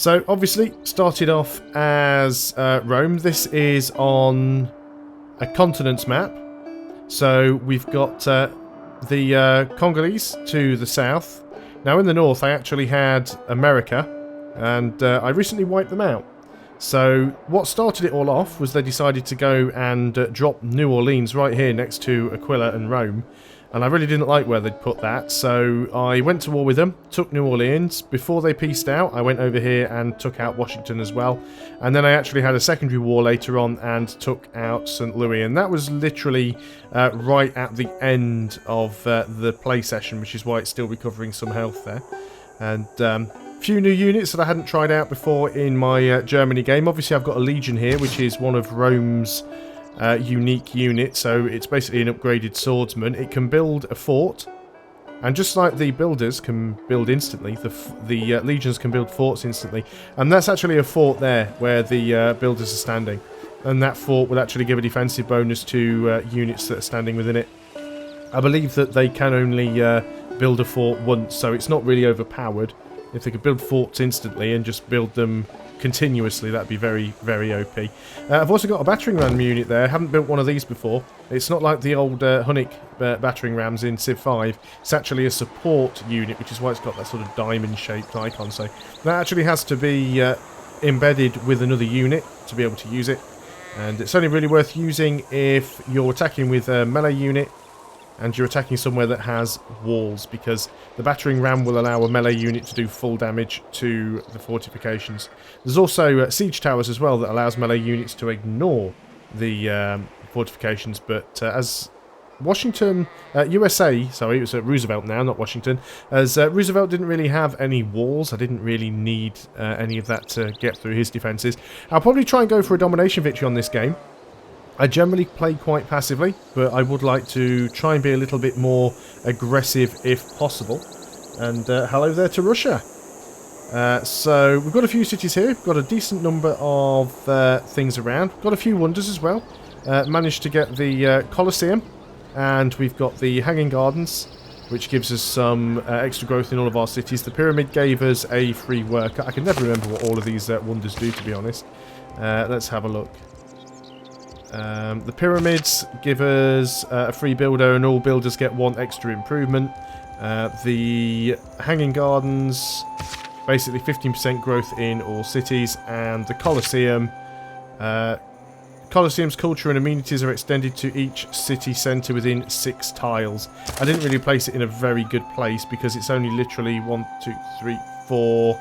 So obviously started off as Rome. This is on a continents map. So we've got the Congolese to the south. Now in the north I actually had America, and I recently wiped them out. So what started it all off was they decided to go and drop New Orleans right here next to Aquila and Rome. And I really didn't like where they'd put that, so I went to war with them, took New Orleans. Before they peaced out, I went over here and took out Washington as well. And then I actually had a secondary war later on and took out St. Louis. And that was literally right at the end of the play session, which is why it's still recovering some health there. And few new units that I hadn't tried out before in my Germany game. Obviously I've got a Legion here, which is one of Rome's unique unit, so it's basically an upgraded swordsman. It can build a fort, and just like the builders can build instantly, the legions can build forts instantly. And that's actually a fort there where the builders are standing, and that fort will actually give a defensive bonus to units that are standing within it. I believe that they can only build a fort once, so it's not really overpowered. If they could build forts instantly and just build them continuously, that'd be very, very OP. I've also got a battering ram unit there. I haven't built one of these before. It's not like the old Hunnic battering rams in Civ 5. It's actually a support unit, which is why it's got that sort of diamond-shaped icon. So that actually has to be embedded with another unit to be able to use it. And it's only really worth using if you're attacking with a melee unit and you're attacking somewhere that has walls, because the battering ram will allow a melee unit to do full damage to the fortifications. There's also siege towers as well that allows melee units to ignore the fortifications, but as Washington, USA, sorry, it was Roosevelt now, not Washington, as Roosevelt didn't really have any walls. I didn't really need any of that to get through his defences. I'll probably try and go for a domination victory on this game. I generally play quite passively, but I would like to try and be a little bit more aggressive if possible. And hello there to Russia. So we've got a few cities here. We've got a decent number of things around. We've got a few wonders as well. Managed to get the Colosseum, and we've got the Hanging Gardens, which gives us some extra growth in all of our cities. The Pyramid gave us a free worker. I can never remember what all of these wonders do, to be honest. Let's have a look. The Pyramids give us a free builder, and all builders get one extra improvement. The Hanging Gardens, basically 15% growth in all cities, and the Colosseum. Colosseum's culture and amenities are extended to each city centre within 6 tiles. I didn't really place it in a very good place because it's only literally 1, 2, 3, 4...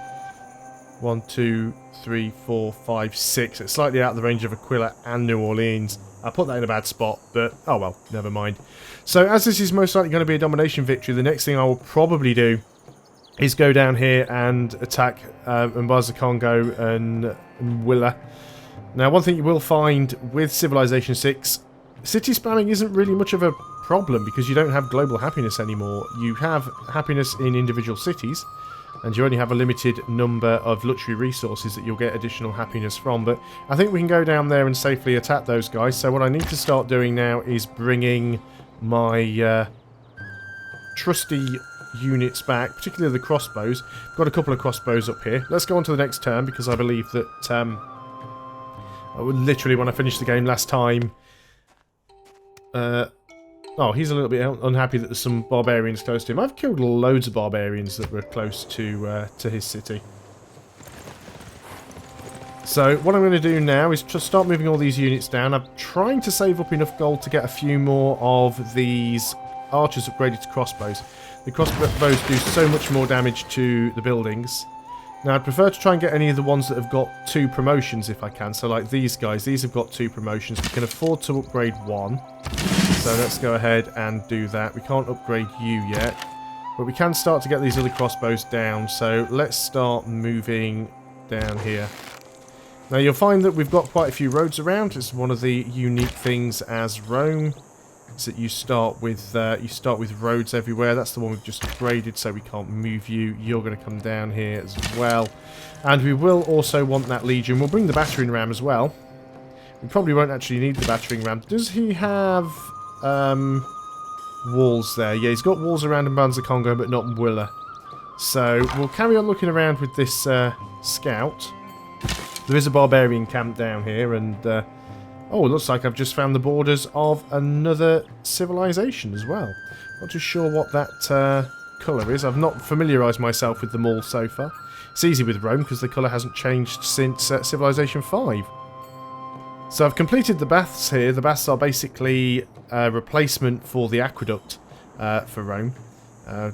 1, 2, 3, 4, 5, 6. It's slightly out of the range of Aquila and New Orleans. I put that in a bad spot, but oh well, never mind. So as this is most likely going to be a domination victory, the next thing I will probably do is go down here and attack Mbaza Congo and Willa. Now, one thing you will find with Civilization 6, city spamming isn't really much of a problem because you don't have global happiness anymore. You have happiness in individual cities, and you only have a limited number of luxury resources that you'll get additional happiness from. But I think we can go down there and safely attack those guys. So what I need to start doing now is bringing my trusty units back, particularly the crossbows. I've got a couple of crossbows up here. Let's go on to the next turn, because I believe that literally when I finished the game last time... Oh, he's a little bit unhappy that there's some barbarians close to him. I've killed loads of barbarians that were close to his city. So what I'm going to do now is just start moving all these units down. I'm trying to save up enough gold to get a few more of these archers upgraded to crossbows. The crossbows do so much more damage to the buildings. Now, I'd prefer to try and get any of the ones that have got 2 promotions if I can. So like these guys, these have got 2 promotions. We can afford to upgrade 1. So let's go ahead and do that. We can't upgrade you yet, but we can start to get these other crossbows down. So let's start moving down here. Now you'll find that we've got quite a few roads around. It's one of the unique things as Rome, is that you start with roads everywhere. That's the one we've just upgraded, so we can't move you. You're going to come down here as well, and we will also want that Legion. We'll bring the battering ram as well. We probably won't actually need the battering ram. Does he have walls there? Yeah, he's got walls around Mbanza Congo, but not Mwilla. So we'll carry on looking around with this scout. There is a barbarian camp down here, and oh, it looks like I've just found the borders of another civilization as well. Not too sure what that colour is. I've not familiarised myself with them all so far. It's easy with Rome because the colour hasn't changed since Civilization 5. So I've completed the baths here. The baths are basically a replacement for the aqueduct for Rome.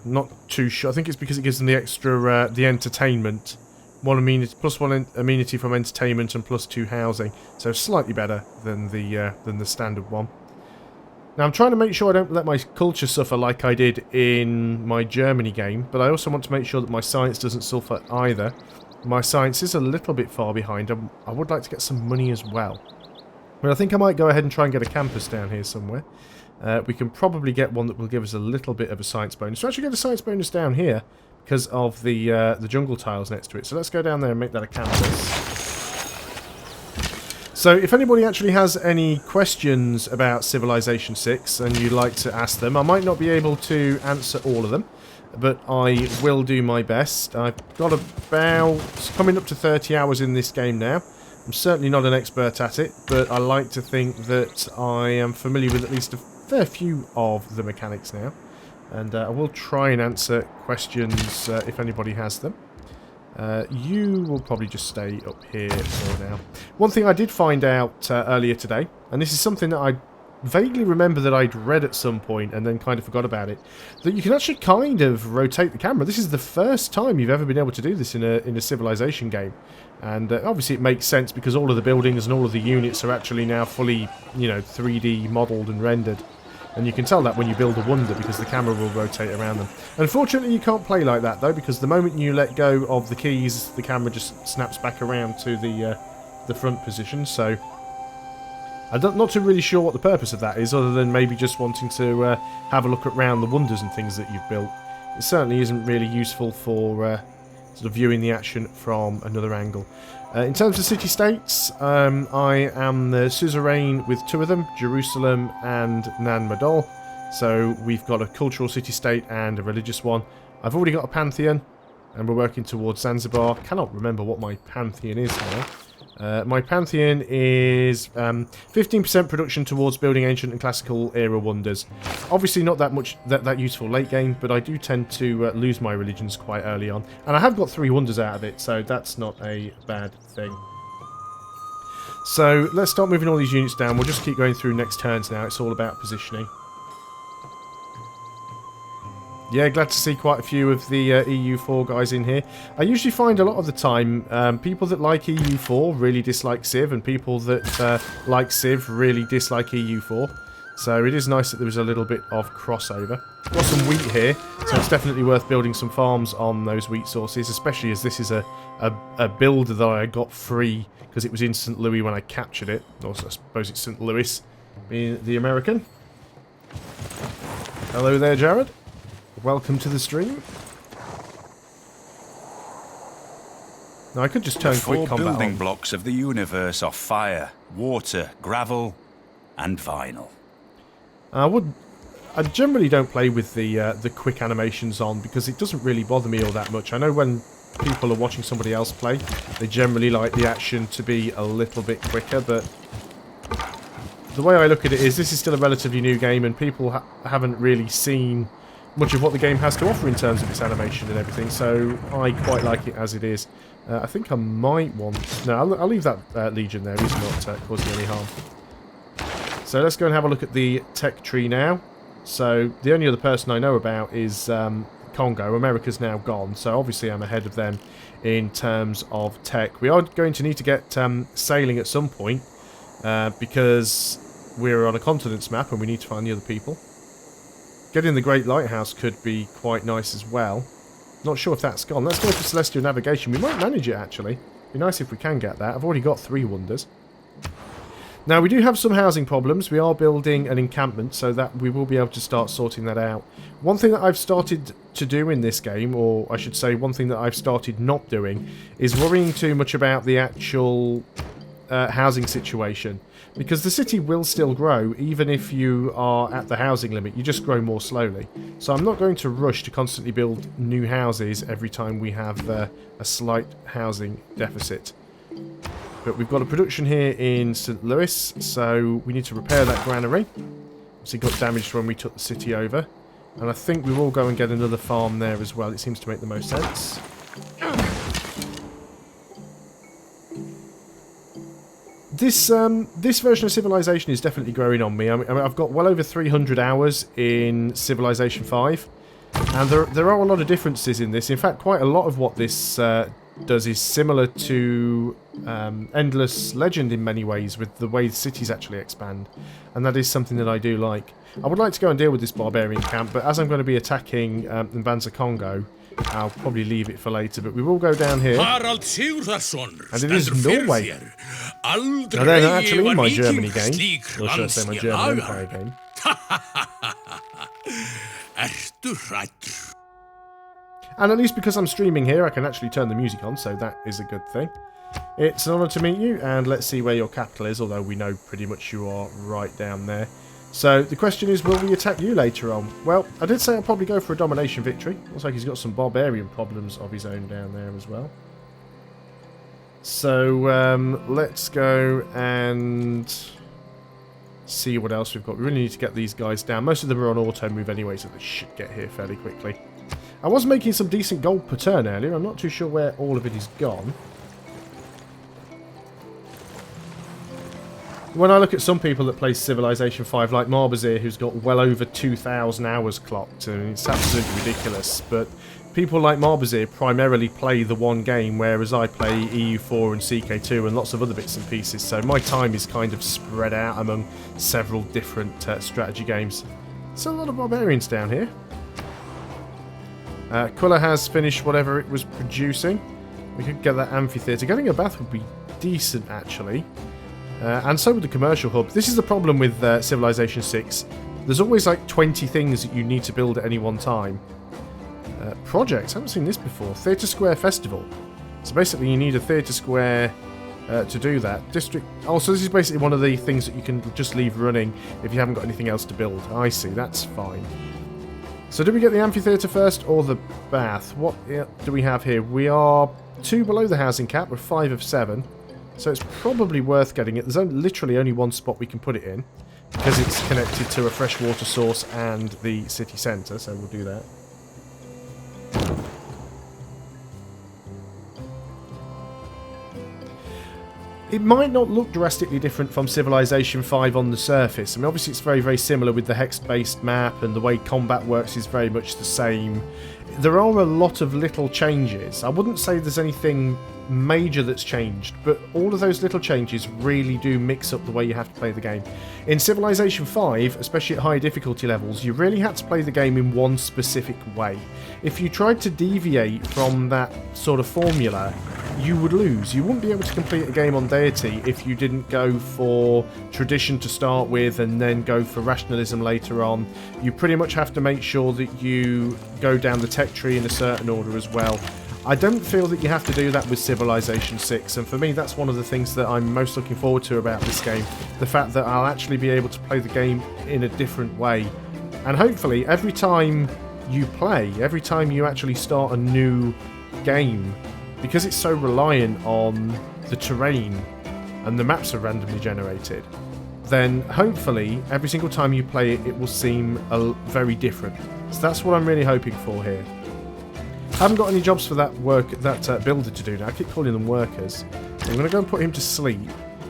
Not too sure. I think it's because it gives them the extra, the entertainment. One amenity, plus one amenity from entertainment and plus 2 housing. So slightly better than the standard one. Now I'm trying to make sure I don't let my culture suffer like I did in my Germany game, but I also want to make sure that my science doesn't suffer either. My science is a little bit far behind. I would like to get some money as well. But I think I might go ahead and try and get a campus down here somewhere. We can probably get one that will give us a little bit of a science bonus. So actually get a science bonus down here because of the jungle tiles next to it. So let's go down there and make that a campus. So if anybody actually has any questions about Civilization 6 and you'd like to ask them, I might not be able to answer all of them, but I will do my best. I've got about coming up to 30 hours in this game now. I'm certainly not an expert at it, but I like to think that I am familiar with at least a fair few of the mechanics now. And I will try and answer questions if anybody has them. You will probably just stay up here for now. One thing I did find out earlier today, and this is something that I vaguely remember that I'd read at some point and then kind of forgot about it, that you can actually kind of rotate the camera. This is the first time you've ever been able to do this in a Civilization game. And obviously it makes sense because all of the buildings and all of the units are actually now fully, you know, 3D modelled and rendered. And you can tell that when you build a wonder because the camera will rotate around them. Unfortunately, you can't play like that though, because the moment you let go of the keys, the camera just snaps back around to the front position. So I'm not too really sure what the purpose of that is, other than maybe just wanting to have a look around the wonders and things that you've built. It certainly isn't really useful for sort of viewing the action from another angle. In terms of city-states, I am the suzerain with 2 of them, Jerusalem and Nan Madol. So we've got a cultural city-state and a religious one. I've already got a pantheon, and we're working towards Zanzibar. Cannot remember what my pantheon is now. My pantheon is 15% production towards building ancient and classical era wonders. Obviously not that much that useful late game, but I do tend to lose my religions quite early on. And I have got 3 wonders out of it, so that's not a bad thing. So let's start moving all these units down. We'll just keep going through next turns now. It's all about positioning. Yeah, glad to see quite a few of the EU4 guys in here. I usually find a lot of the time people that like EU4 really dislike Civ, and people that like Civ really dislike EU4. So it is nice that there was a little bit of crossover. Got some wheat here, so it's definitely worth building some farms on those wheat sources, especially as this is a builder that I got free because it was in St. Louis when I captured it. Or I suppose it's St. Louis, being the American. Hello there, Jared. Welcome to the stream. Now I could just turn quick combat on. The 4 building blocks of the universe are fire, water, gravel, and vinyl. I generally don't play with the quick animations on because it doesn't really bother me all that much. I know when people are watching somebody else play, they generally like the action to be a little bit quicker, but the way I look at it is this is still a relatively new game and people haven't really seen much of what the game has to offer in terms of its animation and everything, so I quite like it as it is. I think I might want... No, I'll leave that Legion there. He's not causing any harm. So let's go and have a look at the tech tree now. So the only other person I know about is Congo. America's now gone, so obviously I'm ahead of them in terms of tech. We are going to need to get sailing at some point because we're on a continents map and we need to find the other people. Getting the Great Lighthouse could be quite nice as well. Not sure if that's gone. Let's go for Celestial Navigation. We might manage it, actually. Be nice if we can get that. I've already got 3 wonders. Now, we do have some housing problems. We are building an encampment, so that we will be able to start sorting that out. One thing that I've started to do in this game, or I should say one thing that I've started not doing, is worrying too much about the actual housing situation, because the city will still grow even if you are at the housing limit. You just grow more slowly. So I'm not going to rush to constantly build new houses every time we have a slight housing deficit. But we've got a production here in St. Louis, so we need to repair that granary. Obviously got damaged when we took the city over. And I think we will go and get another farm there as well. It seems to make the most sense. This version of Civilization is definitely growing on me. I mean, I've got well over 300 hours in Civilization 5. And there are a lot of differences in this. In fact, quite a lot of what this does is similar to Endless Legend in many ways, with the way the cities actually expand. And that is something that I do like. I would like to go and deal with this barbarian camp, but as I'm going to be attacking Mbanza Congo, I'll probably leave it for later. But we will go down here. And it is Norway. Now they're not actually in my Germany game. Or should I say my German Empire game. And at least because I'm streaming here, I can actually turn the music on, so that is a good thing. It's an honour to meet you, and let's see where your capital is, although we know pretty much you are right down there. So the question is, will we attack you later on? Well, I did say I'll probably go for a domination victory. Looks like he's got some barbarian problems of his own down there as well. So let's go and see what else we've got. We really need to get these guys down. Most of them are on auto move anyway, so they should get here fairly quickly. I was making some decent gold per turn earlier. I'm not too sure where all of it is gone. When I look at some people that play Civilization 5, like Marbazir, who's got well over 2,000 hours clocked, and it's absolutely ridiculous, but people like Marbazir primarily play the one game, whereas I play EU4 and CK2 and lots of other bits and pieces, so my time is kind of spread out among several different strategy games. So a lot of barbarians down here. Quilla has finished whatever it was producing. We could get that amphitheatre. Getting a bath would be decent, actually. And so would the commercial hub. This is the problem with Civilization 6. There's always like 20 things that you need to build at any one time. Projects, I haven't seen this before. Theatre Square Festival. So basically you need a theatre square to do that. District. Oh, so this is basically one of the things that you can just leave running if you haven't got anything else to build. I see, that's fine. So do we get the amphitheatre first or the bath? What do we have here? We are 2 below the housing cap. We're 5 of 7. So it's probably worth getting it. There's literally only one spot we can put it in, because it's connected to a freshwater source and the city centre, so we'll do that. It might not look drastically different from Civilization 5 on the surface. I mean, obviously it's very, very similar with the hex-based map, and the way combat works is very much the same. There are a lot of little changes. I wouldn't say there's anything major that's changed, but all of those little changes really do mix up the way you have to play the game. In Civilization 5, especially at high difficulty levels, you really had to play the game in one specific way. If you tried to deviate from that sort of formula, you would lose. You wouldn't be able to complete a game on Deity if you didn't go for tradition to start with and then go for rationalism later on. You pretty much have to make sure that you go down the tech tree in a certain order as well. I don't feel that you have to do that with Civilization 6, and for me that's one of the things that I'm most looking forward to about this game. The fact that I'll actually be able to play the game in a different way. And hopefully every time you play, every time you actually start a new game, because it's so reliant on the terrain and the maps are randomly generated, then hopefully every single time you play it, it will seem very different. So that's what I'm really hoping for here. I haven't got any jobs for that builder to do now. I keep calling them workers. So I'm going to go and put him to sleep.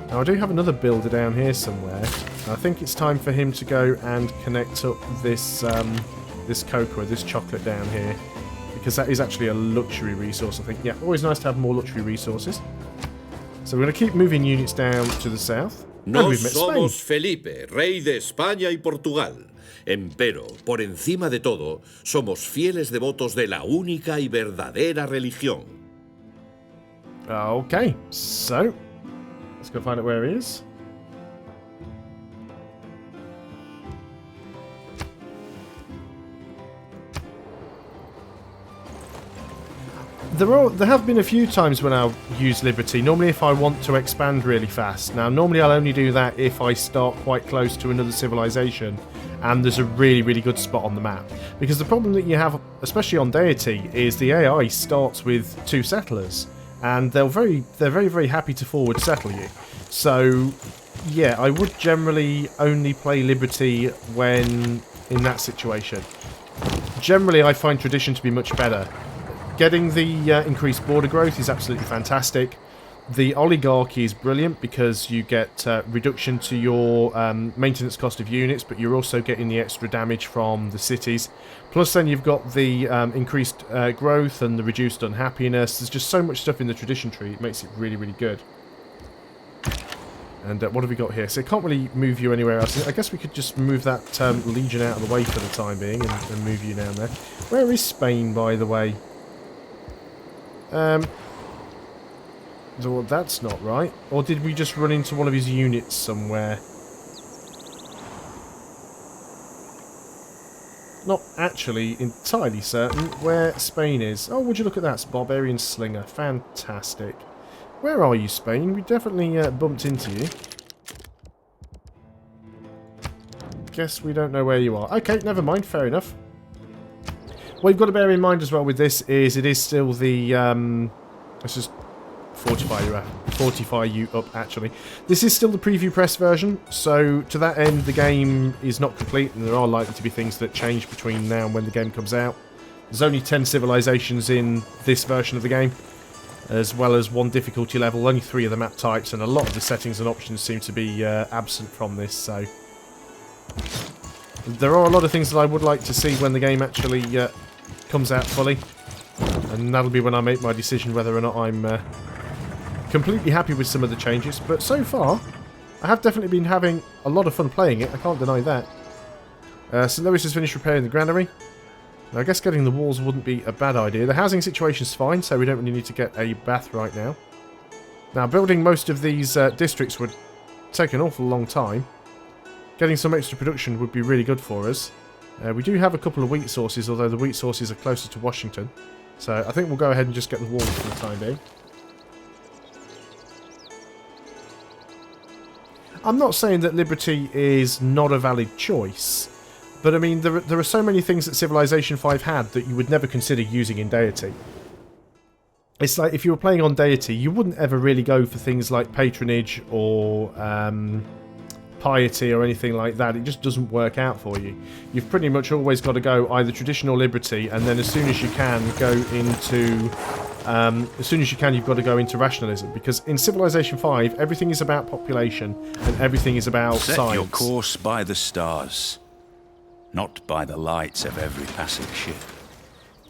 Now I do have another builder down here somewhere. I think it's time for him to go and connect up this this cocoa, this chocolate down here, because that is actually a luxury resource, I think. Yeah, always nice to have more luxury resources. So we're going to keep moving units down to the south. Nos somos Felipe, rey de España y Portugal. Empero, por encima de todo, somos fieles devotos de la única y verdadera religión. Okay, so let's go find out where he is. There have been a few times when I'll use Liberty, normally if I want to expand really fast. Now, normally I'll only do that if I start quite close to another civilization and there's a really, really good spot on the map. Because the problem that you have, especially on Deity, is the AI starts with 2 settlers, and they're very, very happy to forward settle you. So, yeah, I would generally only play Liberty when in that situation. Generally, I find Tradition to be much better. Getting the increased border growth is absolutely fantastic. The oligarchy is brilliant because you get reduction to your maintenance cost of units, but you're also getting the extra damage from the cities. Plus then you've got the increased growth and the reduced unhappiness. There's just so much stuff in the tradition tree, it makes it really, really good. And what have we got here? So it can't really move you anywhere else. I guess we could just move that legion out of the way for the time being and move you down there. Where is Spain, by the way? Well, that's not right. Or did we just run into one of his units somewhere? Not actually entirely certain where Spain is. Oh, would you look at that? It's Barbarian Slinger. Fantastic. Where are you, Spain? We definitely bumped into you. Guess we don't know where you are. Okay, never mind. Fair enough. What you've got to bear in mind as well with this is it is still the... let's just fortify you up, actually. This is still the preview press version, so to that end the game is not complete and there are likely to be things that change between now and when the game comes out. There's only 10 civilizations in this version of the game, as well as 1 difficulty level, only 3 of the map types, and a lot of the settings and options seem to be absent from this, so... There are a lot of things that I would like to see when the game actually comes out fully, and that'll be when I make my decision whether or not I'm completely happy with some of the changes. But so far, I have definitely been having a lot of fun playing it, I can't deny that. St. Louis has finished repairing the granary. Now, I guess getting the walls wouldn't be a bad idea. The housing situation's fine, so we don't really need to get a bath right now. Now, building most of these districts would take an awful long time. Getting some extra production would be really good for us. We do have a couple of wheat sources, although the wheat sources are closer to Washington. So I think we'll go ahead and just get the walls for the time being. I'm not saying that Liberty is not a valid choice, but I mean, there are so many things that Civilization 5 had that you would never consider using in Deity. It's like, if you were playing on Deity, you wouldn't ever really go for things like patronage or piety or anything like that. It just doesn't work out for you. You've pretty much always got to go either tradition or liberty, and then as soon as you can go into you've got to go into rationalism, because in Civilization 5 everything is about population and everything is about Set science. your course by the stars, not by the lights of every passing ship.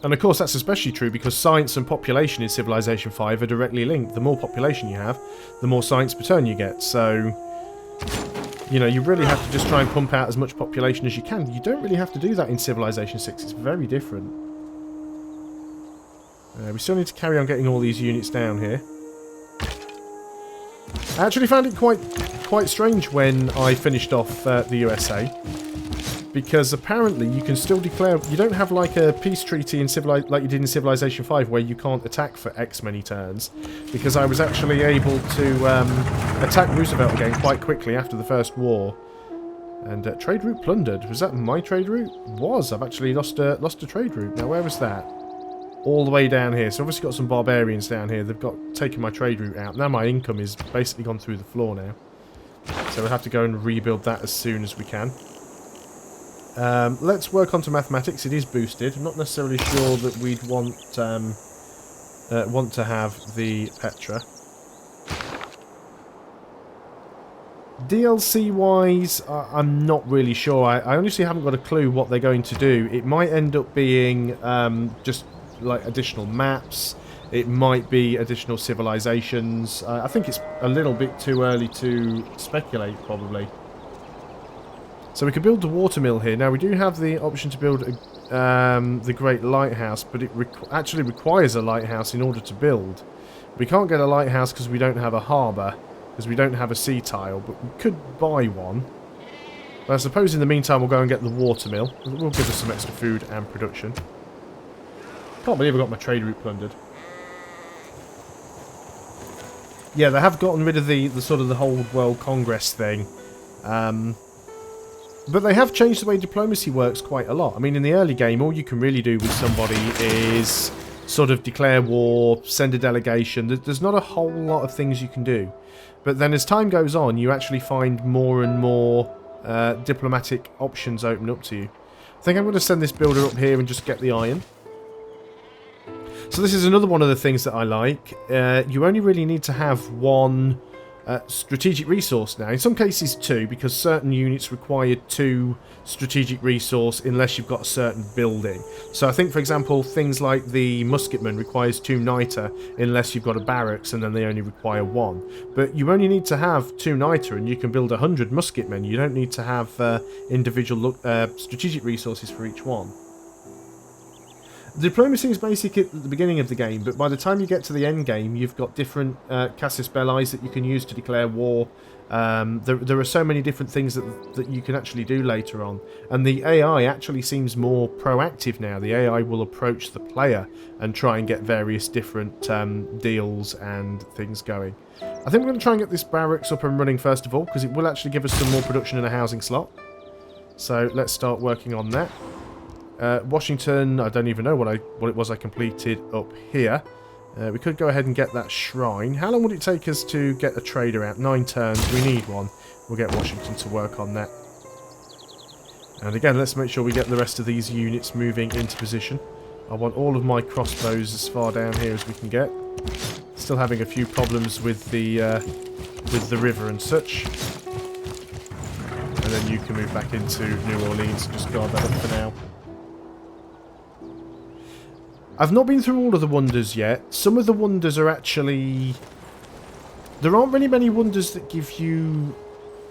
And of course that's especially true because science and population in Civilization 5 are directly linked. The more population you have, the more science per turn you get. So, you know, you really have to just try and pump out as much population as you can. You don't really have to do that in Civilization 6. It's very different. We still need to carry on getting all these units down here. I actually found it quite strange when I finished off the USA, because apparently you can still declare... You don't have like a peace treaty in like you did in Civilization 5 where you can't attack for X many turns, because I was actually able to attack Roosevelt again quite quickly after the first war. And trade route plundered. Was that my trade route? Was. I've actually lost a trade route. Now where was that? All the way down here. So obviously got some barbarians down here. They've taken my trade route out. Now my income is basically gone through the floor now. So we'll have to go and rebuild that as soon as we can. Let's work on to mathematics. It is boosted. I'm not necessarily sure that we'd want to have the Petra. DLC-wise, I'm not really sure. I honestly haven't got a clue what they're going to do. It might end up being just like additional maps. It might be additional civilizations. I think it's a little bit too early to speculate, probably. So we could build the watermill here. Now we do have the option to build the Great Lighthouse, but it actually requires a lighthouse in order to build. We can't get a lighthouse because we don't have a harbour, because we don't have a sea tile, but we could buy one. But I suppose in the meantime we'll go and get the watermill. It will give us some extra food and production. Can't believe I got my trade route plundered. Yeah, they have gotten rid of the sort of the whole World Congress thing. But they have changed the way diplomacy works quite a lot. I mean, in the early game, all you can really do with somebody is sort of declare war, send a delegation. There's not a whole lot of things you can do. But then as time goes on, you actually find more and more diplomatic options open up to you. I think I'm going to send this builder up here and just get the iron. So this is another one of the things that I like. You only really need to have one strategic resource now. In some cases 2, because certain units require 2 strategic resource unless you've got a certain building. So I think, for example, things like the musketman requires 2 niter unless you've got a barracks, and then they only require 1. But you only need to have 2 niter and you can build 100 musketmen. You don't need to have individual strategic resources for each one. Diplomacy is basic at the beginning of the game, but by the time you get to the end game, you've got different casus belli that you can use to declare war. There are so many different things that you can actually do later on. And the AI actually seems more proactive now. The AI will approach the player and try and get various different deals and things going. I think we're going to try and get this barracks up and running first of all, because it will actually give us some more production in a housing slot. So let's start working on that. Washington, I don't even know what it was I completed up here. We could go ahead and get that shrine. How long would it take us to get a trader out? 9 turns. We need one. We'll get Washington to work on that. And again, let's make sure we get the rest of these units moving into position. I want all of my crossbows as far down here as we can get. Still having a few problems with the river and such. And then you can move back into New Orleans and just guard that up for now. I've not been through all of the wonders yet. Some of the wonders are actually... There aren't really many wonders that give you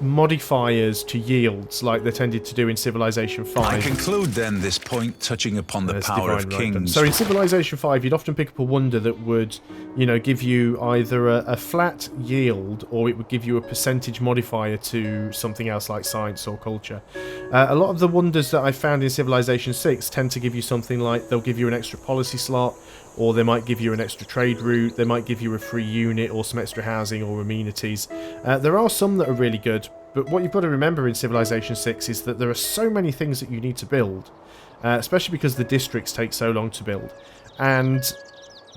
modifiers to yields like they tended to do in Civilization 5. I conclude then this point touching upon the power of kings. So in Civilization 5 you'd often pick up a wonder that would, you know, give you either a flat yield or it would give you a percentage modifier to something else like science or culture. A lot of the wonders that I found in Civilization 6 tend to give you something like they'll give you an extra policy slot, or they might give you an extra trade route, they might give you a free unit or some extra housing or amenities. There are some that are really good, but what you've got to remember in Civilization 6 is that there are so many things that you need to build, especially because the districts take so long to build. And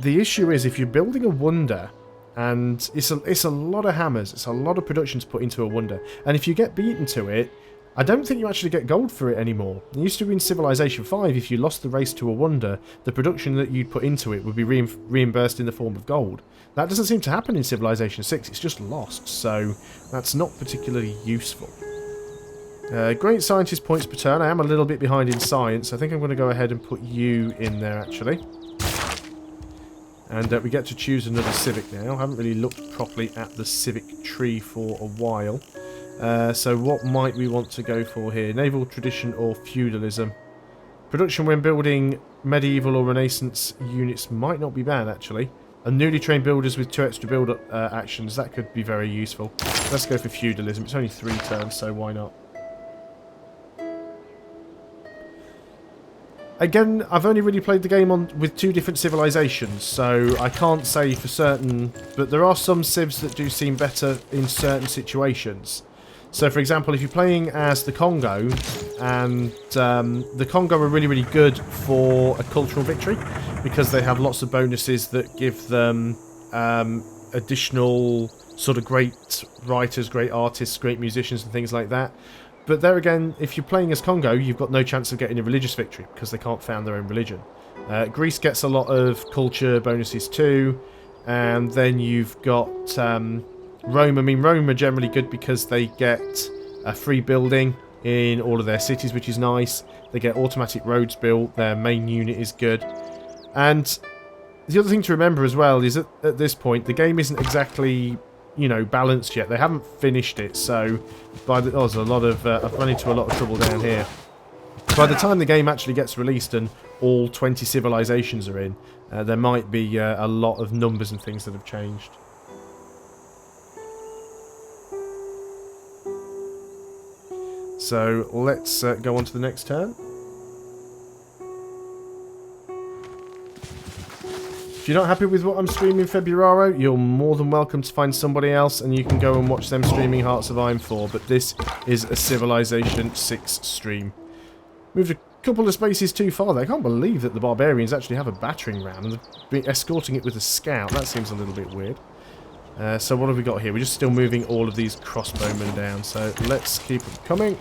the issue is if you're building a wonder, and it's a lot of hammers, it's a lot of production to put into a wonder, and if you get beaten to it, I don't think you actually get gold for it anymore. It used to be in Civilization 5, if you lost the race to a wonder, the production that you'd put into it would be reimbursed in the form of gold. That doesn't seem to happen in Civilization 6, it's just lost, so that's not particularly useful. Great scientist points per turn. I am a little bit behind in science. I think I'm going to go ahead and put you in there, actually. And we get to choose another civic now. I haven't really looked properly at the civic tree for a while. So what might we want to go for here? Naval tradition or feudalism? Production when building medieval or renaissance units might not be bad, actually. And newly trained builders with 2 extra build-up actions, that could be very useful. Let's go for feudalism. It's only 3 turns, so why not? Again, I've only really played the game with 2 different civilizations, so I can't say for certain, but there are some civs that do seem better in certain situations. So, for example, if you're playing as the Congo, and the Congo are really, really good for a cultural victory, because they have lots of bonuses that give them additional sort of great writers, great artists, great musicians and things like that. But there again, if you're playing as Congo, you've got no chance of getting a religious victory, because they can't found their own religion. Greece gets a lot of culture bonuses too, and then you've got... Rome. I mean, Rome are generally good because they get a free building in all of their cities, which is nice. They get automatic roads built. Their main unit is good. And the other thing to remember as well is that at this point, the game isn't exactly, you know, balanced yet. They haven't finished it, so there's a lot of I've run into a lot of trouble down here. By the time the game actually gets released and all 20 civilizations are in, there might be a lot of numbers and things that have changed. So let's go on to the next turn. If you're not happy with what I'm streaming, Februaro, you're more than welcome to find somebody else and you can go and watch them streaming Hearts of Iron 4, but this is a Civilization 6 stream. Moved a couple of spaces too far there. I can't believe that the Barbarians actually have a battering ram and they've been escorting it with a scout. That seems a little bit weird. So what have we got here? We're just still moving all of these crossbowmen down, so let's keep them coming.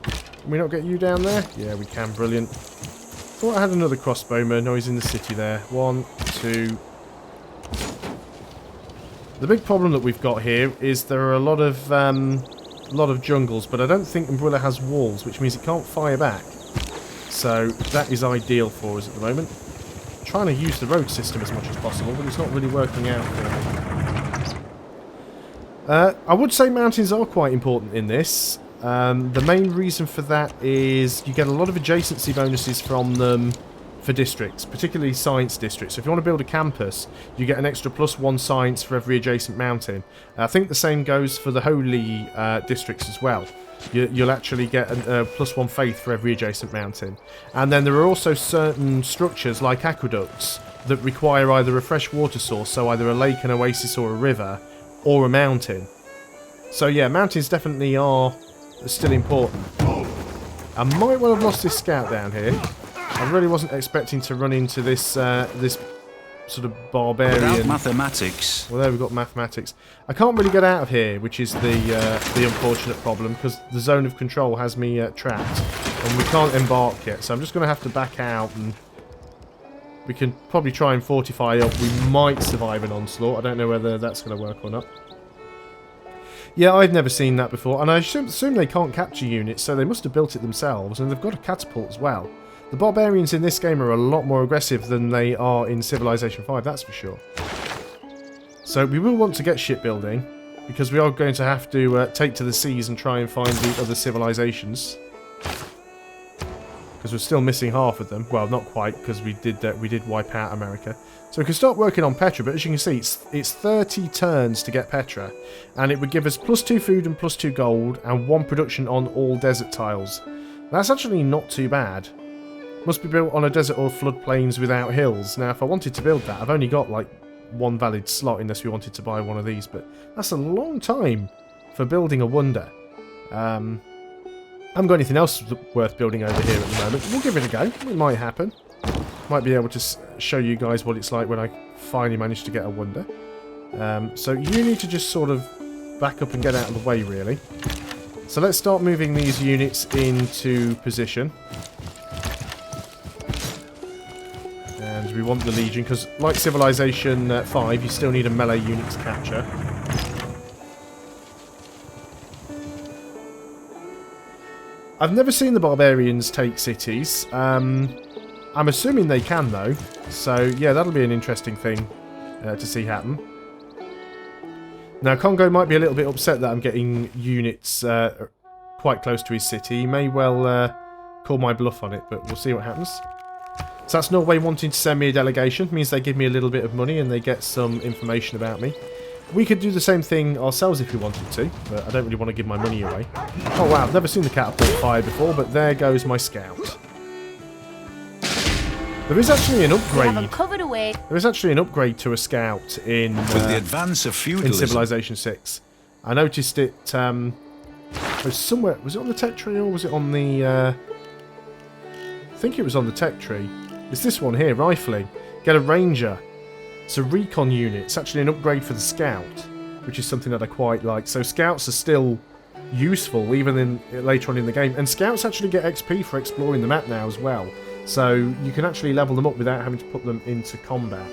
Can we not get you down there? Yeah, we can. Brilliant. Thought I had another crossbowman. No, he's in the city there. 1, 2. The big problem that we've got here is there are a lot of jungles, but I don't think Umbrella has walls, which means it can't fire back. So that is ideal for us at the moment. I'm trying to use the road system as much as possible, but it's not really working out for me. I would say mountains are quite important in this. The main reason for that is you get a lot of adjacency bonuses from them for districts, particularly science districts. So if you want to build a campus, you get an extra +1 science for every adjacent mountain. I think the same goes for the holy districts as well. You'll actually get a +1 faith for every adjacent mountain. And then there are also certain structures like aqueducts that require either a fresh water source, so either a lake, an oasis or a river, or a mountain. So yeah, mountains definitely are still important. I might well have lost this scout down here. I really wasn't expecting to run into this this sort of barbarian. Without mathematics. Well, there we've got mathematics. I can't really get out of here, which is the unfortunate problem, because the zone of control has me trapped, and we can't embark yet. So I'm just going to have to back out, and we can probably try and fortify up. We might survive an onslaught. I don't know whether that's going to work or not. Yeah, I've never seen that before, and I assume they can't capture units, so they must have built it themselves, and they've got a catapult as well. The barbarians in this game are a lot more aggressive than they are in Civilization 5, that's for sure. So we will want to get shipbuilding, because we are going to have to take to the seas and try and find the other civilizations. Because we're still missing half of them. Well, not quite, because we did wipe out America. So we can start working on Petra, but as you can see, it's 30 turns to get Petra. And it would give us +2 food and +2 gold, and 1 production on all desert tiles. That's actually not too bad. Must be built on a desert or floodplains without hills. Now, if I wanted to build that, I've only got, like, 1 valid slot unless we wanted to buy one of these. But that's a long time for building a wonder. I haven't got anything else worth building over here at the moment. We'll give it a go. It might happen. Might be able to show you guys what it's like when I finally manage to get a wonder. So you need to just sort of back up and get out of the way, really. So let's start moving these units into position. And we want the Legion, because like Civilization 5, you still need a melee unit to capture. I've never seen the Barbarians take cities. I'm assuming they can, though. So, yeah, that'll be an interesting thing to see happen. Now, Congo might be a little bit upset that I'm getting units quite close to his city. He may well call my bluff on it, but we'll see what happens. So that's Norway wanting to send me a delegation. It means they give me a little bit of money and they get some information about me. We could do the same thing ourselves if we wanted to, but I don't really want to give my money away. Oh wow, I've never seen the catapult fire before, but there goes my scout. There is actually an upgrade. There is actually an upgrade to a scout in with the advance of feudalism in Civilization 6. I noticed it was somewhere. Was it on the tech tree or was it on the? I think it was on the tech tree. It's this one here, rifling. Get a ranger. It's a recon unit. It's actually an upgrade for the scout, which is something that I quite like. So scouts are still useful even later on in the game, and scouts actually get XP for exploring the map now as well. So you can actually level them up without having to put them into combat.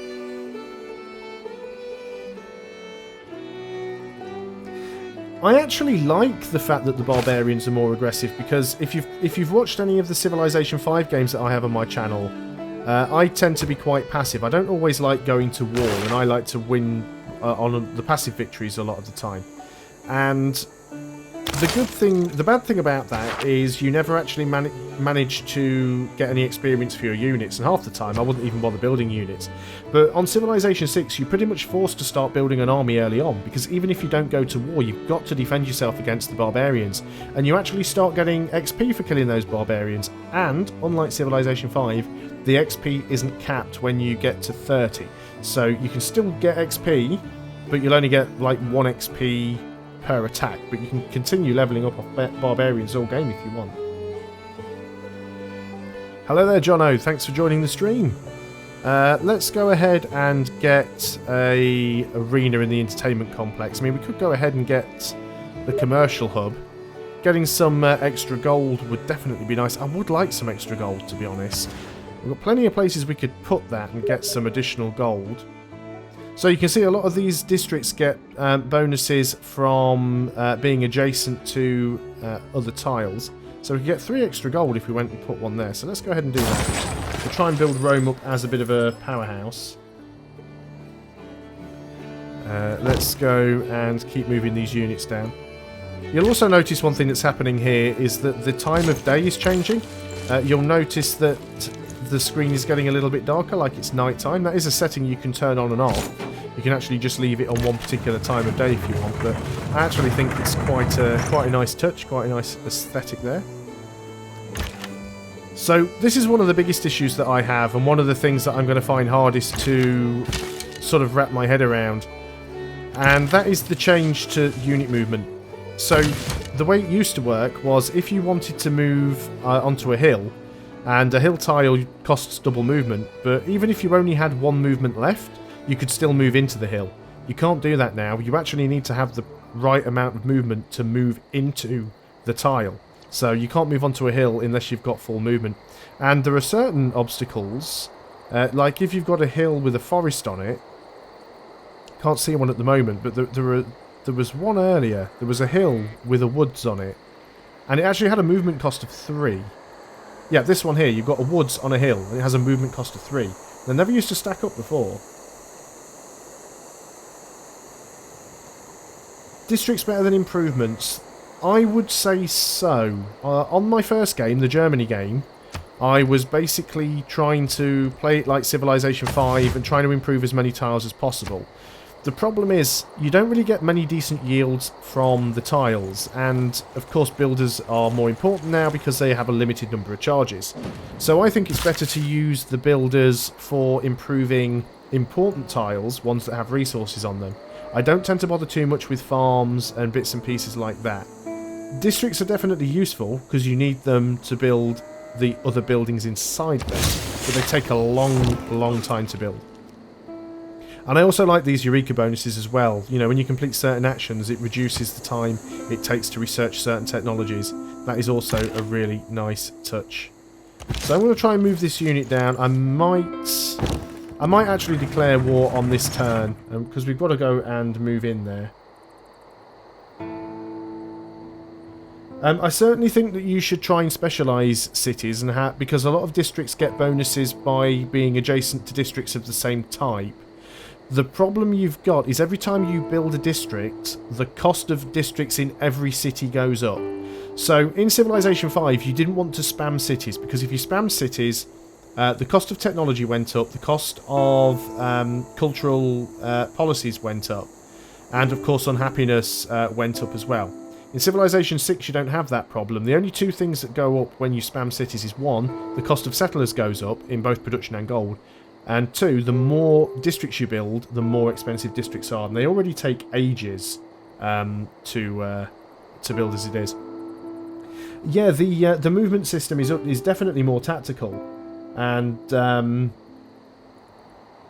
I actually like the fact that the barbarians are more aggressive, because if you've watched any of the Civilization 5 games that I have on my channel, I tend to be quite passive. I don't always like going to war, and I like to win on the passive victories a lot of the time. And the bad thing about that is you never actually manage to get any experience for your units, and half the time I wouldn't even bother building units. But on Civilization 6, you're pretty much forced to start building an army early on, because even if you don't go to war, you've got to defend yourself against the barbarians, and you actually start getting XP for killing those barbarians. And unlike Civilization 5, the XP isn't capped when you get to 30, so you can still get XP, but you'll only get like 1 XP per attack, but you can continue leveling up off barbarians all game if you want. Hello there, Jono. Thanks for joining the stream. Let's go ahead and get a arena in the entertainment complex. I mean, we could go ahead and get the commercial hub. Getting some extra gold would definitely be nice. I would like some extra gold, to be honest. We've got plenty of places we could put that and get some additional gold. So you can see a lot of these districts get bonuses from being adjacent to other tiles. So we can get 3 extra gold if we went and put one there. So let's go ahead and do that. We'll try and build Rome up as a bit of a powerhouse. Let's go and keep moving these units down. You'll also notice one thing that's happening here is that the time of day is changing. You'll notice that the screen is getting a little bit darker, like it's night time. That is a setting you can turn on and off. You can actually just leave it on one particular time of day if you want, but I actually think it's quite a nice touch, quite a nice aesthetic there. So this is one of the biggest issues that I have, and one of the things that I'm going to find hardest to sort of wrap my head around, and that is the change to unit movement. So the way it used to work was if you wanted to move onto a hill, and a hill tile costs double movement, but even if you only had 1 movement left, you could still move into the hill. You can't do that now. You actually need to have the right amount of movement to move into the tile. So you can't move onto a hill unless you've got full movement. And there are certain obstacles, like if you've got a hill with a forest on it, can't see one at the moment, but there was one earlier. There was a hill with a woods on it, and it actually had a movement cost of 3. Yeah, this one here, you've got a woods on a hill, and it has a movement cost of 3. They never used to stack up before. Districts better than improvements? I would say so. On my first game, the Germany game, I was basically trying to play it like Civilization 5 and trying to improve as many tiles as possible. The problem is, you don't really get many decent yields from the tiles, and of course builders are more important now because they have a limited number of charges. So I think it's better to use the builders for improving important tiles, ones that have resources on them. I don't tend to bother too much with farms and bits and pieces like that. Districts are definitely useful because you need them to build the other buildings inside them, but they take a long time to build. And I also like these Eureka bonuses as well. You know, when you complete certain actions, it reduces the time it takes to research certain technologies. That is also a really nice touch. So I'm going to try and move this unit down. I might actually declare war on this turn, because we've got to go and move in there. I certainly think that you should try and specialise cities, and because a lot of districts get bonuses by being adjacent to districts of the same type. The problem you've got is every time you build a district, the cost of districts in every city goes up. So in Civilization 5, you didn't want to spam cities, because if you spam cities, the cost of technology went up, the cost of cultural policies went up, and of course unhappiness went up as well. In Civilization 6 you don't have that problem. The only 2 things that go up when you spam cities is 1, the cost of settlers goes up in both production and gold, and 2, the more districts you build, the more expensive districts are, and they already take ages to build as it is. Yeah, the movement system is definitely more tactical, and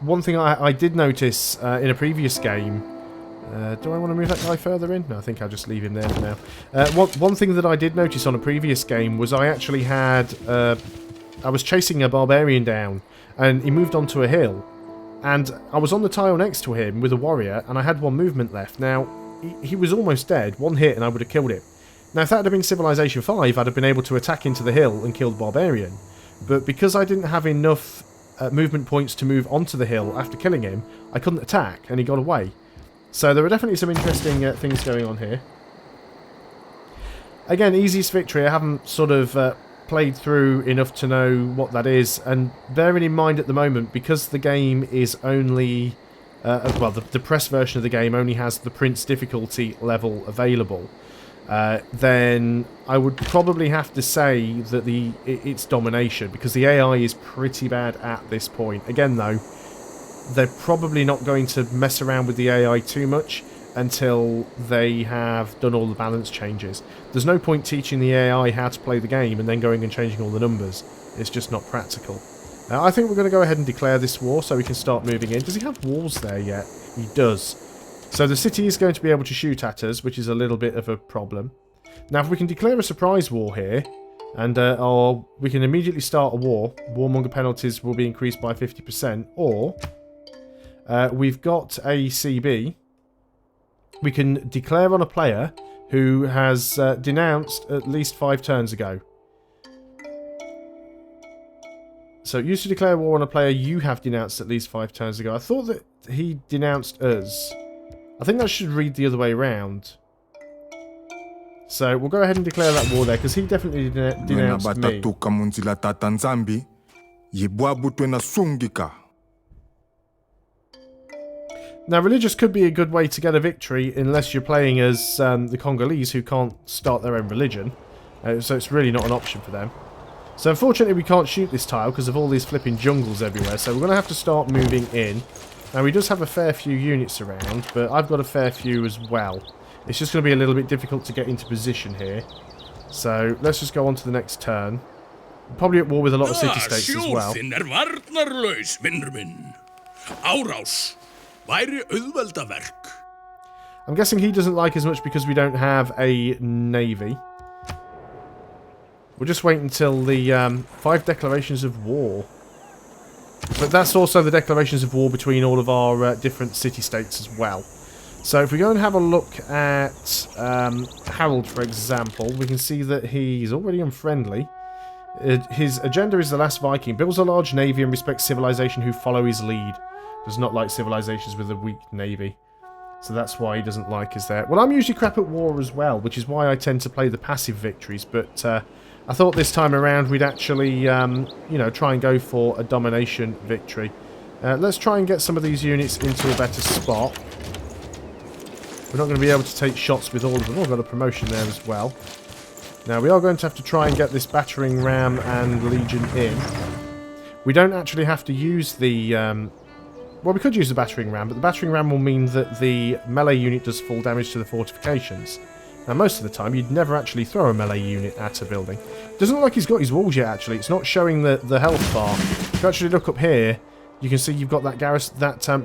one thing I did notice in a previous game. Do I want to move that guy further in? No, I think I'll just leave him there for now. One thing that I did notice on a previous game was I actually had I was chasing a barbarian down, and he moved onto a hill, and I was on the tile next to him with a warrior, and I had 1 movement left. Now, he was almost dead, 1 hit and I would have killed him. Now, if that had been Civilization 5, I'd have been able to attack into the hill and kill the barbarian, but because I didn't have enough movement points to move onto the hill after killing him, I couldn't attack, and he got away. So there are definitely some interesting things going on here. Again, easiest victory. I haven't sort of played through enough to know what that is. And bearing in mind at the moment, because the game is only... well, the press version of the game only has the Prince difficulty level available. Then I would probably have to say that it's domination, because the AI is pretty bad at this point. Again, though, they're probably not going to mess around with the AI too much until they have done all the balance changes. There's no point teaching the AI how to play the game and then going and changing all the numbers. It's just not practical. I think we're going to go ahead and declare this war so we can start moving in. Does he have walls there yet? He does. So the city is going to be able to shoot at us, which is a little bit of a problem. Now, if we can declare a surprise war here, and we can immediately start a war, warmonger penalties will be increased by 50%, or we've got a CB. We can declare on a player who has denounced at least 5 turns ago. So, used to declare war on a player you have denounced at least 5 turns ago. I thought that he denounced us. I think that should read the other way around. So, we'll go ahead and declare that war there, because he definitely denounced me. Now, religious could be a good way to get a victory, unless you're playing as the Congolese, who can't start their own religion. So it's really not an option for them. So unfortunately we can't shoot this tile because of all these flipping jungles everywhere, so we're going to have to start moving in. Now he does have a fair few units around, but I've got a fair few as well. It's just going to be a little bit difficult to get into position here. So let's just go on to the next turn. Probably at war with a lot of city-states as well. I'm guessing he doesn't like as much because we don't have a navy. We'll just wait until the 5 declarations of war. But that's also the declarations of war between all of our different city-states as well. So if we go and have a look at Harold, for example, we can see that he's already unfriendly. His agenda is the last Viking. Builds a large navy and respects civilization who follow his lead. Does not like civilizations with a weak navy. So that's why he doesn't like us there. Well, I'm usually crap at war as well, which is why I tend to play the passive victories. But I thought this time around we'd actually, you know, try and go for a domination victory. Let's try and get some of these units into a better spot. We're not going to be able to take shots with all of them. Oh, I've got a promotion there as well. Now, we are going to have to try and get this battering ram and legion in. We don't actually have to use the... well, we could use the battering ram, but the battering ram will mean that the melee unit does full damage to the fortifications. Now, most of the time, you'd never actually throw a melee unit at a building. Doesn't look like he's got his walls yet, actually. It's not showing the health bar. If you actually look up here, you can see you've got that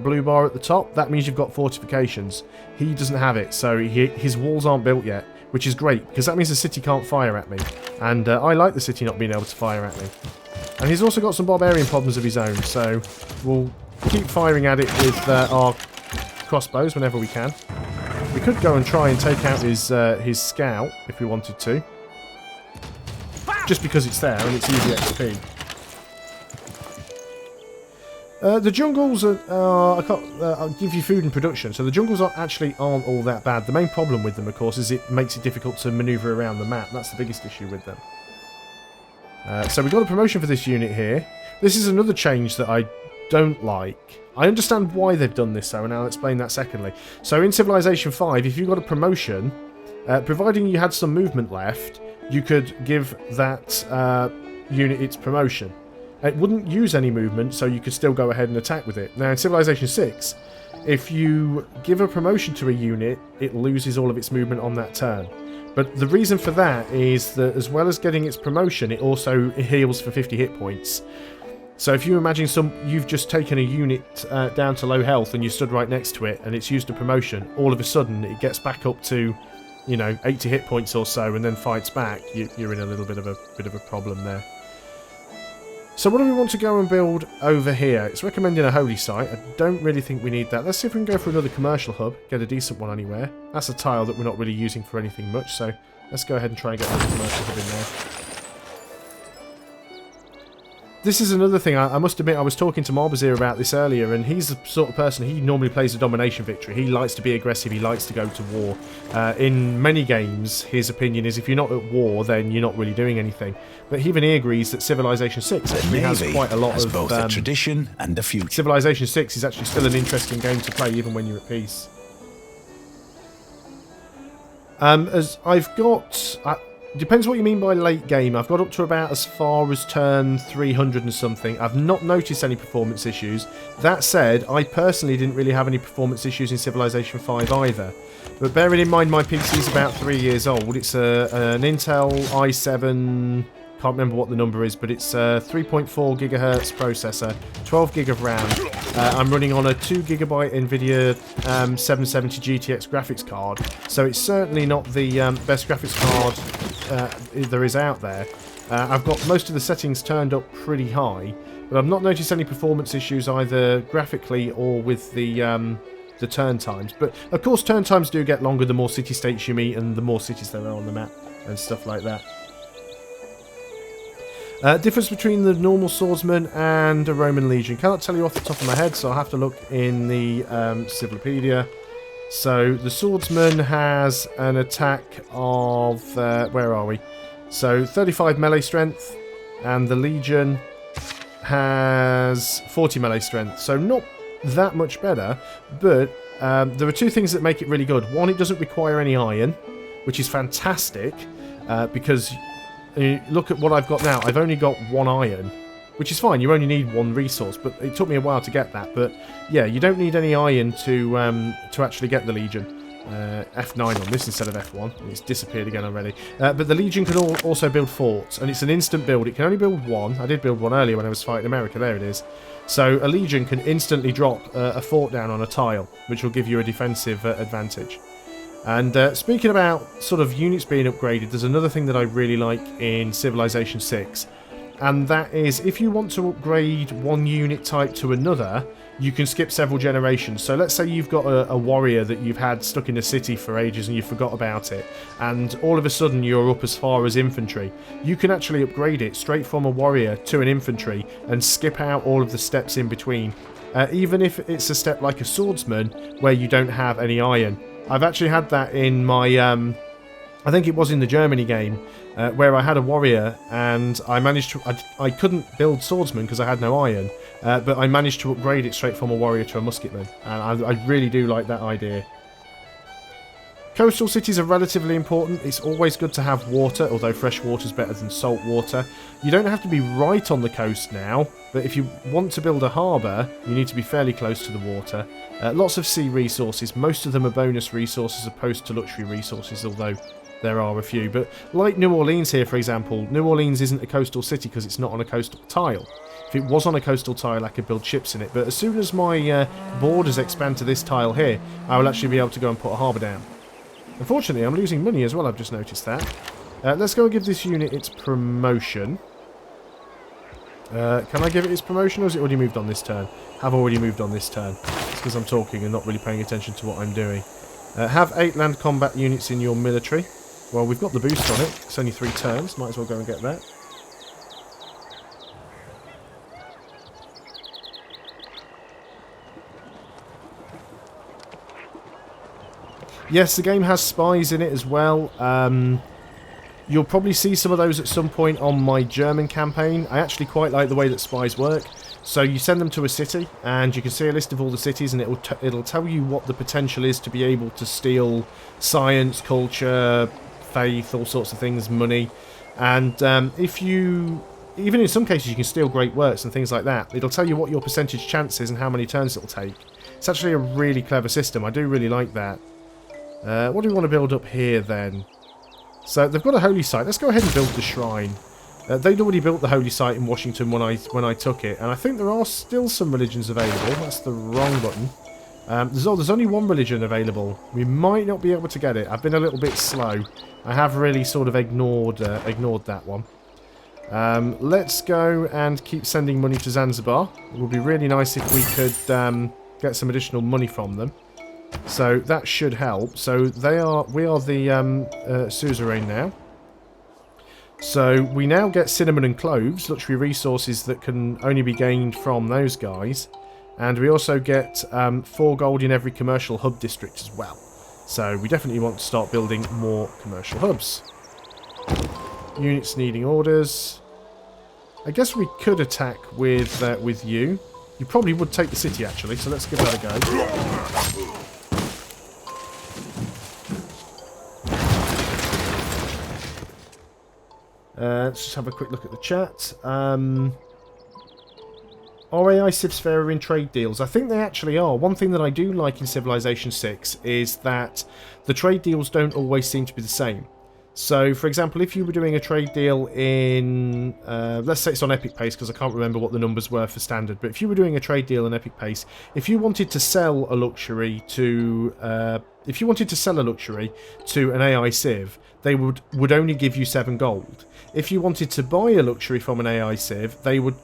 blue bar at the top. That means you've got fortifications. He doesn't have it, so his walls aren't built yet, which is great, because that means the city can't fire at me. And I like the city not being able to fire at me. And he's also got some barbarian problems of his own, so we'll keep firing at it with our crossbows whenever we can. We could go and try and take out his scout if we wanted to. Just because it's there and it's easy XP. The jungles I'll give you food and production, so the jungles aren't all that bad. The main problem with them, of course, is it makes it difficult to manoeuvre around the map. That's the biggest issue with them. So we've got a promotion for this unit here. This is another change that I don't like. I understand why they've done this though, and I'll explain that secondly. So in Civilization 5, if you got a promotion, providing you had some movement left, you could give that unit its promotion. It wouldn't use any movement, so you could still go ahead and attack with it. Now in Civilization 6, if you give a promotion to a unit, it loses all of its movement on that turn. But the reason for that is that as well as getting its promotion, it also heals for 50 hit points. So if you imagine you've just taken a unit down to low health and you stood right next to it and it's used a promotion, all of a sudden it gets back up to, you know, 80 hit points or so and then fights back, you're in a little bit of a problem there. So what do we want to go and build over here? It's recommending a holy site. I don't really think we need that. Let's see if we can go for another commercial hub, get a decent one anywhere. That's a tile that we're not really using for anything much, so let's go ahead and try and get another commercial hub in there. this is another thing. I must admit, I was talking to Marbazir about this earlier, and he's the sort of person, he normally plays a domination victory. He likes to be aggressive, he likes to go to war. In many games, his opinion is if you're not at war, then you're not really doing anything. But even he agrees that Civilization 6 actually has quite a lot of... both a tradition and a future. Civilization 6 is actually still an interesting game to play, even when you're at peace. As I've got... depends what you mean by late game. I've got up to about as far as turn 300 and something. I've not noticed any performance issues. That said, I personally didn't really have any performance issues in Civilization 5 either. But bearing in mind my PC is about 3 years old, it's an Intel i7... can't remember what the number is, but it's a 3.4 gigahertz processor, 12 gig of RAM. I'm running on a 2 gigabyte NVIDIA 770 GTX graphics card, so it's certainly not the best graphics card there is out there. I've got most of the settings turned up pretty high, but I've not noticed any performance issues either graphically or with the turn times. But of course turn times do get longer the more city-states you meet and the more cities there are on the map and stuff like that. Difference between the normal swordsman and a Roman legion. Cannot tell you off the top of my head, so I'll have to look in the Civilopedia. So the swordsman has an attack of... where are we? So 35 melee strength, and the legion has 40 melee strength. So not that much better, but there are two things that make it really good. One, it doesn't require any iron, which is fantastic, because... look at what I've got now. I've only got 1 iron, which is fine. You only need 1 resource, but it took me a while to get that. But yeah, you don't need any iron to actually get the Legion. F9 on this instead of F1. It's disappeared again already. But the Legion can also build forts, and it's an instant build. It can only build 1. I did build 1 earlier when I was fighting America. There it is. So a Legion can instantly drop a fort down on a tile, which will give you a defensive advantage. And speaking about sort of units being upgraded, there's another thing that I really like in Civilization 6, and that is if you want to upgrade one unit type to another, you can skip several generations. So let's say you've got a warrior that you've had stuck in a city for ages and you forgot about it, and all of a sudden you're up as far as infantry. You can actually upgrade it straight from a warrior to an infantry and skip out all of the steps in between, even if it's a step like a swordsman where you don't have any iron. I've actually had that in my, I think it was in the Germany game, where I had a warrior and I managed to, I couldn't build swordsman because I had no iron, but I managed to upgrade it straight from a warrior to a musketman, and I really do like that idea. Coastal cities are relatively important. It's always good to have water, although fresh water is better than salt water. You don't have to be right on the coast now, but if you want to build a harbour, you need to be fairly close to the water. Lots of sea resources. Most of them are bonus resources opposed to luxury resources, although there are a few. But like New Orleans here, for example, New Orleans isn't a coastal city because it's not on a coastal tile. If it was on a coastal tile, I could build ships in it. But as soon as my borders expand to this tile here, I will actually be able to go and put a harbour down. Unfortunately, I'm losing money as well, I've just noticed that. Let's go and give this unit its promotion. Can I give it its promotion, or has it already moved on this turn? Have already moved on this turn. It's because I'm talking and not really paying attention to what I'm doing. Have 8 land combat units in your military. Well, we've got the boost on it. It's only 3 turns. Might as well go and get that. Yes, the game has spies in it as well. You'll probably see some of those at some point on my German campaign. I actually quite like the way that spies work. So you send them to a city, and you can see a list of all the cities, and it'll tell you what the potential is to be able to steal science, culture, faith, all sorts of things, money. And if you... even in some cases you can steal great works and things like that. It'll tell you what your percentage chance is and how many turns it'll take. It's actually a really clever system. I do really like that. What do we want to build up here then? So they've got a holy site. Let's go ahead and build the shrine. They'd already built the holy site in Washington when I took it, and I think there are still some religions available. That's the wrong button. There's only one religion available. We might not be able to get it. I've been a little bit slow. I have really sort of ignored that one. Let's go and keep sending money to Zanzibar. It would be really nice if we could get some additional money from them. So that should help. So we are the suzerain now. So we now get cinnamon and cloves, luxury resources that can only be gained from those guys. And we also get 4 gold in every commercial hub district as well. So we definitely want to start building more commercial hubs. Units needing orders. I guess we could attack with you. You probably would take the city, actually, so let's give that a go. Let's just have a quick look at the chat. Are AI civs fairer in trade deals? I think they actually are. One thing that I do like in Civilization 6 is that the trade deals don't always seem to be the same. So, for example, if you were doing a trade deal in... let's say it's on Epic Pace, because I can't remember what the numbers were for Standard, but if you were doing a trade deal in Epic Pace, if you wanted to sell a luxury to... an AI civ, they would only give you 7 gold. If you wanted to buy a luxury from an AI civ, they would...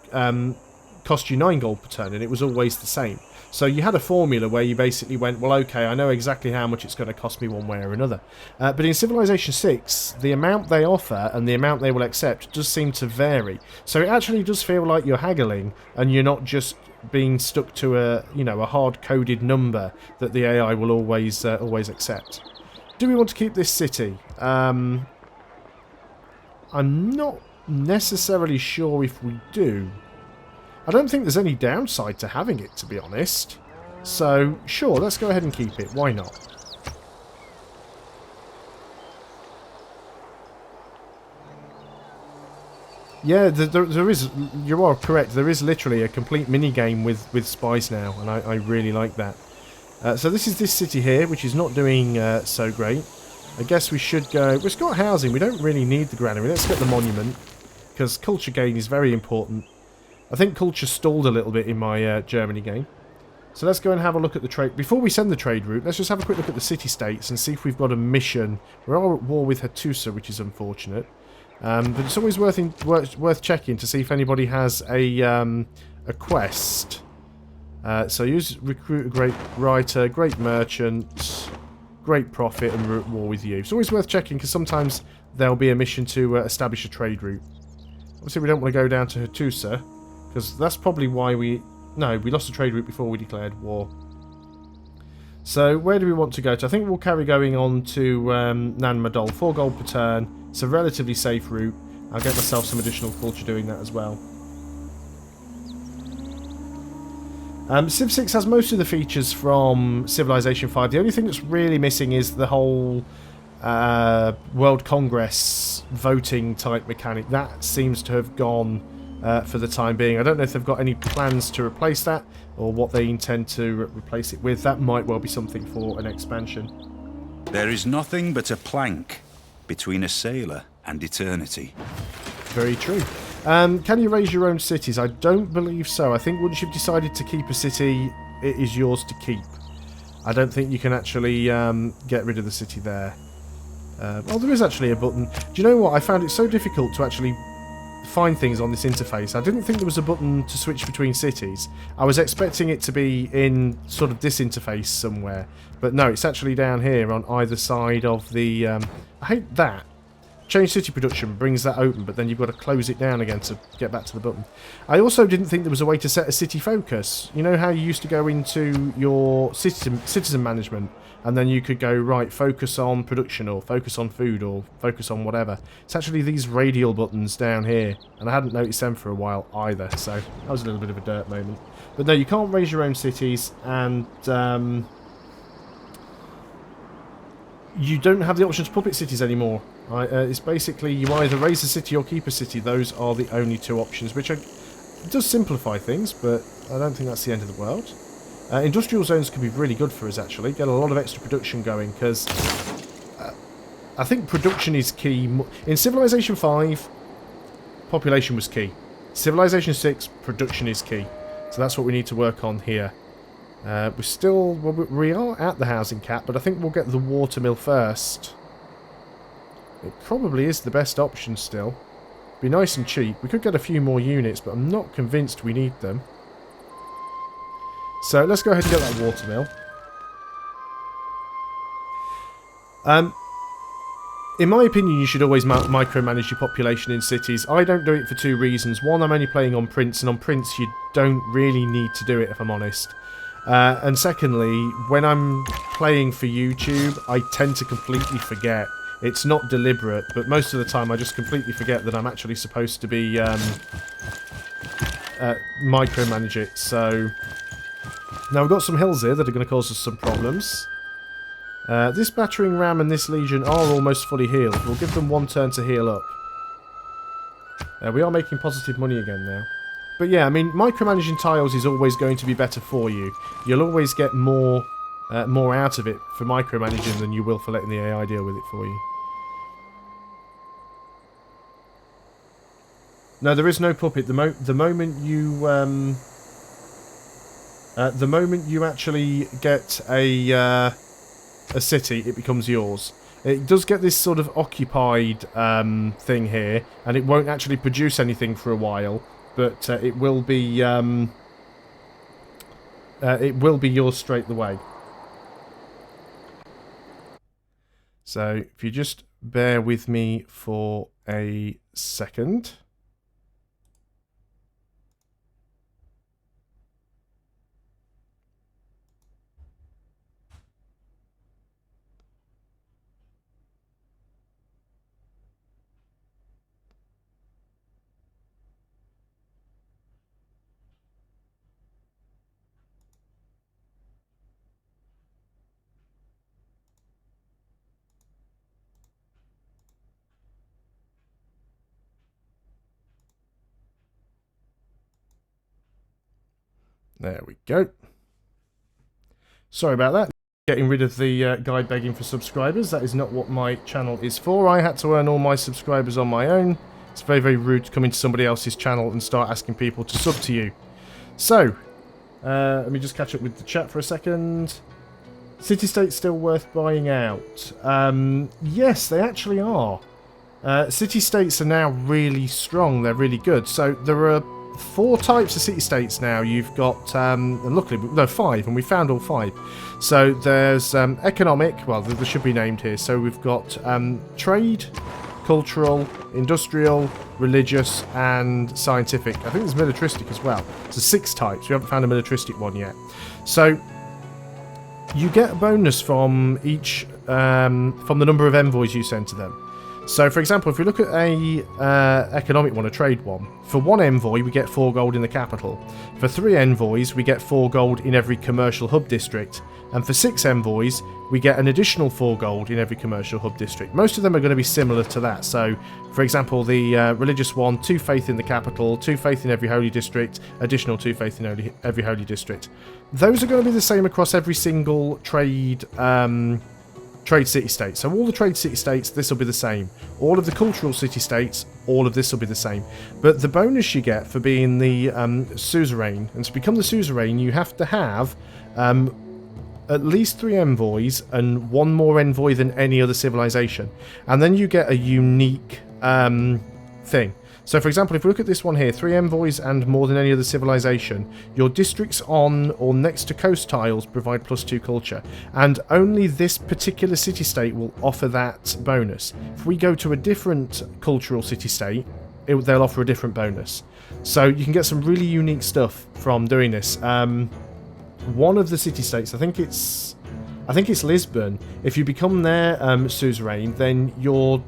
cost you 9 gold per turn, and it was always the same. So you had a formula where you basically went, well, okay, I know exactly how much it's going to cost me one way or another. But in Civilization 6, the amount they offer and the amount they will accept does seem to vary. So it actually does feel like you're haggling, and you're not just being stuck to a hard-coded number that the AI will always accept. Do we want to keep this city? I'm not necessarily sure if we do. I don't think there's any downside to having it, to be honest. So, sure, let's go ahead and keep it. Why not? Yeah, there is... You are correct. There is literally a complete mini-game with spies now, and I really like that. So this is this city here, which is not doing so great. I guess we should go... It's got housing. We don't really need the granary. Let's get the monument, because culture gain is very important. I think culture stalled a little bit in my Germany game. So let's go and have a look at the trade... Before we send the trade route, let's just have a quick look at the city-states and see if we've got a mission. We're all at war with Hattusa, which is unfortunate. But it's always worth checking to see if anybody has a quest. So use recruit a great writer, great merchant, great prophet, and we're at war with you. It's always worth checking because sometimes there'll be a mission to establish a trade route. Obviously we don't want to go down to Hattusa, because that's probably why we... No, we lost the trade route before we declared war. So, where do we want to go to? I think we'll carry going on to Nan Madol. 4 gold per turn. It's a relatively safe route. I'll get myself some additional culture doing that as well. Civ 6 has most of the features from Civilization 5. The only thing that's really missing is the whole World Congress voting type mechanic. That seems to have gone... for the time being. I don't know if they've got any plans to replace that or what they intend to replace it with. That might well be something for an expansion. There is nothing but a plank between a sailor and eternity. Very true. Can you raise your own cities? I don't believe so. I think once you've decided to keep a city, it is yours to keep. I don't think you can actually get rid of the city there. Well, there is actually a button. Do you know what? I found it so difficult to actually find things on this interface. I didn't think there was a button to switch between cities. I was expecting it to be in sort of this interface somewhere, but no, it's actually down here on either side of the... I hate that. Change city production brings that open, but then you've got to close it down again to get back to the button. I also didn't think there was a way to set a city focus. You know how you used to go into your citizen management and then you could go, right, focus on production or focus on food or focus on whatever. It's actually these radial buttons down here, and I hadn't noticed them for a while either, so that was a little bit of a dirt moment. But no, you can't raise your own cities, and you don't have the option to puppet cities anymore. It's basically you either raise a city or keep a city. Those are the only 2 options, which it does simplify things, but I don't think that's the end of the world. Industrial zones can be really good for us, actually. Get a lot of extra production going, because I think production is key. In Civilization 5, population was key. Civilization 6, production is key. So that's what we need to work on here. We are at the housing cap, but I think we'll get the watermill first. It probably is the best option still. Be nice and cheap. We could get a few more units, but I'm not convinced we need them. So let's go ahead and get that watermill. in my opinion, you should always micromanage your population in cities. I don't do it for two reasons. One, I'm only playing on Prince, and on Prince you don't really need to do it, if I'm honest. And secondly, when I'm playing for YouTube, I tend to completely forget. It's not deliberate, but most of the time I just completely forget that I'm actually supposed to be micromanage it. So now we've got some hills here that are going to cause us some problems. This battering ram and this legion are almost fully healed. We'll give them one turn to heal up. We are making positive money again now. But yeah, I mean, micromanaging tiles is always going to be better for you. You'll always get more out of it for micromanaging than you will for letting the AI deal with it for you. No, there is no puppet. The moment you actually get a city, it becomes yours. It does get this sort of occupied thing here, and it won't actually produce anything for a while. But it will be yours straight away. So if you just bear with me for a second. There we go. Sorry about that. Getting rid of the guy begging for subscribers. That is not what my channel is for. I had to earn all my subscribers on my own. It's very, very rude to come into somebody else's channel and start asking people to sub to you. So, let me just catch up with the chat for a second. City-states still worth buying out? Yes, they actually are. City-states are now really strong. They're really good. So, there are 4 types of city-states now. You've got, and luckily, no, 5, and we found all 5. So there's economic, well, there should be named here. So we've got trade, cultural, industrial, religious, and scientific. I think there's militaristic as well. So 6 types. We haven't found a militaristic one yet. So you get a bonus from each, from the number of envoys you send to them. So, for example, if we look at a economic one, a trade one, for 1 envoy we get 4 gold in the capital. For 3 envoys we get 4 gold in every commercial hub district. And for 6 envoys we get an additional 4 gold in every commercial hub district. Most of them are going to be similar to that. So, for example, the religious one, 2 faith in the capital, 2 faith in every holy district, additional 2 faith in every holy district. Those are going to be the same across every single trade city-state. So all the trade city-states, this will be the same. All of the cultural city-states, all of this will be the same. But the bonus you get for being the suzerain, and to become the suzerain, you have to have at least 3 envoys and 1 more envoy than any other civilization. And then you get a unique thing. So, for example, if we look at this one here, 3 envoys and more than any other civilization, your districts on or next to coast tiles provide +2 culture. And only this particular city-state will offer that bonus. If we go to a different cultural city-state, they'll offer a different bonus. So you can get some really unique stuff from doing this. One of the city-states, I think it's Lisbon. If you become their suzerain, then your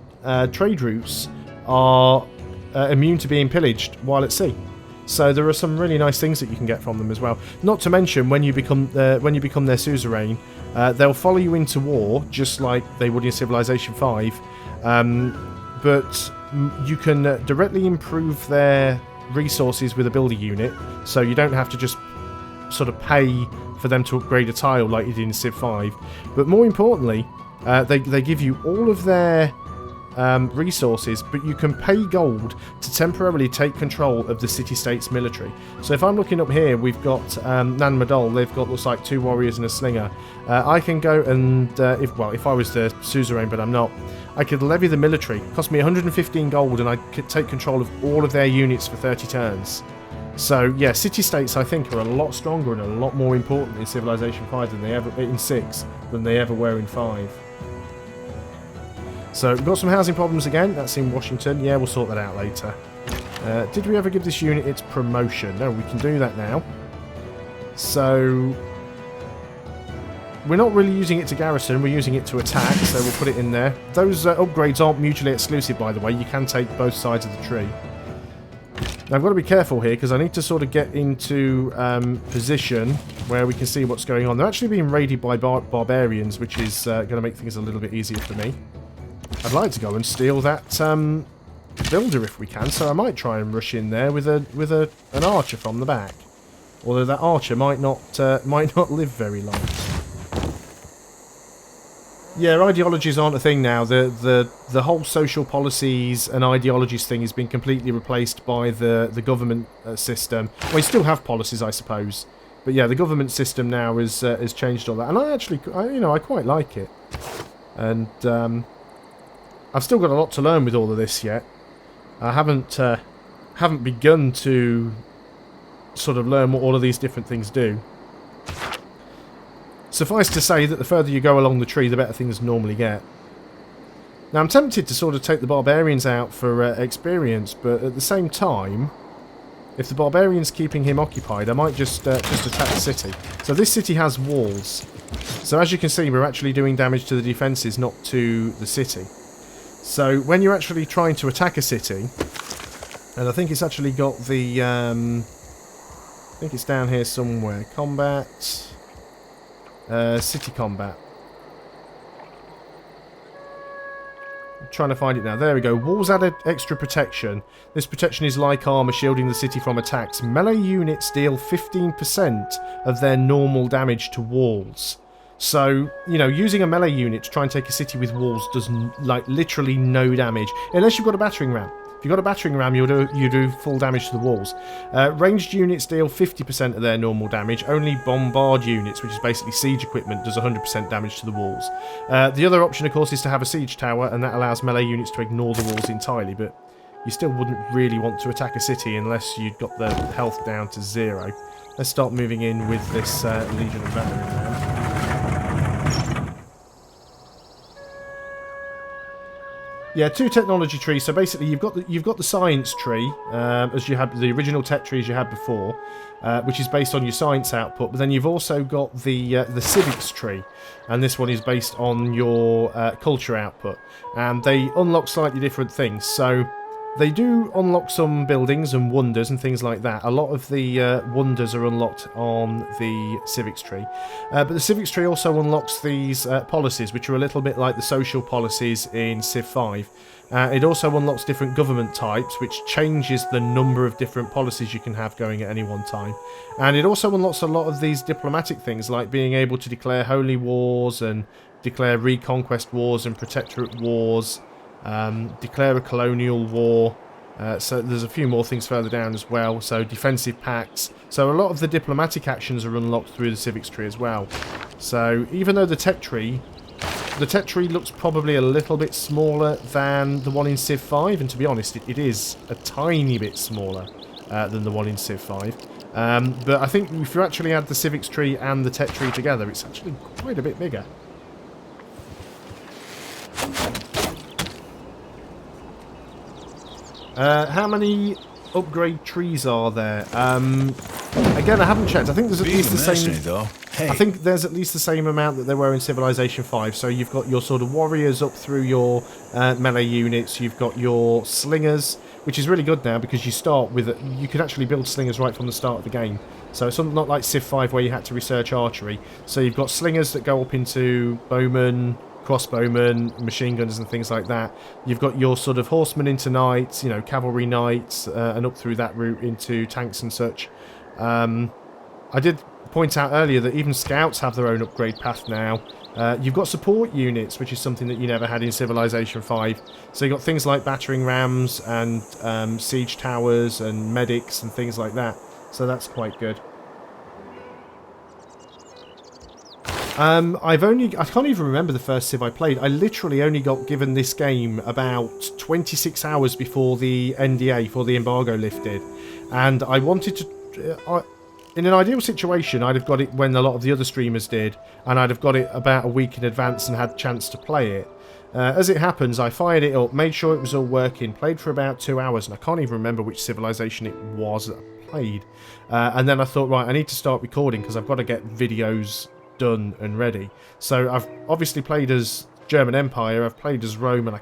trade routes are immune to being pillaged while at sea. So there are some really nice things that you can get from them as well. Not to mention, when you become their suzerain, they'll follow you into war just like they would in Civilization 5. But you can directly improve their resources with a builder unit, so you don't have to just sort of pay for them to upgrade a tile like you did in Civ 5. But more importantly, they give you all of their resources, but you can pay gold to temporarily take control of the city-state's military. So if I'm looking up here, we've got Nan Madol. They've got, looks like, 2 warriors and a slinger. I can go and, if I was the suzerain, but I'm not, I could levy the military. It cost me 115 gold, and I could take control of all of their units for 30 turns. So yeah, city-states I think are a lot stronger and a lot more important in Civilization 5 than they ever in 6 than they ever were in 5. So we've got some housing problems again. That's in Washington. Yeah, we'll sort that out later. Did we ever give this unit its promotion? No, we can do that now. So we're not really using it to garrison. We're using it to attack, so we'll put it in there. Those upgrades aren't mutually exclusive, by the way. You can take both sides of the tree. Now, I've got to be careful here because I need to sort of get into position where we can see what's going on. They're actually being raided by barbarians, which is going to make things a little bit easier for me. I'd like to go and steal that builder if we can, so I might try and rush in there with an archer from the back. Although that archer might not live very long. Yeah, ideologies aren't a thing now. The whole social policies and ideologies thing has been completely replaced by the government system. Well, you still have policies, I suppose, but yeah, the government system now has changed all that, and I quite like it. And I've still got a lot to learn with all of this yet. I haven't begun to sort of learn what all of these different things do. Suffice to say that the further you go along the tree, the better things normally get. Now, I'm tempted to sort of take the barbarians out for experience, but at the same time, if the barbarian's keeping him occupied, I might just attack the city. So this city has walls. So as you can see, we're actually doing damage to the defences, not to the city. So when you're actually trying to attack a city, and I think it's actually got the... I think it's down here somewhere. Combat... city combat. I'm trying to find it now. There we go. Walls added extra protection. This protection is like armor, shielding the city from attacks. Melee units deal 15% of their normal damage to walls. So, you know, using a melee unit to try and take a city with walls does, like, literally no damage. Unless you've got a battering ram. If you've got a battering ram, you do full damage to the walls. Ranged units deal 50% of their normal damage. Only bombard units, which is basically siege equipment, does 100% damage to the walls. The other option, of course, is to have a siege tower, and that allows melee units to ignore the walls entirely, but you still wouldn't really want to attack a city unless you'd got the health down to 0. Let's start moving in with this Legion of Veteran now. Yeah, 2 technology trees. So basically, you've got the science tree, as you had the original tech trees you had before, which is based on your science output. But then you've also got the civics tree, and this one is based on your culture output. And they unlock slightly different things. So they do unlock some buildings and wonders and things like that. A lot of the wonders are unlocked on the civics tree. But the civics tree also unlocks these policies, which are a little bit like the social policies in Civ 5. It also unlocks different government types, which changes the number of different policies you can have going at any one time. And it also unlocks a lot of these diplomatic things, like being able to declare holy wars and declare reconquest wars and protectorate wars. Declare a colonial war. So there's a few more things further down as well. So defensive pacts. So a lot of the diplomatic actions are unlocked through the civics tree as well. So even though the tech tree looks probably a little bit smaller than the one in Civ 5, and to be honest, it is a tiny bit smaller than the one in Civ 5. But I think if you actually add the civics tree and the tech tree together, it's actually quite a bit bigger. How many upgrade trees are there? Again, I haven't checked. I think there's at least the same. I think there's at least the same amount that there were in Civilization 5. So you've got your sort of warriors up through your melee units. You've got your slingers, which is really good now because you start with you can actually build slingers right from the start of the game. So it's not like Civ 5 where you had to research archery. So you've got slingers that go up into bowmen, crossbowmen, machine guns and things like that. You've got your sort of horsemen into knights, you know, cavalry knights, and up through that route into tanks and such. I did point out earlier that even scouts have their own upgrade path now. You've got support units, which is something that you never had in Civilization 5. So you've got things like battering rams and siege towers and medics and things like that. So that's quite good. I can't even remember the first Civ I played. I literally only got given this game about 26 hours before the NDA, before the embargo lifted. And I wanted to... in an ideal situation, I'd have got it when a lot of the other streamers did, and I'd have got it about a week in advance and had a chance to play it. As it happens, I fired it up, made sure it was all working, played for about 2 hours, and I can't even remember which civilization it was that I played. And then I thought, right, I need to start recording because I've got to get videos done and ready. So I've obviously played as German Empire, I've played as Rome, and I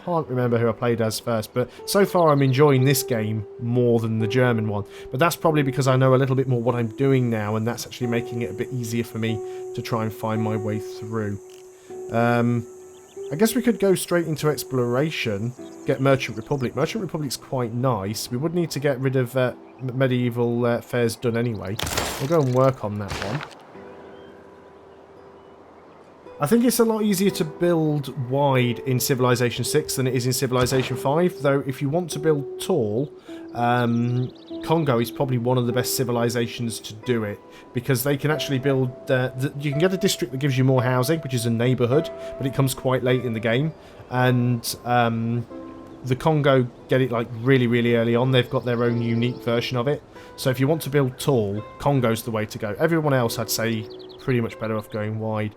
can't remember who I played as first, but so far I'm enjoying this game more than the German one. But that's probably because I know a little bit more what I'm doing now, and that's actually making it a bit easier for me to try and find my way through. I guess we could go straight into exploration, get Merchant Republic. Merchant Republic's quite nice. We would need to get rid of medieval fairs done anyway. We'll go and work on that one. I think it's a lot easier to build wide in Civilization 6 than it is in Civilization 5, though if you want to build tall, Congo is probably one of the best civilizations to do it, because they can actually build... you can get a district that gives you more housing, which is a neighbourhood, but it comes quite late in the game, and the Congo get it like really, really early on. They've got their own unique version of it, so if you want to build tall, Congo's the way to go. Everyone else, I'd say, pretty much better off going wide.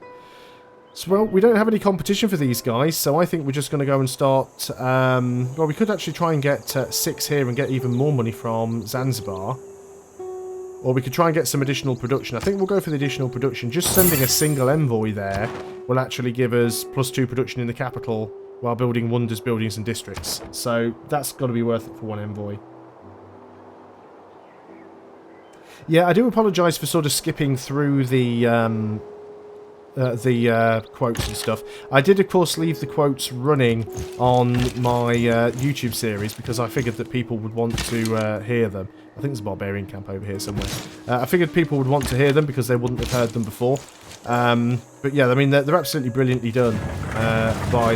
So, well, we don't have any competition for these guys, so I think we're just going to go and start... well, we could actually try and get 6 here and get even more money from Zanzibar. Or we could try and get some additional production. I think we'll go for the additional production. Just sending a single envoy there will actually give us +2 production in the capital while building wonders, buildings and districts. So that's got to be worth it for one envoy. Yeah, I do apologise for sort of skipping through the quotes and stuff. I did, of course, leave the quotes running on my YouTube series because I figured that people would want to hear them. I think there's a barbarian camp over here somewhere. I figured people would want to hear them because they wouldn't have heard them before. But yeah, I mean, they're absolutely brilliantly done by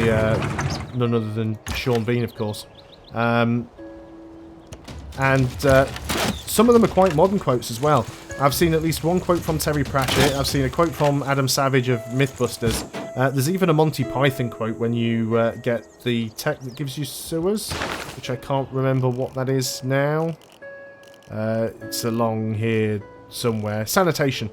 none other than Sean Bean, of course. And some of them are quite modern quotes as well. I've seen at least one quote from Terry Pratchett. I've seen a quote from Adam Savage of Mythbusters. There's even a Monty Python quote when you get the tech that gives you sewers, which I can't remember what that is now. It's along here somewhere. Sanitation.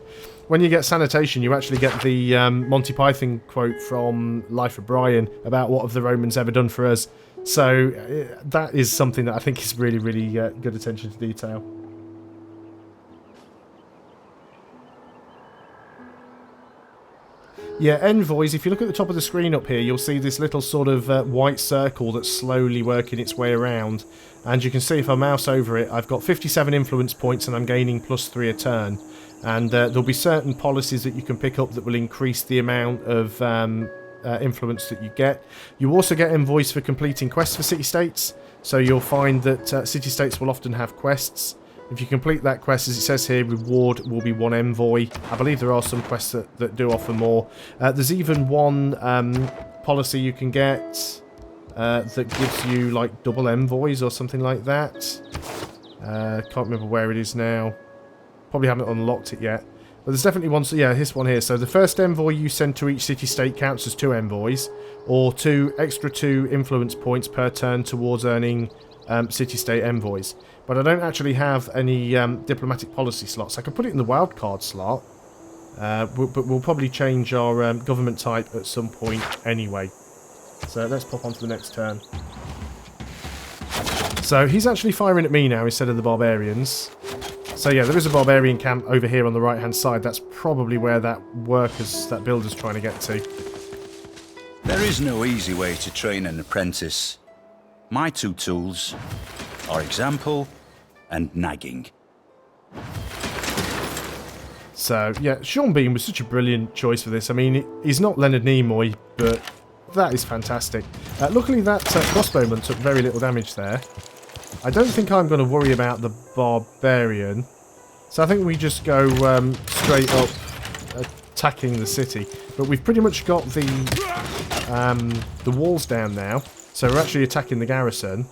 When you get sanitation, you actually get the Monty Python quote from Life of Brian about what have the Romans ever done for us. So that is something that I think is really, really good attention to detail. Yeah, envoys, if you look at the top of the screen up here, you'll see this little sort of white circle that's slowly working its way around. And you can see if I mouse over it, I've got 57 influence points and I'm gaining +3 a turn. And there'll be certain policies that you can pick up that will increase the amount of influence that you get. You also get envoys for completing quests for city-states. So you'll find that city-states will often have quests. If you complete that quest, as it says here, reward will be 1 envoy. I believe there are some quests that do offer more. There's even one policy you can get that gives you like double envoys or something like that. Can't remember where it is now. Probably haven't unlocked it yet. But there's definitely one, so yeah, this one here. So the first envoy you send to each city-state counts as 2 envoys, or 2 extra 2 influence points per turn towards earning city-state envoys. But I don't actually have any diplomatic policy slots. I can put it in the wildcard slot, but we'll probably change our government type at some point anyway. So let's pop on to the next turn. So he's actually firing at me now instead of the barbarians. So yeah, there is a barbarian camp over here on the right-hand side. That's probably where that builder's trying to get to. There is no easy way to train an apprentice. My 2 tools are example and nagging. So, yeah, Sean Bean was such a brilliant choice for this. I mean, he's not Leonard Nimoy, but that is fantastic. Luckily, that crossbowman took very little damage there. I don't think I'm going to worry about the barbarian. So I think we just go straight up attacking the city. But we've pretty much got the walls down now. So we're actually attacking the garrison.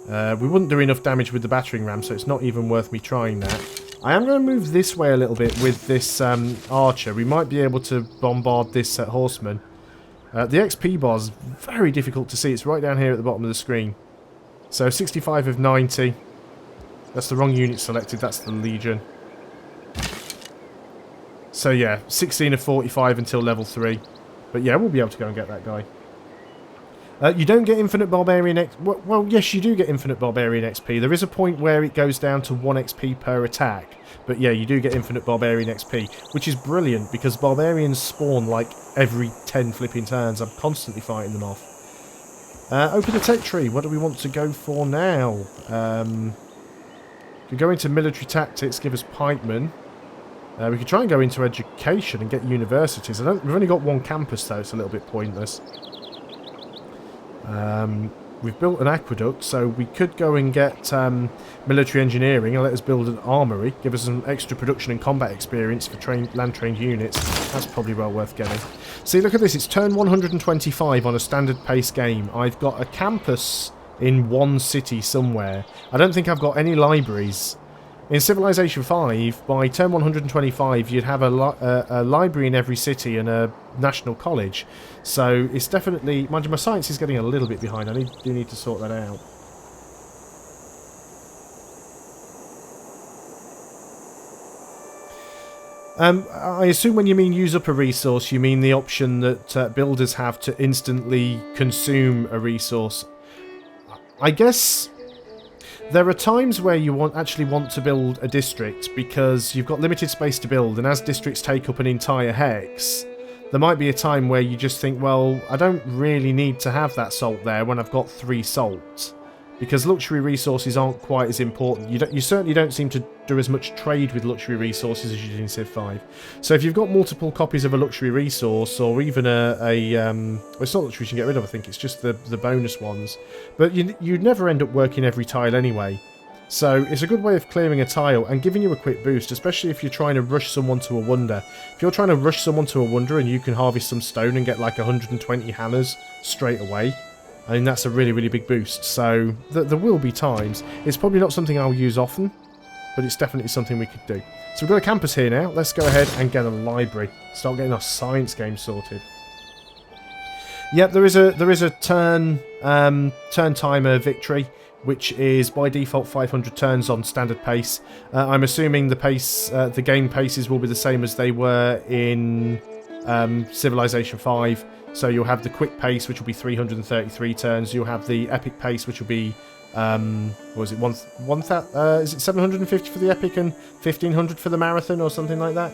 We wouldn't do enough damage with the battering ram, so it's not even worth me trying that. I am going to move this way a little bit with this archer. We might be able to bombard this horseman. The XP bar is very difficult to see. It's right down here at the bottom of the screen. So 65 of 90. That's the wrong unit selected. That's the Legion. So yeah, 16 of 45 until level 3. But yeah, we'll be able to go and get that guy. You don't get infinite barbarian XP. Well, yes, you do get infinite barbarian XP. There is a point where it goes down to 1 XP per attack. But yeah, you do get infinite barbarian XP, which is brilliant because barbarians spawn like every 10 flipping turns. I'm constantly fighting them off. Open the tech tree. What do we want to go for now? Could go into military tactics, give us pikemen. We could try and go into education and get universities. We've only got 1 campus though, it's a little bit pointless. We've built an aqueduct, so we could go and get military engineering and let us build an armory, give us some extra production and combat experience for land-trained units. That's probably well worth getting. See, look at this. It's turn 125 on a standard pace game. I've got a campus in 1 city somewhere. I don't think I've got any libraries. In Civilization 5, by turn 125, you'd have a library in every city and a national college. So it's definitely... Mind you, my science is getting a little bit behind. I do need to sort that out. I assume when you mean use up a resource, you mean the option that builders have to instantly consume a resource. I guess... There are times where you actually want to build a district because you've got limited space to build, and as districts take up an entire hex, there might be a time where you just think, well, I don't really need to have that salt there when I've got 3 salt, because luxury resources aren't quite as important. You certainly don't seem to do as much trade with luxury resources as you do in Civ 5. So if you've got multiple copies of a luxury resource, or even well, it's not luxury you can get rid of, I think it's just the bonus ones, but you'd never end up working every tile anyway. So it's a good way of clearing a tile and giving you a quick boost, especially if you're trying to rush someone to a wonder. If you're trying to rush someone to a wonder and you can harvest some stone and get like 120 hammers straight away, I mean, that's a really, really big boost. So there will be times. It's probably not something I'll use often, but it's definitely something we could do. So we've got a campus here now. Let's go ahead and get a library. Start getting our science game sorted. Yep, there is a turn timer victory, which is by default 500 turns on standard pace. I'm assuming the game paces will be the same as they were in Civilization 5. So you'll have the quick pace, which will be 333 turns. You'll have the epic pace, which will be what was it? Is it 750 for the epic and 1500 for the marathon, or something like that?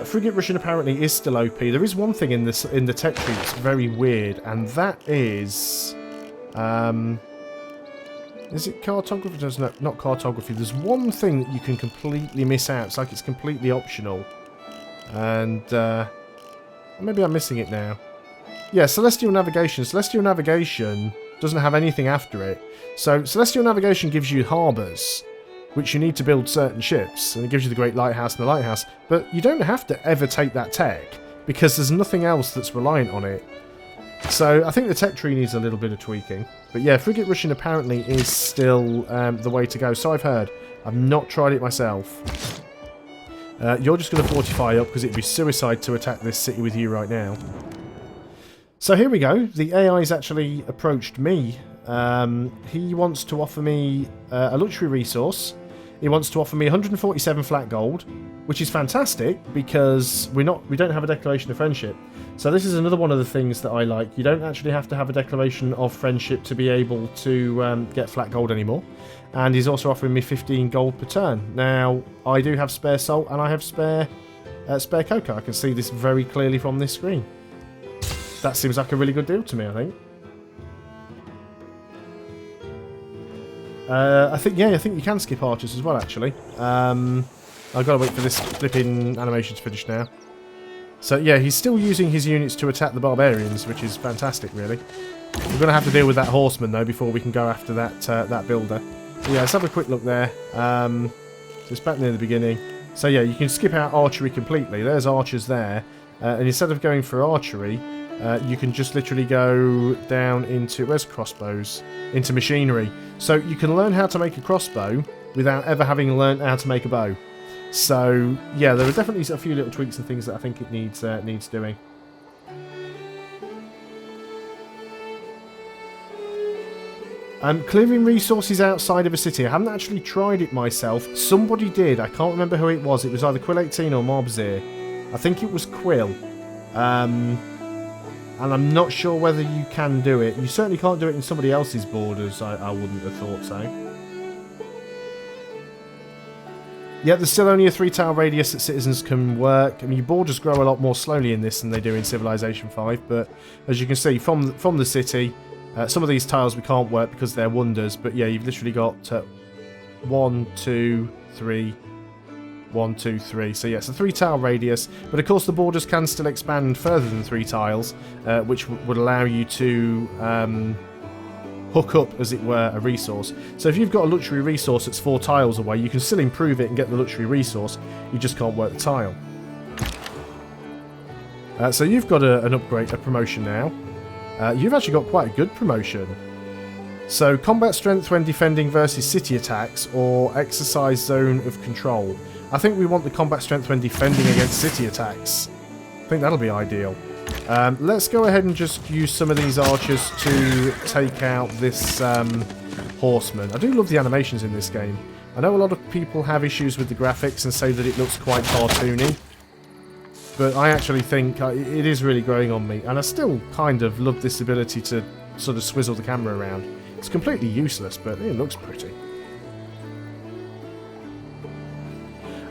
Frigate Russian apparently is still OP. There is one thing in the tech tree that's very weird, and that is it cartography? No, not cartography. There's one thing that you can completely miss out. It's like it's completely optional, and maybe I'm missing it now. Yeah, Celestial Navigation. Celestial Navigation doesn't have anything after it. So Celestial Navigation gives you harbours, which you need to build certain ships, and it gives you the Great Lighthouse and the Lighthouse. But you don't have to ever take that tech, because there's nothing else that's reliant on it. So I think the tech tree needs a little bit of tweaking. But yeah, Frigate Russian apparently is still the way to go. So I've heard. I've not tried it myself. You're just going to fortify up, because it'd be suicide to attack this city with you right now. So here we go. The AI's actually approached me. He wants to offer me a luxury resource. He wants to offer me 147 flat gold, which is fantastic because we don't have a declaration of friendship. So this is another one of the things that I like. You don't actually have to have a declaration of friendship to be able to get flat gold anymore. And he's also offering me 15 gold per turn. Now, I do have spare salt and I have spare cocoa. I can see this very clearly from this screen. That seems like a really good deal to me, I think. I think you can skip archers as well, actually. I've got to wait for this flipping animation to finish now. So yeah, he's still using his units to attack the barbarians, which is fantastic, really. We're going to have to deal with that horseman, though, before we can go after that builder. So yeah, let's have a quick look there. So it's back near the beginning. So yeah, you can skip out archery completely. There's archers there. And instead of going for archery, you can just literally go down into... Where's crossbows? Into machinery. So you can learn how to make a crossbow without ever having learned how to make a bow. So yeah, there are definitely a few little tweaks and things that I think it needs doing. Clearing resources outside of a city. I haven't actually tried it myself. Somebody did. I can't remember who it was. It was either Quill 18 or Mobzir. I think it was Quill. And I'm not sure whether you can do it. You certainly can't do it in somebody else's borders. I wouldn't have thought so. Yeah, there's still only a 3-tile radius that citizens can work. I mean, your borders grow a lot more slowly in this than they do in Civilization 5. But as you can see, from the city... some of these tiles we can't work because they're wonders, but yeah, you've literally got 1, 2, 3, 1, 2, 3. So yeah, it's a 3-tile radius, but of course the borders can still expand further than 3 tiles, which would allow you to hook up, as it were, a resource. So if you've got a luxury resource that's 4 tiles away, you can still improve it and get the luxury resource, you just can't work the tile. So you've got an upgrade, a promotion now. You've actually got quite a good promotion. So, combat strength when defending versus city attacks, or exercise zone of control. I think we want the combat strength when defending against city attacks. I think that'll be ideal. Let's go ahead and just use some of these archers to take out this horseman. I do love the animations in this game. I know a lot of people have issues with the graphics and say that it looks quite cartoony. But I actually think it is really growing on me. And I still kind of love this ability to sort of swizzle the camera around. It's completely useless, but it looks pretty.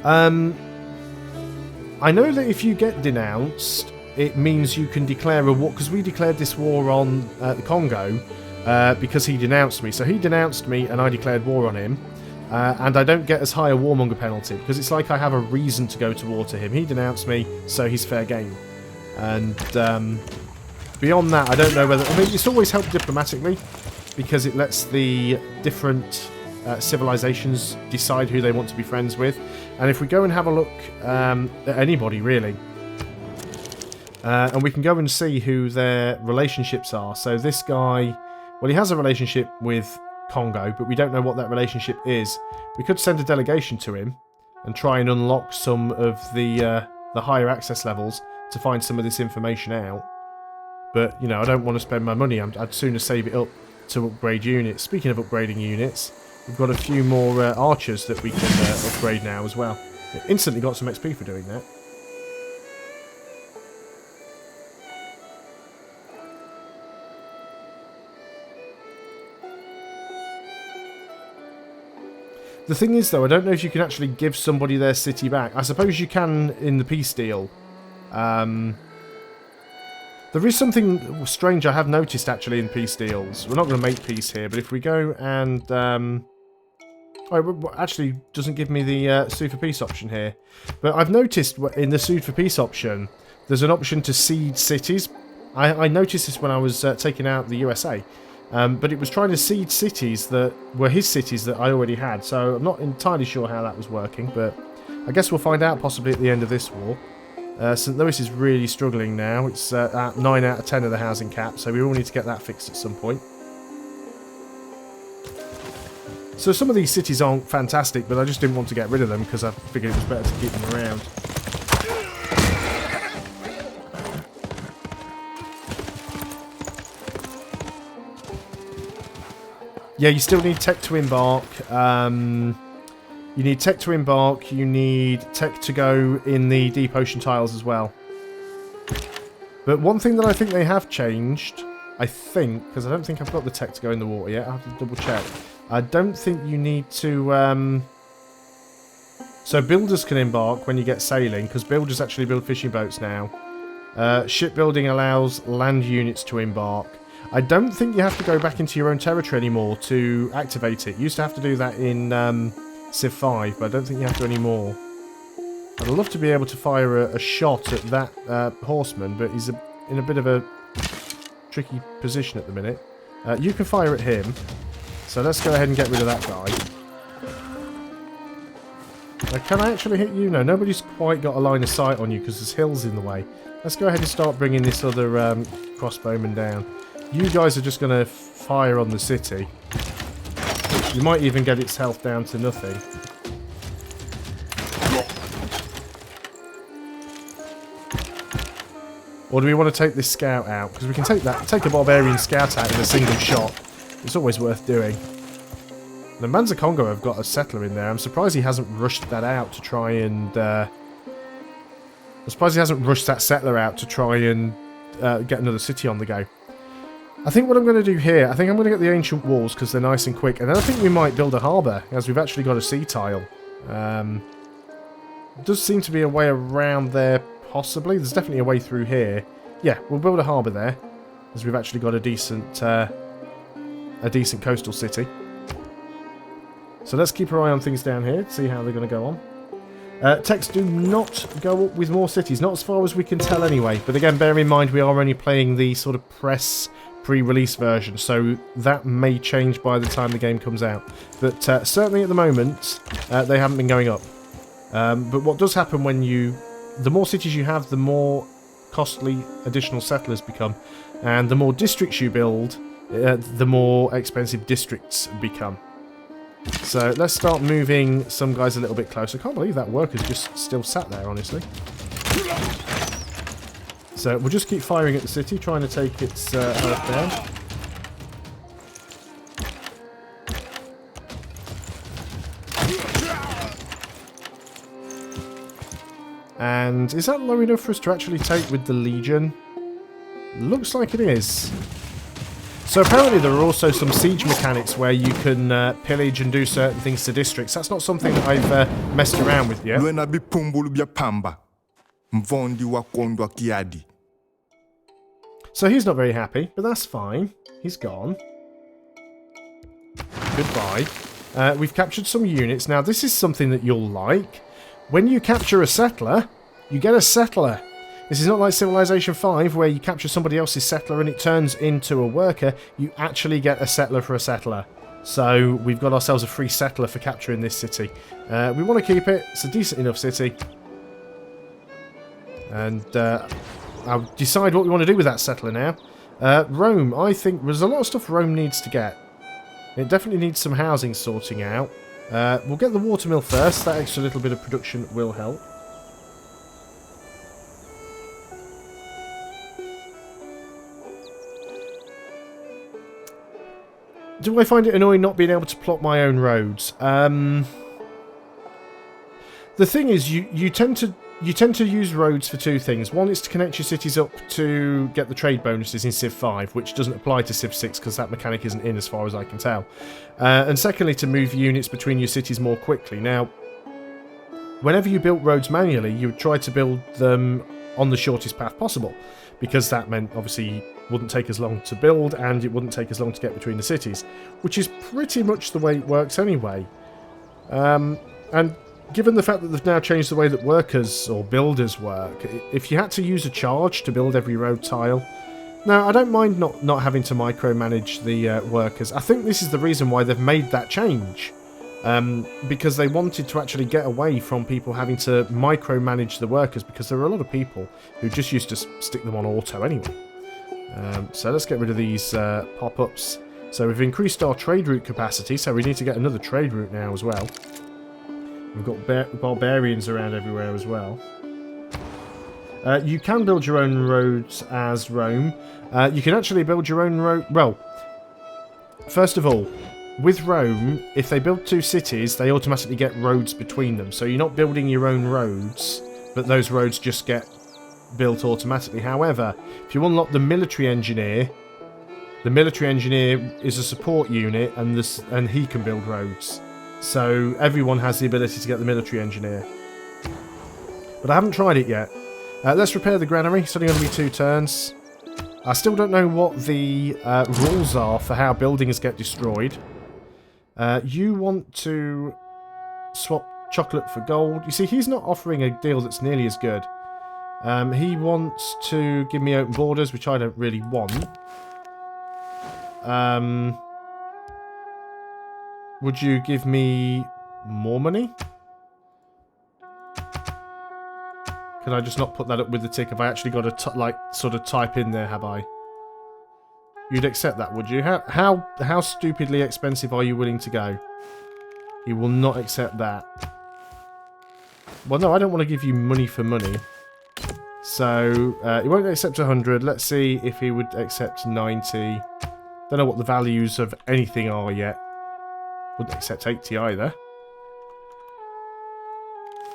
I know that if you get denounced, it means you can declare a war. Because we declared this war on the Congo because he denounced me. So he denounced me and I declared war on him. And I don't get as high a warmonger penalty, because it's like I have a reason to go to war to him. He denounced me, so he's fair game. And beyond that, I don't know whether... I mean, it's always helped diplomatically, because it lets the different civilizations decide who they want to be friends with. And if we go and have a look at anybody, really, and we can go and see who their relationships are. So this guy, well, he has a relationship with Congo, but we don't know what that relationship is. We could send a delegation to him and try and unlock some of the higher access levels to find some of this information out. But, you know, I don't want to spend my money. I'd sooner save it up to upgrade units. Speaking of upgrading units, we've got a few more archers that we can upgrade now as well. Instantly got some XP for doing that. The thing is, though, I don't know if you can actually give somebody their city back. I suppose you can in the peace deal. There is something strange I have noticed, actually, in peace deals. We're not going to make peace here, but if we go and... oh, it actually doesn't give me the Sue for Peace option here. But I've noticed in the Sue for Peace option, there's an option to cede cities. I noticed this when I was taking out the USA. But it was trying to cede cities that were his cities that I already had. So I'm not entirely sure how that was working, but I guess we'll find out possibly at the end of this war. St. Louis is really struggling now. It's at 9 out of 10 of the housing cap, so we all need to get that fixed at some point. So some of these cities aren't fantastic, but I just didn't want to get rid of them because I figured it was better to keep them around. Yeah, you still need tech to embark. You need tech to embark. You need tech to go in the deep ocean tiles as well. But one thing that I think they have changed, I think, because I don't think I've got the tech to go in the water yet. I have to double check. I don't think you need to... So builders can embark when you get sailing, because builders actually build fishing boats now. Shipbuilding allows land units to embark. I don't think you have to go back into your own territory anymore to activate it. You used to have to do that in Civ 5, but I don't think you have to anymore. I'd love to be able to fire a shot at that horseman, but he's in a bit of a tricky position at the minute. You can fire at him, so let's go ahead and get rid of that guy. Can I actually hit you? No, nobody's quite got a line of sight on you because there's hills in the way. Let's go ahead and start bringing this other crossbowman down. You guys are just going to fire on the city. You might even get its health down to nothing. Or do we want to take this scout out? Because we can take a barbarian scout out in a single shot. It's always worth doing. The Manza Congo have got a settler in there. I'm surprised he hasn't rushed that out to try and... I'm surprised he hasn't rushed that settler out to try and get another city on the go. I think what I'm going to do here, I think I'm going to get the ancient walls because they're nice and quick. And then I think we might build a harbour, as we've actually got a sea tile. Does seem to be a way around there, possibly. There's definitely a way through here. Yeah, we'll build a harbour there, as we've actually got a decent coastal city. So let's keep our eye on things down here, see how they're going to go on. Text do not go up with more cities, not as far as we can tell anyway. But again, bear in mind we are only playing the sort of press pre-release version, so that may change by the time the game comes out. But certainly at the moment, they haven't been going up. But what does happen when the more cities you have, the more costly additional settlers become. And the more districts you build, the more expensive districts become. So let's start moving some guys a little bit closer. I can't believe that worker's just still sat there, honestly. So we'll just keep firing at the city, trying to take its health down. And is that low enough for us to actually take with the Legion? Looks like it is. So apparently there are also some siege mechanics where you can pillage and do certain things to districts. That's not something that I've messed around with yet. So he's not very happy, but that's fine. He's gone. Goodbye. We've captured some units. Now this is something that you'll like. When you capture a settler, you get a settler. This is not like Civilization 5 where you capture somebody else's settler and it turns into a worker. You actually get a settler for a settler. So we've got ourselves a free settler for capturing this city. We want to keep it. It's a decent enough city. And I'll decide what we want to do with that settler now. Rome, I think there's a lot of stuff Rome needs to get. It definitely needs some housing sorting out. We'll get the watermill first. That extra little bit of production will help. Do I find it annoying not being able to plot my own roads? The thing is, you tend to use roads for two things. One is to connect your cities up to get the trade bonuses in Civ 5, which doesn't apply to Civ 6 because that mechanic isn't in as far as I can tell. And secondly, to move units between your cities more quickly. Now, whenever you built roads manually, you would try to build them on the shortest path possible, because that meant, obviously, it wouldn't take as long to build and it wouldn't take as long to get between the cities, which is pretty much the way it works anyway. And given the fact that they've now changed the way that workers or builders work, if you had to use a charge to build every road tile... Now, I don't mind not having to micromanage the workers. I think this is the reason why they've made that change. Because they wanted to actually get away from people having to micromanage the workers, because there are a lot of people who just used to stick them on auto anyway. So let's get rid of these pop-ups. So we've increased our trade route capacity, so we need to get another trade route now as well. We've got barbarians around everywhere as well. You can build your own roads as Rome. You can actually build your own road... Well, first of all, with Rome, if they build two cities, they automatically get roads between them. So you're not building your own roads, but those roads just get built automatically. However, if you unlock the military engineer is a support unit, and he can build roads. So everyone has the ability to get the military engineer. But I haven't tried it yet. Let's repair the granary. It's only going to be 2 turns. I still don't know what the rules are for how buildings get destroyed. You want to swap chocolate for gold. You see, he's not offering a deal that's nearly as good. He wants to give me open borders, which I don't really want. Would you give me more money? Can I just not put that up with the tick? Have I actually got to sort of type in there, have I? You'd accept that, would you? How stupidly expensive are you willing to go? He will not accept that. Well, no, I don't want to give you money for money. So, he won't accept 100. Let's see if he would accept 90. Don't know what the values of anything are yet. Wouldn't accept 80 either.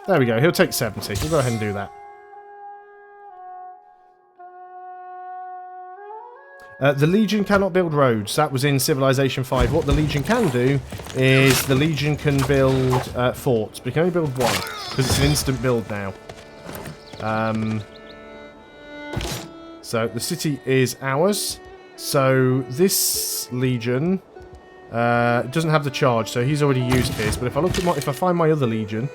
There we go. He'll take 70. We'll go ahead and do that. The Legion cannot build roads. That was in Civilization 5. What the Legion can do is the Legion can build forts, but you can only build one because it's an instant build now. So the city is ours. So this Legion doesn't have the charge, so he's already used his. But if I look at if I find my other Legion,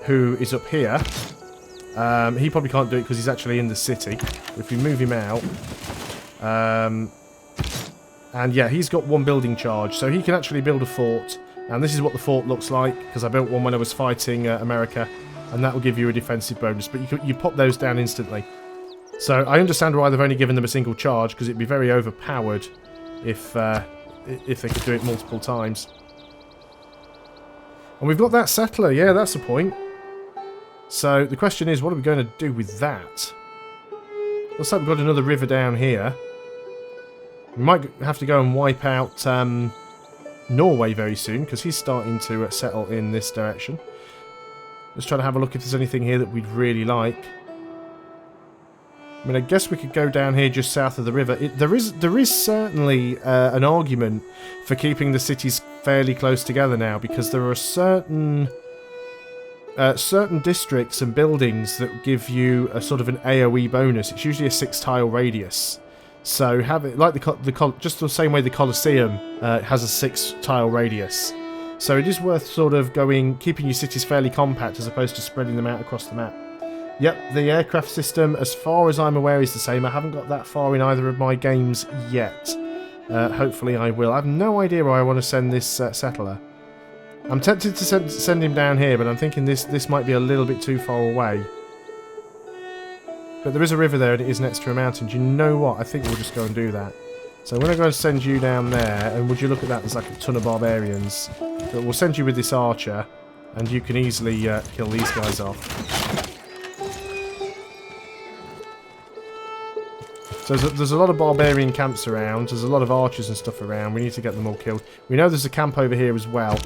who is up here, he probably can't do it because he's actually in the city. If we move him out. And yeah, he's got one building charge, so he can actually build a fort. And this is what the fort looks like, because I built one when I was fighting America, and that will give you a defensive bonus. But you pop those down instantly. So I understand why they've only given them a single charge, because it'd be very overpowered if they could do it multiple times. And we've got that settler, yeah, that's the point. So the question is, what are we going to do with that? Looks like we've got another river down here. We might have to go and wipe out Norway very soon, because he's starting to settle in this direction. Let's try to have a look if there's anything here that we'd really like. I mean, I guess we could go down here just south of the river. There is certainly an argument for keeping the cities fairly close together now, because there are certain districts and buildings that give you a sort of an AoE bonus. It's usually a 6-tile radius. So have it like just the same way the Colosseum has a 6-tile radius. So it is worth sort of keeping your cities fairly compact as opposed to spreading them out across the map. Yep, the aircraft system, as far as I'm aware, is the same. I haven't got that far in either of my games yet. Hopefully I will. I have no idea where I want to send this settler. I'm tempted to send him down here, but I'm thinking this might be a little bit too far away. But there is a river there and it is next to a mountain. Do you know what? I think we'll just go and do that. So I'm going to go and send you down there, and would you look at that, there's like a ton of barbarians. But we'll send you with this archer, and you can easily kill these guys off. So there's a lot of barbarian camps around, there's a lot of archers and stuff around, we need to get them all killed. We know there's a camp over here as well,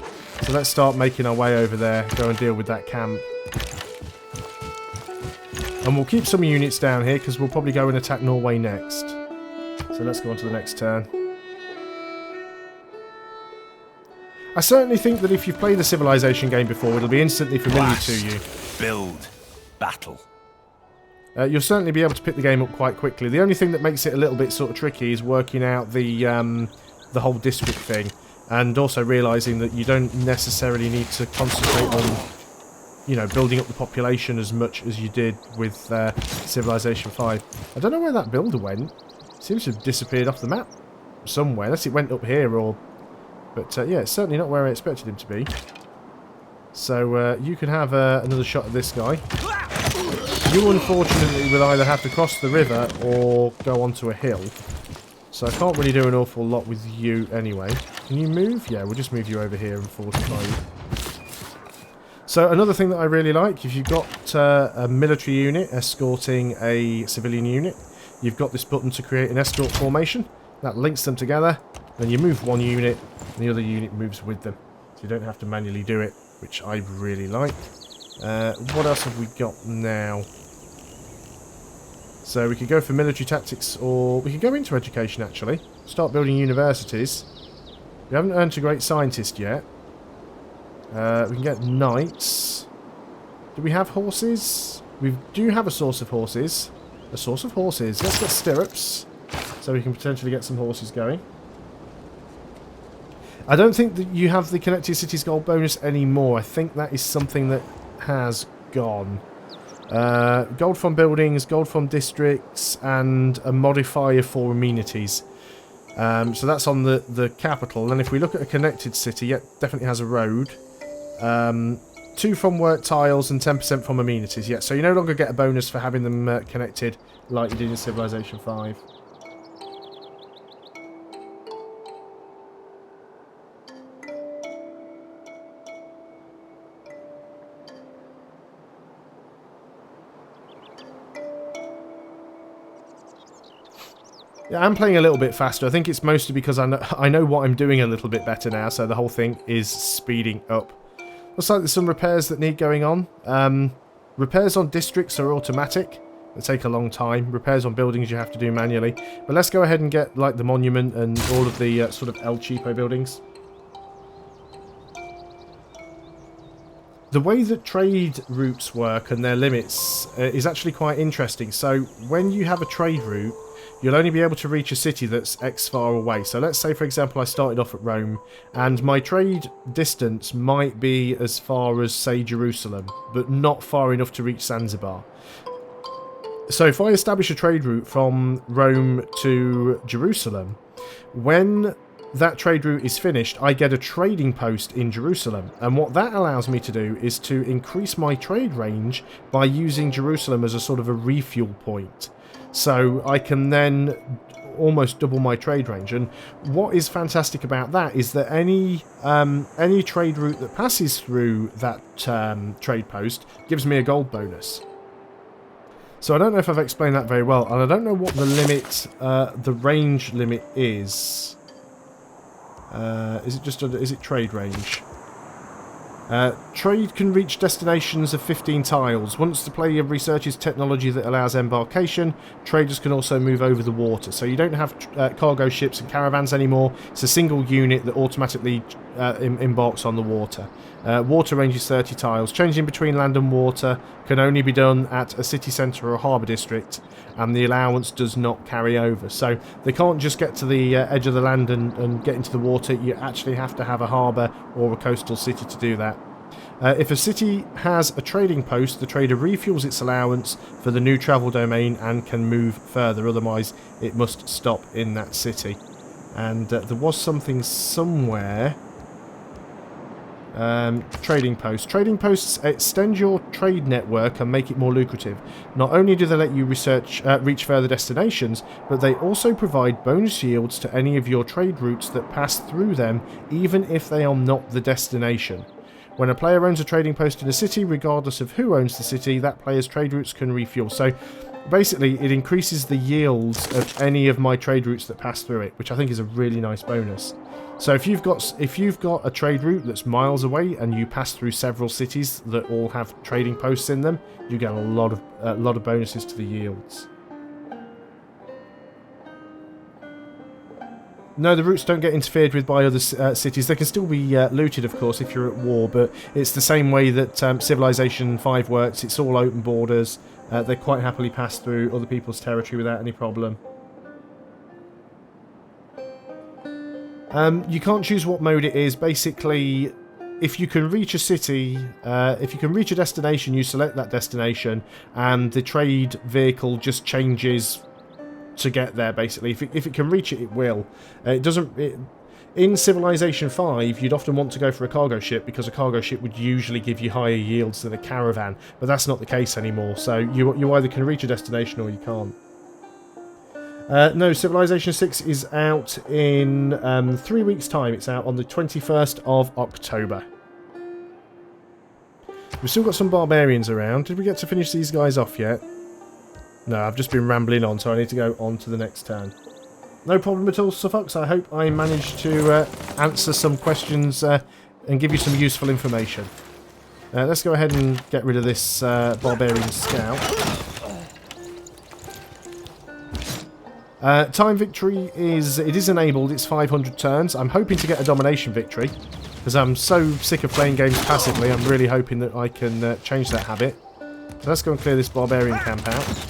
so let's start making our way over there, go and deal with that camp. And we'll keep some units down here, because we'll probably go and attack Norway next. So let's go on to the next turn. I certainly think that if you've played the Civilization game before, it'll be instantly familiar to you. Build. Battle. You'll certainly be able to pick the game up quite quickly. The only thing that makes it a little bit sort of tricky is working out the whole district thing, and also realising that you don't necessarily need to concentrate on, you know, building up the population as much as you did with Civilization 5. I don't know where that builder went. It seems to have disappeared off the map somewhere, unless it went up here or... But yeah, it's certainly not where I expected him to be. So you can have another shot at this guy. You, unfortunately, will either have to cross the river or go onto a hill. So I can't really do an awful lot with you anyway. Can you move? Yeah, we'll just move you over here and fortify you. So another thing that I really like, if you've got a military unit escorting a civilian unit, you've got this button to create an escort formation. That links them together. Then you move one unit, and the other unit moves with them. So you don't have to manually do it, which I really like. What else have we got now? So we could go for military tactics, or we could go into education actually. Start building universities. We haven't earned a great scientist yet. We can get knights. Do we have horses? We do have a source of horses. A source of horses. Let's get stirrups, so we can potentially get some horses going. I don't think that you have the Connected Cities Gold bonus anymore. I think that is something that has gone. Gold from buildings, gold from districts, and a modifier for amenities. So that's on the capital. And if we look at a connected city, yeah, definitely has a road. 2 from work tiles and 10% from amenities. Yeah, so you no longer get a bonus for having them connected like you did in Civilization 5. Yeah, I'm playing a little bit faster. I think it's mostly because I know what I'm doing a little bit better now, so the whole thing is speeding up. Looks like there's some repairs that need going on. Repairs on districts are automatic. They take a long time. Repairs on buildings you have to do manually. But let's go ahead and get like the monument and all of the sort of El Cheapo buildings. The way that trade routes work and their limits is actually quite interesting. So when you have a trade route, you'll only be able to reach a city that's X far away. So let's say, for example, I started off at Rome, and my trade distance might be as far as, say, Jerusalem, but not far enough to reach Zanzibar. So if I establish a trade route from Rome to Jerusalem, when that trade route is finished, I get a trading post in Jerusalem. And what that allows me to do is to increase my trade range by using Jerusalem as a sort of a refuel point. So I can then almost double my trade range. And what is fantastic about that is that any trade route that passes through that trade post gives me a gold bonus. So I don't know if I've explained that very well, and I don't know what the limit, the range limit is. Is it trade range? Trade can reach destinations of 15 tiles. Once the player researches technology that allows embarkation, traders can also move over the water. So you don't have cargo ships and caravans anymore. It's a single unit that automatically embarks on the water. Water range is 30 tiles. Changing between land and water can only be done at a city centre or a harbour district, and the allowance does not carry over. So they can't just get to the edge of the land and get into the water. You actually have to have a harbour or a coastal city to do that. If a city has a trading post, the trader refuels its allowance for the new travel domain and can move further. Otherwise, it must stop in that city. And there was something somewhere. Trading posts. Trading posts extend your trade network and make it more lucrative. Not only do they let you reach further destinations, but they also provide bonus yields to any of your trade routes that pass through them, even if they are not the destination. When a player owns a trading post in a city, regardless of who owns the city, that player's trade routes can refuel. So basically, it increases the yields of any of my trade routes that pass through it, which I think is a really nice bonus. So if you've got a trade route that's miles away and you pass through several cities that all have trading posts in them, you get a lot of bonuses to the yields. No, the routes don't get interfered with by other cities. They can still be looted, of course, if you're at war, but it's the same way that Civilization 5 works. It's all open borders. They quite happily pass through other people's territory without any problem. You can't choose what mode it is. Basically, if you can reach a city, if you can reach a destination, you select that destination, and the trade vehicle just changes to get there, basically. If it can reach it, it will. In Civilization 5, you'd often want to go for a cargo ship, because a cargo ship would usually give you higher yields than a caravan, but that's not the case anymore, so you either can reach a destination or you can't. No, Civilization 6 is out in 3 weeks' time. It's out on the 21st of October. We've still got some barbarians around. Did we get to finish these guys off yet? No, I've just been rambling on, so I need to go on to the next turn. No problem at all, Suffox. I hope I managed to answer some questions and give you some useful information. Let's go ahead and get rid of this barbarian scout. Time victory is enabled. It's 500 turns. I'm hoping to get a domination victory, because I'm so sick of playing games passively. I'm really hoping that I can change that habit. So let's go and clear this barbarian camp out.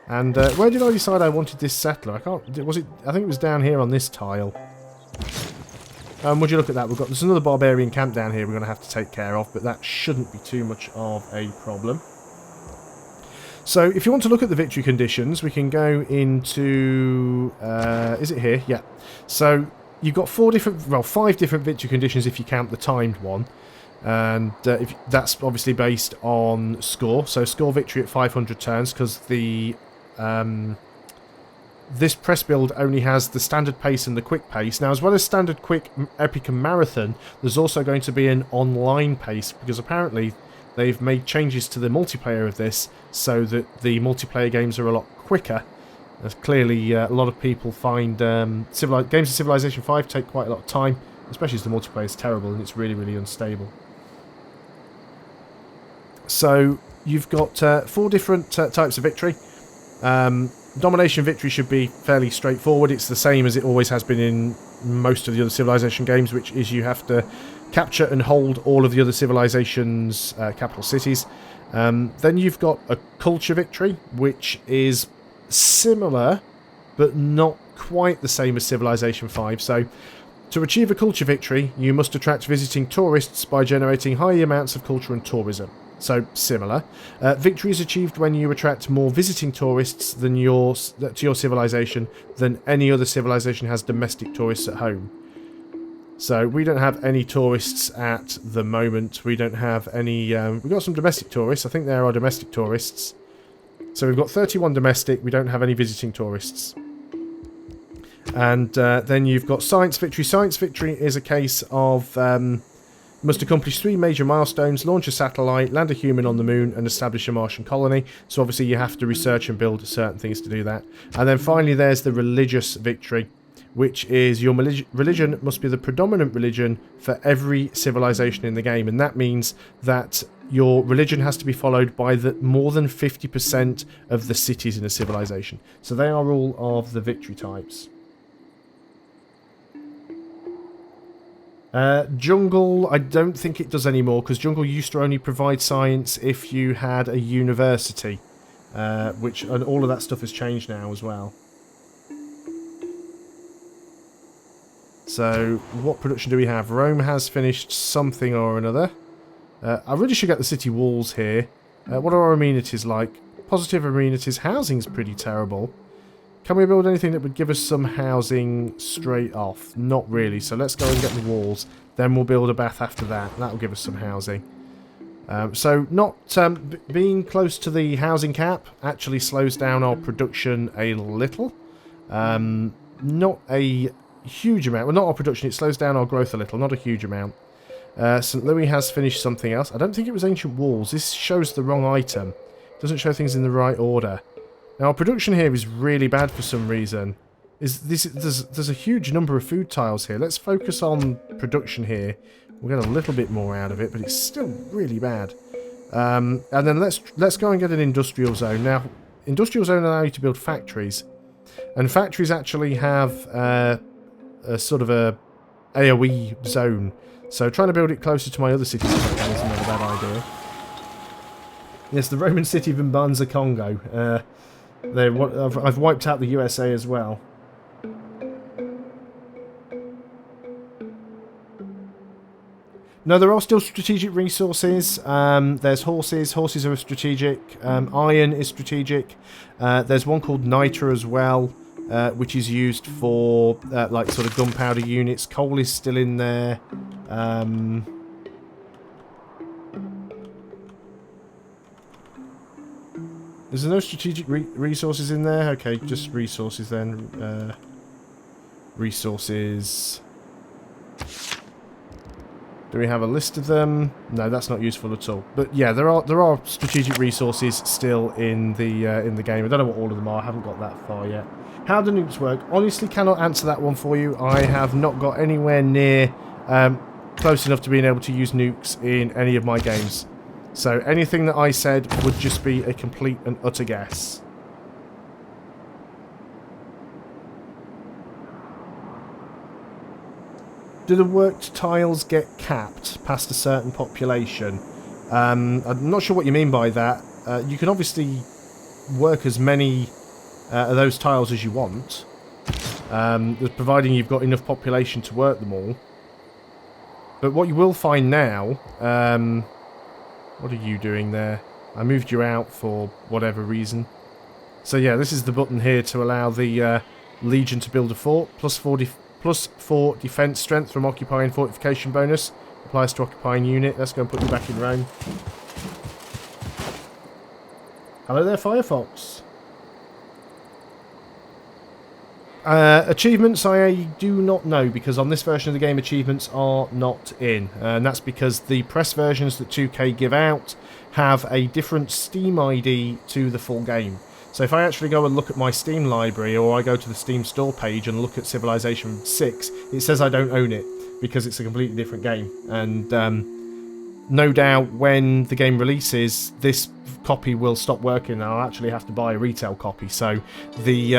And where did I decide I wanted this settler? I think it was down here on this tile. Would you look at that? There's another barbarian camp down here we're going to have to take care of, but that shouldn't be too much of a problem. So if you want to look at the victory conditions, we can go into... is it here? Yeah. So you've got 5 different victory conditions if you count the timed one. And that's obviously based on score. So score victory at 500 turns, because the... this press build only has the standard pace and the quick pace. Now, as well as standard, quick, epic and marathon, there's also going to be an online pace, because apparently they've made changes to the multiplayer of this so that the multiplayer games are a lot quicker There's clearly a lot of people find games of Civilization 5 take quite a lot of time, especially as the multiplayer is terrible and it's really, really unstable. So you've got 4 different types of victory. Domination victory should be fairly straightforward. It's the same as it always has been in most of the other Civilization games, which is you have to capture and hold all of the other Civilization's capital cities. Then you've got a culture victory, which is similar, but not quite the same as Civilization 5. So, to achieve a culture victory, you must attract visiting tourists by generating high amounts of culture and tourism. So, similar. Victory is achieved when you attract more visiting tourists to your civilization than any other civilization has domestic tourists at home. So, we don't have any tourists at the moment. We don't have any... we've got some domestic tourists. I think there are domestic tourists. So, we've got 31 domestic. We don't have any visiting tourists. And then you've got Science Victory. Science Victory is a case of... must accomplish 3 major milestones: launch a satellite, land a human on the moon, and establish a Martian colony. So obviously you have to research and build certain things to do that. And then finally there's the Religious Victory, which is your religion must be the predominant religion for every civilization in the game. And that means that your religion has to be followed by more than 50% of the cities in a civilization. So they are all of the victory types. Jungle, I don't think it does anymore, because Jungle used to only provide science if you had a university, and all of that stuff has changed now as well. So, what production do we have? Rome has finished something or another. I really should get the city walls here. What are our amenities like? Positive amenities. Housing's pretty terrible. Can we build anything that would give us some housing straight off? Not really, so let's go and get the walls. Then we'll build a bath after that. That'll give us some housing. So not being close to the housing cap actually slows down our production a little. Not a huge amount. Well, not our production, it slows down our growth a little, not a huge amount. St. Louis has finished something else. I don't think it was Ancient Walls. This shows the wrong item. It doesn't show things in the right order. Now, our production here is really bad for some reason. There's a huge number of food tiles here. Let's focus on production here. We'll get a little bit more out of it, but it's still really bad. And then let's go and get an industrial zone. Now, industrial zone allow you to build factories. And factories actually have a sort of a AoE zone. So trying to build it closer to my other cities is not a bad idea. Yes, the Roman city of Mbanza, Congo. I've wiped out the USA as well. No, there are still strategic resources. There's horses. Horses are strategic. Iron is strategic. There's one called nitra as well, which is used for like sort of gunpowder units. Coal is still in there. Is there no strategic resources in there? Okay, just resources then. Resources. Do we have a list of them? No, that's not useful at all. But yeah, there are strategic resources still in the game. I don't know what all of them are. I haven't got that far yet. How do nukes work? Honestly, cannot answer that one for you. I have not got anywhere near close enough to being able to use nukes in any of my games. So anything that I said would just be a complete and utter guess. Do the worked tiles get capped past a certain population? I'm not sure what you mean by that. You can obviously work as many of those tiles as you want, providing you've got enough population to work them all. But what you will find now... what are you doing there? I moved you out for whatever reason. So yeah, this is the button here to allow the Legion to build a fort. Plus 4 defense strength from occupying fortification bonus. Applies to occupying unit. Let's go and put you back in Rome. Hello there, Firefox. Achievements, I do not know, because on this version of the game achievements are not in, and that's because the press versions that 2K give out have a different Steam ID to the full game. So if I actually go and look at my Steam library, or I go to the Steam store page and look at Civilization 6, it says I don't own it because it's a completely different game. And no doubt when the game releases, this copy will stop working and I'll actually have to buy a retail copy. So the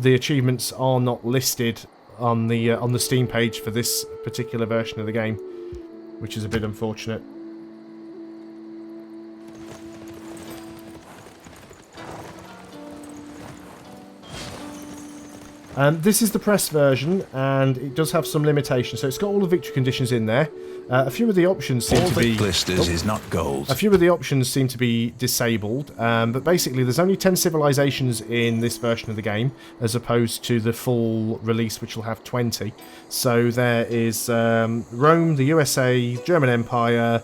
achievements are not listed on the Steam page for this particular version of the game, which is a bit unfortunate. This is the press version, and it does have some limitations. So it's got all the victory conditions in there. A few of the options seem to be... blisters is not gold. A few of the options seem to be disabled, but basically there's only 10 civilizations in this version of the game, as opposed to the full release, which will have 20. So there is Rome, the USA, German Empire.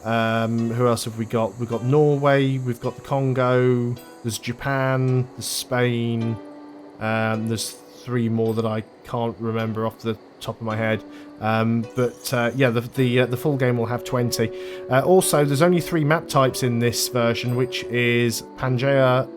Who else have we got? We've got Norway, we've got the Congo, there's Japan, there's Spain, there's 3 more that I can't remember off the top of my head. Yeah, the full game will have 20. Also, there's only 3 map types in this version, which is Pangaea,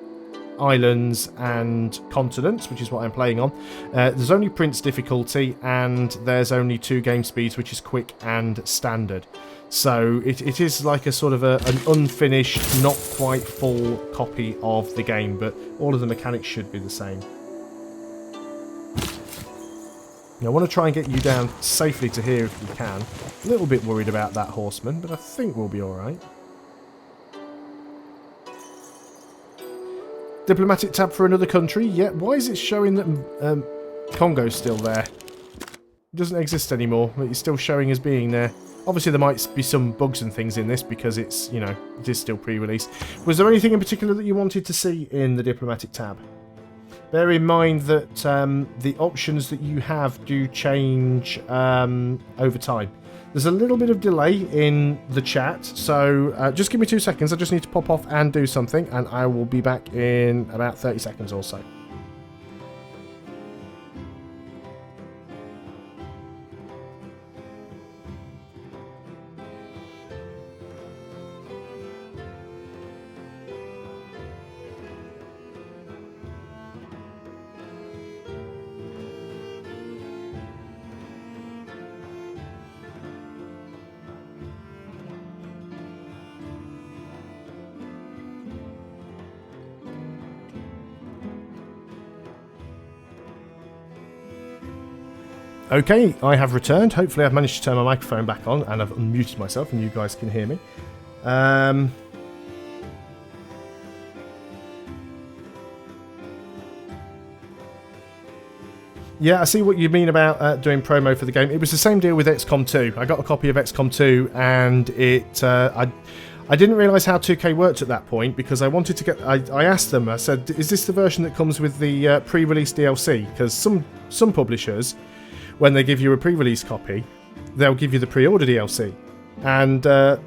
Islands, and Continents, which is what I'm playing on. There's only Prince difficulty, and there's only 2 game speeds, which is Quick and Standard. So it is like a sort of an unfinished, not quite full copy of the game, but all of the mechanics should be the same. Now, I want to try and get you down safely to here if we can. A little bit worried about that horseman, but I think we'll be alright. Diplomatic tab for another country. Yeah, why is it showing that Congo's still there? It doesn't exist anymore, but it's still showing as being there. Obviously, there might be some bugs and things in this because it's, you know, it is still pre-release. Was there anything in particular that you wanted to see in the diplomatic tab? Bear in mind that the options that you have do change over time. There's a little bit of delay in the chat, so just give me 2 seconds. I just need to pop off and do something, and I will be back in about 30 seconds or so. Okay, I have returned. Hopefully I've managed to turn my microphone back on and I've unmuted myself and you guys can hear me. Yeah, I see what you mean about doing promo for the game. It was the same deal with XCOM 2. I got a copy of XCOM 2 and it... I didn't realise how 2K worked at that point because I wanted to get... I asked them, I said, is this the version that comes with the pre-release DLC? Because some publishers, when they give you a pre-release copy, they'll give you the pre-order DLC. And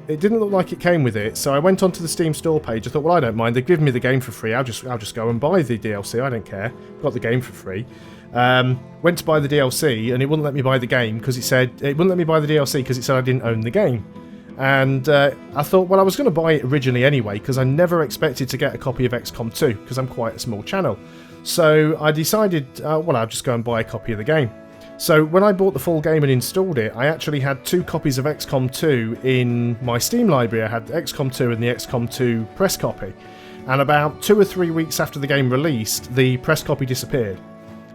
it didn't look like it came with it, so I went onto the Steam store page. I thought, well, I don't mind. They've given me the game for free. I'll just go and buy the DLC. I don't care. Got the game for free. Went to buy the DLC, and it wouldn't let me buy the game because it wouldn't let me buy the DLC because it said I didn't own the game. And I thought, well, I was going to buy it originally anyway because I never expected to get a copy of XCOM 2 because I'm quite a small channel. So I decided, well, I'll just go and buy a copy of the game. So when I bought the full game and installed it, I actually had 2 copies of XCOM 2 in my Steam library. I had the XCOM 2 and the XCOM 2 press copy. And about 2 or 3 weeks after the game released, the press copy disappeared.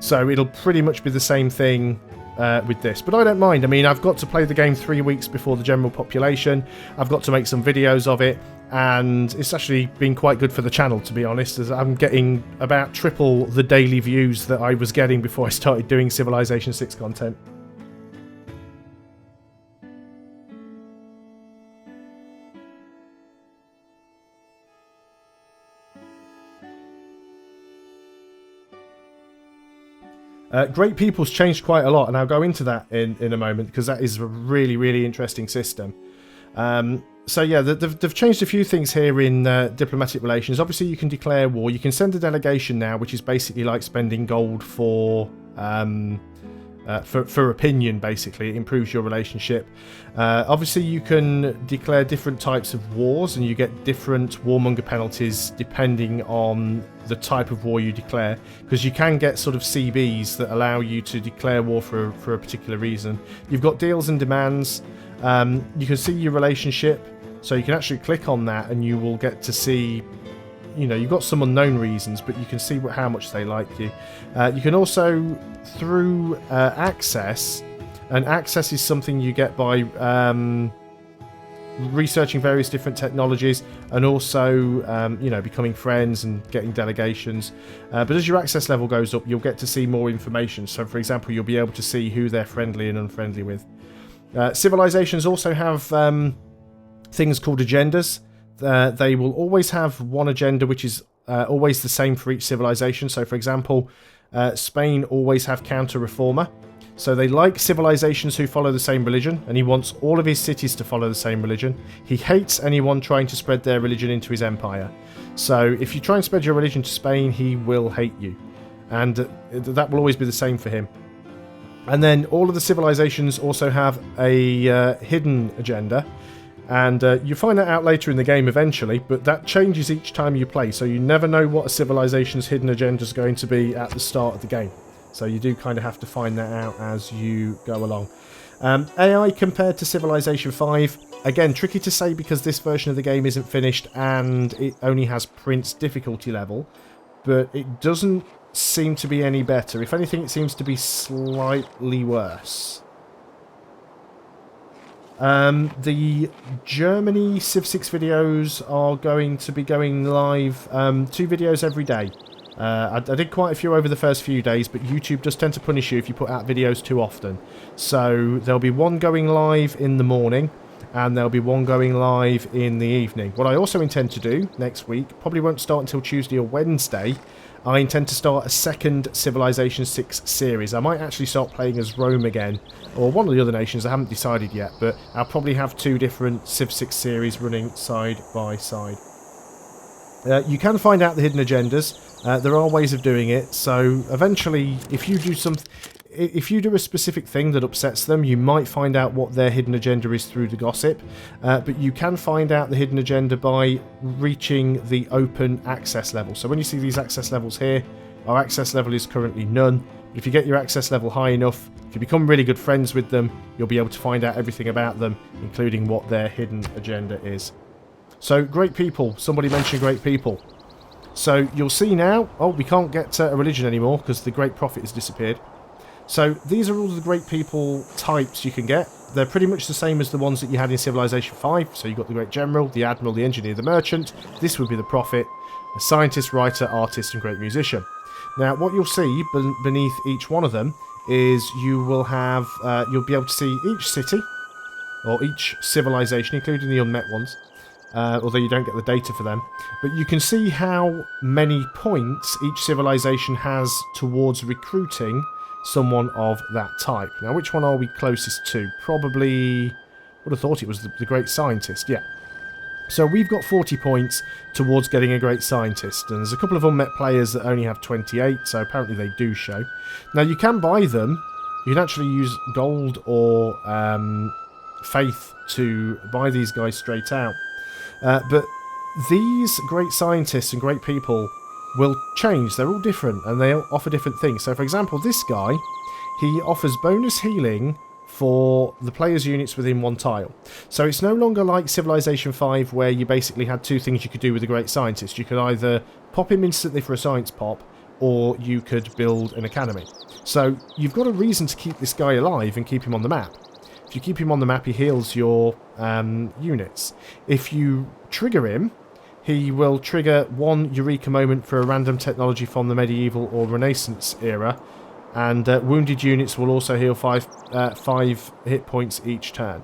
So it'll pretty much be the same thing with this. But I don't mind. I mean, I've got to play the game 3 weeks before the general population. I've got to make some videos of it. And it's actually been quite good for the channel, to be honest, as I'm getting about triple the daily views that I was getting before I started doing Civilization 6 content. Great People's changed quite a lot, and I'll go into that in a moment, because that is a really, really interesting system. So yeah, they've changed a few things here in diplomatic relations. Obviously, you can declare war. You can send a delegation now, which is basically like spending gold for for opinion, basically. It improves your relationship. Obviously, you can declare different types of wars, and you get different warmonger penalties depending on the type of war you declare, because you can get sort of CBs that allow you to declare war for a particular reason. You've got deals and demands. You can see your relationship, so you can actually click on that and you will get to see, you know, you've got some unknown reasons, but you can see how much they like you. You can also, through access, and access is something you get by researching various different technologies, and also, you know, becoming friends and getting delegations. But as your access level goes up, you'll get to see more information. So, for example, you'll be able to see who they're friendly and unfriendly with. Civilizations also have things called agendas. They will always have one agenda which is always the same for each civilization. So, for example, Spain always have counter-reformer. So they like civilizations who follow the same religion, and he wants all of his cities to follow the same religion. He hates anyone trying to spread their religion into his empire. So if you try and spread your religion to Spain, he will hate you. And that will always be the same for him. And then all of the civilizations also have a hidden agenda. And you find that out later in the game eventually, but that changes each time you play, so you never know what a civilization's hidden agenda is going to be at the start of the game. So you do kind of have to find that out as you go along. AI compared to Civilization 5, again, tricky to say because this version of the game isn't finished and it only has Prince difficulty level, but it doesn't seem to be any better. If anything, it seems to be slightly worse. The Germany Civ 6 videos are going to be going live 2 videos every day. I did quite a few over the first few days, but YouTube does tend to punish you if you put out videos too often. So there'll be one going live in the morning, and there'll be one going live in the evening. What I also intend to do next week, probably won't start until Tuesday or Wednesday, I intend to start a second Civilization 6 series. I might actually start playing as Rome again, or one of the other nations. I haven't decided yet, but I'll probably have 2 different Civ 6 series running side by side. You can find out the hidden agendas. There are ways of doing it, so eventually, if you do a specific thing that upsets them, you might find out what their hidden agenda is through the gossip, but you can find out the hidden agenda by reaching the open access level. So when you see these access levels here, our access level is currently none. If you get your access level high enough, if you become really good friends with them, you'll be able to find out everything about them, including what their hidden agenda is. So, great people. Somebody mentioned great people. So, you'll see now... Oh, we can't get a religion anymore because the Great Prophet has disappeared. So, these are all the great people types you can get. They're pretty much the same as the ones that you had in Civilization 5. So, you've got the Great General, the Admiral, the Engineer, the Merchant. This would be the Prophet, a Scientist, Writer, Artist, and Great Musician. Now, what you'll see beneath each one of them is you will have... you'll be able to see each city, or each civilization, including the unmet ones. Although you don't get the data for them. But you can see how many points each civilization has towards recruiting someone of that type. Now, which one are we closest to? Probably... would have thought it was the Great Scientist, yeah. So we've got 40 points towards getting a Great Scientist. And there's a couple of unmet players that only have 28, so apparently they do show. Now, you can buy them. You can actually use gold or faith to buy these guys straight out. But these great scientists and great people will change. They're all different and they offer different things. So, for example, this guy, he offers bonus healing for the player's units within 1 tile. So it's no longer like Civilization 5 where you basically had 2 things you could do with a great scientist. You could either pop him instantly for a science pop, or you could build an academy. So you've got a reason to keep this guy alive and keep him on the map. If you keep him on the map, he heals your units. If you trigger him, he will trigger 1 Eureka moment for a random technology from the medieval or Renaissance era, and wounded units will also heal 5 hit points each turn.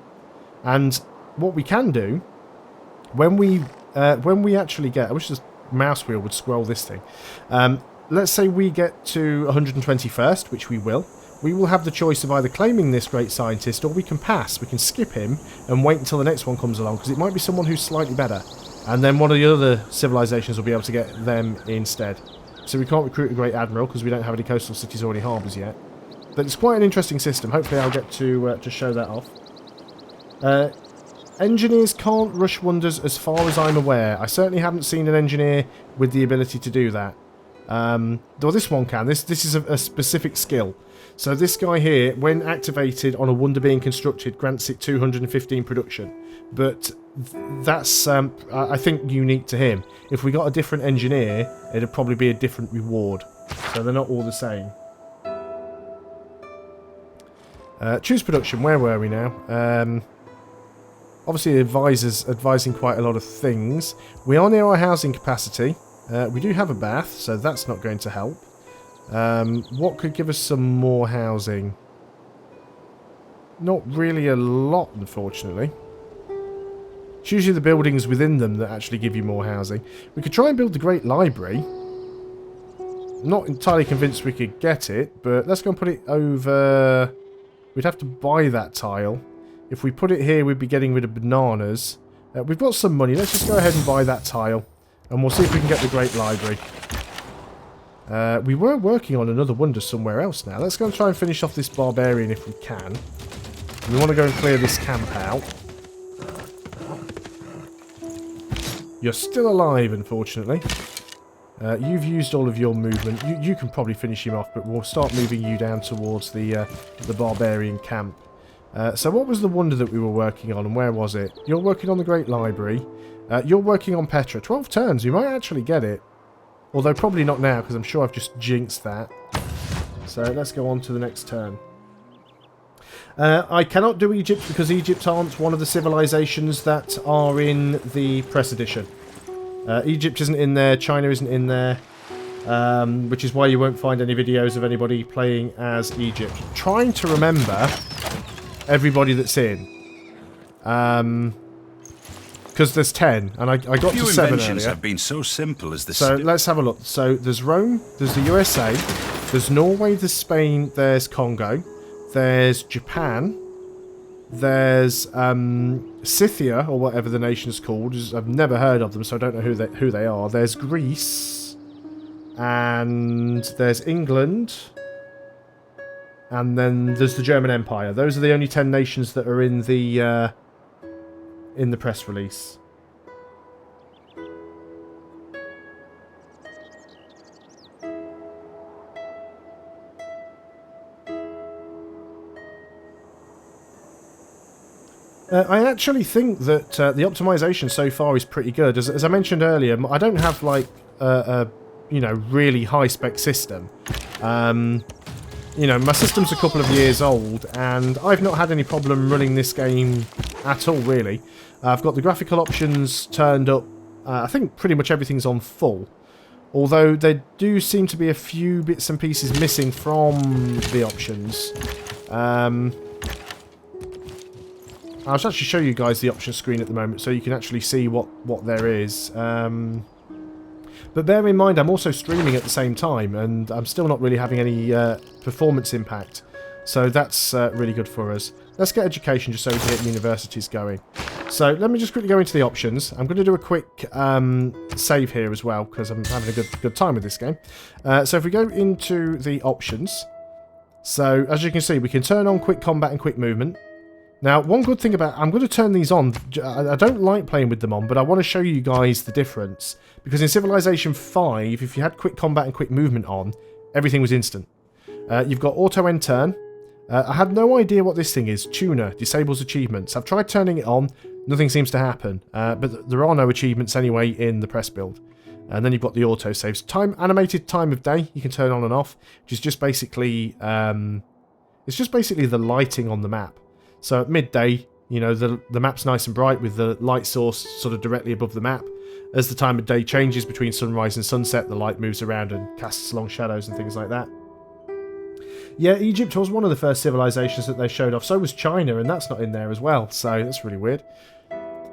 And what we can do, when we actually get... I wish the mouse wheel would scroll this thing. Let's say we get to 121st, which we will have the choice of either claiming this great scientist, or we can pass. We can skip him and wait until the next one comes along, because it might be someone who's slightly better. And then one of the other civilizations will be able to get them instead. So we can't recruit a great admiral, because we don't have any coastal cities or any harbours yet. But it's quite an interesting system. Hopefully I'll get to show that off. Engineers can't rush wonders as far as I'm aware. I certainly haven't seen an engineer with the ability to do that. Though this one can. This is a specific skill. So this guy here, when activated on a wonder being constructed, grants it 215 production. But that's, I think, unique to him. If we got a different engineer, it'd probably be a different reward. So they're not all the same. Choose production. Where were we now? Obviously, the advisor's advising quite a lot of things. We are near our housing capacity. We do have a bath, so that's not going to help. What could give us some more housing? Not really a lot, unfortunately. It's usually the buildings within them that actually give you more housing. We could try and build the Great Library. I'm not entirely convinced we could get it, but let's go and put it over... We'd have to buy that tile. If we put it here, we'd be getting rid of bananas. We've got some money. Let's just go ahead and buy that tile. And we'll see if we can get the Great Library. We were working on another wonder somewhere else now. Let's go and try and finish off this barbarian if we can. We want to go and clear this camp out. You're still alive, unfortunately. You've used all of your movement. You can probably finish him off, but we'll start moving you down towards the barbarian camp. So what was the wonder that we were working on, and where was it? You're working on the Great Library. You're working on Petra. 12 turns, you might actually get it. Although probably not now, because I'm sure I've just jinxed that. So let's go on to the next turn. I cannot do Egypt because Egypt aren't one of the civilizations that are in the press edition. Egypt isn't in there, China isn't in there, which is why you won't find any videos of anybody playing as Egypt. I'm trying to remember everybody that's in. Because there's 10, and I got to 7 inventions earlier. have been so simple as this. So let's have a look. So there's Rome, there's the USA, there's Norway, there's Spain, there's Congo, there's Japan, there's Scythia, or whatever the nation's called. I've never heard of them, so I don't know who they are. There's Greece, and there's England, and then there's the German Empire. Those are the only 10 nations that are in the press release. I actually think that the optimization so far is pretty good. As I mentioned earlier, I don't have like a really high spec system. My system's a couple of years old, and I've not had any problem running this game at all, really. I've got the graphical options turned up. I think pretty much everything's on full. Although there do seem to be a few bits and pieces missing from the options. I'll actually show you guys the option screen at the moment so you can actually see what there is. But bear in mind, I'm also streaming at the same time, and I'm still not really having any performance impact. So that's really good for us. Let's get education just so we can get universities going. So let me just quickly go into the options. I'm going to do a quick save here as well, because I'm having a good time with this game. So if we go into the options, so as you can see, we can turn on quick combat and quick movement. Now, one good thing about... I'm going to turn these on. I don't like playing with them on, but I want to show you guys the difference. Because in Civilization 5, if you had quick combat and quick movement on, everything was instant. You've got auto end turn. I had no idea what this thing is. Tuner disables achievements. I've tried turning it on. Nothing seems to happen. But there are no achievements anyway in the press build. And then you've got the auto saves. Animated time of day you can turn on and off, which is just basically... it's just basically the lighting on the map. So at midday, the map's nice and bright with the light source sort of directly above the map. As the time of day changes between sunrise and sunset, the light moves around and casts long shadows and things like that. Yeah, Egypt was one of the first civilizations that they showed off. So was China, and that's not in there as well. So that's really weird.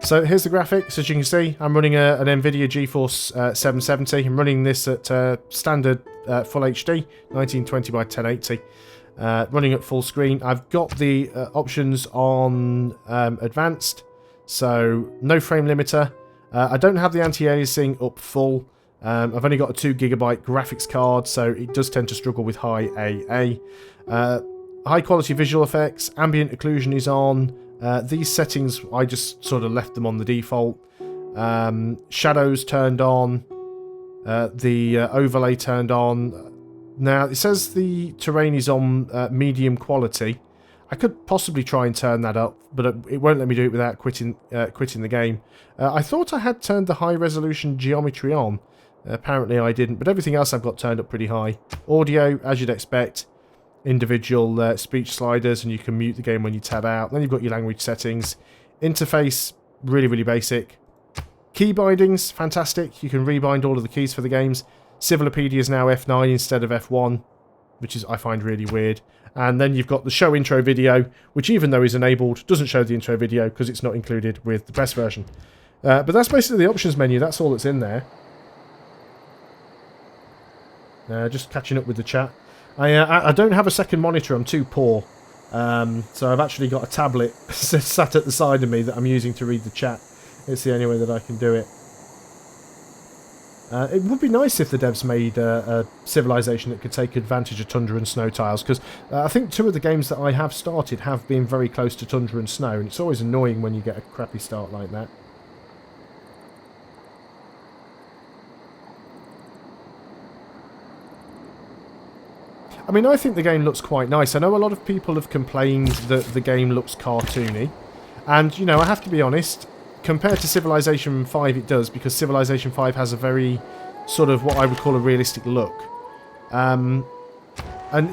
So here's the graphics. As you can see, I'm running an NVIDIA GeForce 770. I'm running this at standard Full HD, 1920 by 1080. Running at full screen. I've got the options on advanced, so no frame limiter. I don't have the anti-aliasing up full. I've only got a 2 GB graphics card, so it does tend to struggle with high AA. High quality visual effects, ambient occlusion is on. These settings, I just sort of left them on the default. Shadows turned on. The overlay turned on. Now, it says the terrain is on medium quality. I could possibly try and turn that up, but it won't let me do it without quitting the game. I thought I had turned the high resolution geometry on. Apparently I didn't, but everything else I've got turned up pretty high. Audio, as you'd expect, individual speech sliders, and you can mute the game when you tab out. Then you've got your language settings. Interface, really, really basic. Key bindings, fantastic. You can rebind all of the keys for the games. Civilopedia is now F9 instead of F1, which is, I find, really weird. And then you've got the show intro video, which even though is enabled, doesn't show the intro video because it's not included with the press version. But that's basically the options menu. That's all that's in there. Just catching up with the chat. I don't have a second monitor. I'm too poor. So I've actually got a tablet sat at the side of me that I'm using to read the chat. It's the only way that I can do it. It would be nice if the devs made a Civilization that could take advantage of Tundra and Snow tiles, because I think 2 of the games that I have started have been very close to Tundra and Snow, and it's always annoying when you get a crappy start like that. I mean, I think the game looks quite nice. I know a lot of people have complained that the game looks cartoony, and, you know, I have to be honest, compared to Civilization 5 it does, because Civilization 5 has a very sort of what I would call a realistic look. And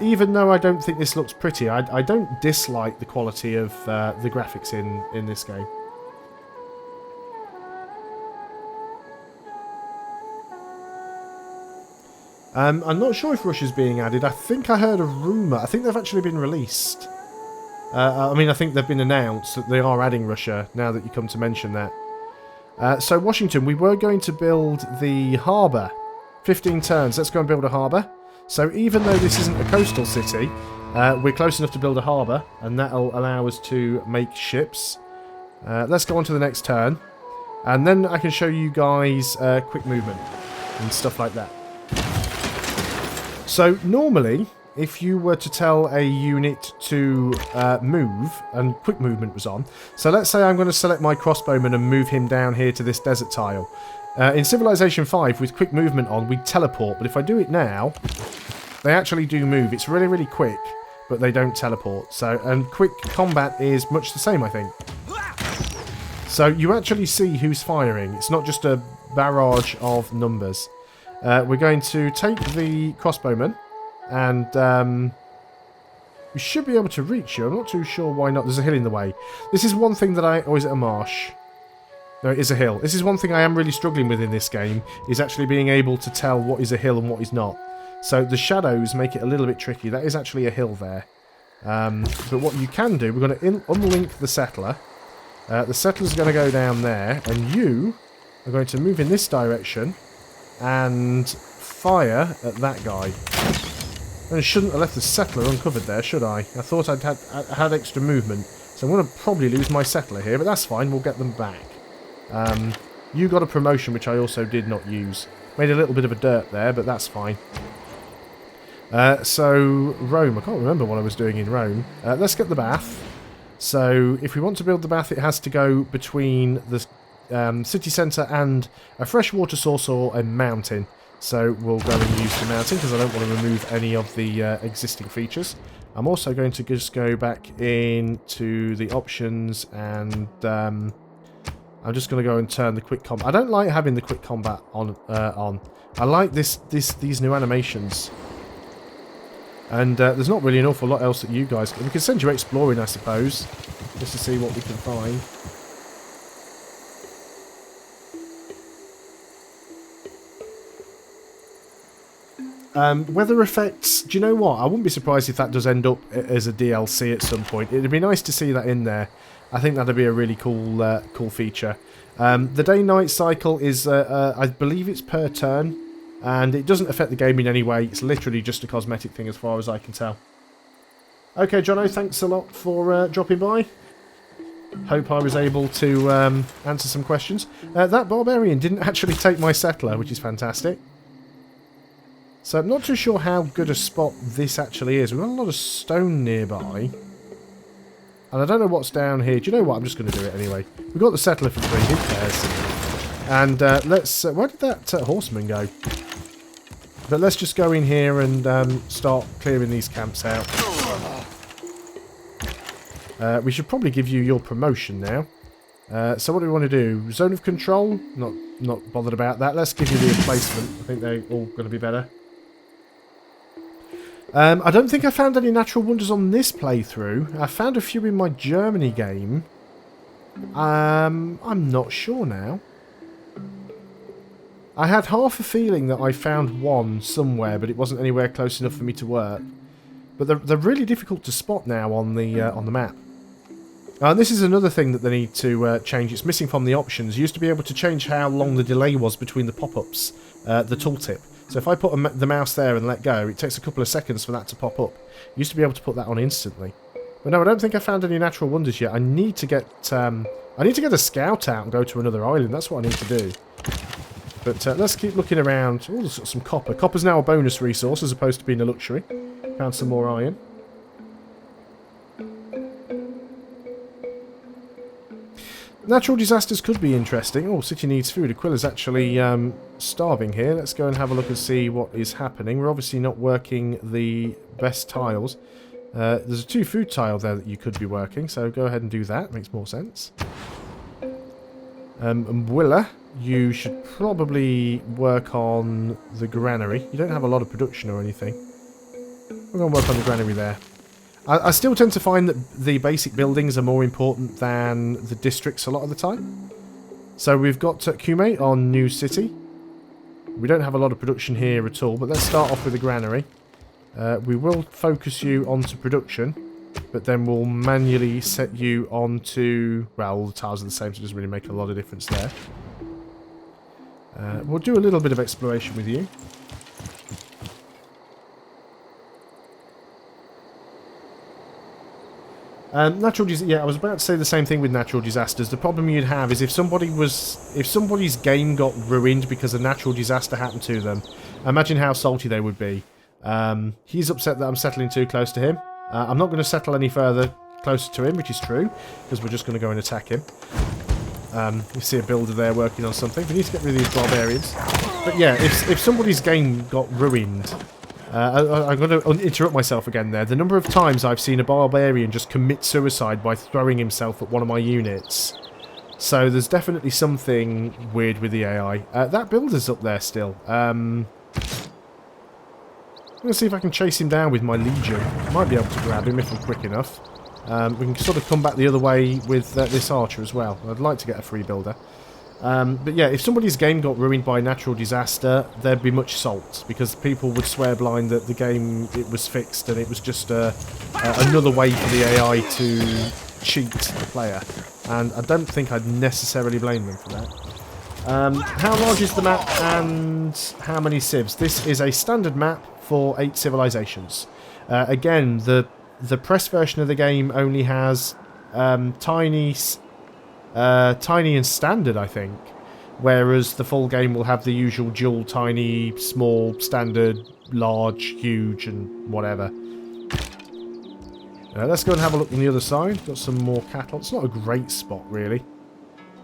even though I don't think this looks pretty, I don't dislike the quality of the graphics in this game. I'm not sure if Russia's being added. I think I heard a rumour. I think they've actually been released. I mean, I think they've been announced that they are adding Russia, now that you come to mention that. So, Washington, we were going to build the harbour. 15 turns. Let's go and build a harbour. So, even though this isn't a coastal city, we're close enough to build a harbour, and that'll allow us to make ships. Let's go on to the next turn. And then I can show you guys quick movement and stuff like that. So, normally, if you were to tell a unit to move, and quick movement was on, so let's say I'm going to select my crossbowman and move him down here to this desert tile. In Civilization 5, with quick movement on, we teleport, but if I do it now, they actually do move. It's really, really quick, but they don't teleport. So, and quick combat is much the same, I think. So, you actually see who's firing. It's not just a barrage of numbers. We're going to take the crossbowman, and we should be able to reach you. I'm not too sure why not. There's a hill in the way. This is one thing that I... Or is it a marsh? No, it is a hill. This is one thing I am really struggling with in this game, is actually being able to tell what is a hill and what is not. So the shadows make it a little bit tricky. That is actually a hill there. But what you can do, we're going to unlink the settler. The settler's going to go down there, and you are going to move in this direction and fire at that guy. And I shouldn't have left the settler uncovered there, should I? I thought I had extra movement. So I'm going to probably lose my settler here, but that's fine. We'll get them back. You got a promotion, which I also did not use. Made a little bit of a dirt there, but that's fine. So, Rome. I can't remember what I was doing in Rome. Let's get the bath. So, if we want to build the bath, it has to go between the city centre and a freshwater source or a mountain. So we'll go and use the mountain because I don't want to remove any of the existing features. I'm also going to just go back into the options, and I'm just going to go and turn the quick combat. I don't like having the quick combat on. I like these new animations. And there's not really an awful lot else that you guys can... We can send you exploring, I suppose, just to see what we can find. Weather effects, do you know what? I wouldn't be surprised if that does end up as a DLC at some point. It'd be nice to see that in there. I think that'd be a really cool cool feature. The day-night cycle is, I believe it's per turn, and it doesn't affect the game in any way. It's literally just a cosmetic thing as far as I can tell. Okay, Jono, thanks a lot for dropping by. Hope I was able to answer some questions. That barbarian didn't actually take my settler, which is fantastic. So I'm not too sure how good a spot this actually is. We've got a lot of stone nearby. And I don't know what's down here. Do you know what? I'm just going to do it anyway. We've got the settler for free. Who cares? And let's... where did that horseman go? But let's just go in here and start clearing these camps out. We should probably give you your promotion now. So what do we want to do? Zone of control? Not bothered about that. Let's give you the emplacement. I think they're all going to be better. I don't think I found any natural wonders on this playthrough. I found a few in my Germany game. I'm not sure now. I had half a feeling that I found one somewhere, but it wasn't anywhere close enough for me to work. But they're really difficult to spot now on the map. And this is another thing that they need to change. It's missing from the options. You used to be able to change how long the delay was between the pop-ups, the tooltip. So if I put the mouse there and let go, it takes a couple of seconds for that to pop up. You used to be able to put that on instantly. But no, I don't think I found any natural wonders yet. I need to get a scout out and go to another island. That's what I need to do. But let's keep looking around. Oh, there's some copper. Copper's now a bonus resource as opposed to being a luxury. Found some more iron. Natural disasters could be interesting. Oh, city needs food. Aquila's actually starving here. Let's go and have a look and see what is happening. We're obviously not working the best tiles. There's a 2 food tile there that you could be working, so go ahead and do that. Makes more sense. And Willa, you should probably work on the granary. You don't have a lot of production or anything. We're going to work on the granary there. I still tend to find that the basic buildings are more important than the districts a lot of the time. So we've got Kume on New City. We don't have a lot of production here at all, but let's start off with the granary. We will focus you onto production, but then we'll manually set you onto... Well, all the tiles are the same, so it doesn't really make a lot of difference there. We'll do a little bit of exploration with you. Yeah, I was about to say the same thing with natural disasters. The problem you'd have is if somebody's game got ruined because a natural disaster happened to them, imagine how salty they would be. He's upset that I'm settling too close to him. I'm not going to settle any further closer to him, which is true, because we're just going to go and attack him. You see a builder there working on something. We need to get rid of these barbarians. But yeah, if somebody's game got ruined... I'm going to interrupt myself again there. The number of times I've seen a barbarian just commit suicide by throwing himself at one of my units. So there's definitely something weird with the AI. That builder's up there still. I'm going to see if I can chase him down with my legion. Might be able to grab him if I'm quick enough. We can sort of come back the other way with this archer as well. I'd like to get a free builder. But yeah, if somebody's game got ruined by a natural disaster, there'd be much salt, because people would swear blind that the game, it was fixed and it was just another way for the AI to cheat the player. And I don't think I'd necessarily blame them for that. How large is the map and how many civs? This is a standard map for 8 civilizations. Again, the press version of the game only has tiny and standard, I think, whereas the full game will have the usual dual, tiny, small, standard, large, huge, and whatever. Let's go and have a look on the other side. Got some more cattle. It's not a great spot, really.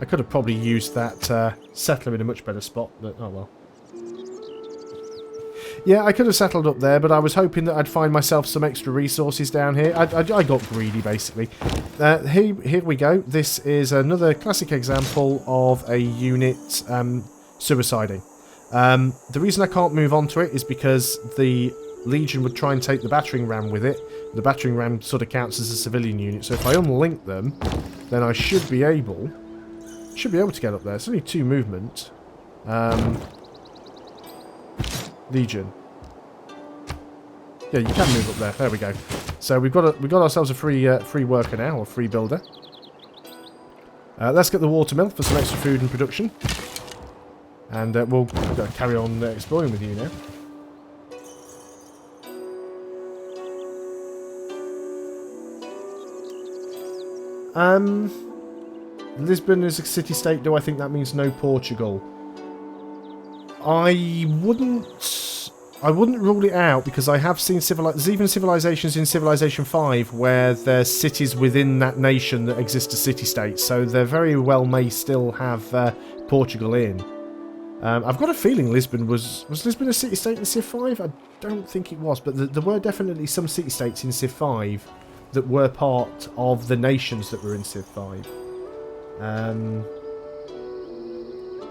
I could have probably used that settler in a much better spot, but oh well. Yeah, I could have settled up there, but I was hoping that I'd find myself some extra resources down here. I got greedy, basically. Here we go. This is another classic example of a unit suiciding. The reason I can't move on to it is because the Legion would try and take the battering ram with it. The battering ram sort of counts as a civilian unit, so if I unlink them, then I should be able to get up there. It's only 2 movement. Legion. Yeah, you can move up there. There we go. So we've got ourselves a free worker now, or free builder. Let's get the watermill for some extra food and production, and we'll carry on exploring with you now. Lisbon is a city-state. Do I think that means no Portugal? I wouldn't rule it out, because I have seen there's even civilizations in Civilization 5 where there's cities within that nation that exist as city-states, so they very well may still have Portugal in. I've got a feeling Lisbon was Lisbon a city-state in Civ 5? I don't think it was, but there were definitely some city-states in Civ 5 that were part of the nations that were in Civ 5.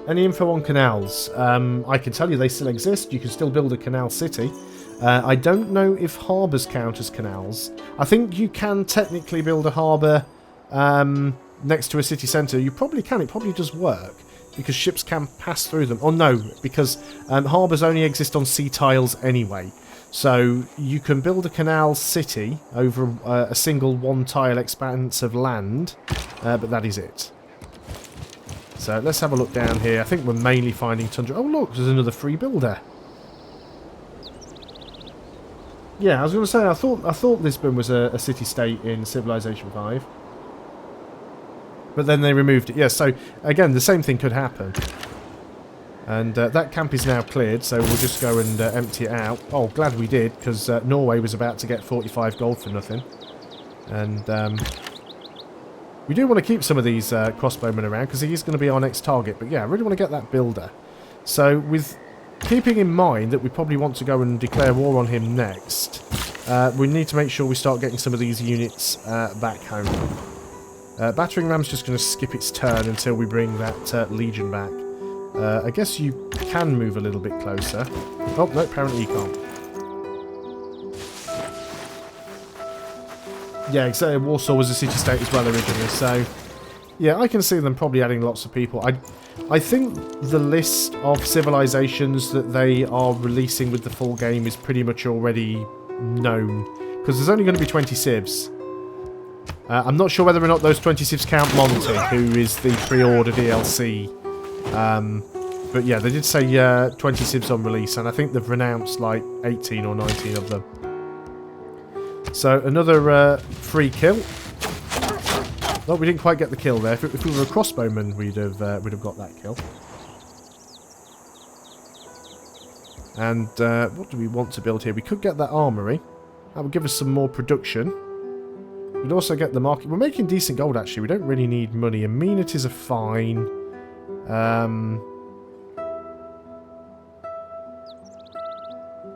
Any info on canals? I can tell you they still exist. You can still build a canal city. I don't know if harbours count as canals. I think you can technically build a harbour next to a city centre. You probably can. It probably does work, because ships can pass through them. Oh no, because harbours only exist on sea tiles anyway. So you can build a canal city over a single one-tile expanse of land, but that is it. So let's have a look down here. I think we're mainly finding tundra. Oh look, there's another free builder. Yeah, I was going to say, I thought Lisbon was a city-state in Civilization 5. But then they removed it. Yeah, so again, the same thing could happen. And that camp is now cleared, so we'll just go and empty it out. Oh, glad we did, because Norway was about to get 45 gold for nothing. And we do want to keep some of these crossbowmen around, because he is going to be our next target. But yeah, I really want to get that builder. So with keeping in mind that we probably want to go and declare war on him next, we need to make sure we start getting some of these units back home. Battering ram's just going to skip its turn until we bring that legion back. I guess you can move a little bit closer. Oh, no, apparently you can't. Yeah, exactly. Warsaw was a city-state as well originally, so yeah, I can see them probably adding lots of people. I think the list of civilizations that they are releasing with the full game is pretty much already known, because there's only going to be 20 civs. I'm not sure whether or not those 20 civs count Monty, who is the pre-order DLC. But yeah, they did say 20 civs on release, and I think they've renounced like 18 or 19 of them. So another free kill. Well, we didn't quite get the kill there. If we were a crossbowman, we'd have got that kill. And what do we want to build here? We could get that armory. That would give us some more production. We'd also get the market. We're making decent gold, actually. We don't really need money. Amenities are fine.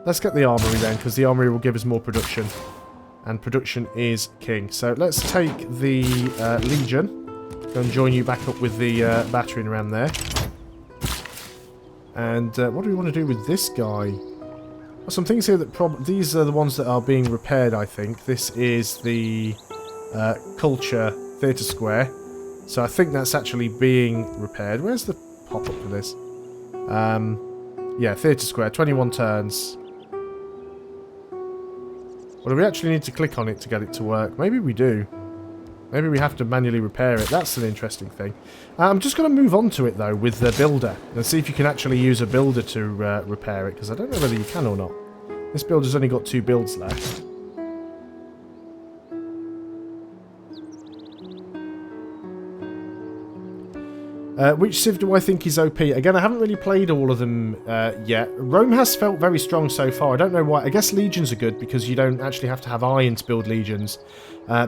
Let's get the armory then, because the armory will give us more production. And production is king. So let's take the Legion. Go and join you back up with the battering ram there. And what do we want to do with this guy? Well, some things here that these are the ones that are being repaired, I think. This is the Culture Theatre Square. So I think that's actually being repaired. Where's the pop-up for this? Yeah, Theatre Square, 21 turns. Or do we actually need to click on it to get it to work? Maybe we do. Maybe we have to manually repair it. That's an interesting thing. I'm just going to move on to it, though, with the builder. And see if you can actually use a builder to repair it, because I don't know whether you can or not. This builder's only got 2 builds left. Which Civ do I think is OP? Again, I haven't really played all of them yet. Rome has felt very strong so far. I don't know why. I guess legions are good because you don't actually have to have iron to build legions.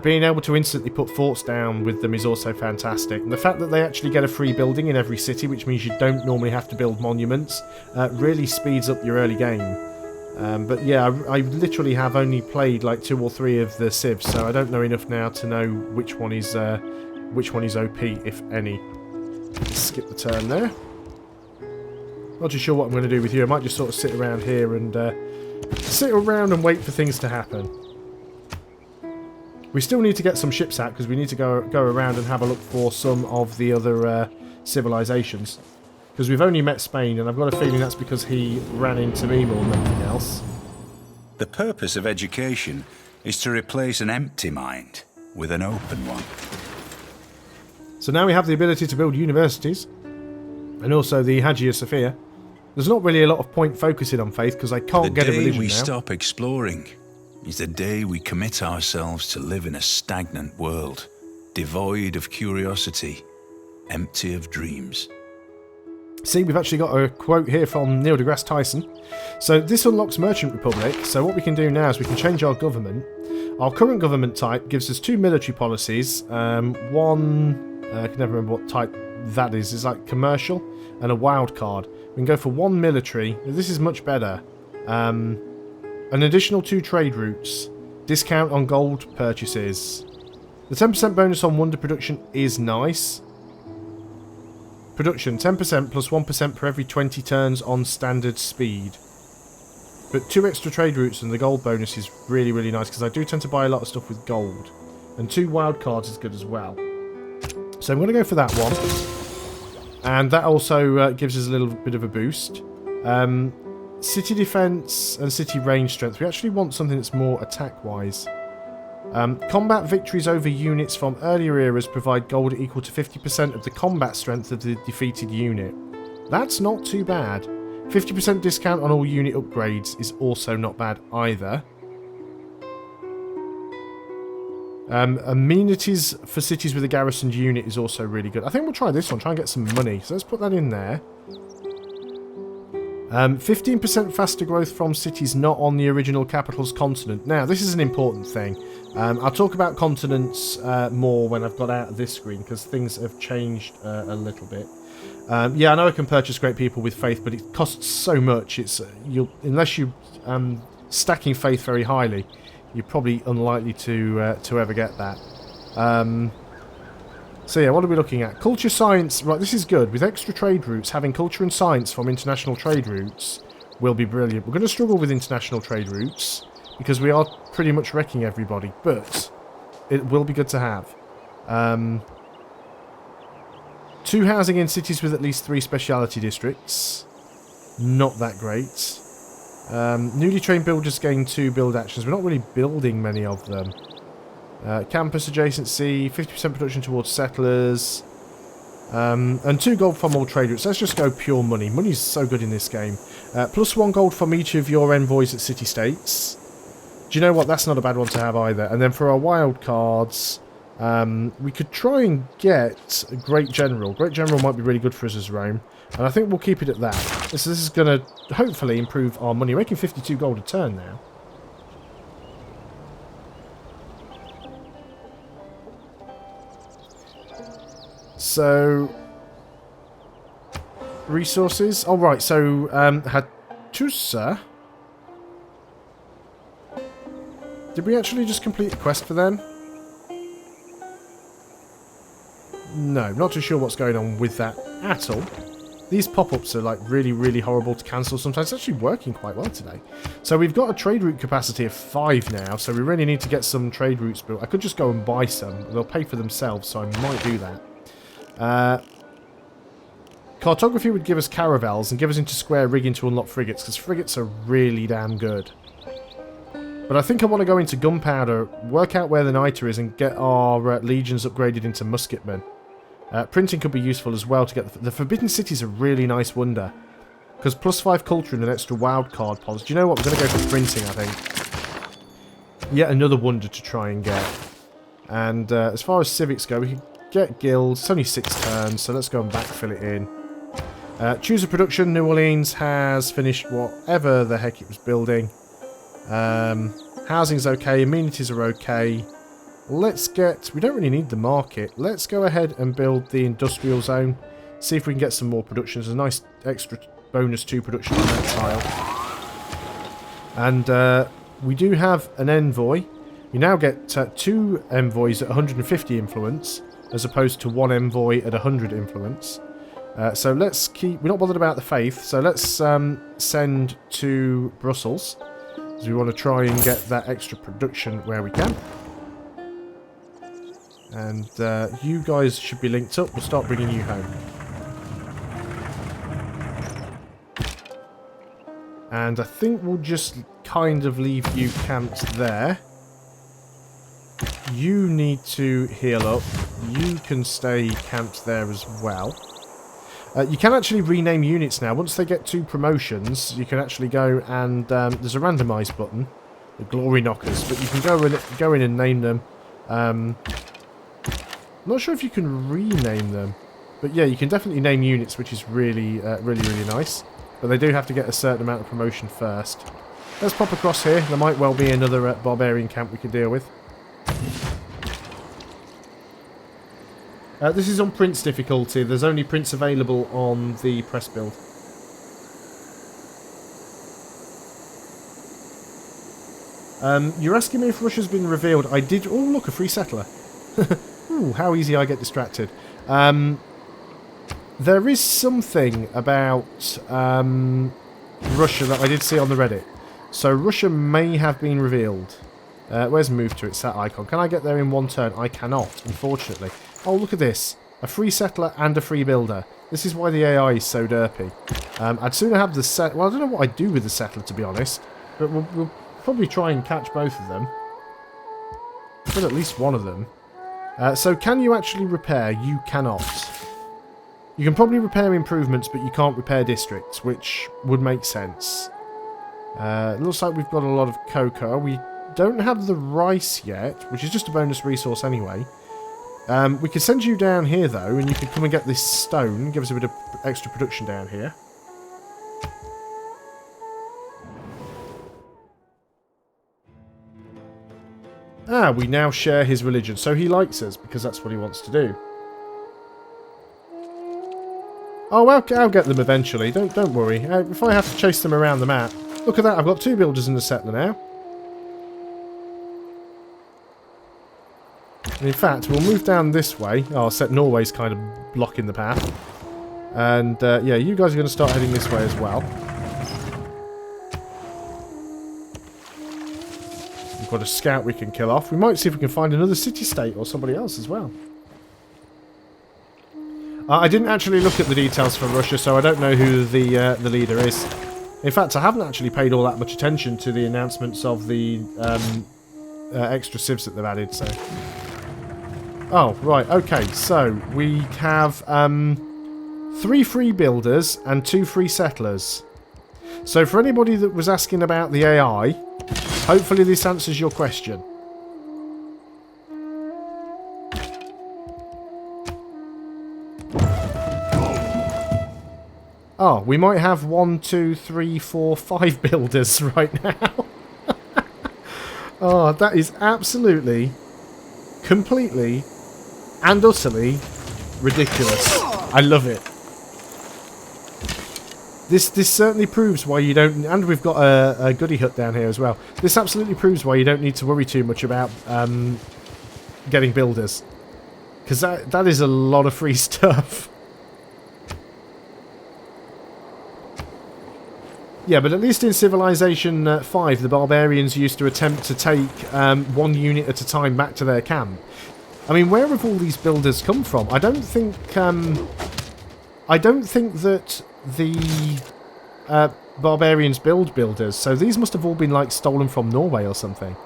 Being able to instantly put forts down with them is also fantastic. And the fact that they actually get a free building in every city, which means you don't normally have to build monuments, really speeds up your early game. But yeah, I literally have only played like 2 or 3 of the civs, so I don't know enough now to know which one is OP, if any. Skip the turn there. Not too sure what I'm going to do with you. I might just sort of sit around here and wait for things to happen. We still need to get some ships out because we need to go around and have a look for some of the other civilizations. Because we've only met Spain, and I've got a feeling that's because he ran into me more than anything else. The purpose of education is to replace an empty mind with an open one. So now we have the ability to build universities, and also the Hagia Sophia. There's not really a lot of point focusing on faith, because I can't get a religion now. The day we stop exploring is the day we commit ourselves to live in a stagnant world, devoid of curiosity, empty of dreams. See, we've actually got a quote here from Neil deGrasse Tyson. So this unlocks Merchant Republic. So what we can do now is we can change our government. Our current government type gives us 2 military policies. One, I can never remember what type that is. It's like commercial and a wild card. We can go for 1 military. This is much better. An additional 2 trade routes. Discount on gold purchases. The 10% bonus on wonder production is nice. Production, 10% plus 1% per every 20 turns on standard speed. But 2 extra trade routes and the gold bonus is really, really nice, because I do tend to buy a lot of stuff with gold. And 2 wild cards is good as well. So I'm going to go for that one. And that also gives us a little bit of a boost. City defense and city range strength. We actually want something that's more attack-wise. Combat victories over units from earlier eras provide gold equal to 50% of the combat strength of the defeated unit. That's not too bad. 50% discount on all unit upgrades is also not bad either. Amenities for cities with a garrisoned unit is also really good. I think we'll try this one, try and get some money. So let's put that in there. 15% faster growth from cities not on the original capital's continent. Now, this is an important thing. I'll talk about continents more when I've got out of this screen, because things have changed a little bit. Yeah, I know I can purchase great people with faith, but it costs so much. It's unless you stacking faith very highly, you're probably unlikely to ever get that. So yeah, what are we looking at? Culture science, right, this is good. With extra trade routes, having culture and science from international trade routes will be brilliant. We're going to struggle with international trade routes because we are pretty much wrecking everybody, but it will be good to have. 2 housing in cities with at least 3 speciality districts. Not that great. Newly trained builders gain 2 build actions. We're not really building many of them. Campus adjacency, 50% production towards settlers, and 2 gold from all trade routes. Let's just go pure money. Money's so good in this game. Plus 1 gold from each of your envoys at city-states. Do you know what? That's not a bad one to have either. And then for our wild cards, we could try and get a Great General. Great General might be really good for us as Rome. And I think we'll keep it at that. This is going to hopefully improve our money. We're making 52 gold a turn now. So, resources. Oh, right. So, Hattusa. Did we actually just complete the quest for them? No, not too sure what's going on with that at all. These pop-ups are like really, really horrible to cancel sometimes. It's actually working quite well today. So we've got a trade route capacity of 5 now, so we really need to get some trade routes built. I could just go and buy some. They'll pay for themselves, so I might do that. Cartography would give us caravels and give us into square rigging to unlock frigates, because frigates are really damn good. But I think I want to go into gunpowder, work out where the niter is, and get our legions upgraded into musketmen. Printing could be useful as well to get the Forbidden City is a really nice wonder, because plus 5 culture and an extra wild card policy. Do you know what? We're going to go for printing, I think. Yet another wonder to try and get. And as far as civics go, we can get guilds. It's only 6 turns, so let's go and backfill it in. Choose a production. New Orleans has finished whatever the heck it was building. Housing's okay. Amenities are okay. Let's get... We don't really need the market. Let's go ahead and build the industrial zone. See if we can get some more production. There's a nice extra bonus 2 production on that tile. And we do have an envoy. We now get 2 envoys at 150 influence, as opposed to 1 envoy at 100 influence. So let's keep... We're not bothered about the faith, so let's send to Brussels. So we want to try and get that extra production where we can. And you guys should be linked up. We'll start bringing you home. And I think we'll just kind of leave you camped there. You need to heal up. You can stay camped there as well. You can actually rename units now. Once they get 2 promotions, you can actually go and... there's a randomise button. The Glory Knockers. But you can go in and name them. I'm not sure if you can rename them. But yeah, you can definitely name units, which is really, really nice. But they do have to get a certain amount of promotion first. Let's pop across here. There might well be another barbarian camp we could deal with. This is on Prince difficulty. There's only Prince available on the press build. You're asking me if Russia's been revealed. I did... Oh, look, a free settler. Ooh, how easy I get distracted. There is something about Russia that I did see on the Reddit. So Russia may have been revealed. Where's move to? It's that icon. Can I get there in one turn? I cannot, unfortunately. Oh, look at this. A free settler and a free builder. This is why the AI is so derpy. I'd sooner have the set... Well, I don't know what I'd do with the settler, to be honest. But we'll probably try and catch both of them. But at least one of them. So can you actually repair? You cannot. You can probably repair improvements, but you can't repair districts, which would make sense. It looks like we've got a lot of cocoa. We don't have the rice yet, which is just a bonus resource anyway. We could send you down here, though, and you could come and get this stone. Give us a bit of extra production down here. Ah, we now share his religion. So he likes us, because that's what he wants to do. Oh, I'll get them eventually. Don't worry. If I have to chase them around the map... Look at that, I've got 2 builders in the settler now. And in fact, we'll move down this way. Oh, set Norway's kind of blocking the path. And, yeah, you guys are going to start heading this way as well. We've got a scout we can kill off. We might see if we can find another city-state or somebody else as well. I didn't actually look at the details for Russia, so I don't know who the leader is. In fact, I haven't actually paid all that much attention to the announcements of the extra civs that they've added, so... Oh, right, okay, so we have 3 free builders and 2 free settlers. So for anybody that was asking about the AI, hopefully this answers your question. Oh, we might have 1, 2, 3, 4, 5 builders right now. Oh, that is absolutely, completely, and utterly ridiculous. I love it. This certainly proves why you don't... And we've got a goody hut down here as well. This absolutely proves why you don't need to worry too much about getting builders. Because that is a lot of free stuff. Yeah, but at least in Civilization 5, the barbarians used to attempt to take 1 unit at a time back to their camp. I mean, where have all these builders come from? I don't think that the barbarians build builders, so these must have all been like stolen from Norway or something.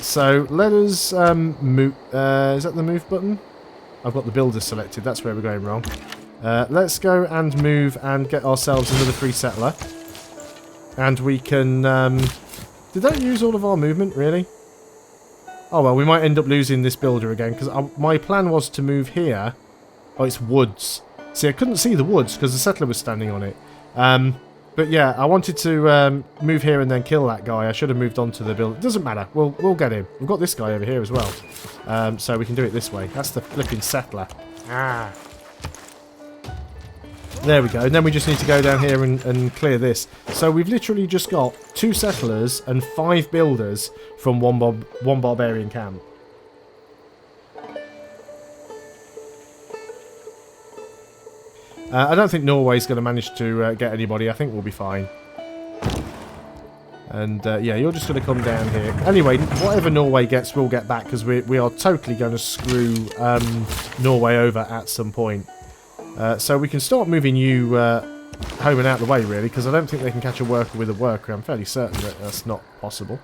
So let us move. Is that the move button? I've got the builders selected. That's where we're going wrong. Let's go and move and get ourselves another free settler. And we can... did that use all of our movement, really? Oh, well, we might end up losing this builder again, because my plan was to move here. Oh, it's woods. See, I couldn't see the woods, because the settler was standing on it. But yeah, I wanted to move here and then kill that guy. I should have moved on to the build. It doesn't matter. We'll get him. We've got this guy over here as well. So we can do it this way. That's the flipping settler. Ah. There we go, and then we just need to go down here and clear this. So we've literally just got 2 settlers and 5 builders from one barbarian camp. I don't think Norway's going to manage to get anybody. I think we'll be fine. And yeah, you're just going to come down here. Anyway, whatever Norway gets, we'll get back, because we are totally going to screw Norway over at some point. So we can start moving you home and out of the way, really, because I don't think they can catch a worker with a worker. I'm fairly certain that that's not possible.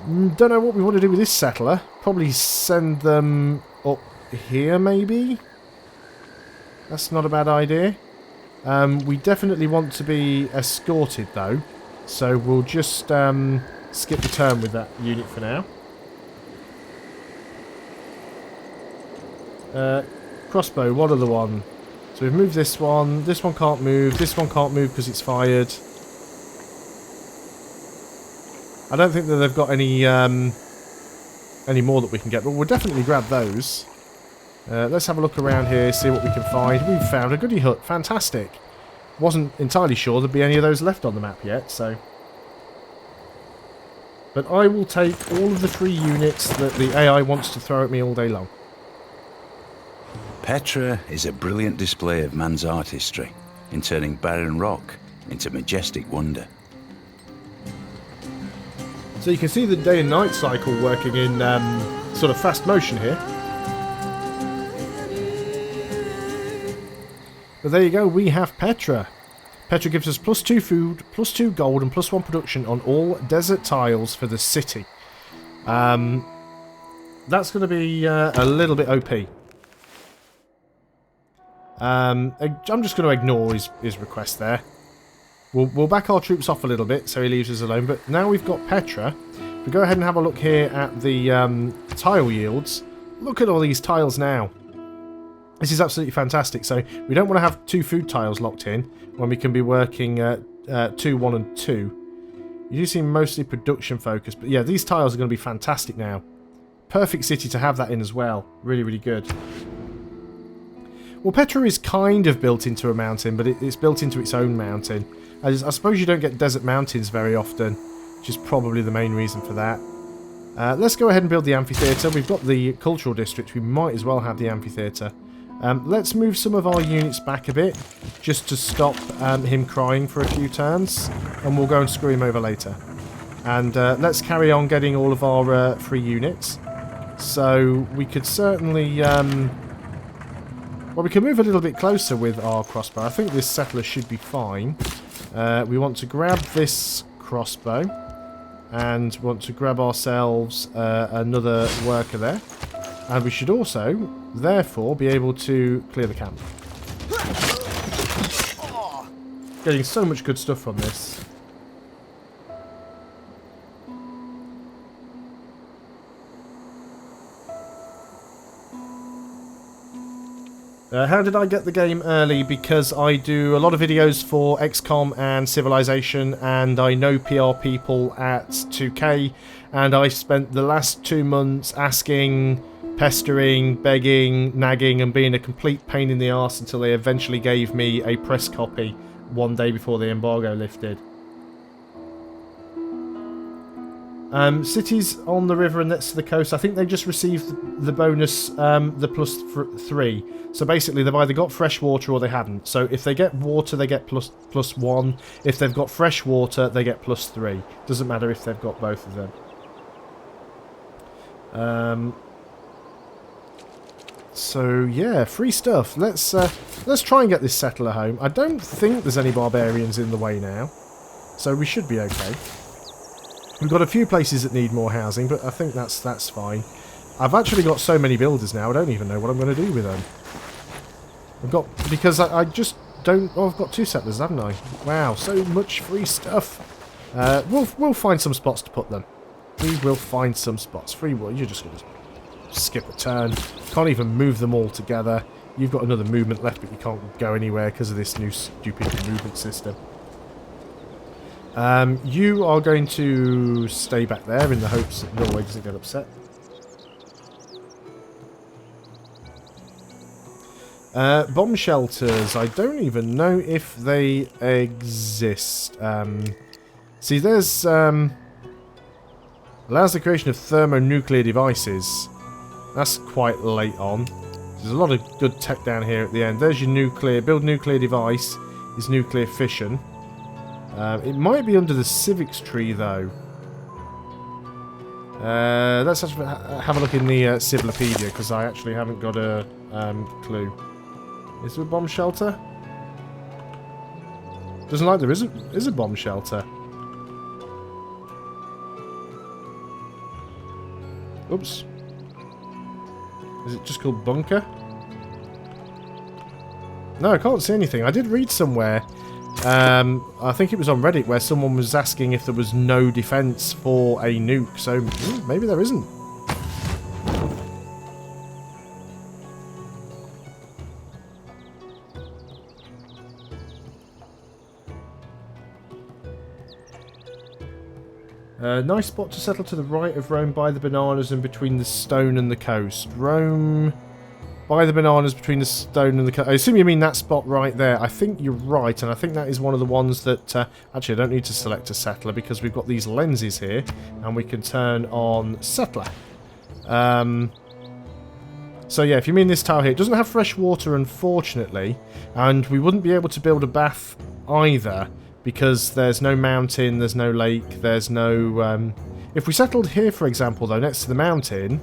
Don't know what we want to do with this settler. Probably send them up here, maybe? That's not a bad idea. We definitely want to be escorted, though. So we'll just skip the turn with that unit for now. Crossbow, what other one? So we've moved this one can't move, this one can't move because it's fired. I don't think that they've got any more that we can get, but we'll definitely grab those. Let's have a look around here, see what we can find. We've found a goodie hut, fantastic. Wasn't entirely sure there'd be any of those left on the map yet, so... But I will take all of the free units that the AI wants to throw at me all day long. Petra is a brilliant display of man's artistry in turning barren rock into majestic wonder. So you can see the day and night cycle working in sort of fast motion here. But there you go, we have Petra. Petra gives us +2 food, +2 gold, and +1 production on all desert tiles for the city. That's going to be a little bit OP. I'm just going to ignore his request there. We'll back our troops off a little bit so he leaves us alone. But now we've got Petra. We go ahead and have a look here at the tile yields. Look at all these tiles now. This is absolutely fantastic. So we don't want to have 2 food tiles locked in when we can be working 2, 1 and 2. You do seem mostly production focused. But yeah, these tiles are going to be fantastic now. Perfect city to have that in as well. Really, really good. Well, Petra is kind of built into a mountain, but it's built into its own mountain. I suppose you don't get desert mountains very often, which is probably the main reason for that. Let's go ahead and build the amphitheatre. We've got the cultural district. We might as well have the amphitheatre. Let's move some of our units back a bit, just to stop him crying for a few turns, and we'll go and screw him over later. And let's carry on getting all of our free units. So we could certainly... well, we can move a little bit closer with our crossbow. I think this settler should be fine. We want to grab this crossbow. And want to grab ourselves another worker there. And we should also, therefore, be able to clear the camp. Getting so much good stuff from this. How did I get the game early? Because I do a lot of videos for XCOM and Civilization, and I know PR people at 2K, and I spent the last 2 months asking, pestering, begging, nagging, and being a complete pain in the arse until they eventually gave me a press copy one day before the embargo lifted. Cities on the river and next to the coast, I think they just received the bonus, the +3. So basically they've either got fresh water or they haven't. So if they get water, they get +1. If they've got fresh water, they get +3. Doesn't matter if they've got both of them. So yeah, free stuff. Let's try and get this settler home. I don't think there's any barbarians in the way now, so we should be okay. We've got a few places that need more housing, but I think that's fine. I've actually got so many builders now, I don't even know what I'm going to do with them. Because I just don't... Oh, I've got 2 settlers, haven't I? Wow, so much free stuff. We'll find some spots to put them. We will find some spots. Free will, you're just going to skip a turn. Can't even move them all together. You've got another movement left, but you can't go anywhere because of this new stupid movement system. You are going to stay back there in the hopes that Norway doesn't get upset. Bomb shelters. I don't even know if they exist. See, there's... allows the creation of thermonuclear devices. That's quite late on. There's a lot of good tech down here at the end. There's your nuclear... Build nuclear device is nuclear fission. It might be under the civics tree, though. Let's actually have a look in the Civilopedia, because I actually haven't got a clue. Is there a bomb shelter? Doesn't like there is a bomb shelter. Oops. Is it just called bunker? No, I can't see anything. I did read somewhere... I think it was on Reddit where someone was asking if there was no defense for a nuke, so maybe there isn't. Nice spot to settle to the right of Rome by the bananas and between the stone and the coast. Rome by the bananas between the stone and the coast. I assume you mean that spot right there. I think you're right, and I think that is one of the ones that... actually, I don't need to select a settler because we've got these lenses here, and we can turn on settler. So yeah, if you mean this tile here, it doesn't have fresh water, unfortunately, and we wouldn't be able to build a bath either, because there's no mountain, there's no lake, there's no... If we settled here, for example, though, next to the mountain...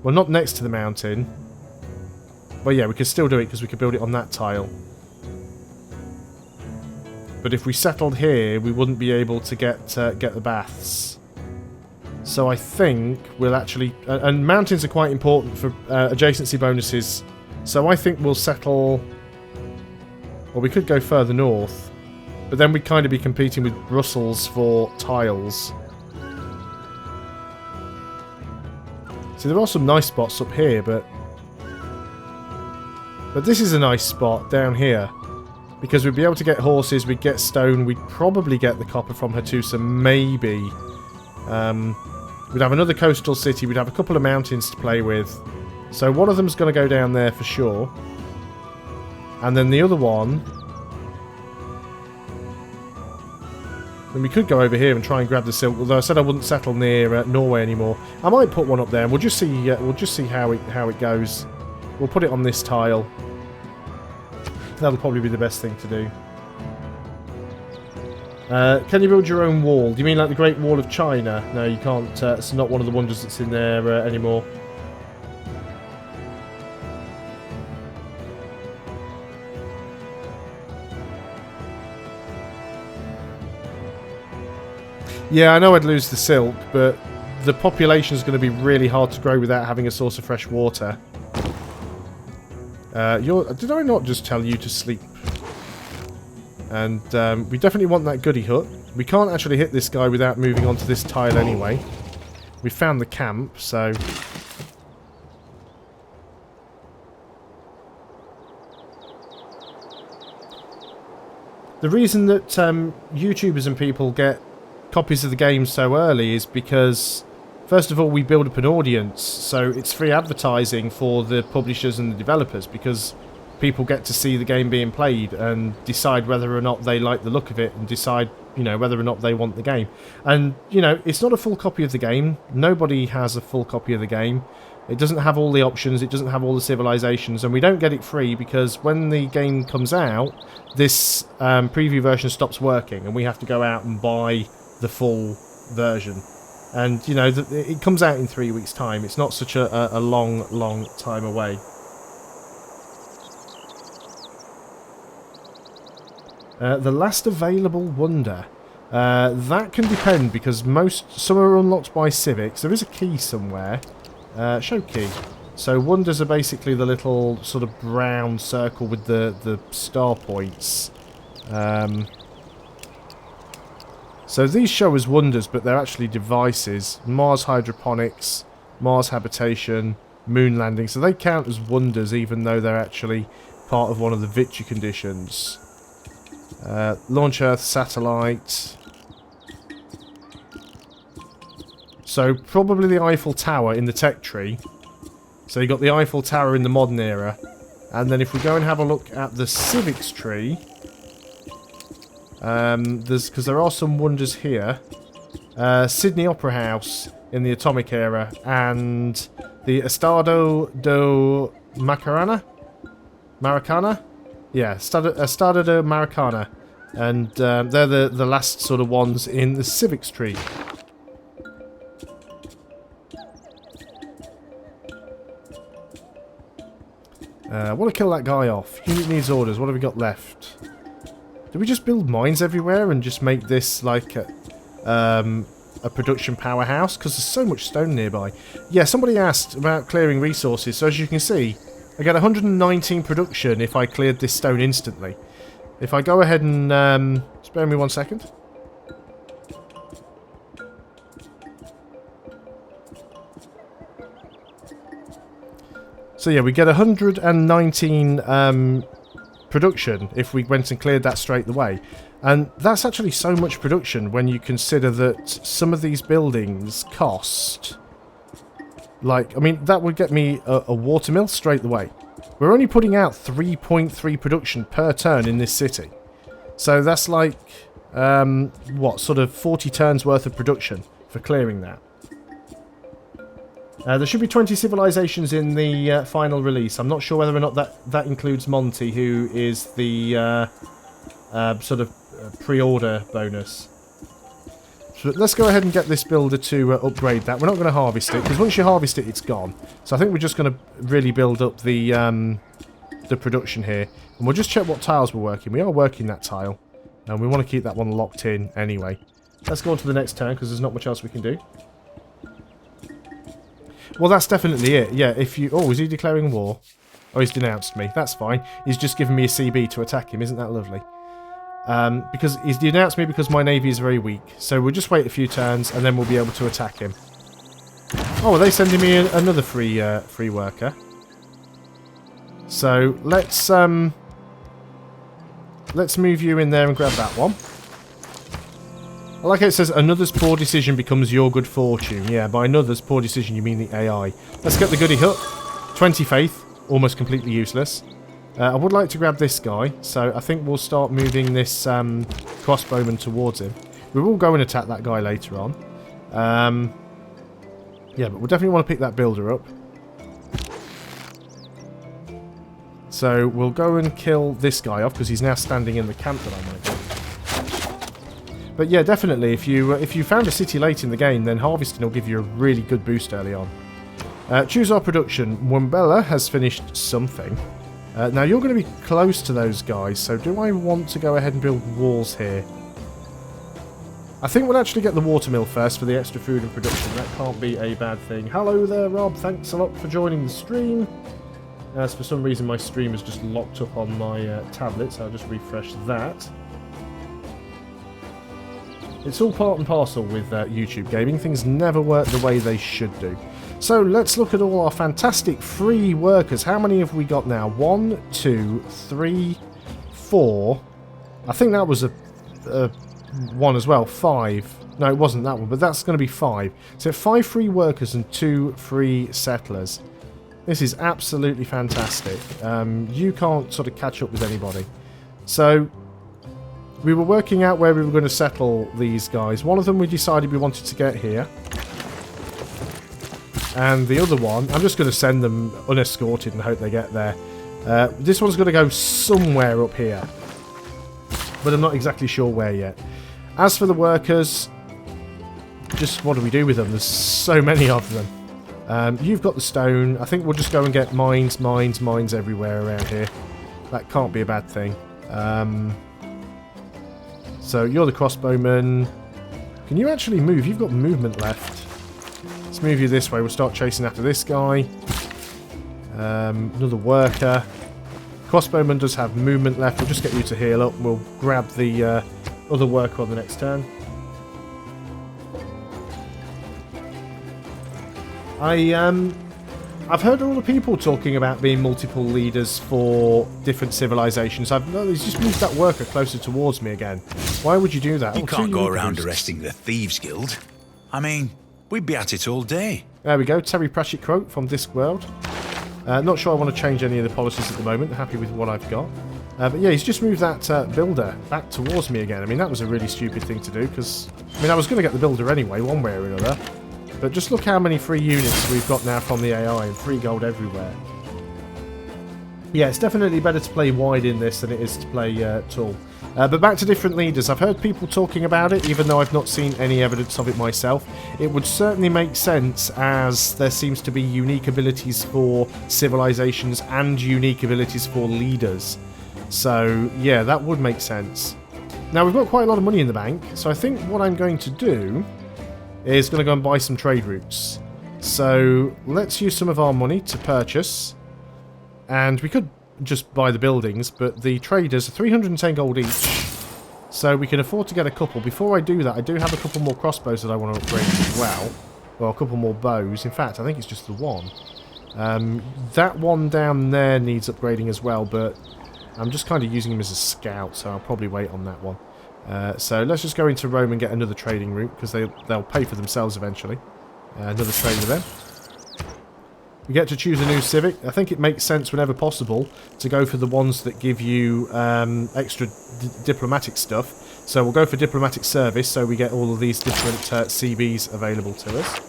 Well, not next to the mountain. Well, yeah, we could still do it, because we could build it on that tile. But if we settled here, we wouldn't be able to get the baths. So I think we'll actually... and mountains are quite important for adjacency bonuses. So I think we'll settle... Well, we could go further north. But then we'd kind of be competing with Brussels for tiles. See, there are some nice spots up here, but this is a nice spot down here. Because we'd be able to get horses, we'd get stone, we'd probably get the copper from Hattusa, maybe. We'd have another coastal city, we'd have a couple of mountains to play with. So one of them's going to go down there for sure. And then the other one... Then we could go over here and try and grab the silk. Although I said I wouldn't settle near Norway anymore. I might put one up there, and we'll just see. How it goes. We'll put it on this tile. That'll probably be the best thing to do. Can you build your own wall? Do you mean like the Great Wall of China? No, you can't. It's not one of the wonders that's in there anymore. Yeah, I know I'd lose the silk, but the population is going to be really hard to grow without having a source of fresh water. Did I not just tell you to sleep? And we definitely want that goody hut. We can't actually hit this guy without moving onto this tile anyway. We found the camp, so... The reason that YouTubers and people get copies of the game so early is because, first of all, we build up an audience, so it's free advertising for the publishers and the developers, because people get to see the game being played and decide whether or not they like the look of it and decide, you know, whether or not they want the game. And, you know, it's not a full copy of the game. Nobody has a full copy of the game. It doesn't have all the options, it doesn't have all the civilizations, and we don't get it free because when the game comes out, this preview version stops working and we have to go out and buy the full version. And, you know, it comes out in 3 weeks' time. It's not such a long time away. The last available wonder. That can depend because some are unlocked by civics. There is a key somewhere. Show key. So wonders are basically the little sort of brown circle with the star points. So these show as wonders, but they're actually devices. Mars hydroponics, Mars habitation, moon landing. So they count as wonders even though they're actually part of one of the Victory conditions. Launch Earth satellite. So probably the Eiffel Tower in the tech tree. So you got the Eiffel Tower in the modern era. And then if we go and have a look at the civics tree... because there are some wonders here. Sydney Opera House in the atomic era, and the Estado do Maracana? Yeah, Estado do Maracana. And they're the last sort of ones in the civics tree. I want to kill that guy off. Unit needs orders. What have we got left? Do we just build mines everywhere and just make this like a production powerhouse? Because there's so much stone nearby. Yeah, somebody asked about clearing resources. So as you can see, I get 119 production if I cleared this stone instantly. If I go ahead and... spare me 1 second. So yeah, we get 119... production if we went and cleared that straight away. And that's actually so much production when you consider that some of these buildings cost... Like, I mean, that would get me a watermill straight away. We're only putting out 3.3 production per turn in this city. So that's like, what, sort of 40 turns worth of production for clearing that. There should be 20 civilizations in the final release. I'm not sure whether or not that includes Monty, who is the sort of pre-order bonus. So let's go ahead and get this builder to upgrade that. We're not going to harvest it, because once you harvest it, it's gone. So I think we're just going to really build up the production here. And we'll just check what tiles we're working. We are working that tile. And we want to keep that one locked in anyway. Let's go on to the next turn, because there's not much else we can do. Well, that's definitely it. Yeah, if you... Oh, is he declaring war? Oh, he's denounced me. That's fine. He's just given me a CB to attack him. Isn't that lovely? Because he's denounced me because my navy is very weak. So we'll just wait a few turns and then we'll be able to attack him. Oh, are they sending me another free worker? So let's move you in there and grab that one. I like how it says another's poor decision becomes your good fortune. Yeah, by another's poor decision you mean the AI. Let's get the goody hut. 20 faith, almost completely useless. I would like to grab this guy, so I think we'll start moving this crossbowman towards him. We will go and attack that guy later on. Yeah, but we'll definitely want to pick that builder up. So we'll go and kill this guy off, because he's now standing in the camp that I might get. But yeah, definitely, if you found a city late in the game, then harvesting will give you a really good boost early on. Choose our production. Wumbella has finished something. Now, you're going to be close to those guys, so do I want to go ahead and build walls here? I think we'll actually get the watermill first for the extra food and production. That can't be a bad thing. Hello there, Rob. Thanks a lot for joining the stream. As for some reason, my stream is just locked up on my tablet, so I'll just refresh that. It's all part and parcel with YouTube gaming. Things never work the way they should do. So let's look at all our fantastic free workers. How many have we got now? 1, 2, 3, 4. I think that was a one as well. 5. No, it wasn't that one, but that's going to be 5. So 5 free workers and 2 free settlers. This is absolutely fantastic. You can't sort of catch up with anybody. So we were working out where we were going to settle these guys. One of them we decided we wanted to get here. And the other one, I'm just going to send them unescorted and hope they get there. This one's going to go somewhere up here. But I'm not exactly sure where yet. As for the workers, just what do we do with them? There's so many of them. You've got the stone. I think we'll just go and get mines everywhere around here. That can't be a bad thing. So you're the crossbowman. Can you actually move? You've got movement left. Let's move you this way. We'll start chasing after this guy. Another worker. Crossbowman does have movement left. We'll just get you to heal up. We'll grab the other worker on the next turn. I've heard all the people talking about being multiple leaders for different civilizations. I've noticed just moved that worker closer towards me again. Why would you do that? You can't go around arresting the Thieves Guild. I mean, we'd be at it all day. There we go. Terry Pratchett quote from Discworld. Not sure I want to change any of the policies at the moment. Happy with what I've got. But yeah, he's just moved that builder back towards me again. I mean, that was a really stupid thing to do because, I mean, I was going to get the builder anyway, one way or another. But just look how many free units we've got now from the AI and free gold everywhere. Yeah, it's definitely better to play wide in this than it is to play tall. But back to different leaders. I've heard people talking about it, even though I've not seen any evidence of it myself. It would certainly make sense, as there seems to be unique abilities for civilizations and unique abilities for leaders. So, yeah, that would make sense. Now, we've got quite a lot of money in the bank, so I think what I'm going to do is going to go and buy some trade routes. So, let's use some of our money to purchase. And we could just buy the buildings, but the traders are 310 gold each. So we can afford to get a couple. Before I do that, I do have a couple more crossbows that I want to upgrade as well. Well, a couple more bows. In fact, I think it's just the one. That one down there needs upgrading as well, but I'm just kind of using him as a scout, so I'll probably wait on that one. So let's just go into Rome and get another trading route, because they'll pay for themselves eventually. Another trade with them. We get to choose a new civic. I think it makes sense whenever possible to go for the ones that give you extra diplomatic stuff. So we'll go for diplomatic service, so we get all of these different CBs available to us.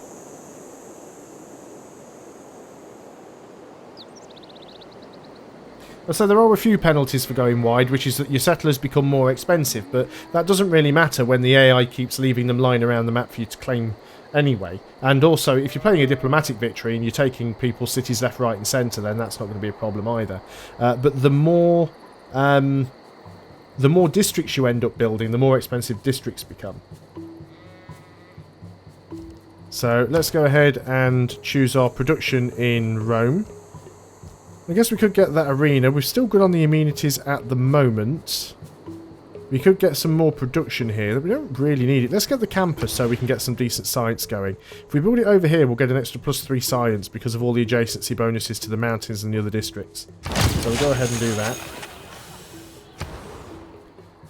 So there are a few penalties for going wide, which is that your settlers become more expensive, but that doesn't really matter when the AI keeps leaving them lying around the map for you to claim anyway. And also, if you're playing a diplomatic victory and you're taking people's cities left, right and centre, then that's not going to be a problem either. But the more districts you end up building, the more expensive districts become. So let's go ahead and choose our production in Rome. I guess we could get that arena. We're still good on the amenities at the moment. We could get some more production here. We don't really need it. Let's get the campus so we can get some decent science going. If we build it over here, we'll get an extra +3 science because of all the adjacency bonuses to the mountains and the other districts. So we'll go ahead and do that.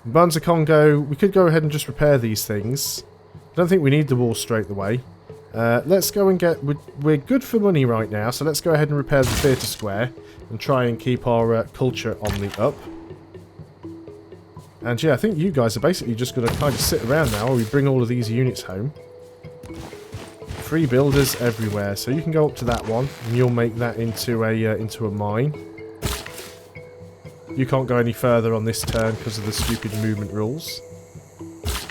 Banza Congo, we could go ahead and just repair these things. I don't think we need the wall straight away. Let's go and get... We're good for money right now, so let's go ahead and repair the theatre square and try and keep our culture on the up. And yeah, I think you guys are basically just going to kind of sit around now while we bring all of these units home. Free builders everywhere, so you can go up to that one and you'll make that into a mine. You can't go any further on this turn because of the stupid movement rules.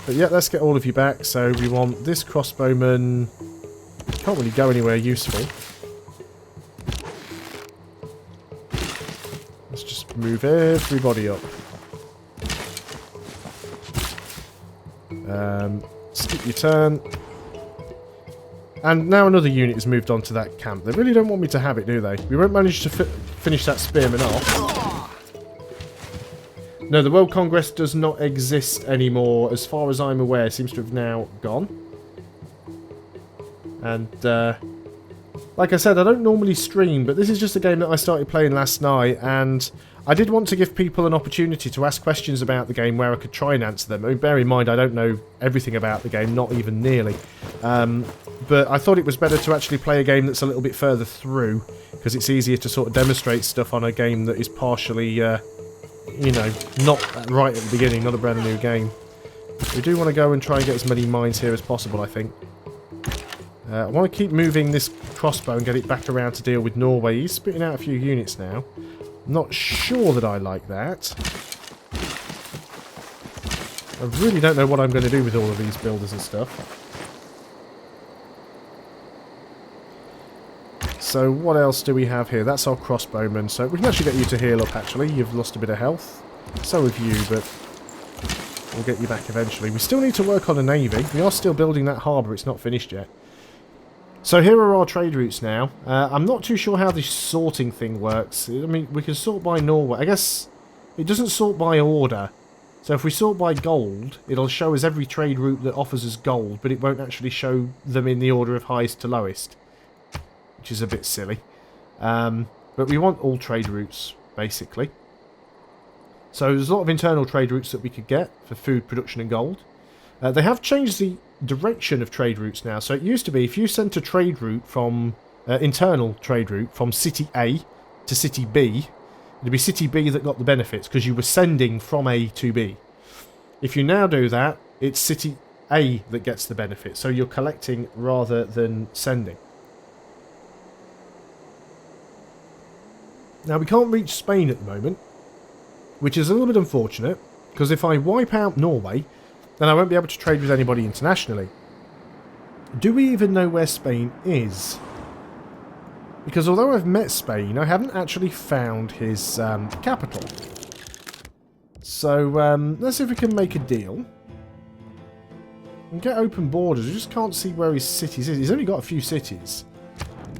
But yeah, let's get all of you back. So we want this crossbowman. Can't really go anywhere useful. Let's just move everybody up. Skip your turn. And now another unit has moved on to that camp. They really don't want me to have it, do they? We won't manage to finish that spearman off. No, the World Congress does not exist anymore, as far as I'm aware. It seems to have now gone. And, like I said, I don't normally stream, but this is just a game that I started playing last night, and I did want to give people an opportunity to ask questions about the game where I could try and answer them. I mean, bear in mind, I don't know everything about the game, not even nearly. But I thought it was better to actually play a game that's a little bit further through, because it's easier to sort of demonstrate stuff on a game that is partially... you know, not right at the beginning, not a brand new game. We do want to go and try and get as many mines here as possible, I think. I want to keep moving this crossbow and get it back around to deal with Norway. He's spitting out a few units now. I'm not sure that I like that. I really don't know what I'm going to do with all of these builders and stuff. So what else do we have here? That's our crossbowman. So we can actually get you to heal up, actually. You've lost a bit of health. So have you, but we'll get you back eventually. We still need to work on a navy. We are still building that harbour. It's not finished yet. So here are our trade routes now. I'm not too sure how this sorting thing works. I mean, we can sort by Norway. I guess it doesn't sort by order. So if we sort by gold, it'll show us every trade route that offers us gold, but it won't actually show them in the order of highest to lowest. Which is a bit silly. But we want all trade routes, basically. So there's a lot of internal trade routes that we could get for food production and gold. They have changed the direction of trade routes now. So it used to be if you sent a trade route from... internal trade route from City A to City B, it'd be City B that got the benefits because you were sending from A to B. If you now do that, it's City A that gets the benefit. So you're collecting rather than sending. Now, we can't reach Spain at the moment, which is a little bit unfortunate, because if I wipe out Norway, then I won't be able to trade with anybody internationally. Do we even know where Spain is? Because although I've met Spain, I haven't actually found his capital. So, let's see if we can make a deal. And get open borders. We just can't see where his cities is. He's only got a few cities.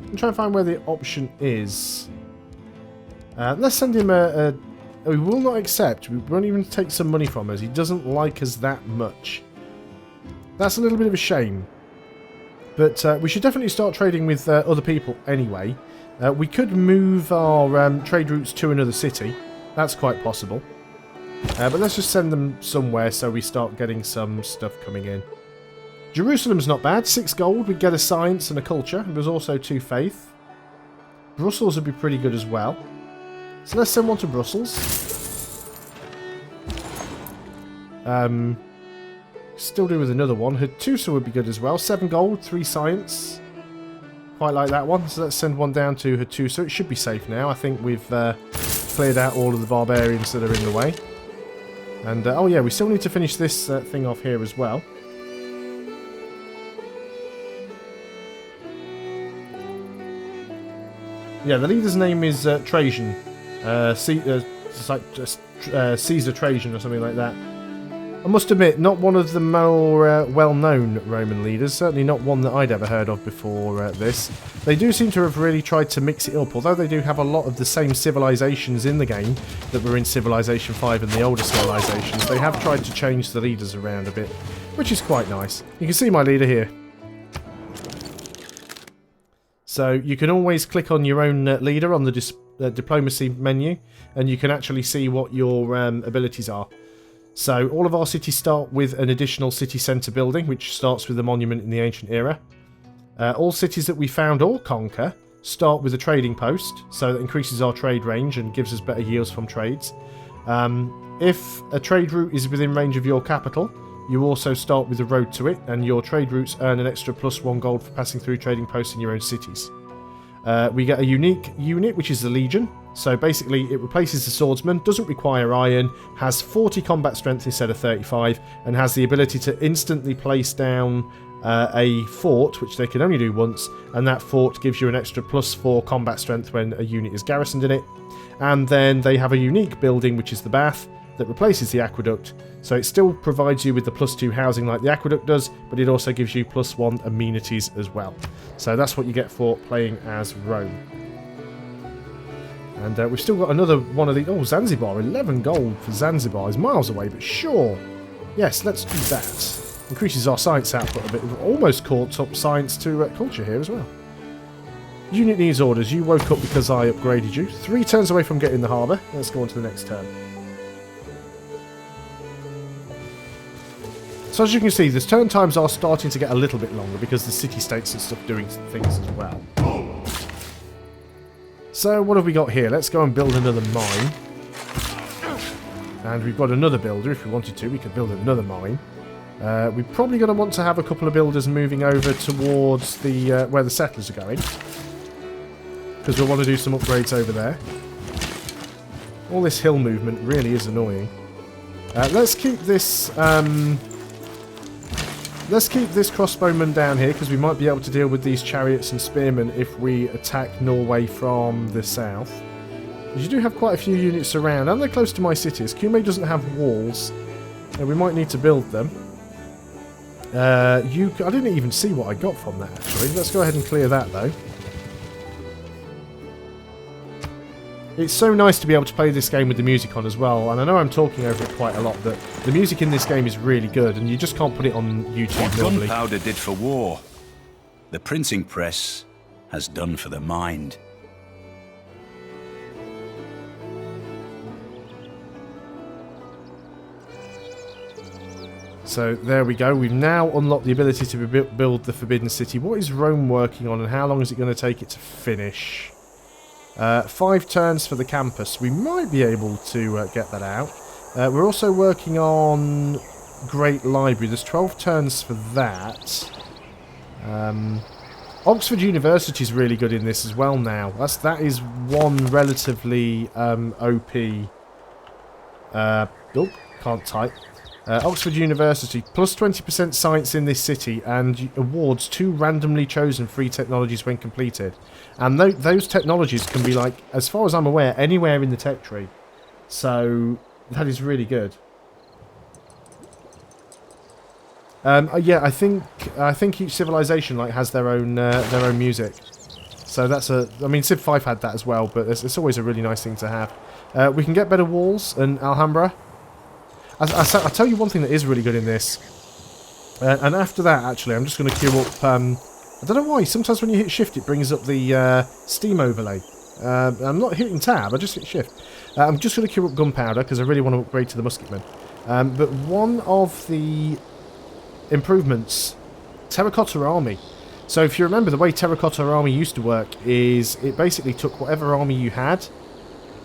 I'm trying to find where the option is. Let's send him we will not accept. We won't even take some money from us. He doesn't like us that much. That's a little bit of a shame. But we should definitely start trading with other people anyway. We could move our trade routes to another city. That's quite possible. But let's just send them somewhere so we start getting some stuff coming in. Jerusalem's not bad. 6 gold. We get a science and a culture. There's also 2 faith. Brussels would be pretty good as well. So let's send one to Brussels. Still do with another one. Hattusa would be good as well. 7 gold, 3 science. Quite like that one. So let's send one down to Hattusa. It should be safe now. I think we've cleared out all of the barbarians that are in the way. And, oh yeah, we still need to finish this thing off here as well. Yeah, the leader's name is Trajan. Caesar Trajan or something like that. I must admit, not one of the more well-known Roman leaders. Certainly not one that I'd ever heard of before this. They do seem to have really tried to mix it up, although they do have a lot of the same civilizations in the game that were in Civilization 5 and the older civilizations. They have tried to change the leaders around a bit, which is quite nice. You can see my leader here. So you can always click on your own leader on the diplomacy menu, and you can actually see what your abilities are. So all of our cities start with an additional city centre building, which starts with a monument in the ancient era. All cities that we found or conquer start with a trading post, so that increases our trade range and gives us better yields from trades. If a trade route is within range of your capital, you also start with a road to it, and your trade routes earn an extra +1 gold for passing through trading posts in your own cities. We get a unique unit, which is the Legion. So basically, it replaces the Swordsman, doesn't require iron, has 40 combat strength instead of 35, and has the ability to instantly place down a fort, which they can only do once, and that fort gives you an extra +4 combat strength when a unit is garrisoned in it. And then they have a unique building, which is the Bath, that replaces the Aqueduct. So it still provides you with the +2 housing like the Aqueduct does, but it also gives you +1 amenities as well. So that's what you get for playing as Rome. And we've still got another one of the... Oh, Zanzibar. 11 gold for Zanzibar is miles away, but sure. Yes, let's do that. Increases our science output a bit. We've almost caught up science to culture here as well. Unit needs orders. You woke up because I upgraded you. 3 turns away from getting the harbour. Let's go on to the next turn. So as you can see, the turn times are starting to get a little bit longer because the city-states and stuff doing things as well. So what have we got here? Let's go and build another mine. And we've got another builder. If we wanted to, we could build another mine. We're probably going to want to have a couple of builders moving over towards the where the settlers are going. Because we'll want to do some upgrades over there. All this hill movement really is annoying. Let's keep this... Let's keep this crossbowman down here, because we might be able to deal with these chariots and spearmen if we attack Norway from the south. Because you do have quite a few units around, and they're close to my cities. Cumae doesn't have walls, and we might need to build them. I didn't even see what I got from that, actually. Let's go ahead and clear that, though. It's so nice to be able to play this game with the music on as well, and I know I'm talking over it quite a lot, but the music in this game is really good, and you just can't put it on YouTube What normally. gunpowder did for war, the printing press has done for the mind. So there we go. We've now unlocked the ability to build the Forbidden City. What is Rome working on, and how long is it going to take it to finish? 5 turns for the campus. We might be able to get that out. We're also working on Great Library. There's 12 turns for that. Oxford University is really good in this as well now. That is one relatively OP... oh, can't type. Oxford University, plus 20% science in this city, and awards 2 randomly chosen free technologies when completed. And those technologies can be, like, as far as I'm aware, anywhere in the tech tree. So that is really good. Yeah, I think each civilization has their own music. So that's I mean, Civ 5 had that as well, but it's always a really nice thing to have. We can get better walls in Alhambra. I'll tell you one thing that is really good in this. And after that, actually, I'm just going to queue up... I don't know why. Sometimes when you hit shift, it brings up the Steam overlay. I'm not hitting tab, I just hit shift. I'm just going to queue up gunpowder because I really want to upgrade to the musketman. But one of the improvements, Terracotta Army. So if you remember, the way Terracotta Army used to work is it basically took whatever army you had.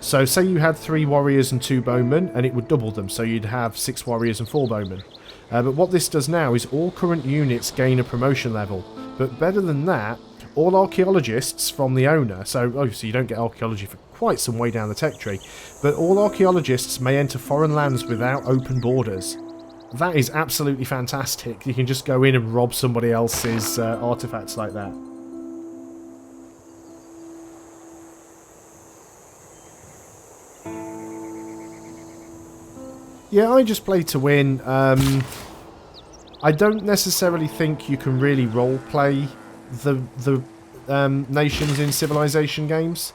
So say you had 3 warriors and 2 bowmen, and it would double them, so you'd have 6 warriors and 4 bowmen. But what this does now is all current units gain a promotion level. But better than that, all archaeologists from the owner, so obviously you don't get archaeology for quite some way down the tech tree, but all archaeologists may enter foreign lands without open borders. That is absolutely fantastic. You can just go in and rob somebody else's artifacts like that. Yeah, I just play to win. I don't necessarily think you can really roleplay the nations in Civilization games,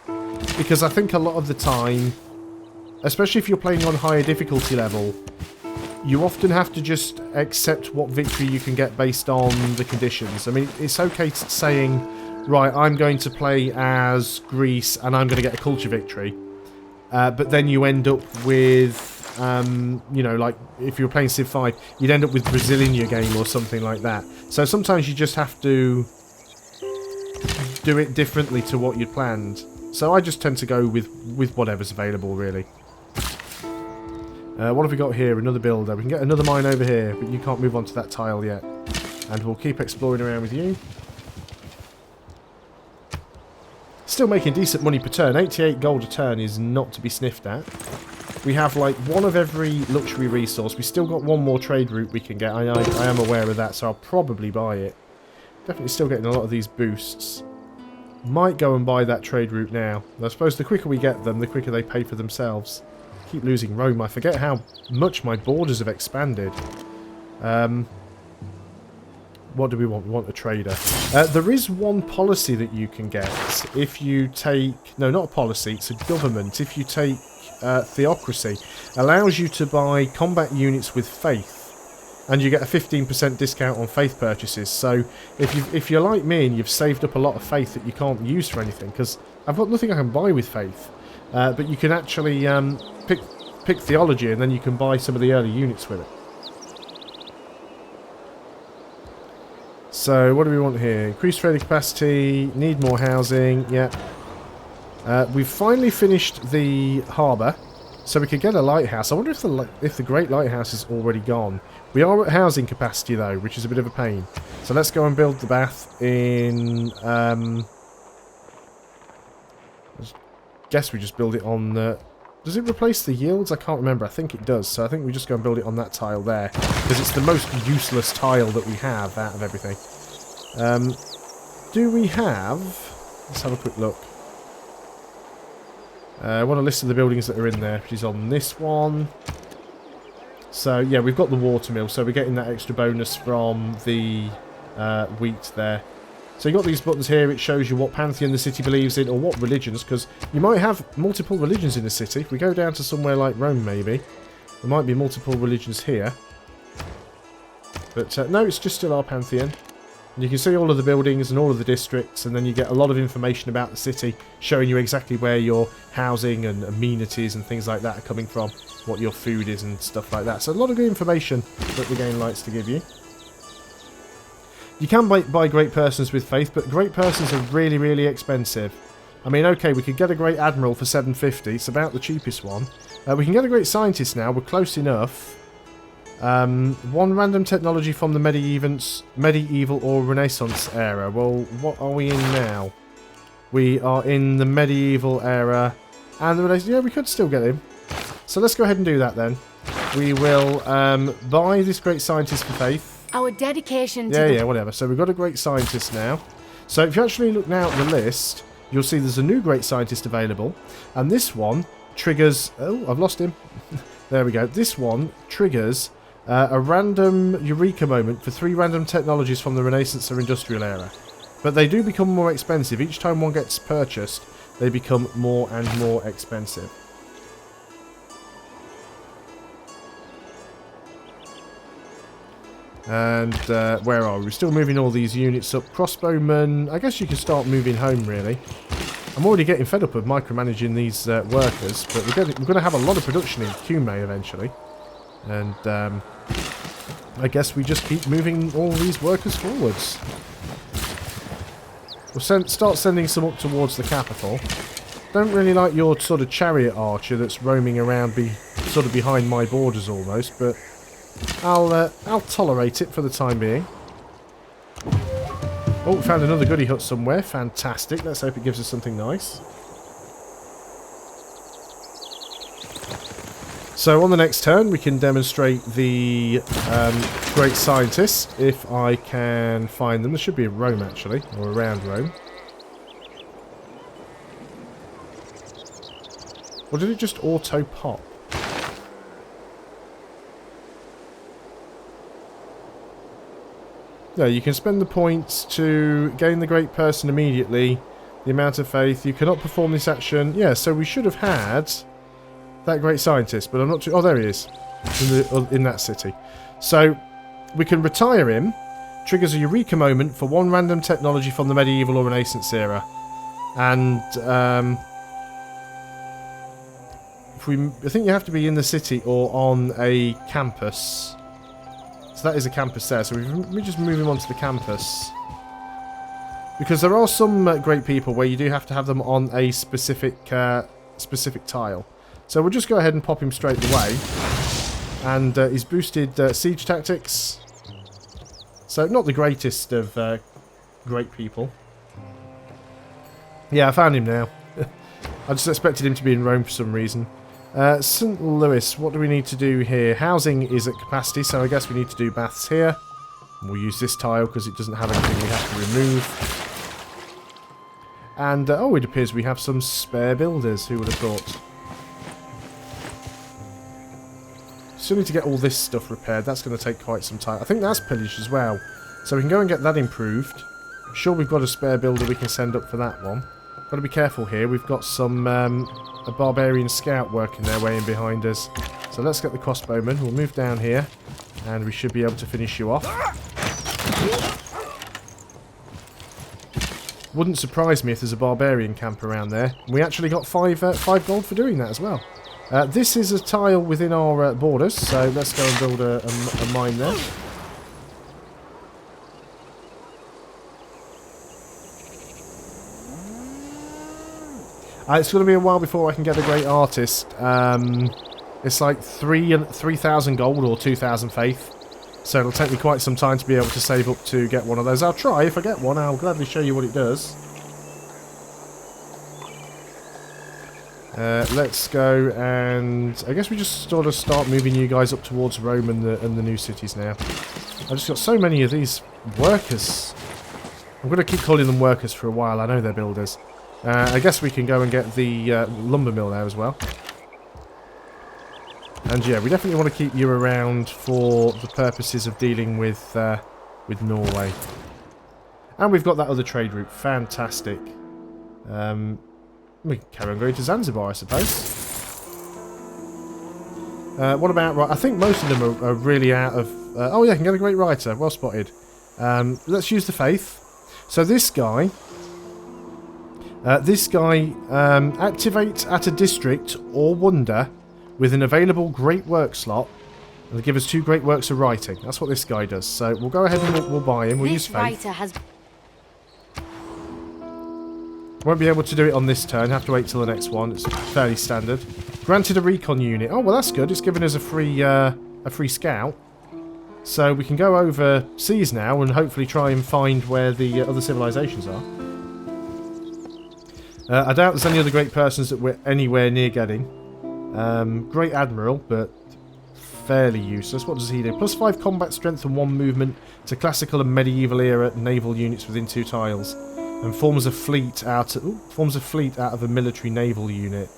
because I think a lot of the time, especially if you're playing on higher difficulty level, you often have to just accept what victory you can get based on the conditions. I mean, it's okay saying, right, I'm going to play as Greece and I'm going to get a culture victory, but then you end up with you know, like if you're playing Civ 5, you'd end up with Brazil in your game or something like that. So sometimes you just have to do it differently to what you'd planned. So I just tend to go with whatever's available, really. What have we got here? Another builder. We can get another mine over here, but you can't move on to that tile yet. And we'll keep exploring around with you. Still making decent money per turn. 88 gold a turn is not to be sniffed at. We have like one of every luxury resource. We still got one more trade route we can get. I am aware of that, so I'll probably buy it. Definitely still getting a lot of these boosts. Might go and buy that trade route now. I suppose the quicker we get them, the quicker they pay for themselves. Keep losing Rome. I forget how much my borders have expanded. What do we want? We want a trader. There is one policy that you can get if you take... No, not a policy. It's a government. If you take theocracy, allows you to buy combat units with faith, and you get a 15% discount on faith purchases. So if you're like me and you've saved up a lot of faith that you can't use for anything, because I've got nothing I can buy with faith, but you can actually pick theology, and then you can buy some of the early units with it. So what do we want here? Increased trading capacity, need more housing, yeah. We've finally finished the harbour, so we could get a lighthouse. I wonder if the Great Lighthouse is already gone. We are at housing capacity though, which is a bit of a pain. So let's go and build the bath in... I guess we just build it on... does it replace the yields? I can't remember. I think it does. So I think we just go and build it on that tile there, because it's the most useless tile that we have out of everything. Do we have... Let's have a quick look. I want a list of the buildings that are in there, which is on this one. So, yeah, we've got the watermill, so we're getting that extra bonus from the wheat there. So you've got these buttons here, it shows you what pantheon the city believes in, or what religions, because you might have multiple religions in the city. If we go down to somewhere like Rome, maybe, there might be multiple religions here. But, no, it's just still our pantheon. And you can see all of the buildings and all of the districts, and then you get a lot of information about the city, showing you exactly where your housing and amenities and things like that are coming from, what your food is and stuff like that. So a lot of good information that the game likes to give you. You can buy great persons with faith, but great persons are really, really expensive. I mean, okay, we could get a great admiral for 750, it's about the cheapest one. We can get a great scientist now, we're close enough. One random technology from the medieval or Renaissance era. Well, what are we in now? We are in the medieval era, and the Renaissance. Yeah, we could still get him. So let's go ahead and do that then. We will buy this great scientist for faith. Our dedication to yeah, whatever. So we've got a great scientist now. So if you actually look now at the list, you'll see there's a new great scientist available, and this one triggers. Oh, I've lost him. There we go. This one triggers. A random Eureka moment for 3 random technologies from the Renaissance or Industrial era. But they do become more expensive. Each time one gets purchased, they become more and more expensive. And where are we? We're still moving all these units up. Crossbowmen, I guess you can start moving home, really. I'm already getting fed up of micromanaging these workers, but we're going to have a lot of production in Cume eventually. And I guess we just keep moving all these workers forwards. We'll start sending some up towards the capital. Don't really like your sort of chariot archer that's roaming around sort of behind my borders almost, but I'll tolerate it for the time being. Oh, we found another goodie hut somewhere. Fantastic. Let's hope it gives us something nice. So on the next turn, we can demonstrate the great scientists, if I can find them. There should be a Rome, actually, or around Rome. Or did it just auto-pop? No, you can spend the points to gain the great person immediately. The amount of faith. You cannot perform this action. Yeah, so we should have had that great scientist, but I'm not too... Oh, there he is. In that city. So, we can retire him. Triggers a Eureka moment for one random technology from the medieval or Renaissance era. And, I think you have to be in the city or on a campus. So that is a campus there. So we just move him onto the campus. Because there are some great people where you do have to have them on a specific tile. So we'll just go ahead and pop him straight away. And he's boosted siege tactics. So not the greatest of great people. Yeah, I found him now. I just expected him to be in Rome for some reason. St. Louis, what do we need to do here? Housing is at capacity, so I guess we need to do baths here. We'll use this tile because it doesn't have anything we have to remove. And, oh, it appears we have some spare builders, who would have thought. Still need to get all this stuff repaired, that's going to take quite some time. I think that's pillaged as well, so we can go and get that improved. I'm sure we've got a spare builder we can send up for that one. Got to be careful here, we've got some... a barbarian scout working their way in behind us. So let's get the crossbowman. We'll move down here, and we should be able to finish you off. Wouldn't surprise me if there's a barbarian camp around there. We actually got 5 gold for doing that as well. This is a tile within our borders, so let's go and build a mine there. It's going to be a while before I can get a great artist. It's like 3,000 gold or 2,000 faith. So it'll take me quite some time to be able to save up to get one of those. I'll try. If I get one, I'll gladly show you what it does. Let's go and... I guess we just sort of start moving you guys up towards Rome and the new cities now. I've just got so many of these workers. I'm going to keep calling them workers for a while. I know they're builders. I guess we can go and get the lumber mill there as well. And yeah, we definitely want to keep you around for the purposes of dealing with Norway. And we've got that other trade route. Fantastic. We can carry on going to Zanzibar, I suppose. What about... Right, I think most of them are really out of... oh yeah, I can get a great writer. Well spotted. Let's use the faith. So this guy... activate at a district or wonder with an available great work slot and give us 2 great works of writing. That's what this guy does. So we'll go ahead and we'll buy him. We'll use faith. Won't be able to do it on this turn. Have to wait till the next one. It's fairly standard. Granted a recon unit. Oh well, that's good. It's given us a free scout. So we can go overseas now and hopefully try and find where the other civilizations are. I doubt there's any other great persons that we're anywhere near getting. Great Admiral, but fairly useless. What does he do? +5 combat strength and 1 movement to classical and medieval era naval units within 2 tiles, and forms a fleet out of a military naval unit.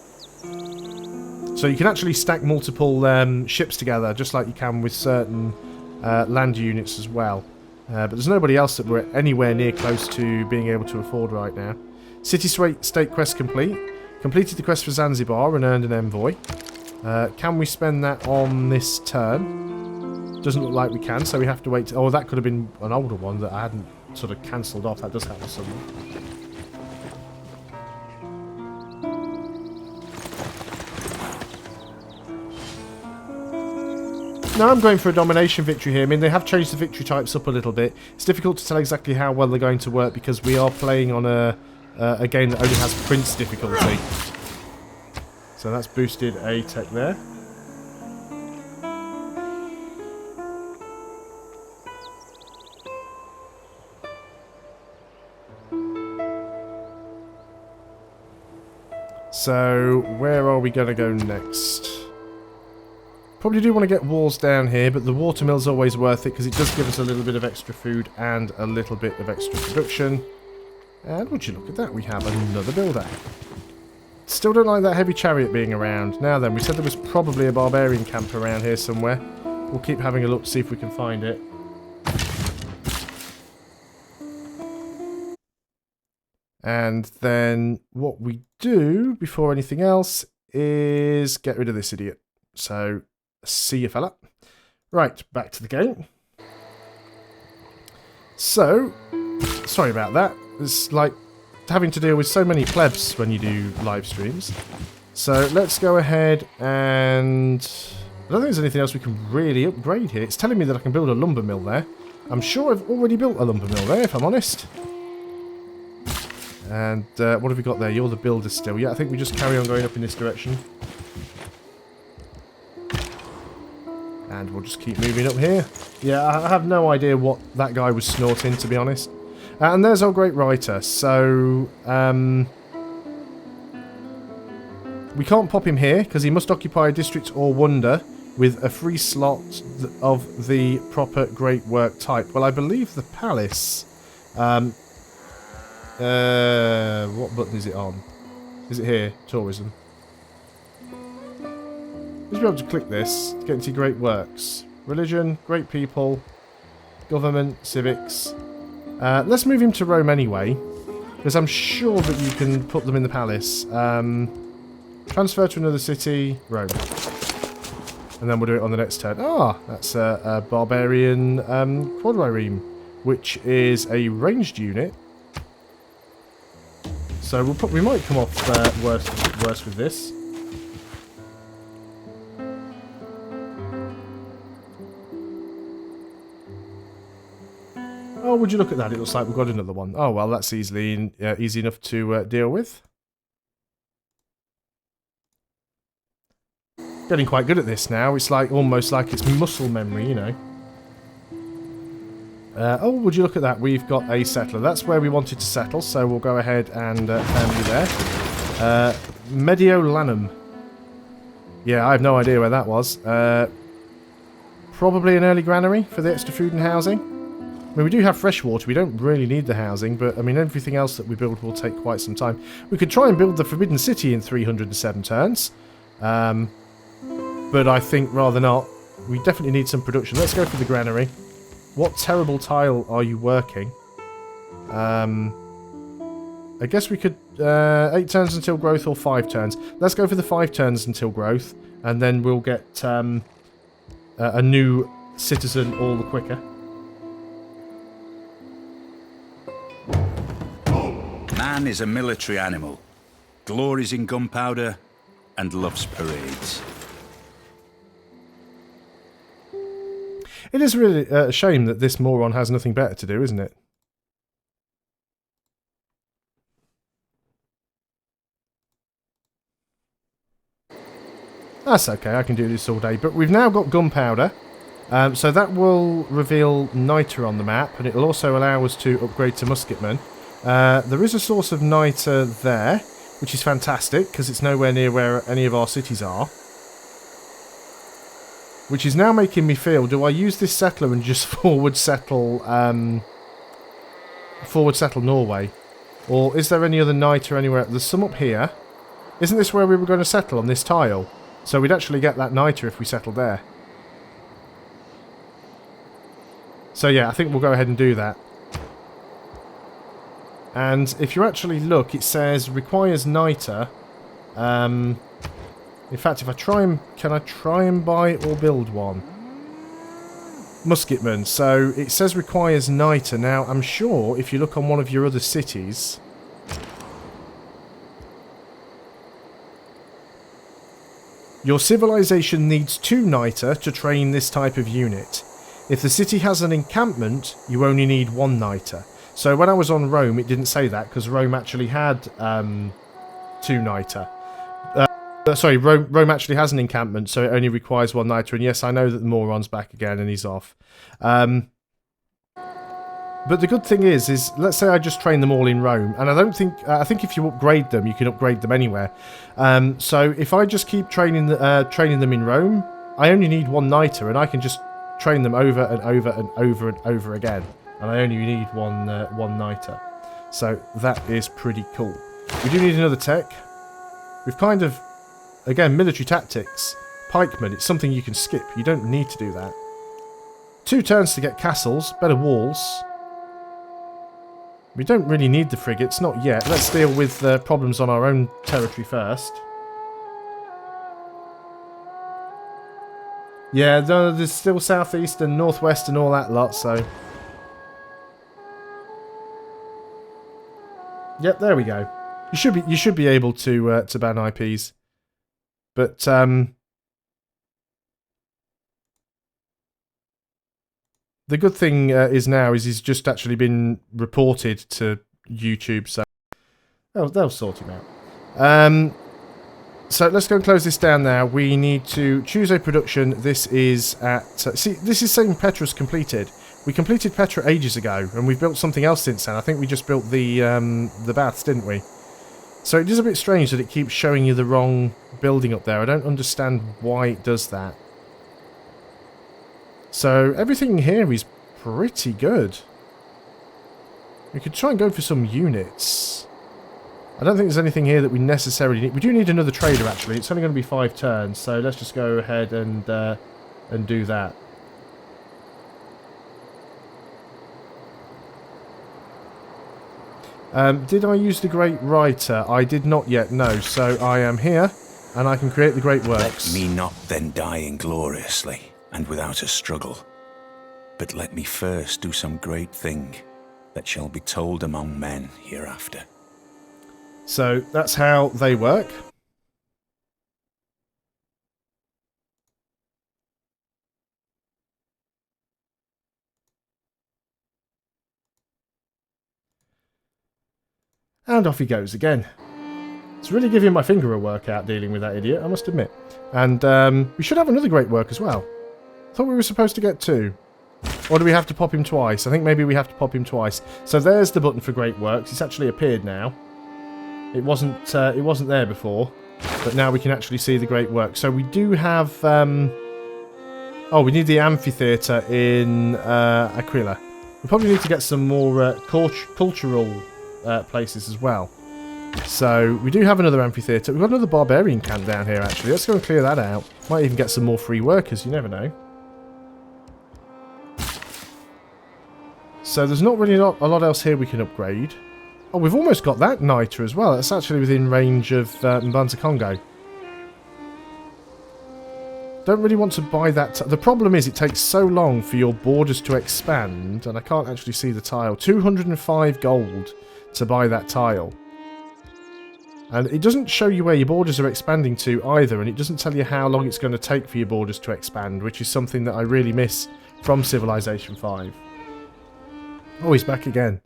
So you can actually stack multiple ships together, just like you can with certain land units as well. But there's nobody else that we're anywhere near close to being able to afford right now. City-state quest complete. Completed the quest for Zanzibar and earned an envoy. Can we spend that on this turn? Doesn't look like we can, so we have to wait. Oh, that could have been an older one that I hadn't sort of cancelled off. That does happen somewhere. Now I'm going for a domination victory here. I mean, they have changed the victory types up a little bit. It's difficult to tell exactly how well they're going to work because we are playing on a game that only has Prince difficulty. So that's boosted a tech there. So, where are we going to go next? Probably do want to get walls down here, but the watermill's always worth it because it does give us a little bit of extra food and a little bit of extra production. And would you look at that, we have another builder. Still don't like that heavy chariot being around. Now then, we said there was probably a barbarian camp around here somewhere. We'll keep having a look to see if we can find it. And then what we do before anything else is get rid of this idiot. So, see you fella. Right, back to the game. So, sorry about that. It's like having to deal with so many plebs when you do live streams. So, let's go ahead and... I don't think there's anything else we can really upgrade here. It's telling me that I can build a lumber mill there. I'm sure I've already built a lumber mill there, if I'm honest. And what have we got there? You're the builder still. Yeah, I think we just carry on going up in this direction. And we'll just keep moving up here. Yeah, I have no idea what that guy was snorting, to be honest. And there's our great writer. So, we can't pop him here, because he must occupy a district or wonder with a free slot of the proper great work type. Well, I believe the palace... what button is it on? Is it here? Tourism. Just be able to click this to get into great works. Religion, great people, government, civics. Let's move him to Rome anyway, because I'm sure that you can put them in the palace. Transfer to another city, Rome. And then we'll do it on the next turn. Ah, that's a barbarian quadrireme, which is a ranged unit. So we might come off worse with this. Oh, would you look at that? It looks like we've got another one. Oh, well, that's easy enough to deal with. Getting quite good at this now. It's like almost like it's muscle memory, you know. Oh, would you look at that? We've got a settler. That's where we wanted to settle, so we'll go ahead and found you there. Mediolanum. Yeah, I have no idea where that was. Probably an early granary for the extra food and housing. I mean, we do have fresh water. We don't really need the housing, but I mean, everything else that we build will take quite some time. We could try and build the Forbidden City in 307 turns. But I think rather not. We definitely need some production. Let's go for the granary. What terrible tile are you working? I guess we could... 8 turns until growth or 5 turns. Let's go for the 5 turns until growth. And then we'll get a new citizen all the quicker. Man is a military animal. Glories in gunpowder and loves parades. It is really a shame that this moron has nothing better to do, isn't it? That's okay, I can do this all day. But we've now got gunpowder. So that will reveal niter on the map, and it will also allow us to upgrade to musketmen. There is a source of niter there, which is fantastic, because it's nowhere near where any of our cities are. Which is now making me feel, do I use this settler and just forward settle Norway? Or is there any other niter anywhere? There's some up here. Isn't this where we were going to settle, on this tile? So we'd actually get that niter if we settled there. So yeah, I think we'll go ahead and do that. And if you actually look, it says requires niter. In fact, if I try and... Can I try and buy or build one? Musketman. So, it says requires niter. Now, I'm sure if you look on one of your other cities... Your civilization needs 2 niter to train this type of unit. If the city has an encampment, you only need 1 niter. So when I was on Rome, it didn't say that, because Rome actually had 2 niter. Sorry, Rome actually has an encampment, so it only requires 1 niter. And yes, I know that the moron's back again and he's off. But the good thing is let's say I just train them all in Rome, and I think if you upgrade them, you can upgrade them anywhere. So if I just keep training them in Rome, I only need 1 niter, and I can just train them over and over and over and over again, and I only need one niter. So that is pretty cool. We do need another tech. We've kind of, again, military tactics. Pikemen, it's something you can skip. You don't need to do that. 2 turns to get castles, better walls. We don't really need the frigates, not yet. Let's deal with problems on our own territory first. Yeah, there's still southeast and northwest and all that lot, so... Yep, there we go. You should be able to ban IPs. But, the good thing is now he's just actually been reported to YouTube, so they'll sort him out. So let's go and close this down now. We need to choose a production. This is at... see, this is saying Petra's completed. We completed Petra ages ago, and we've built something else since then. I think we just built the baths, didn't we? So it is a bit strange that it keeps showing you the wrong building up there. I don't understand why it does that. So everything here is pretty good. We could try and go for some units. I don't think there's anything here that we necessarily need. We do need another trader, actually. It's only going to be 5 turns, so let's just go ahead and do that. Did I use the Great Writer? I did not yet, no. So I am here, and I can create the Great Works. Let me not then die ingloriously and without a struggle, but let me first do some great thing that shall be told among men hereafter. So that's how they work. And off he goes again. It's really giving my finger a workout dealing with that idiot, I must admit. And we should have another great work as well. I thought we were supposed to get 2. Or do we have to pop him twice? I think maybe we have to pop him twice. So there's the button for Great Works. It's actually appeared now. It wasn't there before, but now we can actually see the Great Works. So we do have... oh, we need the amphitheatre in Aquila. We probably need to get some more cultural places as well. So we do have another amphitheatre. We've got another barbarian camp down here, actually. Let's go and clear that out. Might even get some more free workers. You never know. So there's not really a lot else here we can upgrade. Oh, we've almost got that niter as well. That's actually within range of Mbanza Congo. Don't really want to buy that. The problem is it takes so long for your borders to expand, and I can't actually see the tile. 205 gold to buy that tile. And it doesn't show you where your borders are expanding to either, and it doesn't tell you how long it's going to take for your borders to expand, which is something that I really miss from Civilization 5. Oh, he's back again.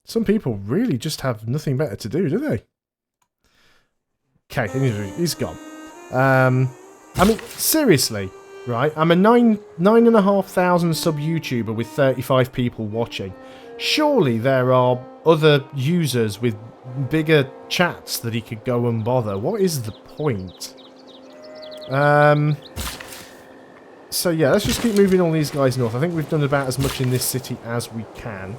Some people really just have nothing better to do, they? Okay, he's gone. I mean, seriously, right? I'm a 9,500 sub YouTuber with 35 people watching. Surely there are other users with bigger chats that he could go and bother. What is the point? So yeah, let's just keep moving all these guys north. I think we've done about as much in this city as we can.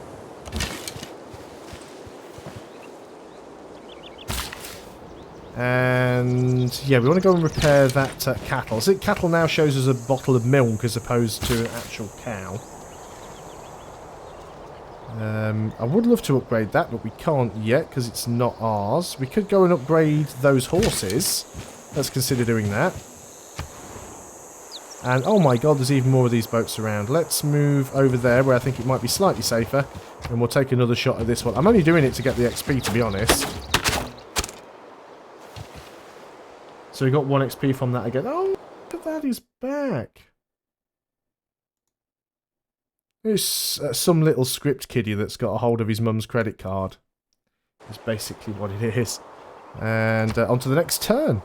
And yeah, we want to go and repair that cattle. So cattle now shows us a bottle of milk as opposed to an actual cow. I would love to upgrade that, but we can't yet because it's not ours. We could go and upgrade those horses. Let's consider doing that. And oh my god, there's even more of these boats around. Let's move over there where I think it might be slightly safer. And we'll take another shot at this one. I'm only doing it to get the XP, to be honest. So we got 1 XP from that again. Oh, look at that, he's back. There's some little script kiddie that's got a hold of his mum's credit card. Is basically what it is. And on to the next turn.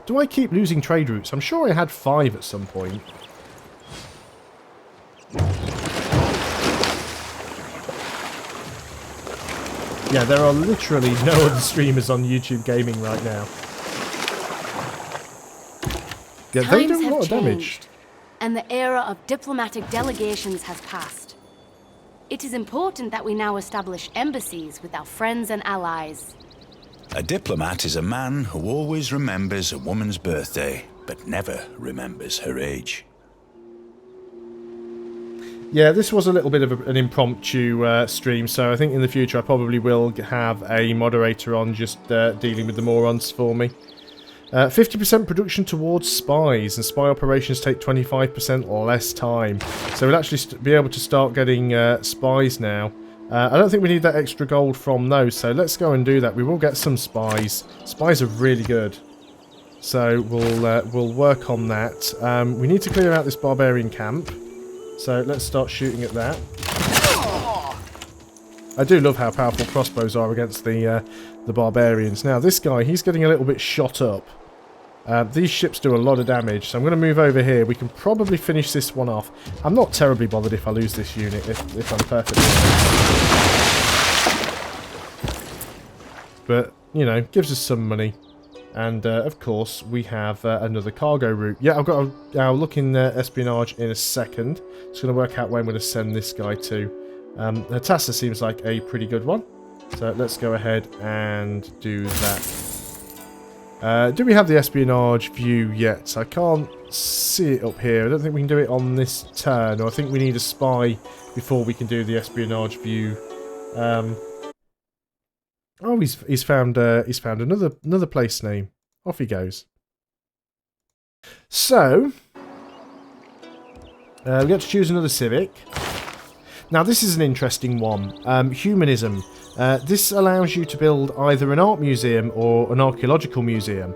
Do I keep losing trade routes? I'm sure I had 5 at some point. Yeah, there are literally no other streamers on YouTube Gaming right now. Yeah, they do a lot of damage. And the era of diplomatic delegations has passed. It is important that we now establish embassies with our friends and allies. A diplomat is a man who always remembers a woman's birthday, but never remembers her age. Yeah, this was a little bit of an impromptu stream, so I think in the future I probably will have a moderator on just dealing with the morons for me. 50% production towards spies, and spy operations take 25% less time. So we'll actually be able to start getting spies now. I don't think we need that extra gold from those, so let's go and do that. We will get some spies. Spies are really good. So we'll work on that. We need to clear out this barbarian camp. So let's start shooting at that. I do love how powerful crossbows are against the barbarians. Now this guy, he's getting a little bit shot up. These ships do a lot of damage, so I'm going to move over here. We can probably finish this one off. I'm not terribly bothered if I lose this unit, if I'm perfectly honest. But, you know, gives us some money. And, of course, we have another cargo route. Yeah, I'll look in espionage in a second. Just going to work out where I'm going to send this guy to. Hatassa seems like a pretty good one. So let's go ahead and do that. Do we have the espionage view yet? I can't see it up here. I don't think we can do it on this turn. Or I think we need a spy before we can do the espionage view. Oh, he's found another place name. Off he goes. So we get to choose another civic. Now this is an interesting one. Humanism. This allows you to build either an art museum or an archaeological museum,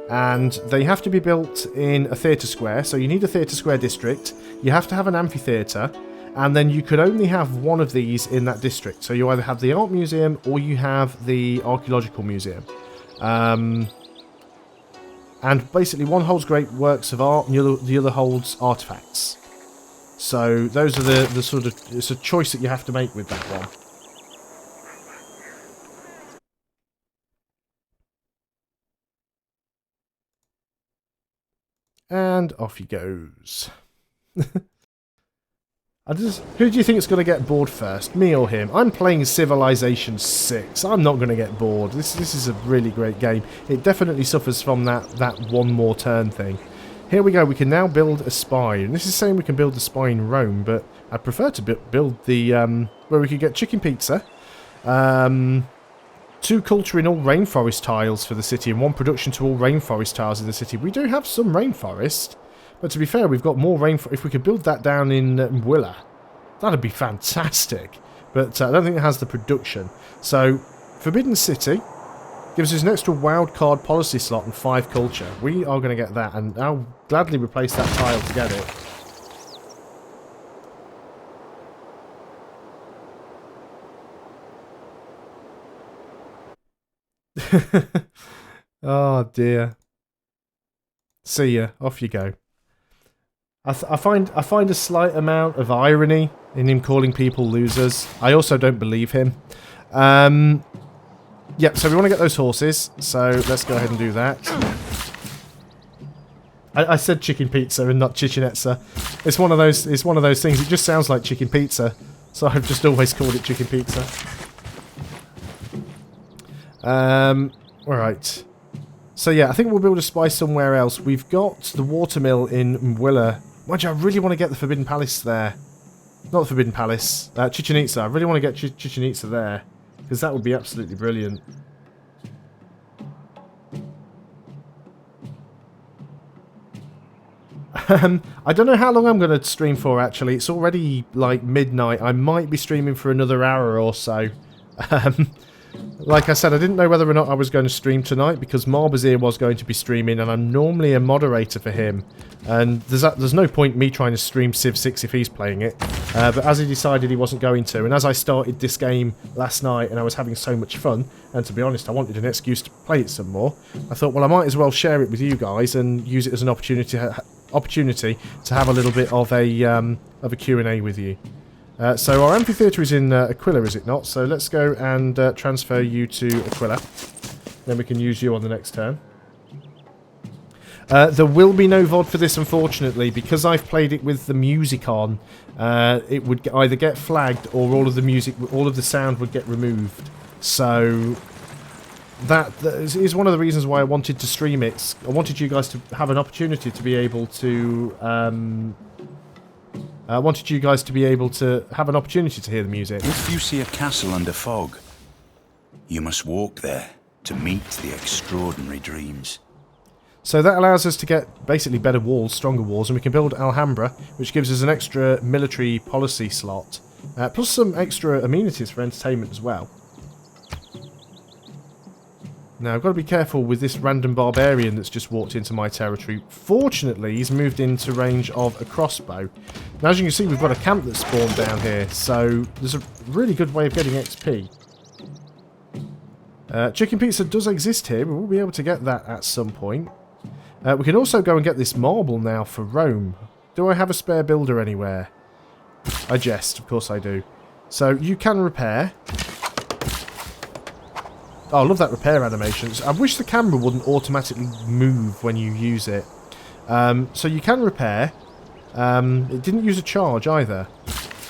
and they have to be built in a theatre square. So you need a theatre square district. You have to have an amphitheatre. And then you could only have one of these in that district. So you either have the art museum or you have the archaeological museum. And basically one holds great works of art and the other holds artifacts. So those are the sort of... It's a choice that you have to make with that one. And off he goes. Who do you think is going to get bored first? Me or him? I'm playing Civilization 6. I'm not going to get bored. This is a really great game. It definitely suffers from that one more turn thing. Here we go. We can now build a spy. And this is saying we can build a spy in Rome, but I'd prefer to build the... where we could get chicken pizza. 2 culture in all rainforest tiles for the city, and 1 production to all rainforest tiles in the city. We do have some rainforest. But to be fair, we've got more rainforest. If we could build that down in Mwilla, that'd be fantastic. But I don't think it has the production. So, Forbidden City gives us an extra wild card policy slot and 5 culture. We are going to get that, and I'll gladly replace that tile to get it. Oh dear. See ya. Off you go. I find a slight amount of irony in him calling people losers. I also don't believe him. Yep, so we want to get those horses. So let's go ahead and do that. I said chicken pizza and not chichinezza. It's one of those things. It just sounds like chicken pizza. So I've just always called it chicken pizza. Alright. So yeah, I think we'll build a spy somewhere else. We've got the watermill in Mwilla. Mind you, I really want to get the Forbidden Palace there. Not the Forbidden Palace. Chichen Itza. I really want to get Chichen Itza there. Because that would be absolutely brilliant. I don't know how long I'm going to stream for, actually. It's already, like, midnight. I might be streaming for another hour or so. Like I said, I didn't know whether or not I was going to stream tonight because Marbazir was going to be streaming, and I'm normally a moderator for him. And there's no point me trying to stream Civ 6 if he's playing it. But as he decided he wasn't going to, and as I started this game last night and I was having so much fun, and to be honest, I wanted an excuse to play it some more, I thought, well, I might as well share it with you guys and use it as an opportunity to have a little bit of a Q&A with you. So our amphitheatre is in Aquila, is it not? So let's go and transfer you to Aquila. Then we can use you on the next turn. There will be no VOD for this, unfortunately, because I've played it with the music on. It would either get flagged or all of the sound would get removed. So that is one of the reasons why I wanted to stream it. I wanted you guys to have an opportunity to be able to. I wanted you guys to be able to have an opportunity to hear the music. If you see a castle under fog, you must walk there to meet the extraordinary dreams. So that allows us to get basically better walls, stronger walls, and we can build Alhambra, which gives us an extra military policy slot, plus some extra amenities for entertainment as well. Now, I've got to be careful with this random barbarian that's just walked into my territory. Fortunately, he's moved into range of a crossbow. Now, as you can see, we've got a camp that's spawned down here, so there's a really good way of getting XP. Chicken pizza does exist here, but we'll be able to get that at some point. We can also go and get this marble now for Rome. Do I have a spare builder anywhere? I jest, of course I do. So, you can repair. Oh, I love that repair animation. I wish the camera wouldn't automatically move when you use it. So you can repair. It didn't use a charge either.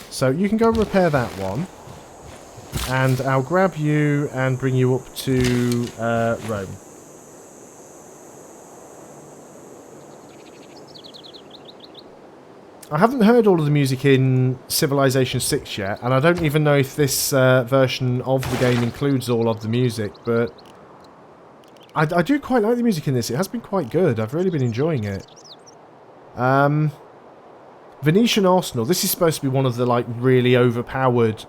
So you can go and repair that one. And I'll grab you and bring you up to Rome. I haven't heard all of the music in Civilization 6 yet, and I don't even know if this version of the game includes all of the music, but I do quite like the music in this. It has been quite good. I've really been enjoying it. Venetian Arsenal. This is supposed to be one of the like really overpowered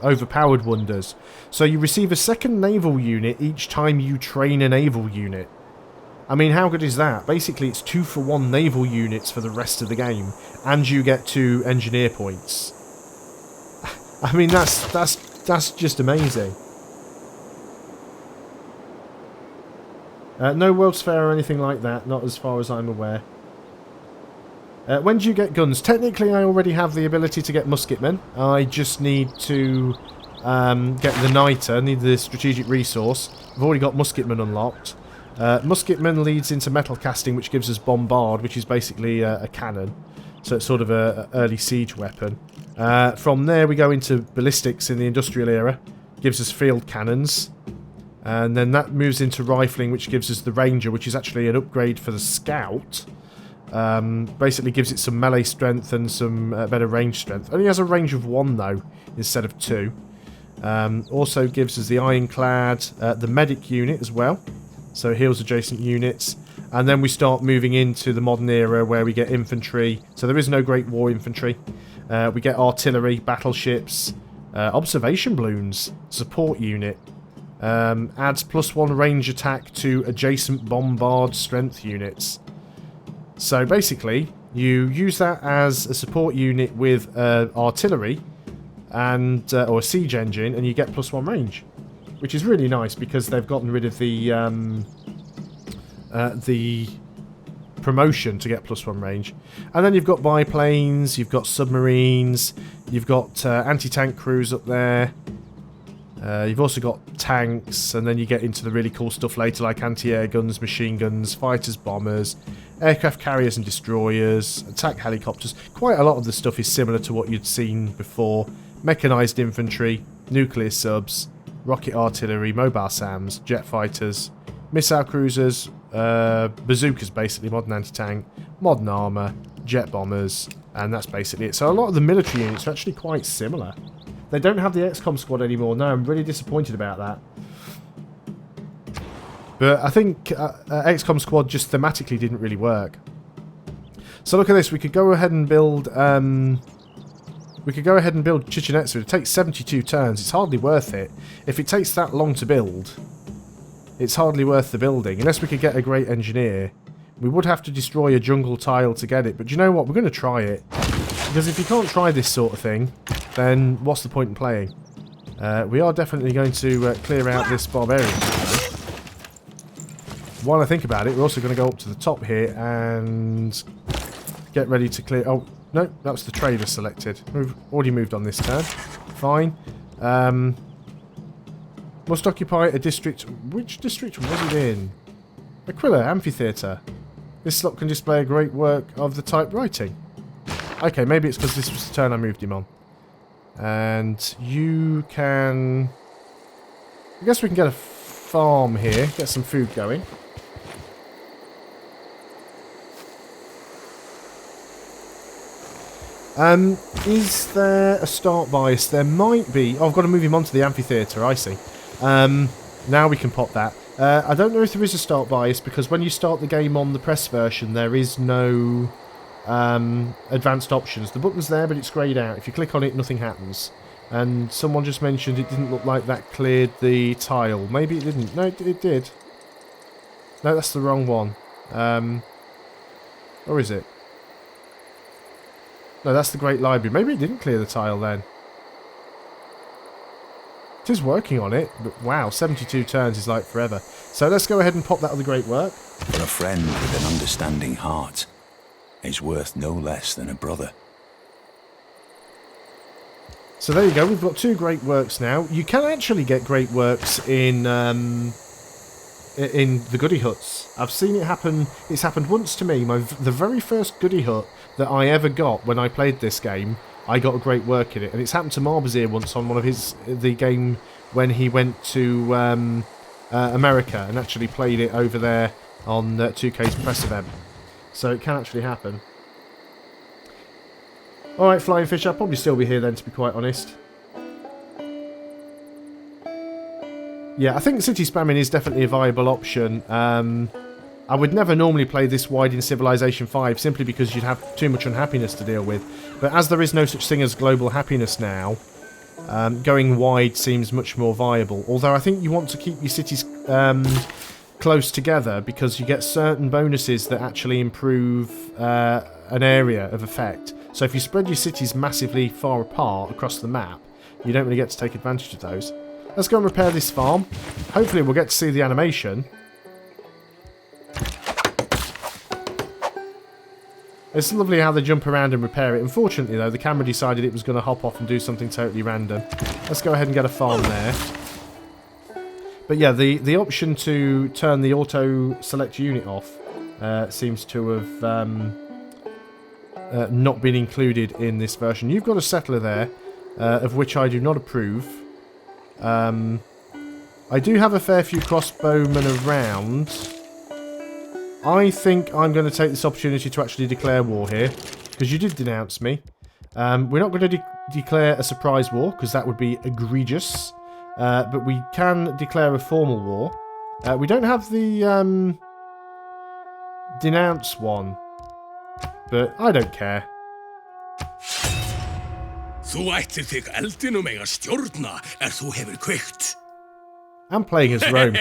wonders. So you receive a second naval unit each time you train a naval unit. I mean, how good is that? Basically, it's 2-for-1 naval units for the rest of the game, and you get 2 engineer points. I mean, that's just amazing. No World's Fair or anything like that, not as far as I'm aware. When do you get guns? Technically, I already have the ability to get musketmen. I just need to get the niter, need the strategic resource. I've already got musketmen unlocked. Musketman leads into metal casting, which gives us bombard, which is basically a cannon. So it's sort of a early siege weapon. From there we go into ballistics in the industrial era. Gives us field cannons. And then that moves into rifling, which gives us the ranger, which is actually an upgrade for the scout. Basically gives it some melee strength and some better range strength. Only has a range of 1 though, instead of 2. Also gives us the ironclad, the medic unit as well. So it heals adjacent units. And then we start moving into the modern era where we get infantry. So there is no Great War infantry. We get artillery, battleships, observation balloons, support unit. Adds +1 range attack to adjacent bombard strength units. So basically, you use that as a support unit with artillery and or a siege engine, and you get +1 range. Which is really nice because they've gotten rid of the promotion to get +1 range. And then you've got biplanes, you've got submarines, you've got anti-tank crews up there. You've also got tanks, and then you get into the really cool stuff later like anti-air guns, machine guns, fighters, bombers, aircraft carriers and destroyers, attack helicopters. Quite a lot of the stuff is similar to what you'd seen before. Mechanised infantry, nuclear subs, rocket artillery, mobile SAMs, jet fighters, missile cruisers, bazookas basically, modern anti-tank, modern armour, jet bombers, and that's basically it. So a lot of the military units are actually quite similar. They don't have the XCOM squad anymore. No, I'm really disappointed about that. But I think XCOM squad just thematically didn't really work. So look at this. We could go ahead and build we could go ahead and build Chichen Itza. It takes 72 turns. It's hardly worth it. If it takes that long to build, it's hardly worth the building. Unless we could get a great engineer. We would have to destroy a jungle tile to get it. But do you know what? We're going to try it. Because if you can't try this sort of thing, then what's the point in playing? We are definitely going to clear out this barbarian. While I think about it, we're also going to go up to the top here and get ready to clear... Oh, no, that was the trader selected. Already moved on this turn. Fine. Must occupy a district... Which district was it in? Aquila Amphitheatre. This slot can display a great work of the type writing. Okay, maybe it's because this was the turn I moved him on. And you can... I guess we can get a farm here. Get some food going. Is there a start bias? There might be. Oh, I've got to move him onto the amphitheatre, I see. Now we can pop that. I don't know if there is a start bias, because when you start the game on the press version, there is no advanced options. The button's there, but it's greyed out. If you click on it, nothing happens. And someone just mentioned it didn't look like that cleared the tile. Maybe it didn't. No, it did. No, that's the wrong one. Or is it? No, that's the Great Library. Maybe it didn't clear the tile then. It is working on it, but wow, 72 turns is like forever. So let's go ahead and pop that other great work. For a friend with an understanding heart is worth no less than a brother. So there you go, we've got 2 great works now. You can actually get great works in the goodie huts. I've seen it happen. It's happened once to me. The very first goodie hut that I ever got when I played this game, I got a great work in it. And it's happened to Marbazir once on one of the game when he went to America and actually played it over there on 2K's press event. So it can actually happen. Alright, Flying Fish, I'll probably still be here then, to be quite honest. Yeah, I think city spamming is definitely a viable option. I would never normally play this wide in Civilization 5 simply because you'd have too much unhappiness to deal with. But as there is no such thing as global happiness now, going wide seems much more viable. Although I think you want to keep your cities close together because you get certain bonuses that actually improve an area of effect. So if you spread your cities massively far apart across the map, you don't really get to take advantage of those. Let's go and repair this farm. Hopefully we'll get to see the animation. It's lovely how they jump around and repair it. Unfortunately though, the camera decided it was going to hop off and do something totally random. Let's go ahead and get a farm there. But yeah, the option to turn the auto select unit off seems to have not been included in this version. You've got a settler there, of which I do not approve. I do have a fair few crossbowmen around. I think I'm going to take this opportunity to actually declare war here, because you did denounce me. We're not going to declare a surprise war, because that would be egregious. But we can declare a formal war. We don't have the denounce one, but I don't care. Þú ættir þig eldinum eiga stjórna þú hefur kveikt. I'm playing as Rome.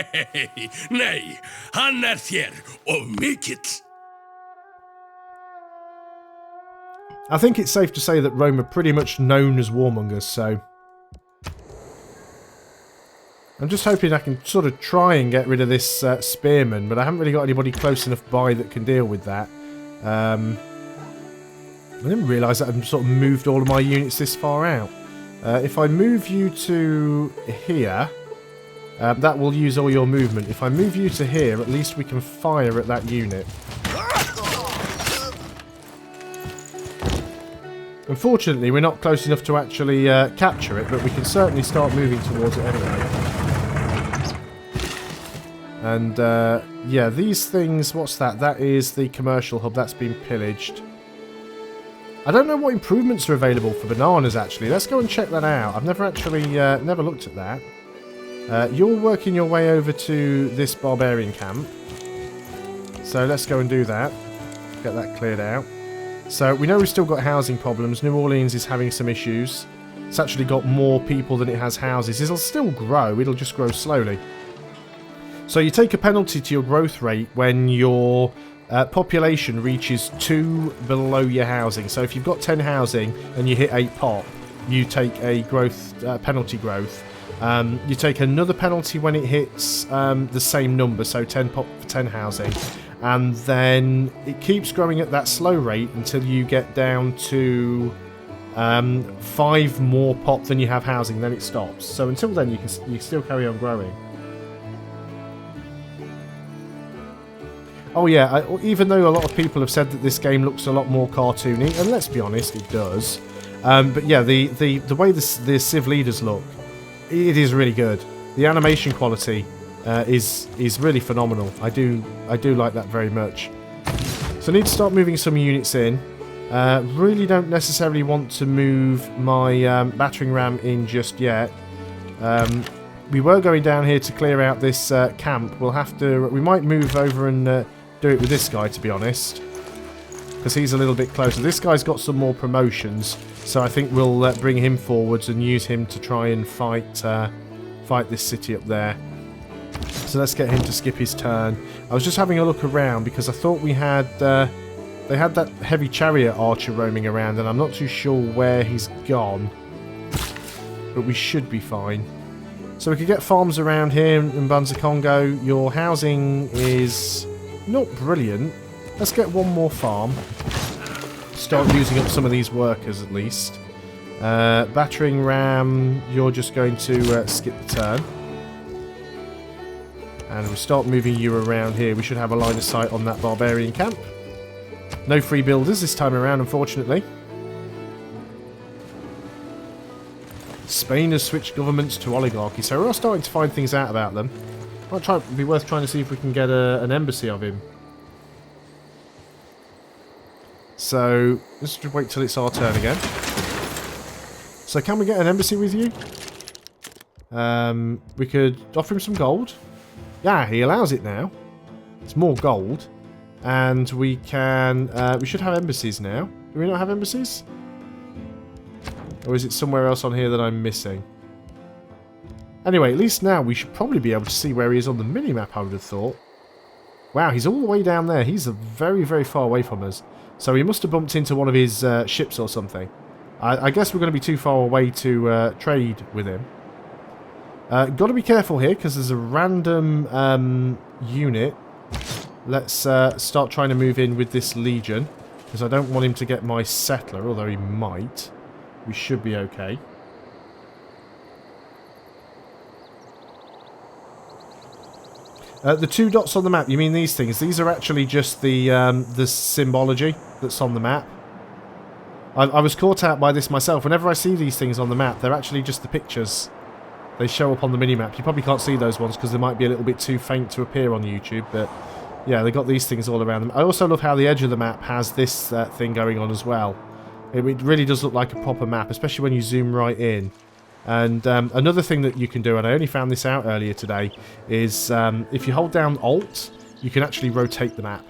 Nei, hann þér of mikill. I think it's safe to say that Rome are pretty much known as warmongers, so... I'm just hoping I can sort of try and get rid of this spearman, but I haven't really got anybody close enough by that can deal with that. I didn't realise that I'd sort of moved all of my units this far out. If I move you to here, that will use all your movement. If I move you to here, at least we can fire at that unit. Unfortunately, we're not close enough to actually capture it, but we can certainly start moving towards it anyway. And, yeah, these things... What's that? That is the commercial hub. That's been pillaged. I don't know what improvements are available for bananas, actually. Let's go and check that out. I've never actually... never looked at that. You're working your way over to this barbarian camp. So let's go and do that. Get that cleared out. So we know we've still got housing problems. New Orleans is having some issues. It's actually got more people than it has houses. It'll still grow, it'll just grow slowly. So you take a penalty to your growth rate when your population reaches 2 below your housing. So if you've got 10 housing and you hit 8 pop, you take a growth penalty growth. You take another penalty when it hits the same number, so 10 pop for 10 housing. And then it keeps growing at that slow rate until you get down to 5 more pop than you have housing, then it stops. So until then you can still carry on growing. Oh yeah, even though a lot of people have said that this game looks a lot more cartoony, and let's be honest, it does. But yeah, the way the Civ leaders look, it is really good. The animation quality is really phenomenal. I do like that very much. So I need to start moving some units in. Really don't necessarily want to move my battering ram in just yet. We were going down here to clear out this camp. We'll have to. We might move over and do it with this guy, to be honest, because he's a little bit closer. This guy's got some more promotions, so I think we'll bring him forwards and use him to try and fight this city up there. So let's get him to skip his turn. I was just having a look around because I thought we had they had that heavy chariot archer roaming around, and I'm not too sure where he's gone, but we should be fine. So we could get farms around here in Banza Congo. Your housing is not brilliant. Let's get one more farm. Start using up some of these workers at least. Battering ram, you're just going to skip the turn. And we'll start moving you around here. We should have a line of sight on that barbarian camp. No free builders this time around, unfortunately. Spain has switched governments to oligarchy, so we're starting to find things out about them. Might be worth trying to see if we can get an embassy of him. So let's just wait till it's our turn again. So can we get an embassy with you? We could offer him some gold. Yeah, he allows it now. It's more gold. And we can... we should have embassies now. Do we not have embassies? Or is it somewhere else on here that I'm missing? Anyway, at least now we should probably be able to see where he is on the minimap, I would have thought. Wow, he's all the way down there. He's very, very far away from us. So he must have bumped into one of his ships or something. I guess we're going to be too far away to trade with him. Got to be careful here because there's a random unit. Let's start trying to move in with this legion, because I don't want him to get my settler, although he might. We should be okay. The 2 dots on the map, you mean these things? These are actually just the symbology that's on the map. I was caught out by this myself. Whenever I see these things on the map, they're actually just the pictures. They show up on the minimap. You probably can't see those ones because they might be a little bit too faint to appear on YouTube, but yeah, they got these things all around them. I also love how the edge of the map has this thing going on as well. It really does look like a proper map, especially when you zoom right in. And another thing that you can do, and I only found this out earlier today, is if you hold down Alt, you can actually rotate the map.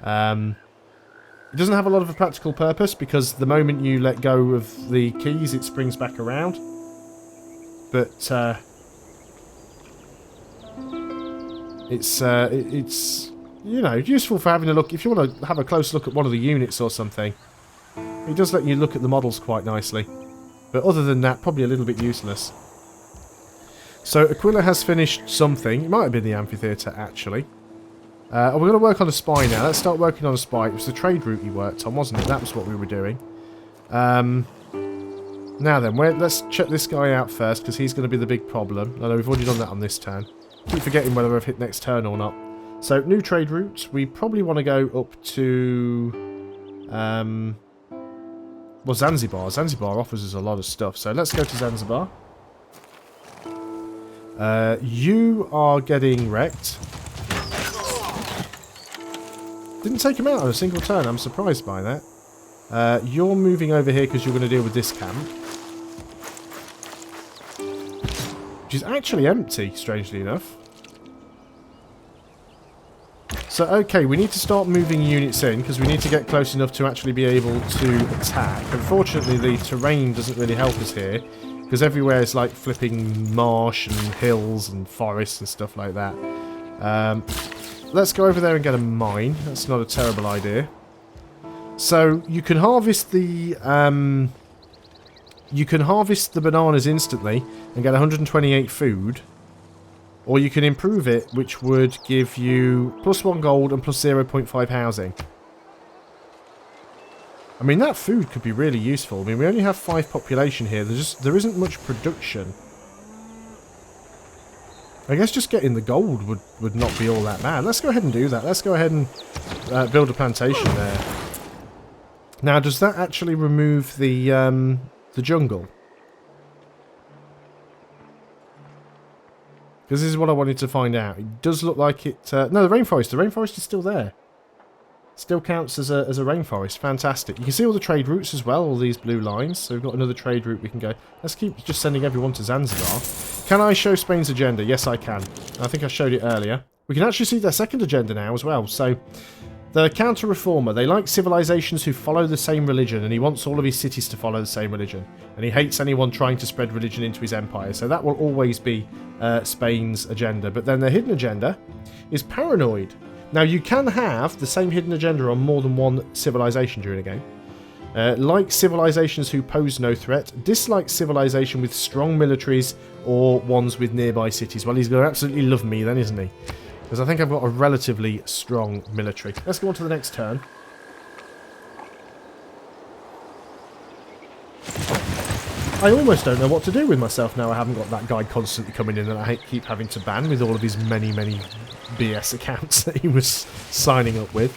It doesn't have a lot of a practical purpose, because the moment you let go of the keys, it springs back around. But it's you know, useful for having a look if you want to have a close look at one of the units or something. It does let you look at the models quite nicely. But other than that, probably a little bit useless. So Aquila has finished something. It might have been the amphitheatre, actually. We're going to work on a spy now. Let's start working on a spy. It was the trade route you worked on, wasn't it? That was what we were doing. Now then, let's check this guy out first, because he's going to be the big problem. I know we've already done that on this turn. Keep forgetting whether I've hit next turn or not. So, new trade route. We probably want to go up to... well, Zanzibar. Zanzibar offers us a lot of stuff. So, let's go to Zanzibar. You are getting wrecked. Didn't take him out on a single turn. I'm surprised by that. You're moving over here because you're going to deal with this camp. Which is actually empty, strangely enough. So, okay, we need to start moving units in, because we need to get close enough to actually be able to attack. Unfortunately, the terrain doesn't really help us here, because everywhere is like flipping marsh and hills and forests and stuff like that. Let's go over there and get a mine. That's not a terrible idea. So, you can harvest the bananas instantly and get 128 food. Or you can improve it, which would give you +1 gold and +0.5 housing. I mean, that food could be really useful. I mean, we only have 5 population here. There isn't much production. I guess just getting the gold would not be all that bad. Let's go ahead and do that. Let's go ahead and build a plantation there. Now, does that actually remove the jungle? Because this is what I wanted to find out. It does look like it... no, the rainforest. The rainforest is still there. Still counts as a rainforest. Fantastic. You can see all the trade routes as well, all these blue lines. So we've got another trade route we can go. Let's keep just sending everyone to Zanzibar. Can I show Spain's agenda? Yes, I can. I think I showed it earlier. We can actually see their second agenda now as well. So, the counter-reformer. They like civilizations who follow the same religion, and he wants all of his cities to follow the same religion. And he hates anyone trying to spread religion into his empire. So that will always be Spain's agenda. But then their hidden agenda is paranoid. Now, you can have the same hidden agenda on more than one civilization during a game. Like civilizations who pose no threat, dislike civilization with strong militaries or ones with nearby cities. Well, he's going to absolutely love me then, isn't he? Because I think I've got a relatively strong military. Let's go on to the next turn. I almost don't know what to do with myself now I haven't got that guy constantly coming in and I keep having to ban with all of his many BS accounts that he was signing up with.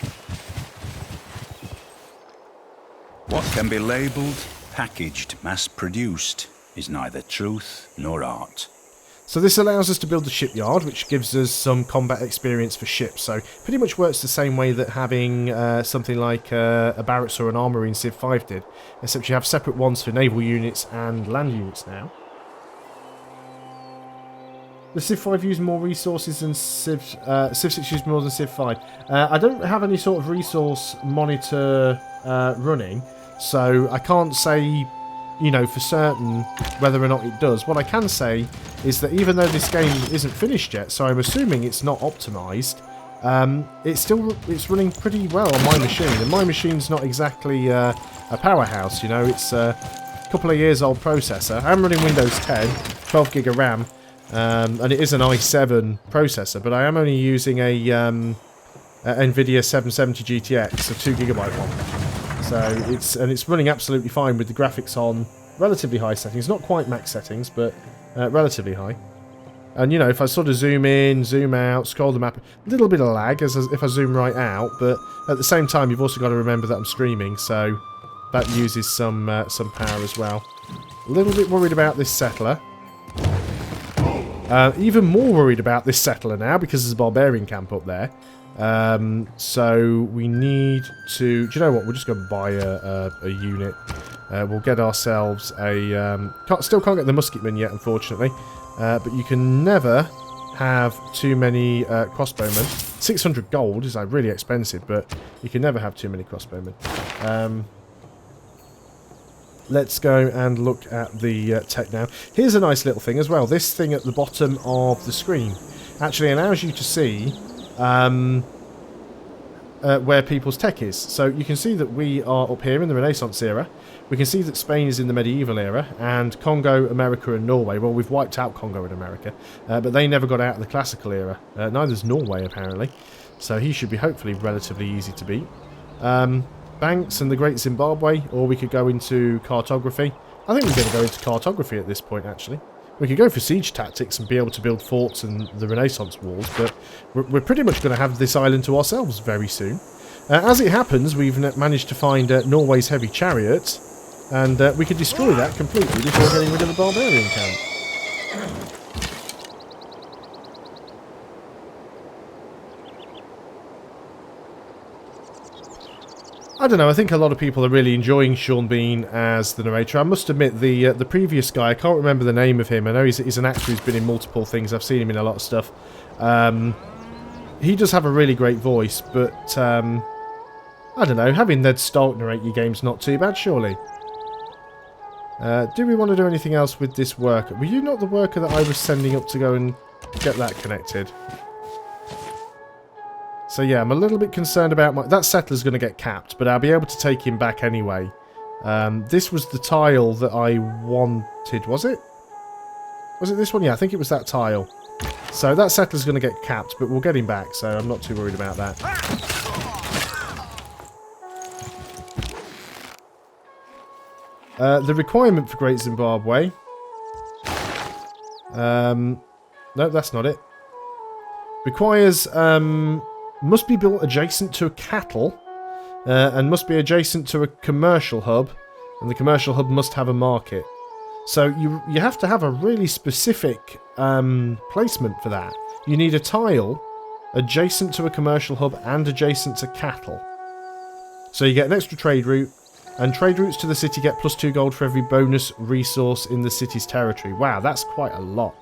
What can be labelled, packaged, mass-produced is neither truth nor art. So this allows us to build the shipyard, which gives us some combat experience for ships. So pretty much works the same way that having something like a barracks or an armory in Civ 5 did, except you have separate ones for naval units and land units now. Does Civ 5 use more resources than Civ 6 use more than Civ 5? I don't have any sort of resource monitor running, so I can't say, you know, for certain whether or not it does. What I can say is that even though this game isn't finished yet, so I'm assuming it's not optimized, it's running pretty well on my machine. And my machine's not exactly a powerhouse, you know. It's a couple of years old processor. I'm running Windows 10, 12 gig of RAM, and it is an i7 processor, but I am only using a NVIDIA 770 GTX, a 2 gigabyte one. So it's running absolutely fine with the graphics on relatively high settings. Not quite max settings, but relatively high. And, you know, if I sort of zoom in, zoom out, scroll the map, a little bit of lag as if I zoom right out, but at the same time, you've also got to remember that I'm streaming, so that uses some power as well. A little bit worried about this settler. Even more worried about this settler now, because there's a barbarian camp up there. So we need to... Do you know what? We're just going to buy a unit. We'll get ourselves a... still can't get the musketman yet, unfortunately. But you can never have too many crossbowmen. 600 gold is really expensive, but you can never have too many crossbowmen. Let's go and look at the tech now. Here's a nice little thing as well. This thing at the bottom of the screen actually allows you to see where people's tech is. So you can see that we are up here in the Renaissance era. We can see that Spain is in the medieval era, and Congo, America and Norway, well, we've wiped out Congo and America, but they never got out of the classical era. Neither's Norway, apparently. So he should be hopefully relatively easy to beat. Banks and the Great Zimbabwe, or we could go into cartography. I think we're going to go into cartography at this point, actually. We could go for siege tactics and be able to build forts and the Renaissance walls, but we're pretty much going to have this island to ourselves very soon. As it happens, we've managed to find Norway's heavy chariot, and we could destroy that completely before getting rid of the barbarian camp. I don't know, I think a lot of people are really enjoying Sean Bean as the narrator. I must admit, the previous guy, I can't remember the name of him. I know he's an actor who's been in multiple things. I've seen him in a lot of stuff. he does have a really great voice, but I don't know, having Ned Stark narrate your game's not too bad, surely. Do we want to do anything else with this worker? Were you not the worker that I was sending up to go and get that connected? So yeah, I'm a little bit concerned about that settler's going to get capped, but I'll be able to take him back anyway. This was the tile that I wanted, was it? Was it this one? Yeah, I think it was that tile. So that settler's going to get capped, but we'll get him back, so I'm not too worried about that. The requirement for Great Zimbabwe. No, that's not it. Requires, must be built adjacent to a cattle, and must be adjacent to a commercial hub, and the commercial hub must have a market. So you have to have a really specific placement for that. You need a tile adjacent to a commercial hub and adjacent to cattle. So you get an extra trade route, and trade routes to the city get +2 gold for every bonus resource in the city's territory. Wow, that's quite a lot.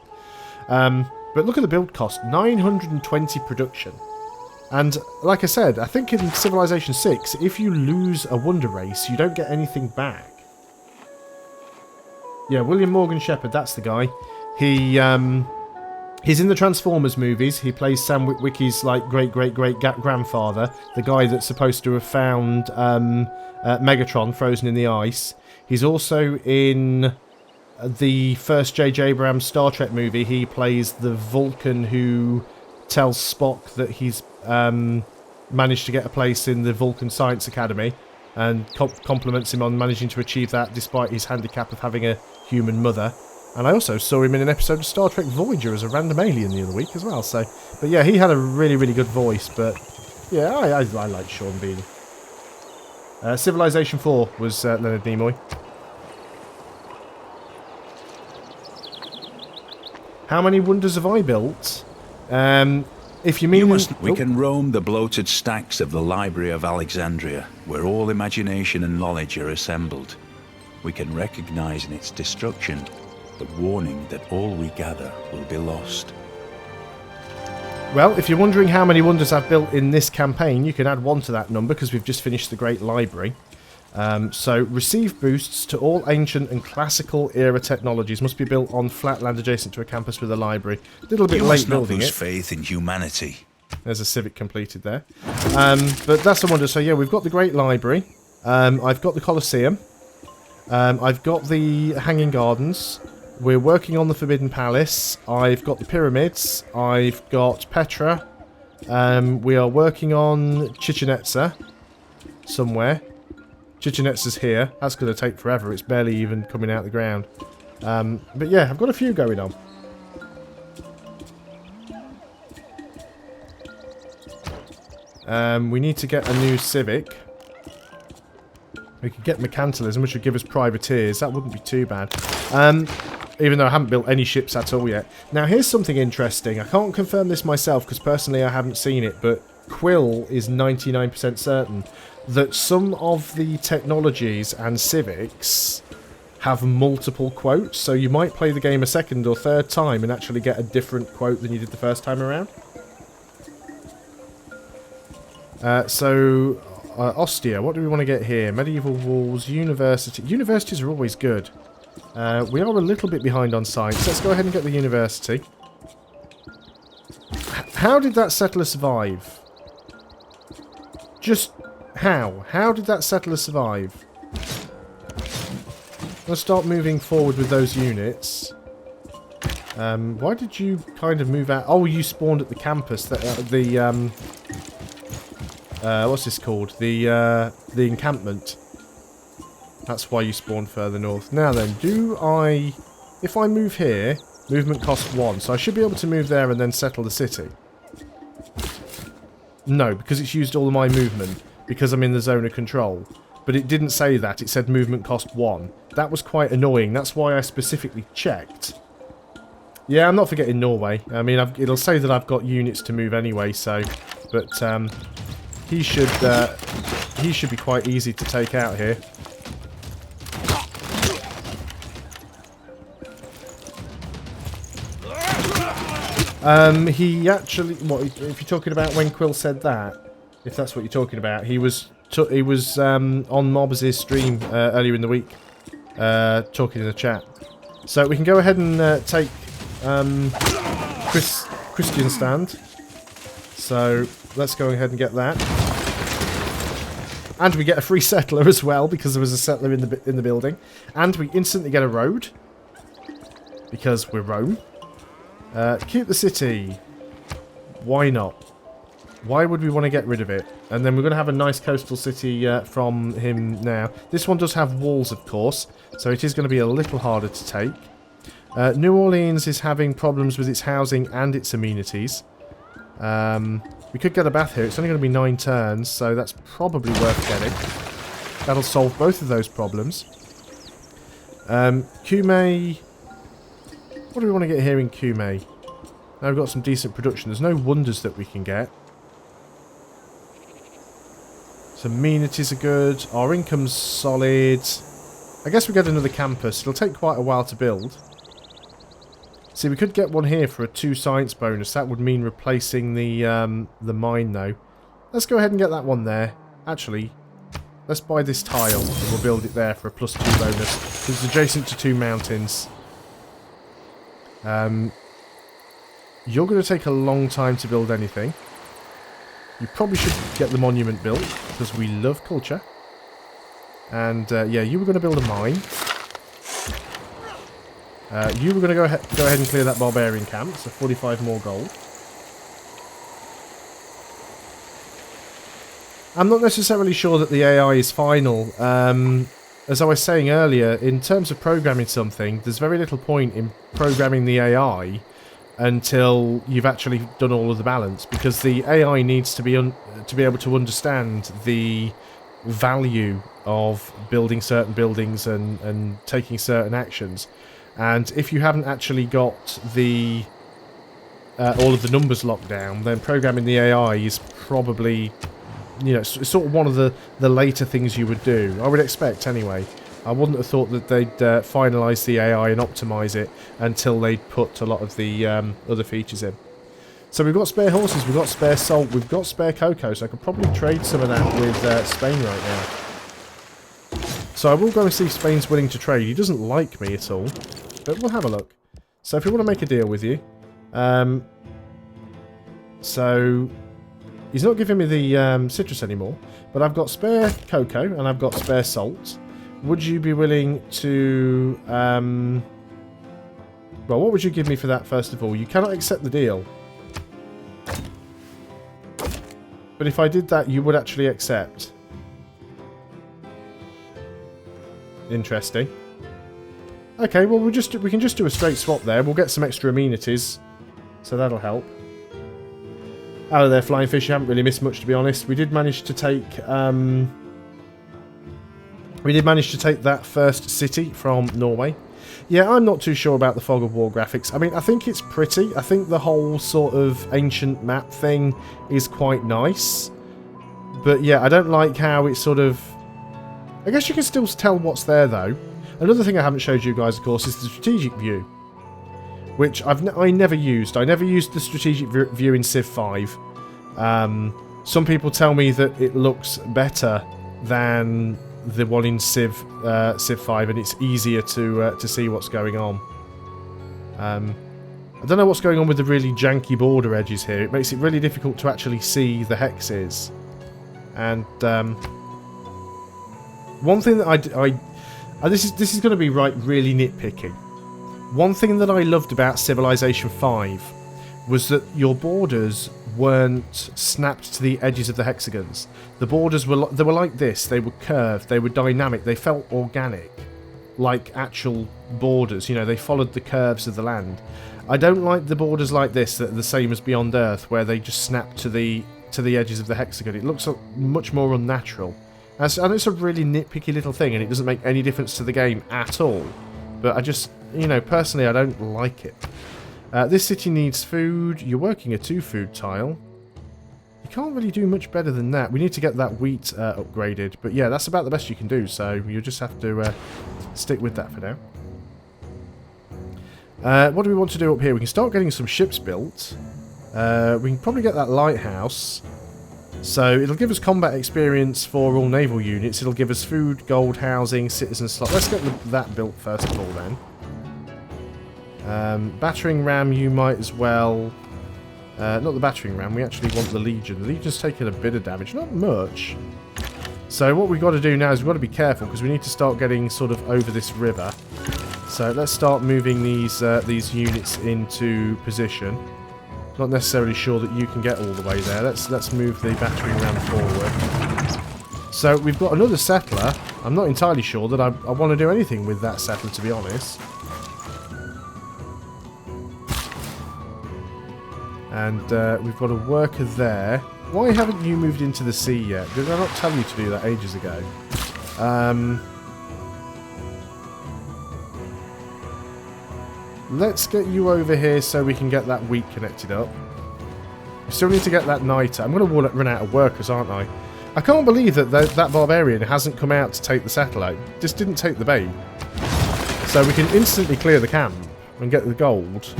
But look at the build cost, 920 production. And like I said, I think in Civilization 6, if you lose a Wonder Race, you don't get anything back. Yeah, William Morgan Shepherd, that's the guy. He's in the Transformers movies. He plays Sam Witwicky's like great-great-great-grandfather, the guy that's supposed to have found Megatron frozen in the ice. He's also in the first J.J. Abrams Star Trek movie. He plays the Vulcan who tells Spock that he's managed to get a place in the Vulcan Science Academy, and compliments him on managing to achieve that despite his handicap of having a human mother. And I also saw him in an episode of Star Trek Voyager as a random alien the other week as well. So, but yeah, he had a really, really good voice. But yeah, I like Sean Bean. Civilization 4 was Leonard Nimoy. How many wonders have I built? If you mean... We can roam the bloated stacks of the Library of Alexandria, where all imagination and knowledge are assembled. We can recognize in its destruction the warning that all we gather will be lost. Well, if you're wondering how many wonders I've built in this campaign, you can add 1 to that number because we've just finished the Great Library. So, receive boosts to all ancient and classical era technologies must be built on flat land adjacent to a campus with a library. A little bit late building it. You must not lose faith in humanity. There's a civic completed there. But that's a wonder. So yeah, we've got the Great Library. I've got the Colosseum. I've got the Hanging Gardens. We're working on the Forbidden Palace. I've got the Pyramids. I've got Petra. We are working on Chichen Itza somewhere. Chichen Itza's here. That's going to take forever. It's barely even coming out of the ground. But yeah, I've got a few going on. We need to get a new civic. We could get mercantilism, which would give us privateers. That wouldn't be too bad. Even though I haven't built any ships at all yet. Now, here's something interesting. I can't confirm this myself, because personally I haven't seen it, but Quill is 99% certain that some of the technologies and civics have multiple quotes, so you might play the game a second or third time and actually get a different quote than you did the first time around. Ostia, what do we want to get here? Medieval walls, university. Universities are always good. We are a little bit behind on science. Let's go ahead and get the university. How did that settler survive? Just how? How did that settler survive? Let's start moving forward with those units. Why did you kind of move out? Oh, you spawned at the campus. What's this called? The encampment. That's why you spawned further north. Now then, if I move here, movement costs 1, so I should be able to move there and then settle the city. No, because it's used all of my movement, because I'm in the zone of control. But it didn't say that, it said movement cost 1. That was quite annoying, that's why I specifically checked. Yeah, I'm not forgetting Norway. I mean, it'll say that I've got units to move anyway, so... But, he should be quite easy to take out here. He actually... What, if you're talking about when Quill said that, if that's what you're talking about, he was on Mobs' stream earlier in the week, talking in the chat. So we can go ahead and take Christian stand. So let's go ahead and get that. And we get a free settler as well, because there was a settler in the building. And we instantly get a road, because we're Rome. Keep the city. Why not? Why would we want to get rid of it? And then we're going to have a nice coastal city from him now. This one does have walls, of course, so it is going to be a little harder to take. New Orleans is having problems with its housing and its amenities. We could get a bath here. It's only going to be 9 turns, so that's probably worth getting. That'll solve both of those problems. Kume... What do we want to get here in Kume? Now we've got some decent production. There's no wonders that we can get. Some amenities are good. Our income's solid. I guess we get another campus. It'll take quite a while to build. See, we could get one here for a 2 science bonus. That would mean replacing the mine, though. Let's go ahead and get that one there. Actually, let's buy this tile and we'll build it there for a +2 bonus. It's adjacent to 2 mountains. You're going to take a long time to build anything. You probably should get the monument built, because we love culture. And, yeah, you were going to build a mine. You were going to go ahead and clear that barbarian camp, so 45 more gold. I'm not necessarily sure that the AI is final. As I was saying earlier, in terms of programming something, there's very little point in programming the AI until you've actually done all of the balance, because the AI needs to be able to understand the value of building certain buildings and taking certain actions. And if you haven't actually got the all of the numbers locked down, then programming the AI is probably, you know, it's sort of one of the later things you would do. I would expect, anyway. I wouldn't have thought that they'd finalise the AI and optimise it until they'd put a lot of the other features in. So we've got spare horses, we've got spare salt, we've got spare cocoa, so I could probably trade some of that with Spain right now. So I will go and see if Spain's willing to trade. He doesn't like me at all, but we'll have a look. So if we want to make a deal with you... so... He's not giving me the citrus anymore, but I've got spare cocoa and I've got spare salt. Would you be willing to... well, what would you give me for that, first of all? You cannot accept the deal. But if I did that, you would actually accept. Interesting. Okay, well, we can just do a straight swap there. We'll get some extra amenities, so that'll help. Out of there, Flying Fish. You haven't really missed much, to be honest. We did manage to take... that first city from Norway. Yeah, I'm not too sure about the Fog of War graphics. I mean, I think it's pretty. I think the whole sort of ancient map thing is quite nice. But yeah, I don't like how it's sort of... I guess you can still tell what's there, though. Another thing I haven't showed you guys, of course, is the strategic view, which I never used. I never used the strategic view in Civ 5. Some people tell me that it looks better than the one in Civ 5, and it's easier to see what's going on. I don't know what's going on with the really janky border edges here. It makes it really difficult to actually see the hexes. And one thing that this is going to be really nitpicky. One thing that I loved about Civilization 5 was that your borders weren't snapped to the edges of the hexagons. The borders were like this. They were curved. They were dynamic. They felt organic, like actual borders. You know, they followed the curves of the land. I don't like the borders like this that are the same as Beyond Earth, where they just snap to the edges of the hexagon. It looks much more unnatural. And it's a really nitpicky little thing, and it doesn't make any difference to the game at all. But I just, you know, personally, I don't like it. This city needs food. You're working a 2-food tile. You can't really do much better than that. We need to get that wheat upgraded. But yeah, that's about the best you can do, so you'll just have to stick with that for now. What do we want to do up here? We can start getting some ships built. We can probably get that lighthouse. So it'll give us combat experience for all naval units. It'll give us food, gold, housing, citizen slot. Let's get that built first of all then. Battering ram, you might as well... not the battering ram, we actually want the Legion. The Legion's taken a bit of damage, not much. So what we've got to do now is we've got to be careful because we need to start getting sort of over this river. So let's start moving these units into position. Not necessarily sure that you can get all the way there. Let's move the battering ram forward. So we've got another settler. I'm not entirely sure that I want to do anything with that settler, to be honest. And we've got a worker there. Why haven't you moved into the sea yet? Did I not tell you to do that ages ago? Let's get you over here so we can get that wheat connected up. We still need to get that niter. I'm going to run out of workers, aren't I? I can't believe that that barbarian hasn't come out to take the settler. Just didn't take the bait. So we can instantly clear the camp and get the gold.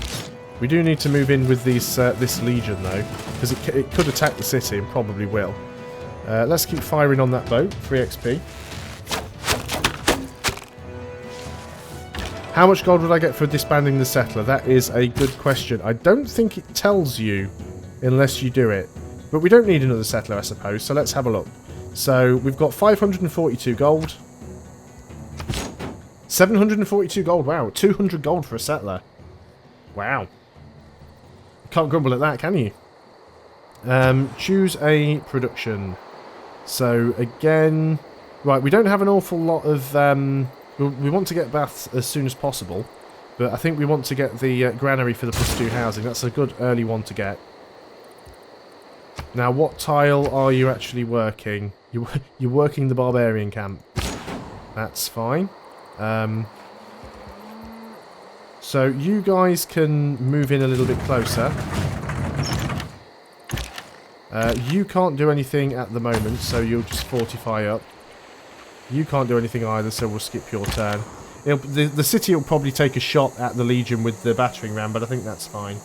We do need to move in with this Legion, though, because it could attack the city and probably will. Let's keep firing on that boat. 3 XP. How much gold would I get for disbanding the settler? That is a good question. I don't think it tells you unless you do it. But we don't need another settler, I suppose, so let's have a look. So we've got 542 gold. 742 gold, wow. 200 gold for a settler. Wow. Can't grumble at that, can you? Choose a production. So, again... Right, we don't have an awful lot of... we want to get baths as soon as possible. But I think we want to get the granary for the +2 housing. That's a good early one to get. Now, what tile are you actually working? You're working the barbarian camp. That's fine. So you guys can move in a little bit closer. You can't do anything at the moment, so you'll just fortify up. You can't do anything either, so we'll skip your turn. The city will probably take a shot at the Legion with the battering ram, but I think that's fine.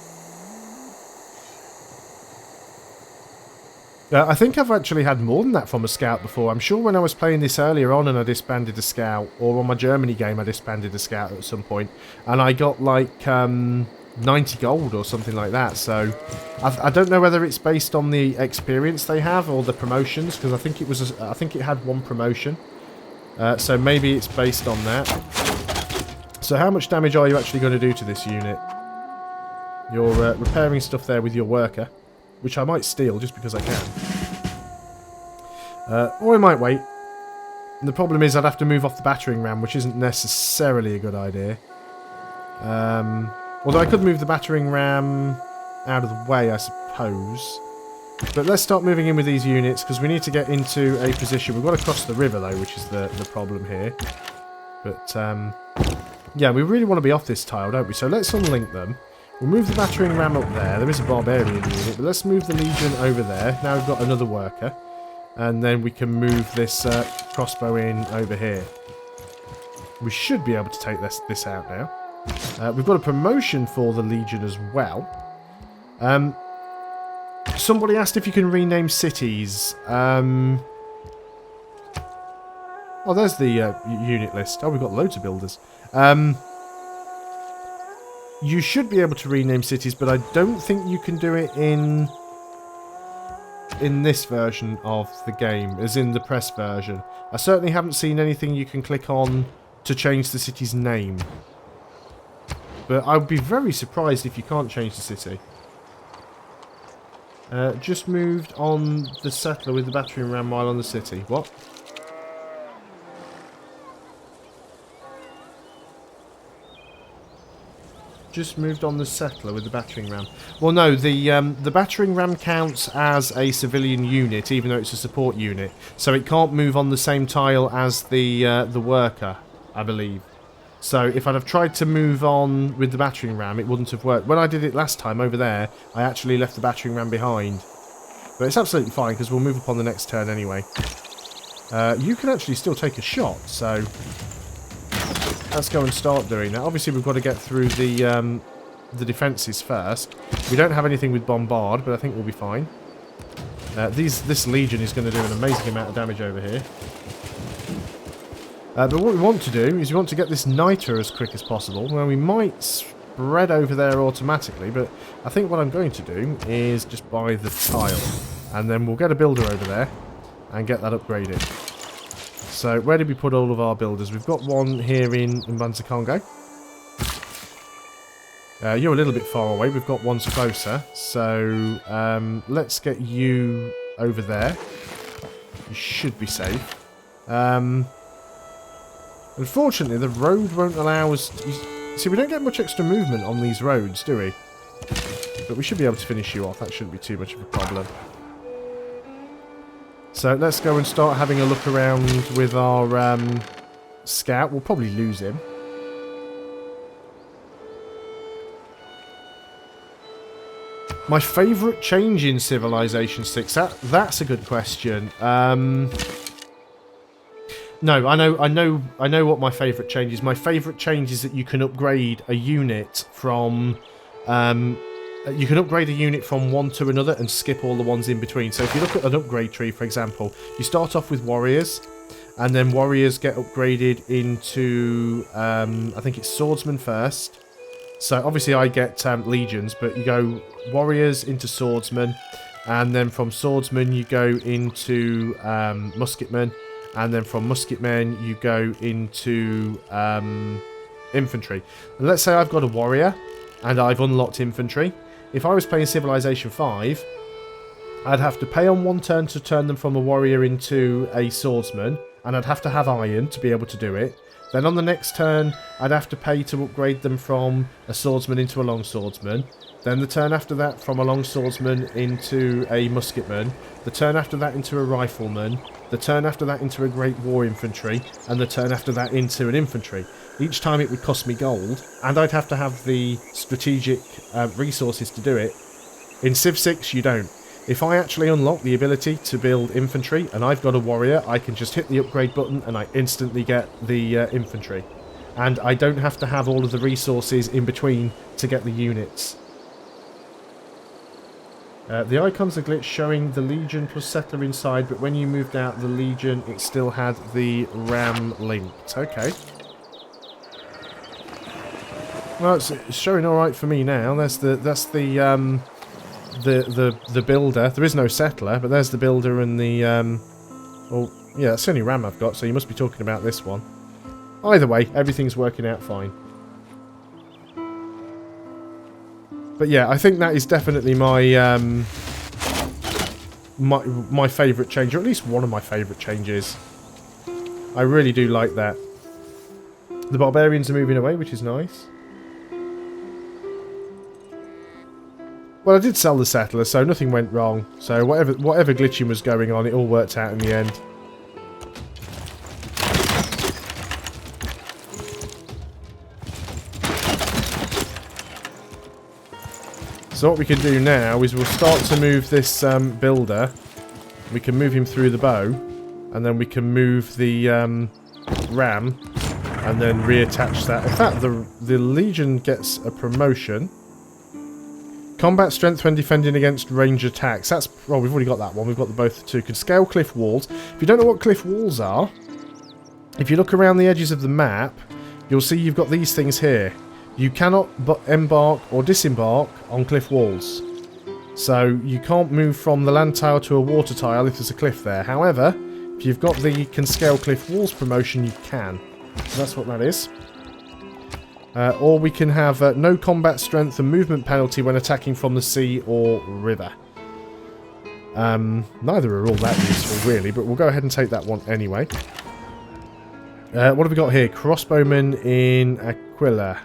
I think I've actually had more than that from a scout before. I'm sure when I was playing this earlier on and I disbanded a scout, or on my Germany game I disbanded a scout at some point, and I got like 90 gold or something like that. So I don't know whether it's based on the experience they have or the promotions, because I think it had 1 promotion. So maybe it's based on that. So how much damage are you actually going to do to this unit? You're repairing stuff there with your worker, which I might steal just because I can. Or I might wait. And the problem is I'd have to move off the battering ram, which isn't necessarily a good idea. Although I could move the battering ram out of the way, I suppose. But let's start moving in with these units, because we need to get into a position. We've got to cross the river, though, which is the problem here. But, yeah, we really want to be off this tile, don't we? So let's unlink them. We'll move the battering ram up there. There is a barbarian unit, but let's move the Legion over there. Now we've got another worker. And then we can move this crossbow in over here. We should be able to take this out now. We've got a promotion for the Legion as well. Somebody asked if you can rename cities. Oh, there's the unit list. Oh, we've got loads of builders. You should be able to rename cities, but I don't think you can do it in this version of the game, as in the press version. I certainly haven't seen anything you can click on to change the city's name. But I would be very surprised if you can't change the city. Just moved on the settler with the battering ram while on the city. What? Just moved on the settler with the battering ram. Well, no, the battering ram counts as a civilian unit, even though it's a support unit. So it can't move on the same tile as the worker, I believe. So if I'd have tried to move on with the battering ram, it wouldn't have worked. When I did it last time over there, I actually left the battering ram behind. But it's absolutely fine, because we'll move up on the next turn anyway. You can actually still take a shot, so... let's go and start doing that. Obviously, we've got to get through the defences first. We don't have anything with bombard, but I think we'll be fine. This Legion is going to do an amazing amount of damage over here. But what we want to do is we want to get this Niter as quick as possible. Well, we might spread over there automatically, but I think what I'm going to do is just buy the tile. And then we'll get a builder over there and get that upgraded. So, where did we put all of our builders? We've got one here in Mbanza Congo. You're a little bit far away. We've got ones closer. So, let's get you over there. You should be safe. Unfortunately, the road won't allow us... See, we don't get much extra movement on these roads, do we? But we should be able to finish you off. That shouldn't be too much of a problem. So let's go and start having a look around with our scout. We'll probably lose him. My favourite change in Civilization 6? That's a good question. No, I know what my favourite change is. My favourite change is that you can upgrade a unit from... you can upgrade a unit from one to another and skip all the ones in between. So if you look at an upgrade tree, for example, you start off with warriors, and then warriors get upgraded into, I think it's swordsman first. So obviously I get legions, but you go warriors into swordsman, and then from swordsman you go into musketmen, and then from musketmen you go into infantry. And let's say I've got a warrior, and I've unlocked infantry. If I was playing Civilization 5, I'd have to pay on one turn to turn them from a warrior into a swordsman, and I'd have to have iron to be able to do it. Then on the next turn, I'd have to pay to upgrade them from a swordsman into a long swordsman. Then the turn after that, from a long swordsman into a musketman. The turn after that into a rifleman. The turn after that into a great war infantry. And the turn after that into an infantry. Each time it would cost me gold, and I'd have to have the strategic resources to do it. In Civ 6, you don't. If I actually unlock the ability to build infantry, and I've got a warrior, I can just hit the upgrade button and I instantly get the infantry. And I don't have to have all of the resources in between to get the units. The icons are glitched showing the Legion plus Settler inside, but when you moved out the Legion, it still had the Ram linked. Okay. Well, it's showing all right for me now. That's the builder. There is no settler, but there's the builder and the well, yeah, that's the only ram I've got. So you must be talking about this one. Either way, everything's working out fine. But yeah, I think that is definitely my my favourite change, or at least one of my favourite changes. I really do like that. The barbarians are moving away, which is nice. Well, I did sell the settler, so nothing went wrong. So whatever glitching was going on, it all worked out in the end. So what we can do now is we'll start to move this builder. We can move him through the bow, and then we can move the ram, and then reattach that. In fact, the Legion gets a promotion. Combat strength when defending against range attacks. That's... well, we've already got that one. We've got both two. Can scale cliff walls. If you don't know what cliff walls are, if you look around the edges of the map, you'll see you've got these things here. You cannot embark or disembark on cliff walls. So you can't move from the land tile to a water tile if there's a cliff there. However, if you've got the can scale cliff walls promotion, you can. So that's what that is. Or we can have no combat strength and movement penalty when attacking from the sea or river. Neither are all that useful, really, but we'll go ahead and take that one anyway. What have we got here? Crossbowman in Aquila.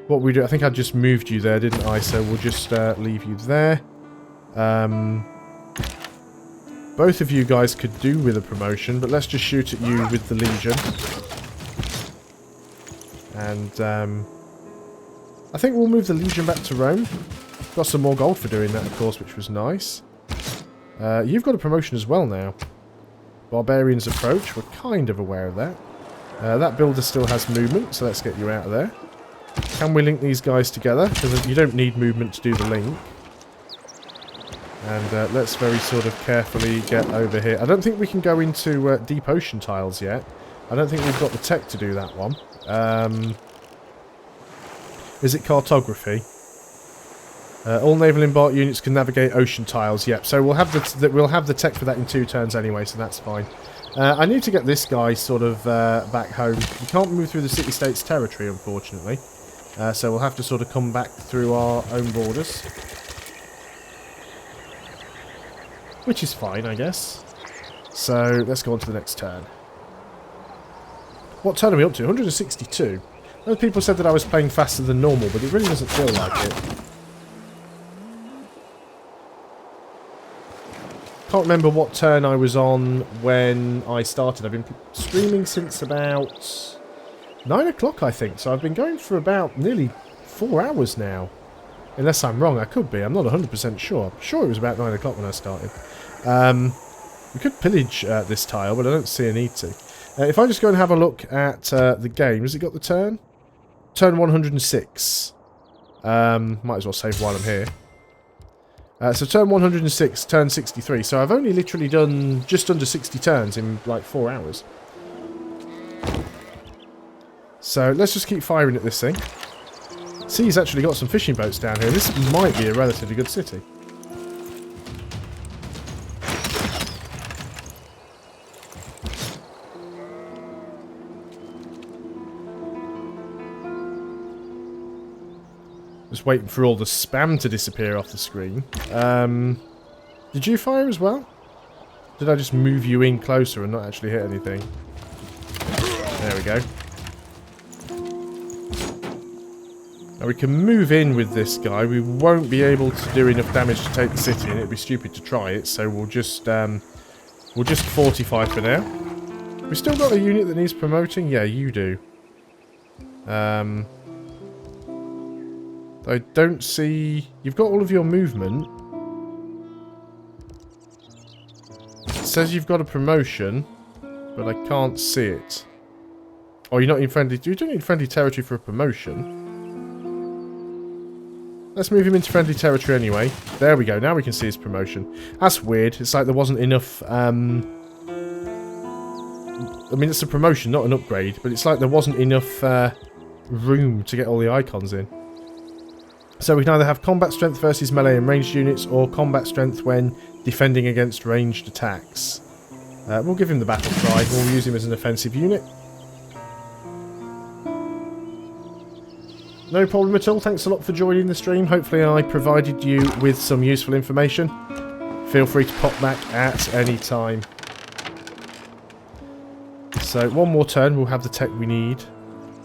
What we do? I think I just moved you there, didn't I? So we'll just leave you there. Both of you guys could do with a promotion, but let's just shoot at you with the Legion. And I think we'll move the Legion back to Rome. Got some more gold for doing that, of course, which was nice. You've got a promotion as well now. Barbarians approach. We're kind of aware of that. That builder still has movement, so let's get you out of there. Can we link these guys together? Because you don't need movement to do the link. And let's very sort of carefully get over here. I don't think we can go into deep ocean tiles yet. I don't think we've got the tech to do that one. Is it cartography? All naval embarked units can navigate ocean tiles. Yep. So we'll have the tech for that in 2 turns anyway, so that's fine. I need to get this guy sort of back home. We can't move through the city-state's territory, unfortunately. So we'll have to sort of come back through our own borders. Which is fine, I guess. So let's go on to the next turn. What turn are we up to? 162. Other people said that I was playing faster than normal, but it really doesn't feel like it. Can't remember what turn I was on when I started. I've been streaming since about 9 o'clock, I think. So I've been going for about nearly 4 hours now. Unless I'm wrong, I could be. I'm not 100% sure. I'm sure it was about 9 o'clock when I started. We could pillage this tile, but I don't see a need to. If I just go and have a look at the game, has it got the turn? Turn 106. Might as well save while I'm here. So turn 106, turn 63. So I've only literally done just under 60 turns in like 4 hours. So let's just keep firing at this thing. See, he's actually got some fishing boats down here. This might be a relatively good city. Just waiting for all the spam to disappear off the screen. Did you fire as well? Did I just move you in closer and not actually hit anything? There we go. Now we can move in with this guy. We won't be able to do enough damage to take the city, and it'd be stupid to try it. So we'll just fortify for now. We still got a unit that needs promoting. Yeah, you do. I don't see... You've got all of your movement. It says you've got a promotion, but I can't see it. Oh, you're not in friendly... You don't need friendly territory for a promotion. Let's move him into friendly territory anyway. There we go. Now we can see his promotion. That's weird. It's like there wasn't enough... I mean, it's a promotion, not an upgrade, but it's like there wasn't enough room to get all the icons in. So we can either have combat strength versus melee and ranged units, or combat strength when defending against ranged attacks. We'll give him the battle cry. We'll use him as an offensive unit. No problem at all. Thanks a lot for joining the stream. Hopefully I provided you with some useful information. Feel free to pop back at any time. So one more turn, we'll have the tech we need.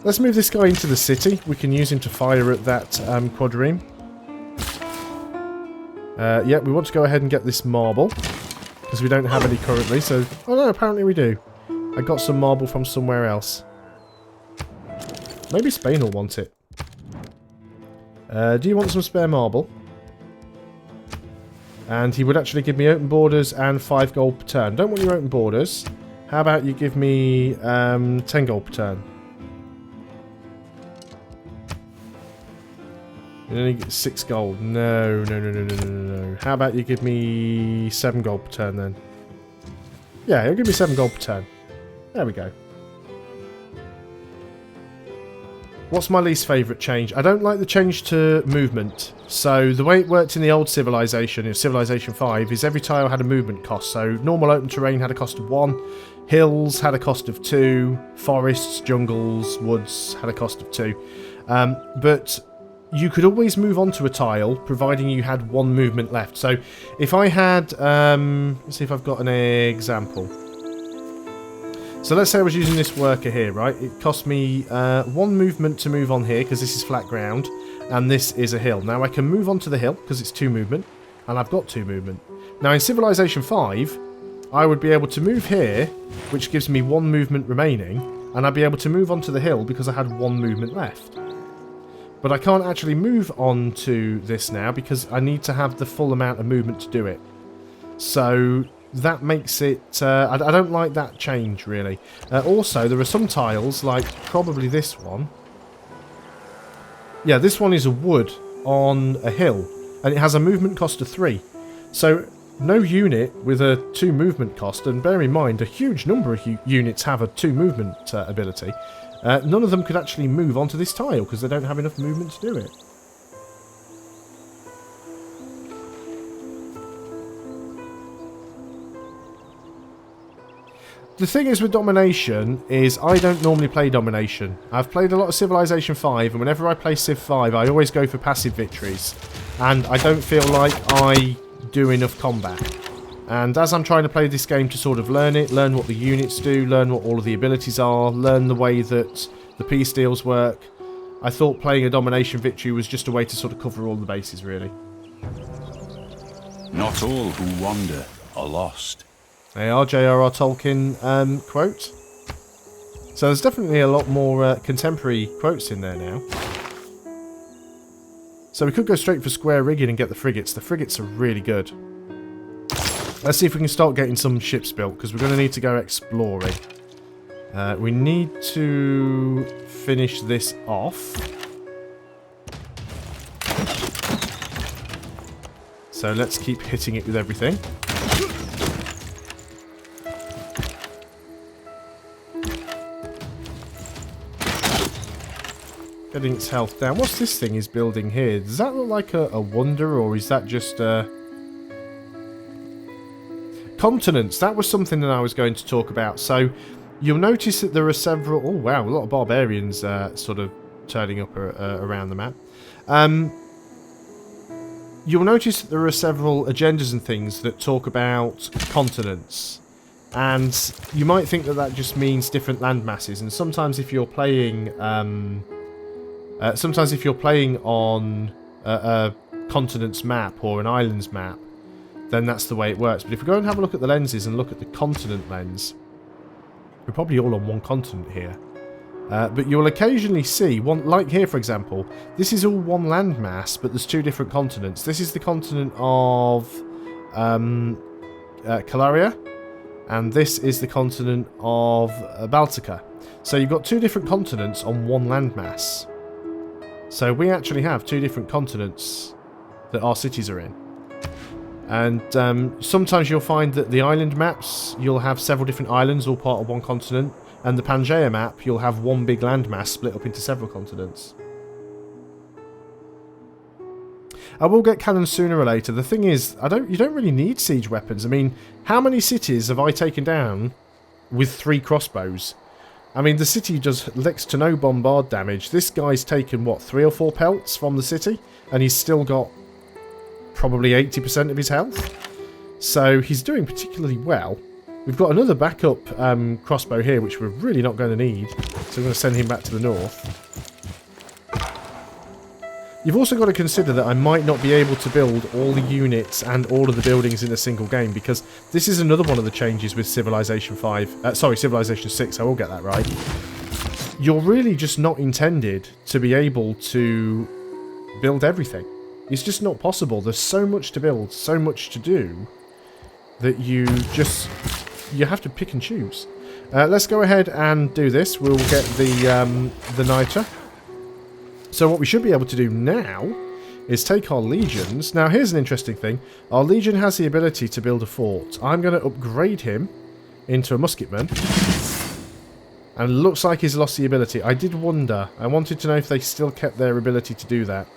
Let's move this guy into the city. We can use him to fire at that quadrireme. Yeah, we want to go ahead and get this marble, because we don't have any currently. So, oh no, apparently we do. I got some marble from somewhere else. Maybe Spain will want it. Do you want some spare marble? And he would actually give me open borders and 5 gold per turn. Don't want your open borders. How about you give me 10 gold per turn? You only get 6 gold. No. How about you give me 7 gold per turn then? Yeah, he'll give me 7 gold per turn. There we go. What's my least favourite change? I don't like the change to movement. So the way it worked in the old Civilization, in Civilization 5, is every tile had a movement cost. So normal open terrain had a cost of 1, hills had a cost of 2, forests, jungles, woods had a cost of 2. But you could always move on to a tile, providing you had 1 movement left. So if I had... let's see if I've got an example. So let's say I was using this worker here, right? It cost me 1 movement to move on here, because this is flat ground, and this is a hill. Now I can move on to the hill, because it's 2 movement, and I've got 2 movement. Now in Civilization 5, I would be able to move here, which gives me 1 movement remaining, and I'd be able to move on to the hill because I had 1 movement left. But I can't actually move on to this now, because I need to have the full amount of movement to do it. So that makes it... I don't like that change, really. Also, there are some tiles, like probably this one. Yeah, this one is a wood on a hill, and it has a movement cost of 3. So, no unit with a 2 movement cost, and bear in mind, a huge number of units have a 2 movement ability. None of them could actually move onto this tile, because they don't have enough movement to do it. The thing is with Domination is I don't normally play Domination. I've played a lot of Civilization 5, and whenever I play Civ 5 I always go for passive victories. And I don't feel like I do enough combat. And as I'm trying to play this game to sort of learn it, learn what the units do, learn what all of the abilities are, learn the way that the peace deals work, I thought playing a Domination victory was just a way to sort of cover all the bases, really. Not all who wander are lost. They are J.R.R. Tolkien quote. So there's definitely a lot more contemporary quotes in there now. So we could go straight for square rigging and get the frigates. The frigates are really good. Let's see if we can start getting some ships built, because we're going to need to go exploring. We need to finish this off. So let's keep hitting it with everything. Getting its health down. What's this thing is building here? Does that look like a wonder, or is that just continents? That was something that I was going to talk about. So you'll notice that there are several... Oh wow, a lot of barbarians sort of turning up around the map. You'll notice that there are several agendas and things that talk about continents. And you might think that that just means different land masses. And sometimes if you're playing... sometimes if you're playing on a continent's map or an island's map, then that's the way it works. But if we go and have a look at the lenses and look at the continent lens, we're probably all on one continent here. But you'll occasionally see, one, like here for example, this is all one landmass, but there's 2 different continents. This is the continent of Calaria, and this is the continent of Baltica. So you've got 2 different continents on one landmass. So we actually have 2 different continents that our cities are in. And sometimes you'll find that the island maps, you'll have several different islands all part of one continent. And the Pangaea map, you'll have one big landmass split up into several continents. I will get cannons sooner or later. The thing is, you don't really need siege weapons. I mean, how many cities have I taken down with 3 crossbows? I mean, the city does next to no bombard damage. This guy's taken, what, 3 or 4 pelts from the city? And he's still got probably 80% of his health. So he's doing particularly well. We've got another backup crossbow here, which we're really not going to need. So we're going to send him back to the north. You've also got to consider that I might not be able to build all the units and all of the buildings in a single game, because this is another one of the changes with Civilization 5. Sorry, Civilization 6, I will get that right. You're really just not intended to be able to build everything. It's just not possible. There's so much to build, so much to do, that you have to pick and choose. Let's go ahead and do this. We'll get the Niter. So what we should be able to do now is take our legions. Now here's an interesting thing. Our legion has the ability to build a fort. I'm going to upgrade him into a musketman. And it looks like he's lost the ability. I did wonder. I wanted to know if they still kept their ability to do that.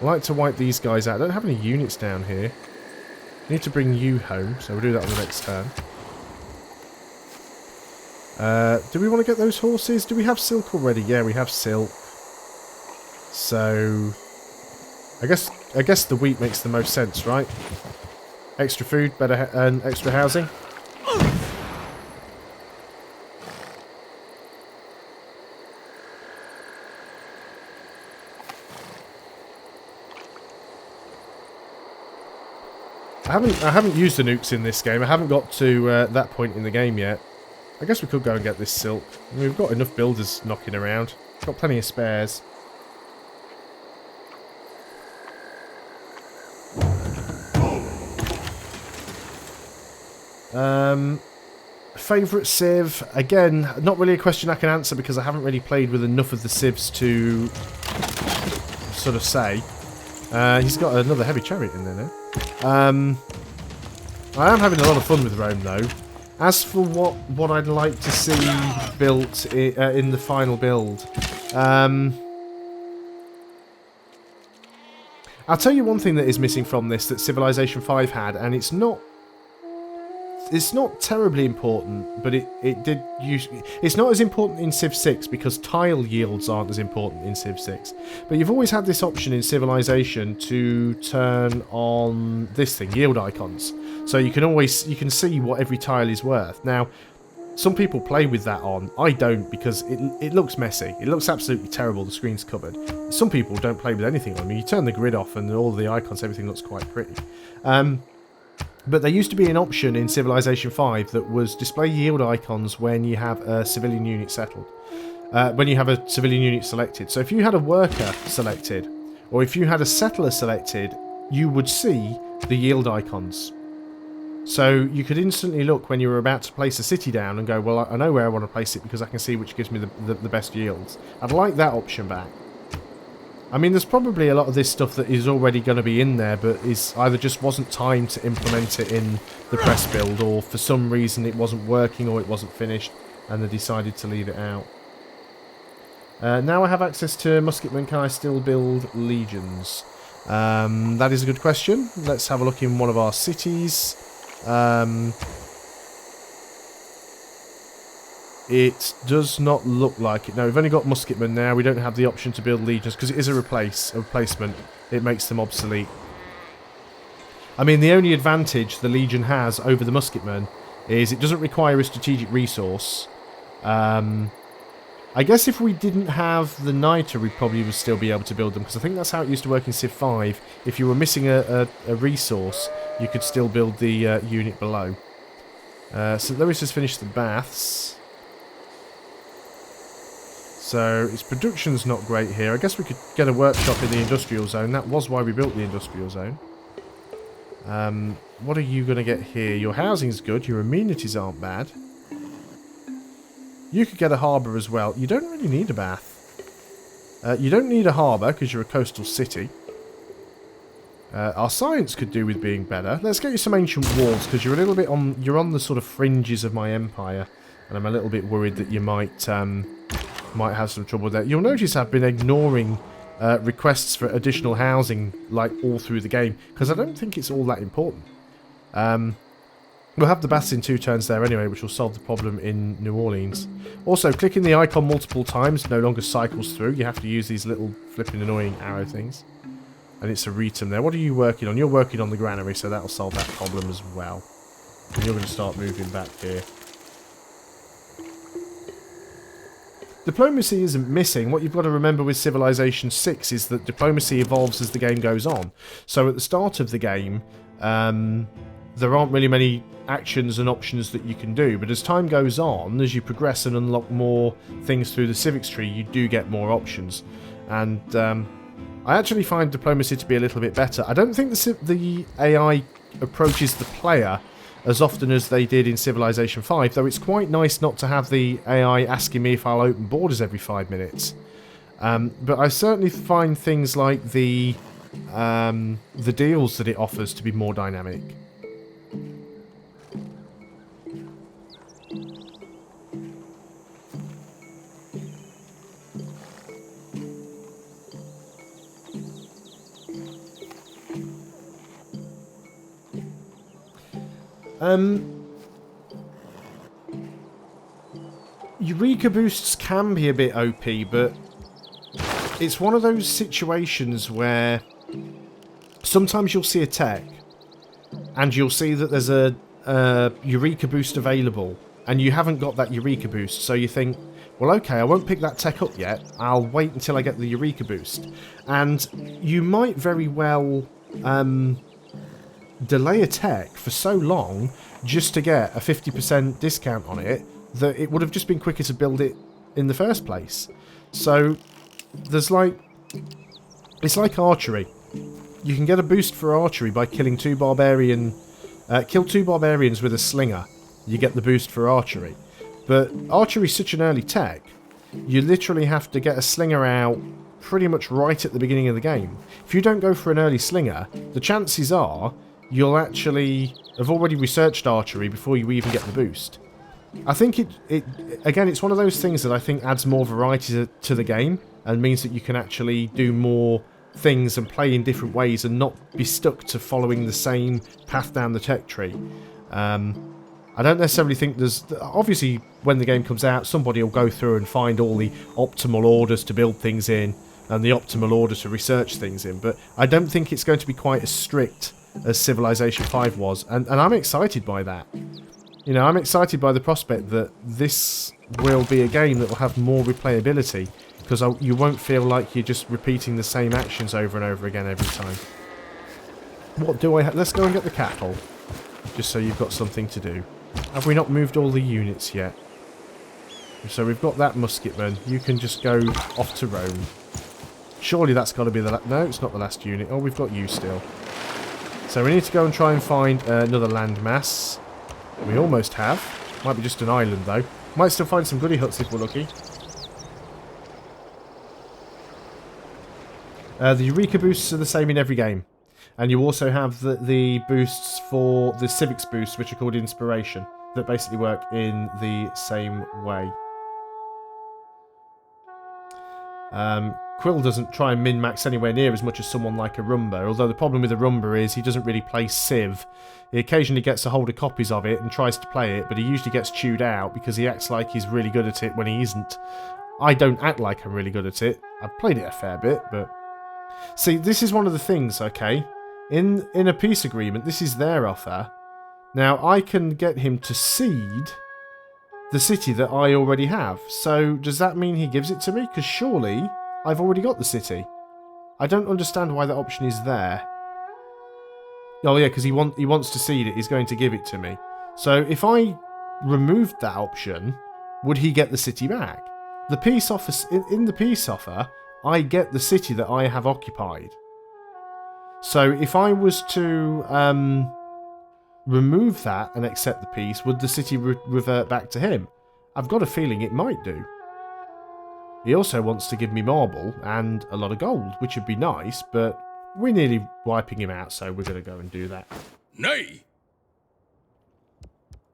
I like to wipe these guys out. I don't have any units down here. I need to bring you home, so we'll do that on the next turn. Do we want to get those horses? Do we have silk already? Yeah, we have silk. So I guess the wheat makes the most sense, right? Extra food, better and extra housing. I haven't used the nukes in this game. I haven't got to that point in the game yet. I guess we could go and get this silk. I mean, we've got enough builders knocking around. Got plenty of spares. Favourite Civ? Again, not really a question I can answer because I haven't really played with enough of the Civs to sort of say. He's got another heavy chariot in there now. I am having a lot of fun with Rome though. As for what I'd like to see built in the final build, I'll tell you one thing that is missing from this that Civilization 5 had, and it's not terribly important, but it did use... It's not as important in Civ 6 because tile yields aren't as important in Civ 6. But you've always had this option in Civilization to turn on this thing, yield icons. So you can see what every tile is worth. Now, some people play with that on. I don't because it looks messy. It looks absolutely terrible, the screen's covered. Some people don't play with anything on. I mean, you turn the grid off and all the icons, everything looks quite pretty. But there used to be an option in Civilization 5 that was display yield icons when you have a civilian unit settled. When you have a civilian unit selected. So if you had a worker selected, or if you had a settler selected, you would see the yield icons. So you could instantly look when you were about to place a city down and go, well, I know where I want to place it because I can see which gives me the best yields. I'd like that option back. I mean, there's probably a lot of this stuff that is already going to be in there, but is either just wasn't time to implement it in the press build, or for some reason it wasn't working or it wasn't finished, and they decided to leave it out. Now I have access to musketmen, can I still build legions? That is a good question. Let's have a look in one of our cities. It does not look like it. No, we've only got musketmen now. We don't have the option to build legions because it is a replacement. It makes them obsolete. I mean, the only advantage the legion has over the musketmen is it doesn't require a strategic resource. I guess if we didn't have the niter, we probably would still be able to build them because I think that's how it used to work in Civ 5. If you were missing a resource, you could still build the unit below. St. Louis has finished the baths. So its production's not great here. I guess we could get a workshop in the industrial zone. That was why we built the industrial zone. What are you going to get here? Your housing's good. Your amenities aren't bad. You could get a harbour as well. You don't really need a bath. You don't need a harbour because you're a coastal city. Our science could do with being better. Let's get you some ancient walls because you're a little bit on. You're on the sort of fringes of my empire, and I'm a little bit worried that you might have some trouble there. You'll notice I've been ignoring requests for additional housing like all through the game because I don't think it's all that important. We'll have the baths in 2 turns there anyway, which will solve the problem in New Orleans. Also, clicking the icon multiple times no longer cycles through. You have to use these little flipping annoying arrow things. And it's a Retum there. What are you working on? You're working on the granary, so that'll solve that problem as well. And you're going to start moving back here. Diplomacy isn't missing. What you've got to remember with Civilization 6 is that diplomacy evolves as the game goes on. So at the start of the game, there aren't really many actions and options that you can do. But as time goes on, as you progress and unlock more things through the civics tree, you do get more options. And I actually find diplomacy to be a little bit better. I don't think the AI approaches the player as often as they did in Civilization 5, though it's quite nice not to have the AI asking me if I'll open borders every 5 minutes. But I certainly find things like the deals that it offers to be more dynamic. Eureka boosts can be a bit OP, but it's one of those situations where sometimes you'll see a tech and you'll see that there's a Eureka boost available and you haven't got that Eureka boost, so you think, well, okay, I won't pick that tech up yet, I'll wait until I get the Eureka boost. And you might very well delay a tech for so long just to get a 50% discount on it that it would have just been quicker to build it in the first place. So there's it's like archery. You can get a boost for archery by killing 2 barbarian Kill 2 barbarians with a slinger. You get the boost for archery. But archery is such an early tech, you literally have to get a slinger out pretty much right at the beginning of the game. If you don't go for an early slinger, the chances are you'll actually have already researched archery before you even get the boost. I think again, it's one of those things that I think adds more variety to the game and means that you can actually do more things and play in different ways and not be stuck to following the same path down the tech tree. I don't necessarily think there's... Obviously, when the game comes out, somebody will go through and find all the optimal orders to build things in and the optimal orders to research things in, but I don't think it's going to be quite as strict as Civilization 5 was, and I'm excited by that. You know, I'm excited by the prospect that this will be a game that will have more replayability, because you won't feel like you're just repeating the same actions over and over again every time. What do I have? Let's go and get the cattle, just so you've got something to do. Have we not moved all the units yet? So we've got that musketman. You can just go off to Rome. Surely that's got to be the last... No, it's not the last unit. Oh, we've got you still. So we need to go and try and find another landmass. We almost have. Might be just an island, though. Might still find some goody huts if we're lucky. The Eureka boosts are the same in every game. And you also have the boosts for the civics boosts, which are called inspiration, that basically work in the same way. Quill doesn't try and min-max anywhere near as much as someone like Arumba, although the problem with Arumba is he doesn't really play Civ. He occasionally gets a hold of copies of it and tries to play it, but he usually gets chewed out because he acts like he's really good at it when he isn't. I don't act like I'm really good at it. I've played it a fair bit, but... See, this is one of the things, okay? In a peace agreement, this is their offer. Now, I can get him to cede the city that I already have. So, does that mean he gives it to me? Because surely, I've already got the city. I don't understand why that option is there. Oh yeah, because he wants to cede it. He's going to give it to me. So, if I removed that option, would he get the city back? The peace offer, in the peace offer, I get the city that I have occupied. So if I was to remove that and accept the peace, would the city revert back to him? I've got a feeling it might do. He also wants to give me marble and a lot of gold, which would be nice, but we're nearly wiping him out, so we're going to go and do that. Nay!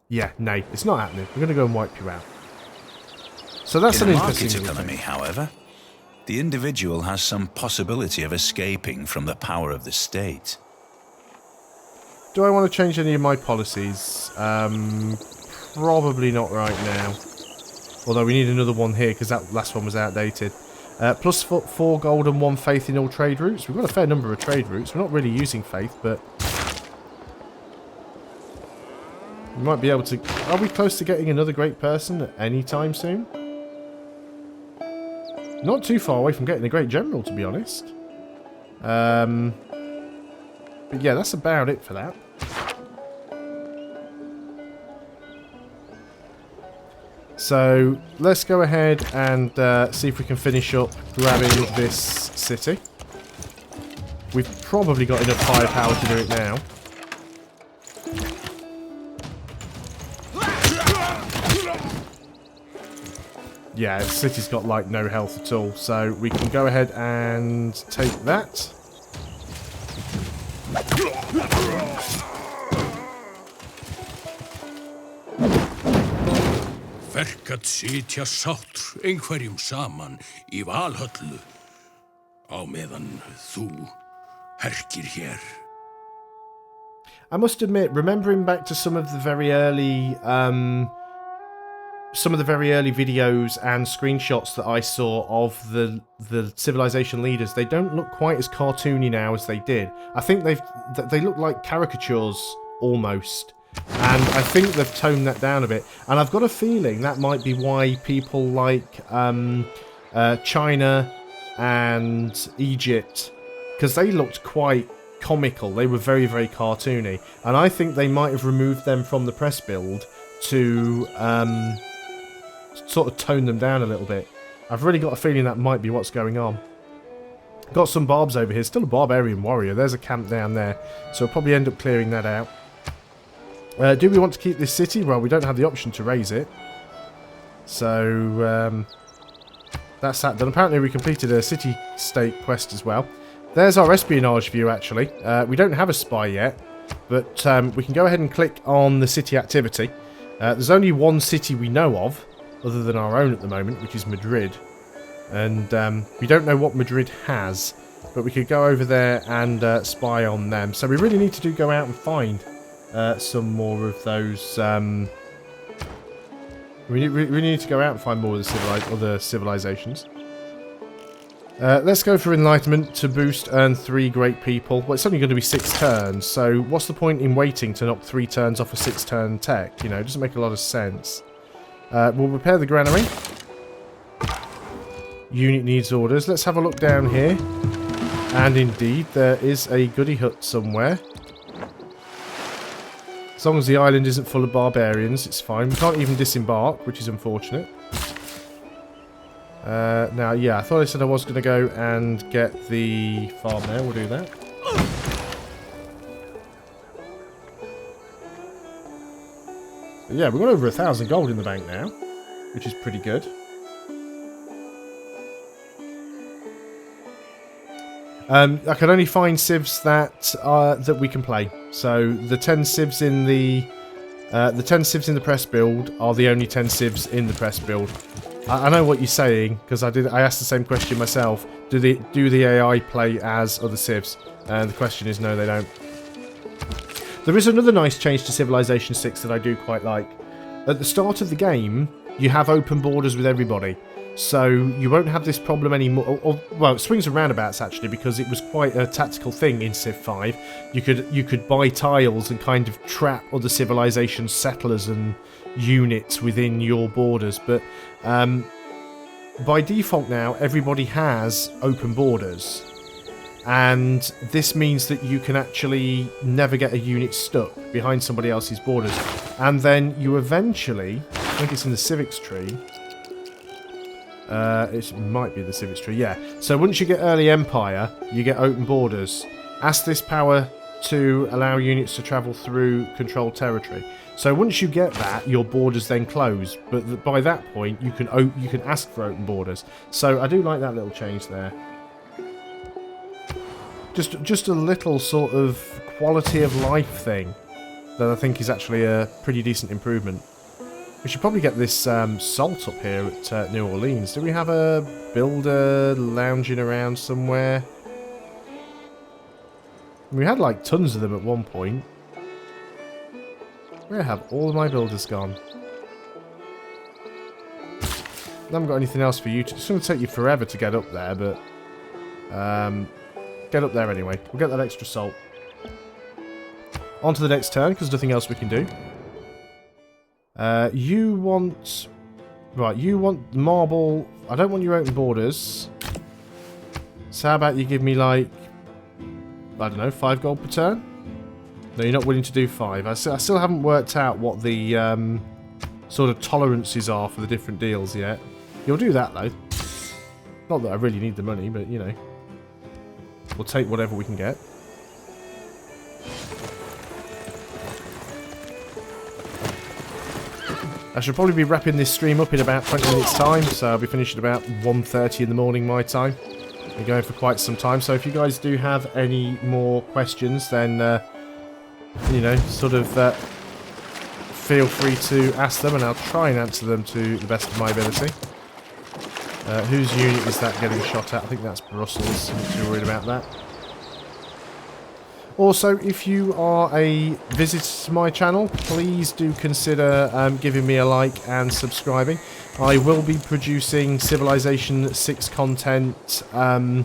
Yeah, nay, it's not happening. We're going to go and wipe you out. So that's an interesting market economy, however, the individual has some possibility of escaping from the power of the state. Do I want to change any of my policies? Probably not right now. Although we need another one here because that last one was outdated. Plus 4 gold and 1 faith in all trade routes. We've got a fair number of trade routes. We're not really using faith, but... we might be able to... Are we close to getting another great person at any time soon? Not too far away from getting a great general, to be honest. But yeah, that's about it for that. So, let's go ahead and see if we can finish up grabbing this city. We've probably got enough firepower to do it now. Yeah, the city's got like no health at all, so we can go ahead and take that. Verkat sitja sáttur einhverjum saman í Valhöllu á meðan þú herkir hér. I must admit, remembering back to some of the very early videos and screenshots that I saw of the Civilization leaders, they don't look quite as cartoony now as they did. I think they look like caricatures almost, and I think they've toned that down a bit. And I've got a feeling that might be why people like China and Egypt, because they looked quite comical. They were very, very cartoony, and I think they might have removed them from the press build to sort of tone them down a little bit. I've really got a feeling that might be what's going on. Got some barbs over here. Still a barbarian warrior. There's a camp down there, so we'll probably end up clearing that out. Do we want to keep this city? Well, we don't have the option to raise it. So, that's that done. Apparently we completed a city-state quest as well. There's our espionage view, actually. We don't have a spy yet, but we can go ahead and click on the city activity. There's only one city we know of, other than our own at the moment, which is Madrid. And we don't know what Madrid has, but we could go over there and spy on them. So we really need to go out and find some more of those. We need to go out and find more of the other civilizations. Let's go for Enlightenment to boost earn 3 great people. Well, it's only going to be 6 turns, so what's the point in waiting to knock 3 turns off a 6-turn tech? You know, it doesn't make a lot of sense. We'll repair the granary. Unit needs orders. Let's have a look down here. And indeed, there is a goody hut somewhere. As long as the island isn't full of barbarians, it's fine. We can't even disembark, which is unfortunate. Now, yeah, I thought I said I was going to go and get the farm there. We'll do that. But yeah, we've got over 1,000 gold in the bank now, which is pretty good. I can only find civs that we can play. So the 10 civs in the 10 civs in the press build are the only 10 civs in the press build. I know what you're saying because I asked the same question myself. Do the AI play as other civs? And the question is no, they don't. There is another nice change to Civilization 6 that I do quite like. At the start of the game, you have open borders with everybody. So you won't have this problem anymore. Well, it swings and roundabouts actually, because it was quite a tactical thing in Civ 5. You could buy tiles and kind of trap other civilizations, settlers and units within your borders. But by default now, everybody has open borders. And this means that you can actually never get a unit stuck behind somebody else's borders. And then you eventually, I think it's in the civics tree, it might be the civics tree, yeah. So once you get early empire, you get open borders. Ask this power to allow units to travel through controlled territory. So once you get that, your borders then close. But by that point, you can ask for open borders. So I do like that little change there. Just a little sort of quality of life thing that I think is actually a pretty decent improvement. We should probably get this salt up here at New Orleans. Do we have a builder lounging around somewhere? We had like tons of them at one point. Where have all of my builders gone? I haven't got anything else for you. It's going to take you forever to get up there, but get up there anyway. We'll get that extra salt. On to the next turn, because there's nothing else we can do. You want... Right, you want marble... I don't want your open borders. So how about you give me, like... I don't know, 5 gold per turn? No, you're not willing to do 5. I still haven't worked out what the sort of tolerances are for the different deals yet. You'll do that, though. Not that I really need the money, but, you know. We'll take whatever we can get. I should probably be wrapping this stream up in about 20 minutes time, so I'll be finishing about 1:30 in the morning my time. We're going for quite some time, so if you guys do have any more questions, then, you know, sort of feel free to ask them, and I'll try and answer them to the best of my ability. Whose unit is that getting shot at? I think that's Brussels. I'm not too worried about that. Also, if you are a visitor to my channel, please do consider giving me a like and subscribing. I will be producing Civilization 6 content. I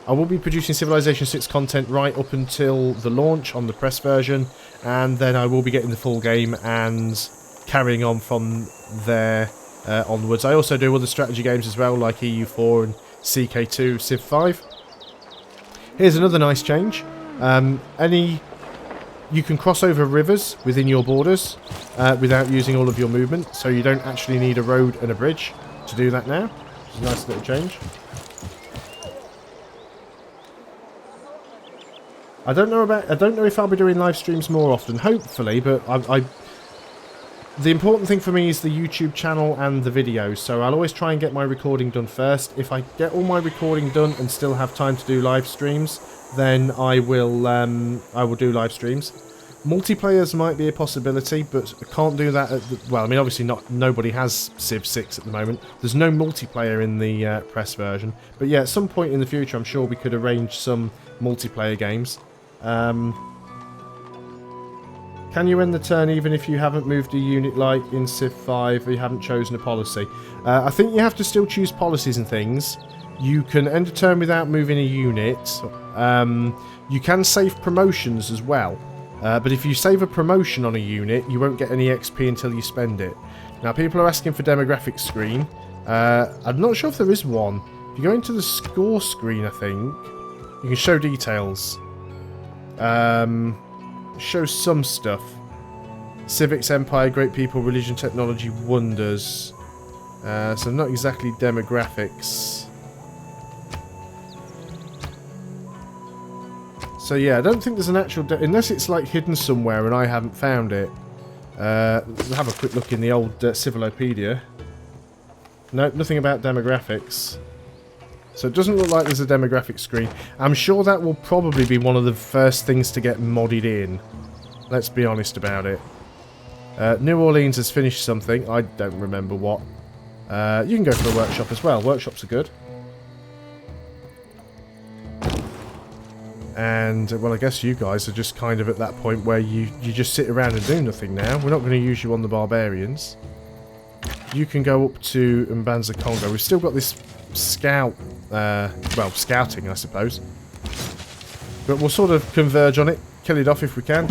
will be producing Civilization 6 content right up until the launch on the press version, and then I will be getting the full game and carrying on from there onwards. I also do other strategy games as well, like EU4 and CK2 Civ 5. Here's another nice change. You can cross over rivers within your borders without using all of your movement, so you don't actually need a road and a bridge to do that now, which is a nice little change. I don't know if I'll be doing live streams more often. Hopefully, but the important thing for me is the YouTube channel and the videos. So I'll always try and get my recording done first. If I get all my recording done and still have time to do live streams, then I will do live streams. Multiplayers might be a possibility, but I can't do that well, I mean, obviously nobody has Civ 6 at the moment. There's no multiplayer in the press version. But yeah, at some point in the future, I'm sure we could arrange some multiplayer games. Can you end the turn even if you haven't moved a unit like in Civ 5 or you haven't chosen a policy? I think you have to still choose policies and things. You can end a turn without moving a unit. You can save promotions as well. But if you save a promotion on a unit, you won't get any XP until you spend it. Now, people are asking for demographics screen. I'm not sure if there is one. If you go into the score screen, I think, you can show details. Show some stuff. Civics, Empire, Great People, Religion, Technology, Wonders. So not exactly demographics. So yeah, I don't think there's an actual... unless it's like hidden somewhere and I haven't found it. Let's have a quick look in the old Civilopedia. Nope, nothing about demographics. So it doesn't look like there's a demographic screen. I'm sure that will probably be one of the first things to get modded in. Let's be honest about it. New Orleans has finished something. I don't remember what. You can go for a workshop as well. Workshops are good. And, well, I guess you guys are just kind of at that point where you just sit around and do nothing now. We're not going to use you on the barbarians. You can go up to Mbanza Congo. We've still got this scout, well, scouting, I suppose. But we'll sort of converge on it, kill it off if we can.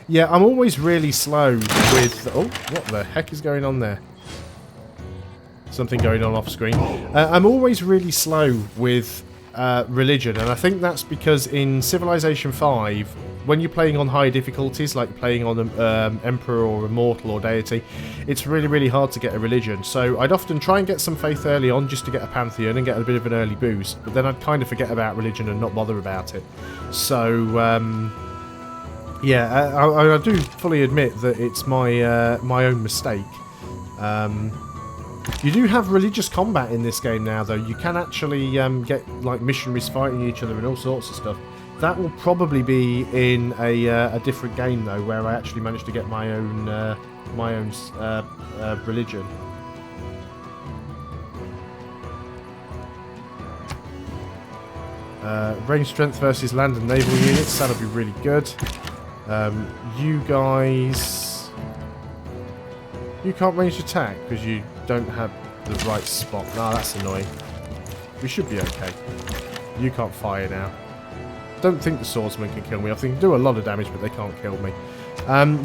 Yeah, I'm always really slow with... oh, what the heck is going on there? Something going on off screen. I'm always really slow with religion, and I think that's because in Civilization 5, when you're playing on high difficulties, like playing on an Emperor or Immortal or Deity, it's really, really hard to get a religion. So I'd often try and get some faith early on just to get a Pantheon and get a bit of an early boost, but then I'd kind of forget about religion and not bother about it. So, yeah, I do fully admit that it's my my own mistake. You do have religious combat in this game now, though. You can actually get like missionaries fighting each other and all sorts of stuff. That will probably be in a different game, though, where I actually managed to get my own religion. Range strength versus land and naval units. That'll be really good. You guys, you can't range attack because you don't have the right spot. No, that's annoying. We should be okay. You can't fire now. Don't think the swordsman can kill me. I think they do a lot of damage, but they can't kill me.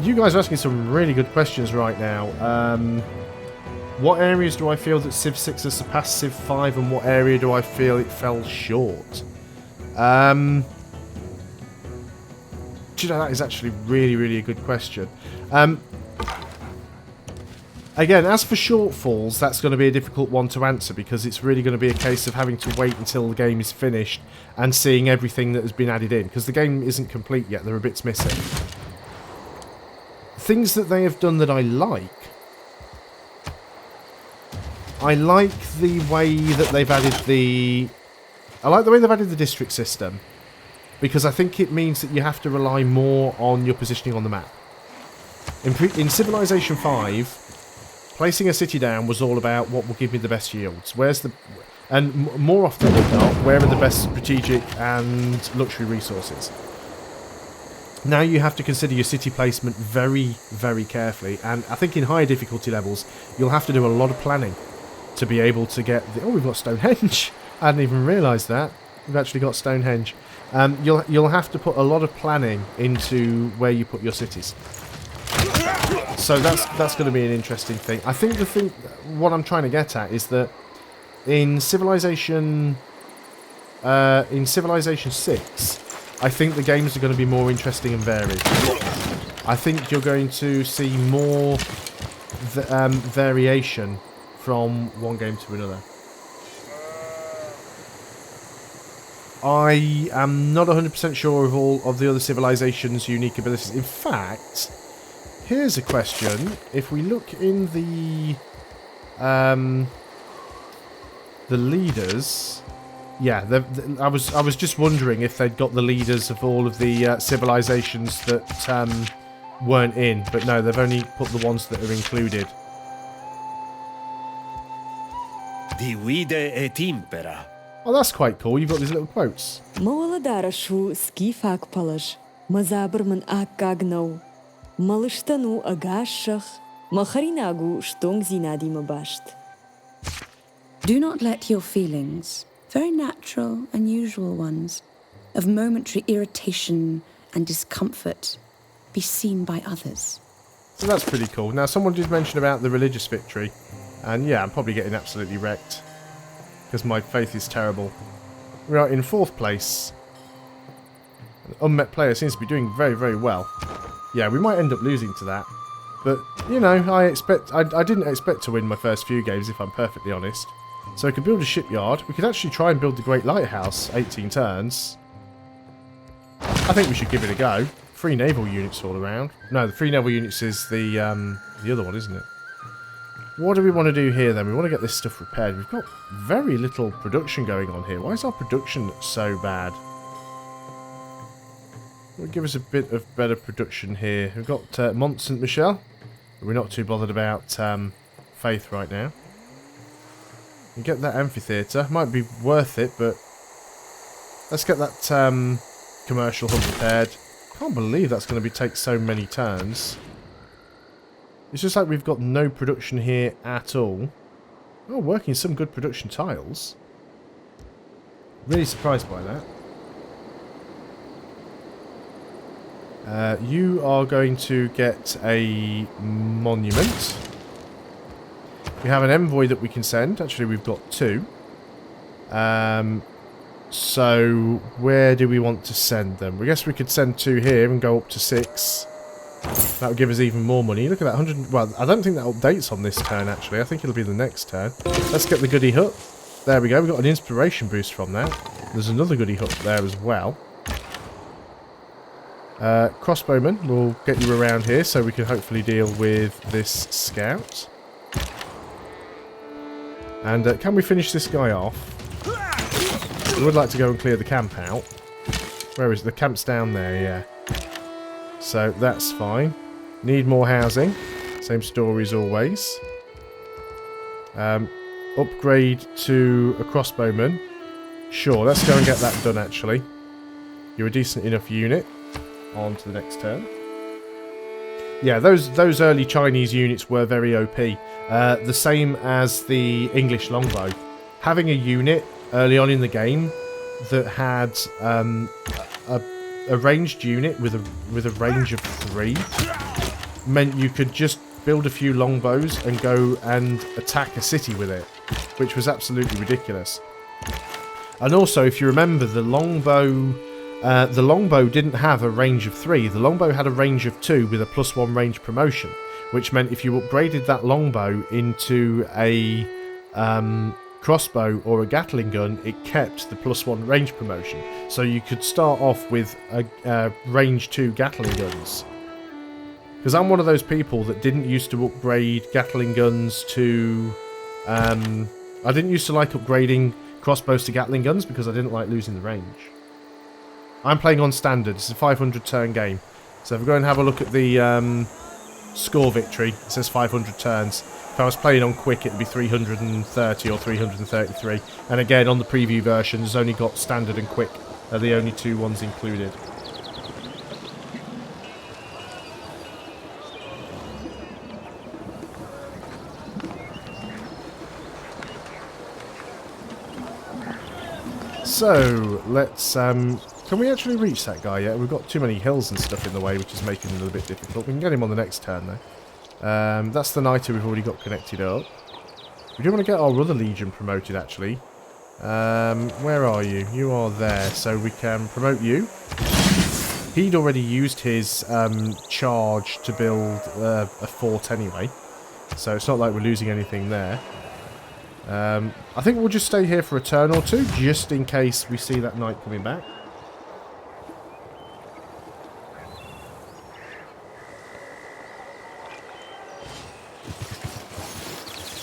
You guys are asking some really good questions right now. What areas do I feel that Civ 6 has surpassed Civ 5, and what area do I feel it fell short? Do you know, that is actually really, really a good question. Again, as for shortfalls, that's going to be a difficult one to answer because it's really going to be a case of having to wait until the game is finished and seeing everything that has been added in, because the game isn't complete yet. There are bits missing. Things that they have done that I like the way that they've added the... I like the way they've added the district system, because I think it means that you have to rely more on your positioning on the map. In Civilization 5... placing a city down was all about what will give me the best yields. And more often than not, where are the best strategic and luxury resources? Now you have to consider your city placement very, very carefully. And I think in higher difficulty levels, you'll have to do a lot of planning to be able to get... oh, we've got Stonehenge. I hadn't even realised that. We've actually got Stonehenge. You'll have to put a lot of planning into where you put your cities. So that's going to be an interesting thing. I think what I'm trying to get at is that in Civilization 6, I think the games are going to be more interesting and varied. I think you're going to see more variation from one game to another. I am not 100% sure of all of the other civilizations' unique abilities. In fact, here's a question. If we look in the leaders, yeah, I was just wondering if they'd got the leaders of all of the civilizations that weren't in, but no, they've only put the ones that are included. Divide et impera. Oh, that's quite cool. You've got these little quotes. Молодарашу скифак палаш, мазабрман аккагнау, малыштану агашах, махаринагу штонг зинади мабашт. Do not let your feelings, very natural and usual ones, of momentary irritation and discomfort, be seen by others. So that's pretty cool. Now, someone did mention about the religious victory, and yeah, I'm probably getting absolutely wrecked because my faith is terrible. We are in 4th place. An unmet player seems to be doing very, very well. Yeah, we might end up losing to that, but you know, I didn't expect to win my first few games, if I'm perfectly honest. So I could build a shipyard. We could actually try and build the Great Lighthouse. 18 turns. I think we should give it a go. 3 naval units all around. No, the 3 naval units is the other one, isn't it? What do we want to do here then? We want to get this stuff repaired. We've got very little production going on here. Why is our production so bad? Will give us a bit of better production here. We've got Mont Saint Michel. We're not too bothered about faith right now. We get that amphitheatre. Might be worth it, but let's get that commercial hub repaired. Can't believe that's going to take so many turns. It's just like we've got no production here at all. Oh, working some good production tiles. Really surprised by that. You are going to get a monument. We have an envoy that we can send. Actually, we've got 2. So, where do we want to send them? I guess we could send 2 here and go up to 6. That would give us even more money. Look at that, 100... Well, I don't think that updates on this turn, actually. I think it'll be the next turn. Let's get the goody hut. There we go. We've got an inspiration boost from that. There's another goody hut there as well. Crossbowman, we'll get you around here so we can hopefully deal with this scout. And can we finish this guy off? We would like to go and clear the camp out. Where is it? The camp's down there, yeah. So that's fine. Need more housing. Same story as always. Upgrade to a crossbowman. Sure, let's go and get that done actually. You're a decent enough unit. On to the next turn. Yeah, those early Chinese units were very OP. The same as the English longbow. Having a unit early on in the game that had a ranged unit with a range of 3 meant you could just build a few longbows and go and attack a city with it, which was absolutely ridiculous. And also, if you remember, the longbow didn't have a range of 3. The longbow had a range of 2 with a +1 range promotion, which meant if you upgraded that longbow into a crossbow or a Gatling gun, it kept the +1 range promotion. So you could start off with a range 2 Gatling guns. Because I'm one of those people that didn't used to upgrade Gatling guns to... I didn't used to like upgrading crossbows to Gatling guns because I didn't like losing the range. I'm playing on standard. It's a 500 turn game. So if we go and have a look at the score victory, it says 500 turns. If I was playing on quick, it would be 330 or 333. And again, on the preview version, it's only got standard and quick. Are the only 2 ones included. So, let's... can we actually reach that guy yet? We've got too many hills and stuff in the way, which is making it a little bit difficult. We can get him on the next turn, though. That's the knight we've already got connected up. We do want to get our other legion promoted, actually. Where are you? You are there, so we can promote you. He'd already used his charge to build a fort anyway, so it's not like we're losing anything there. I think we'll just stay here for a turn or two, just in case we see that knight coming back.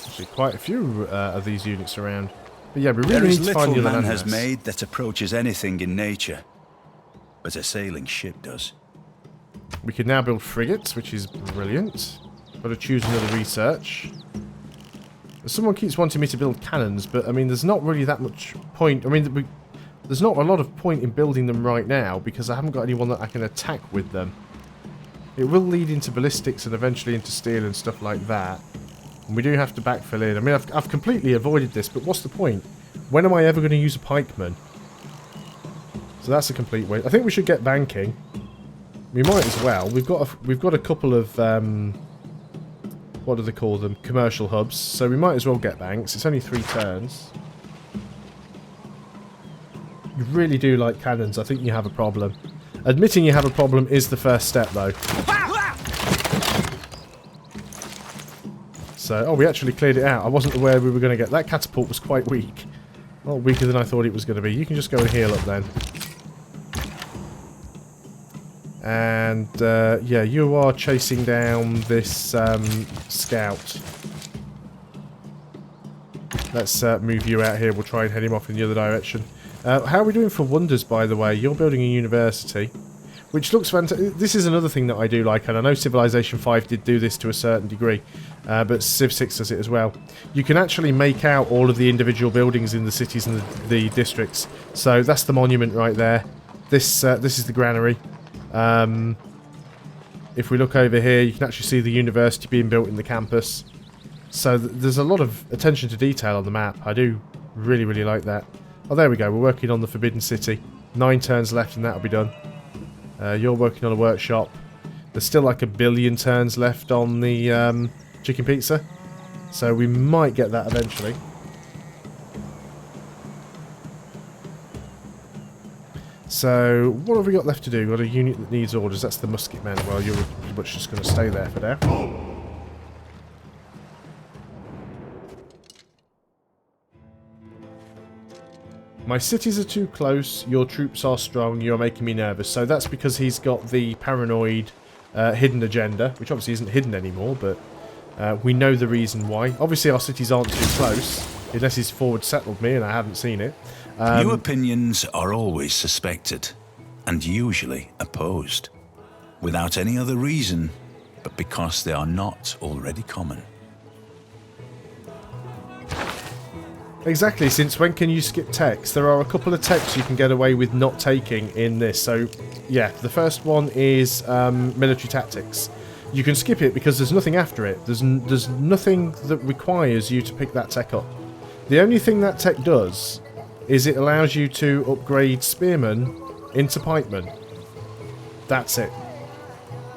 Actually, quite a few of these units around. But yeah, we really There need is to find little the man landmass. has made that approaches anything in nature, but a sailing ship does. We can now build frigates, which is brilliant. Got to choose another research. Someone keeps wanting me to build cannons, but I mean, there's not really that much point. I mean, there's not a lot of point in building them right now because I haven't got anyone that I can attack with them. It will lead into ballistics and eventually into steel and stuff like that. And we do have to backfill in. I mean, I've completely avoided this, but what's the point? When am I ever going to use a pikeman? So that's a complete waste. I think we should get banking. We might as well. We've got a couple of what do they call them? Commercial hubs. So we might as well get banks. It's only 3 turns. You really do like cannons. I think you have a problem. Admitting you have a problem is the first step, though. So, oh, we actually cleared it out. I wasn't aware we were going to get... That catapult was quite weak. A lot weaker than I thought it was going to be. You can just go and heal up then. And, yeah, you are chasing down this scout. Let's move you out here. We'll try and head him off in the other direction. How are we doing for wonders, by the way? You're building a university, which looks fantastic. This is another thing that I do like, and I know Civilization 5 did do this to a certain degree, but Civ 6 does it as well. You can actually make out all of the individual buildings in the cities and the districts. So that's the monument right there. This is the granary. If we look over here, you can actually see the university being built in the campus. So there's a lot of attention to detail on the map. I do really, really like that. Oh, there we go. We're working on the Forbidden City. 9 turns left and that'll be done. You're working on a workshop. There's still like 1 billion turns left on the chicken pizza. So we might get that eventually. So, what have we got left to do? We've got a unit that needs orders. That's the musket man. Well, you're pretty much just going to stay there for now. My cities are too close. Your troops are strong. You're making me nervous. So that's because he's got the paranoid hidden agenda, which obviously isn't hidden anymore, but we know the reason why. Obviously, our cities aren't too close, unless he's forward settled me and I haven't seen it. New opinions are always suspected, and usually opposed, without any other reason, but because they are not already common. Exactly, since when can you skip text? There are a couple of texts you can get away with not taking in this. So, yeah, the first one is military tactics. You can skip it because there's nothing after it. There's nothing that requires you to pick that tech up. The only thing that tech does is it allows you to upgrade spearmen into pikemen. That's it.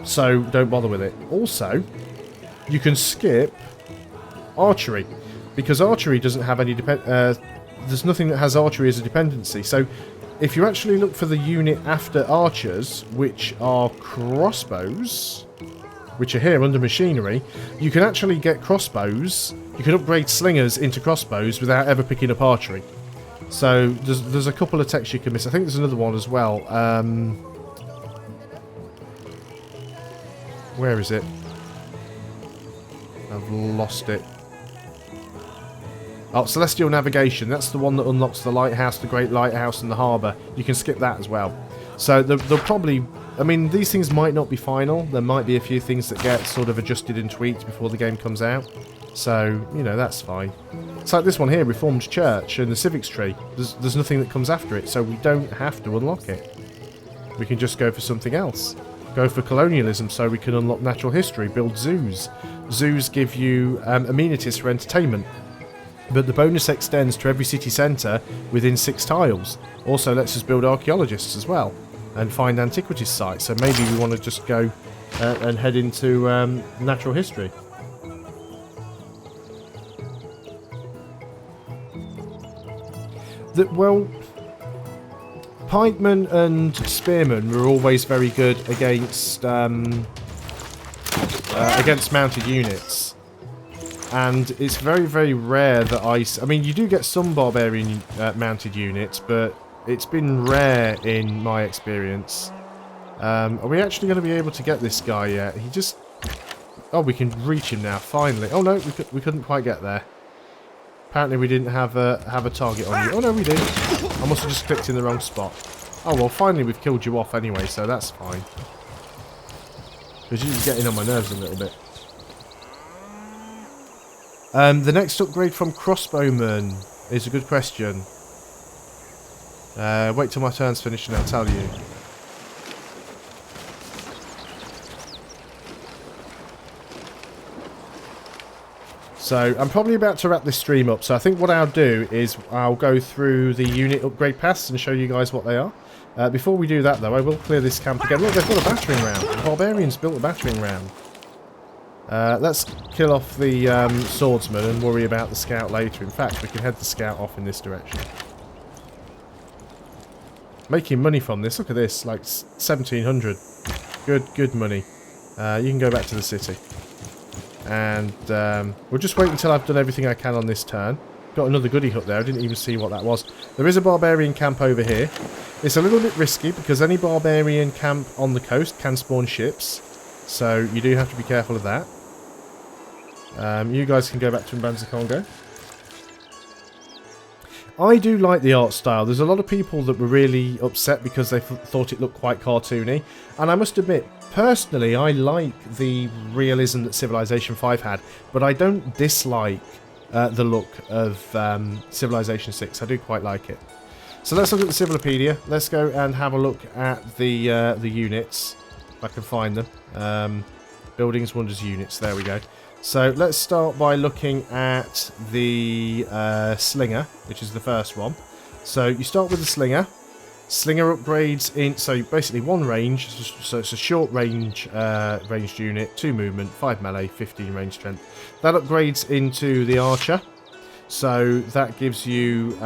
So don't bother with it. Also, you can skip archery, because archery doesn't have any there's nothing that has archery as a dependency. So if you actually look for the unit after archers, which are crossbows, which are here under machinery, you can actually get crossbows. You can upgrade slingers into crossbows without ever picking up archery. So there's a couple of texts you can miss. I think there's another one as well. Where is it? I've lost it. Oh, Celestial Navigation. That's the one that unlocks the lighthouse, the Great Lighthouse, and the harbour. You can skip that as well. So they'll probably... I mean, these things might not be final. There might be a few things that get sort of adjusted and tweaked before the game comes out. So, you know, that's fine. It's like this one here, Reformed Church and the Civics Tree. There's nothing that comes after it, so we don't have to unlock it. We can just go for something else. Go for colonialism so we can unlock natural history, build zoos. Zoos give you amenities for entertainment, but the bonus extends to every city centre within 6 tiles. Also lets us build archaeologists as well and find antiquities sites, so maybe we want to just go and head into natural history. Well, pikemen and spearmen were always very good against mounted units. And it's very, very rare that I mean, you do get some barbarian mounted units, but it's been rare in my experience. Are we actually going to be able to get this guy yet? He just... Oh, we can reach him now, finally. Oh no, we couldn't quite get there. Apparently we didn't have a target on you. Oh no, we did. I must have just clicked in the wrong spot. Oh well, finally we've killed you off anyway, so that's fine. Because you're getting on my nerves a little bit. The next upgrade from Crossbowman is a good question. Wait till my turn's finished and I'll tell you. So, I'm probably about to wrap this stream up, so I think what I'll do is I'll go through the unit upgrade paths and show you guys what they are. Before we do that, though, I will clear this camp again. Look, they've got a battering ram. The barbarians built a battering ram. Let's kill off the swordsman and worry about the scout later. In fact, we can head the scout off in this direction. Making money from this. Look at this, like 1,700. Good money. You can go back to the city. And we'll just wait until I've done everything I can on this turn. Got another goodie hut there. I didn't even see what that was. There is a barbarian camp over here. It's a little bit risky because any barbarian camp on the coast can spawn ships. So you do have to be careful of that. You guys can go back to Mbanza Congo. I do like the art style. There's a lot of people that were really upset because they thought it looked quite cartoony. And I must admit, personally, I like the realism that Civilization 5 had. But I don't dislike the look of Civilization 6. I do quite like it. So let's look at the Civilopedia. Let's go and have a look at the units. If I can find them. Buildings, Wonders, Units. There we go. So let's start by looking at the Slinger, which is the first one. So you start with the Slinger. Slinger upgrades in, so basically one range, so it's a short range ranged unit, 2 movement, 5 melee, 15 range strength. That upgrades into the Archer. So that gives you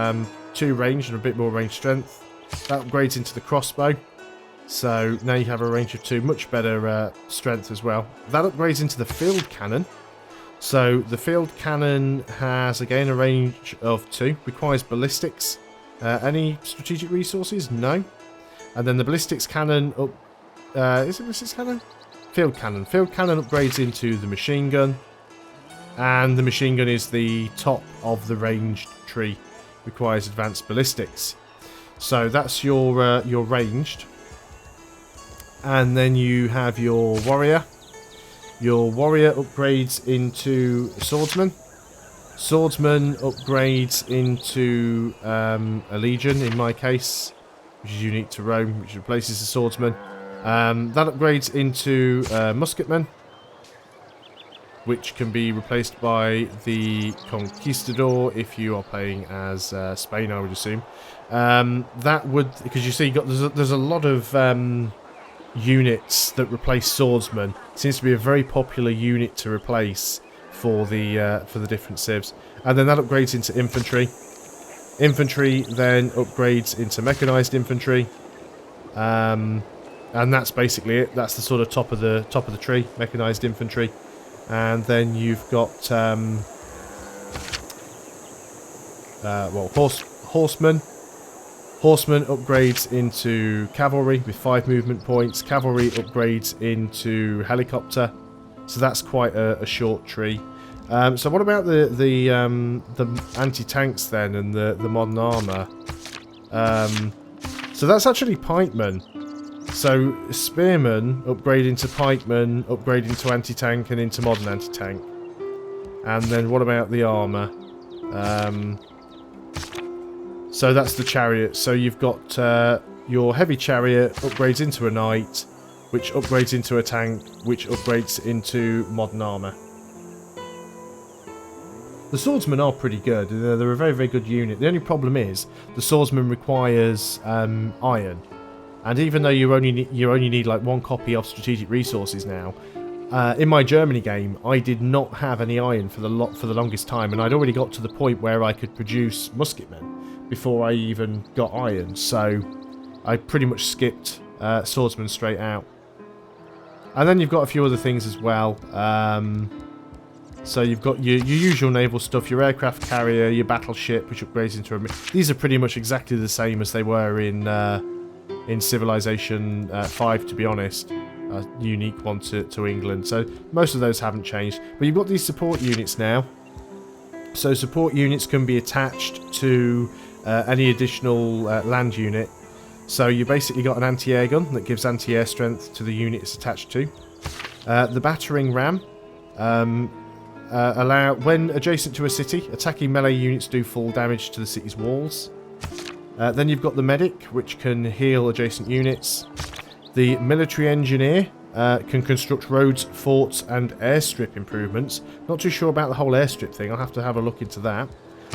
2 range and a bit more range strength. That upgrades into the Crossbow. So now you have a range of 2, much better strength as well. That upgrades into the Field Cannon. So the Field Cannon has again a range of 2, requires ballistics. Any strategic resources? No. And then the Ballistics Cannon is it Ballistics Cannon? Field Cannon. Field Cannon upgrades into the Machine Gun. And the Machine Gun is the top of the ranged tree. Requires advanced ballistics. So that's your ranged. And then you have your Warrior. Your Warrior upgrades into Swordsman. Swordsman upgrades into a Legion, in my case, which is unique to Rome, which replaces the Swordsman. That upgrades into Musketman, which can be replaced by the Conquistador if you are playing as Spain, I would assume. That would, because you see, there's a lot of units that replace Swordsman. Seems to be a very popular unit to replace for the different civs. And then that upgrades into Infantry. Infantry then upgrades into Mechanized Infantry. And that's basically it. That's the sort of top of the tree, Mechanized Infantry. And then you've got Horsemen. Horseman upgrades into Cavalry with 5 movement points. Cavalry upgrades into Helicopter. So that's quite a short tree. So what about the anti-tanks then and the modern armour? So that's actually Pikemen. So Spearmen upgrade into Pikemen, upgrade into anti-tank and into modern anti-tank. And then what about the armour? So that's the chariot. So you've got your heavy chariot upgrades into a knight, which upgrades into a tank, which upgrades into modern armour. The swordsmen are pretty good. They're a very, very good unit. The only problem is the swordsman requires iron, and even though you only need like 1 copy of strategic resources now, in my Germany game I did not have any iron for the longest time, and I'd already got to the point where I could produce musketmen before I even got iron, so I pretty much skipped swordsman straight out. And then you've got a few other things as well. So you've got your usual naval stuff, your aircraft carrier, your battleship, which upgrades into a... These are pretty much exactly the same as they were in Civilization 5, to be honest. A unique one to England. So most of those haven't changed. But you've got these support units now. So support units can be attached to any additional land unit. So you basically got an anti-air gun that gives anti-air strength to the unit it's attached to. The battering ram when adjacent to a city, attacking melee units do full damage to the city's walls. Then you've got the medic, which can heal adjacent units. The military engineer can construct roads, forts, and airstrip improvements. Not too sure about the whole airstrip thing. I'll have to have a look into that.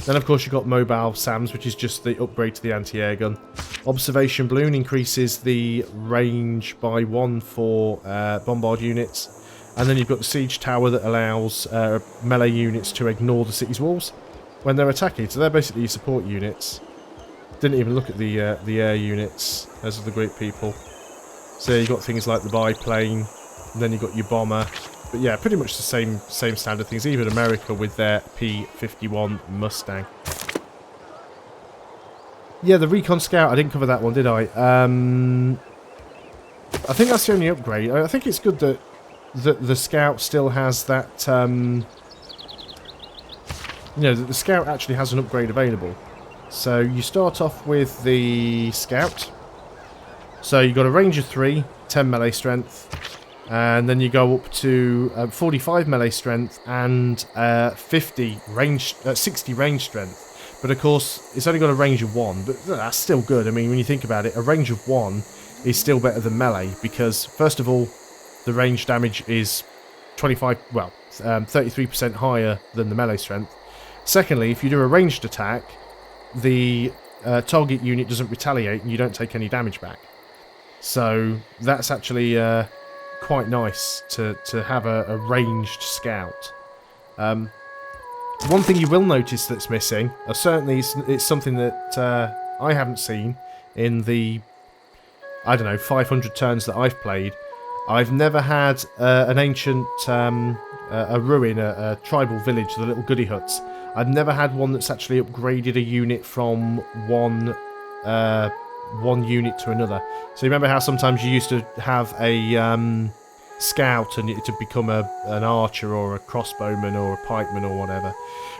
Then, of course, you've got mobile SAMs, which is just the upgrade to the anti-air gun. Observation balloon increases the range by 1 for bombard units. And then you've got the siege tower that allows melee units to ignore the city's walls when they're attacking. So they're basically your support units. Didn't even look at the air units. Those are the great people. So you've got things like the biplane, and then you've got your bomber. But yeah, pretty much the same standard things. Even America with their P-51 Mustang. Yeah, the Recon Scout. I didn't cover that one, did I? I think that's the only upgrade. I think it's good that the Scout still has that... you know, that the Scout actually has an upgrade available. So you start off with the Scout. So you've got a range of 3, 10 melee strength. And then you go up to 45 melee strength and 60 range strength. But of course, it's only got a range of 1, but that's still good. I mean, when you think about it, a range of 1 is still better than melee, because first of all, the range damage is 33% higher than the melee strength. Secondly, if you do a ranged attack, the target unit doesn't retaliate and you don't take any damage back. So that's actually quite nice to have a ranged scout. One thing you will notice that's missing, certainly it's something that I haven't seen in the, I don't know, 500 turns that I've played. I've never had an ancient, a ruin, a tribal village, the little goody huts. I've never had one that's actually upgraded a unit from one unit to another. So you remember how sometimes you used to have a scout and it to become an archer or a crossbowman or a pikeman or whatever,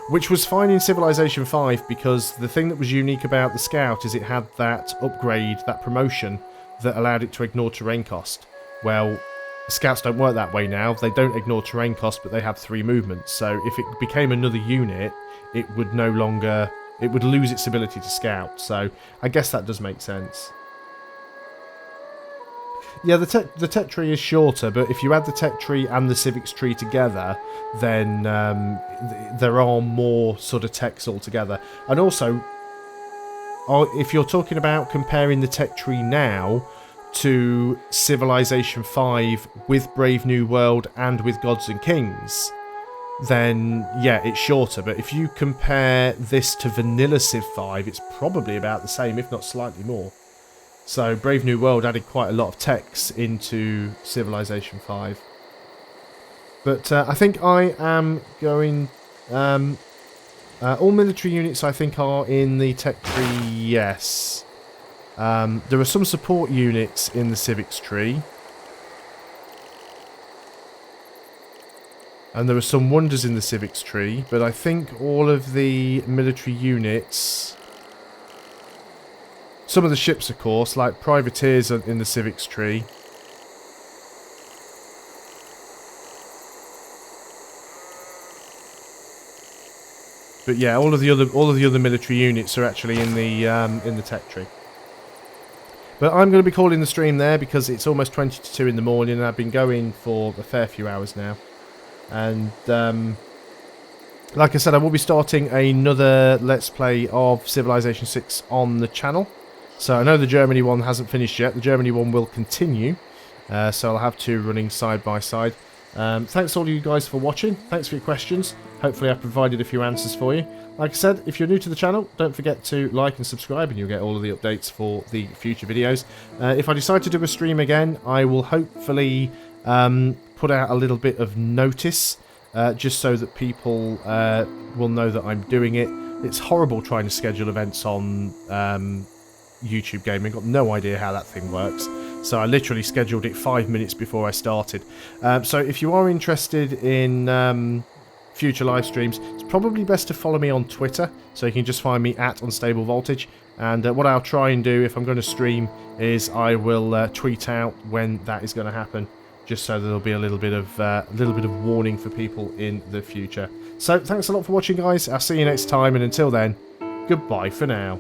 which was fine in Civilization 5, because the thing that was unique about the scout is it had that upgrade, that promotion, that allowed it to ignore terrain cost. Well, scouts don't work that way now. They don't ignore terrain cost, but they have 3 movements. So if it became another unit, it would no longer... it would lose its ability to scout. So I guess that does make sense. Yeah, the tech tree is shorter, but if you add the tech tree and the civics tree together, then there are more sort of techs altogether. And also, if you're talking about comparing the tech tree now to Civilization 5 with Brave New World and with Gods and Kings, then yeah, it's shorter. But if you compare this to Vanilla Civ 5, it's probably about the same, if not slightly more. So Brave New World added quite a lot of techs into Civilization 5. But I think I am going... all military units I think are in the tech tree, yes. There are some support units in the civics tree. And there are some wonders in the civics tree, but I think all of the military units... some of the ships, of course, like privateers are in the civics tree. But yeah, all of the other military units are actually in the tech tree. But I'm going to be calling the stream there because it's almost 20 to 2 in the morning and I've been going for a fair few hours now. And like I said, I will be starting another Let's Play of Civilization 6 on the channel. So I know the Germany one hasn't finished yet. The Germany one will continue. So I'll have 2 running side by side. Thanks all you guys for watching. Thanks for your questions. Hopefully I provided a few answers for you. Like I said, if you're new to the channel, don't forget to like and subscribe and you'll get all of the updates for the future videos. If I decide to do a stream again, I will hopefully put out a little bit of notice just so that people will know that I'm doing it. It's horrible trying to schedule events on YouTube Gaming. Got no idea how that thing works. So I literally scheduled it 5 minutes before I started. So if you are interested in future live streams, it's probably best to follow me on Twitter. So you can just find me at Unstable Voltage. And what I'll try and do if I'm going to stream is I will tweet out when that is going to happen, just so there'll be a little bit of warning for people in the future. So thanks a lot for watching, guys. I'll see you next time, and until then, goodbye for now.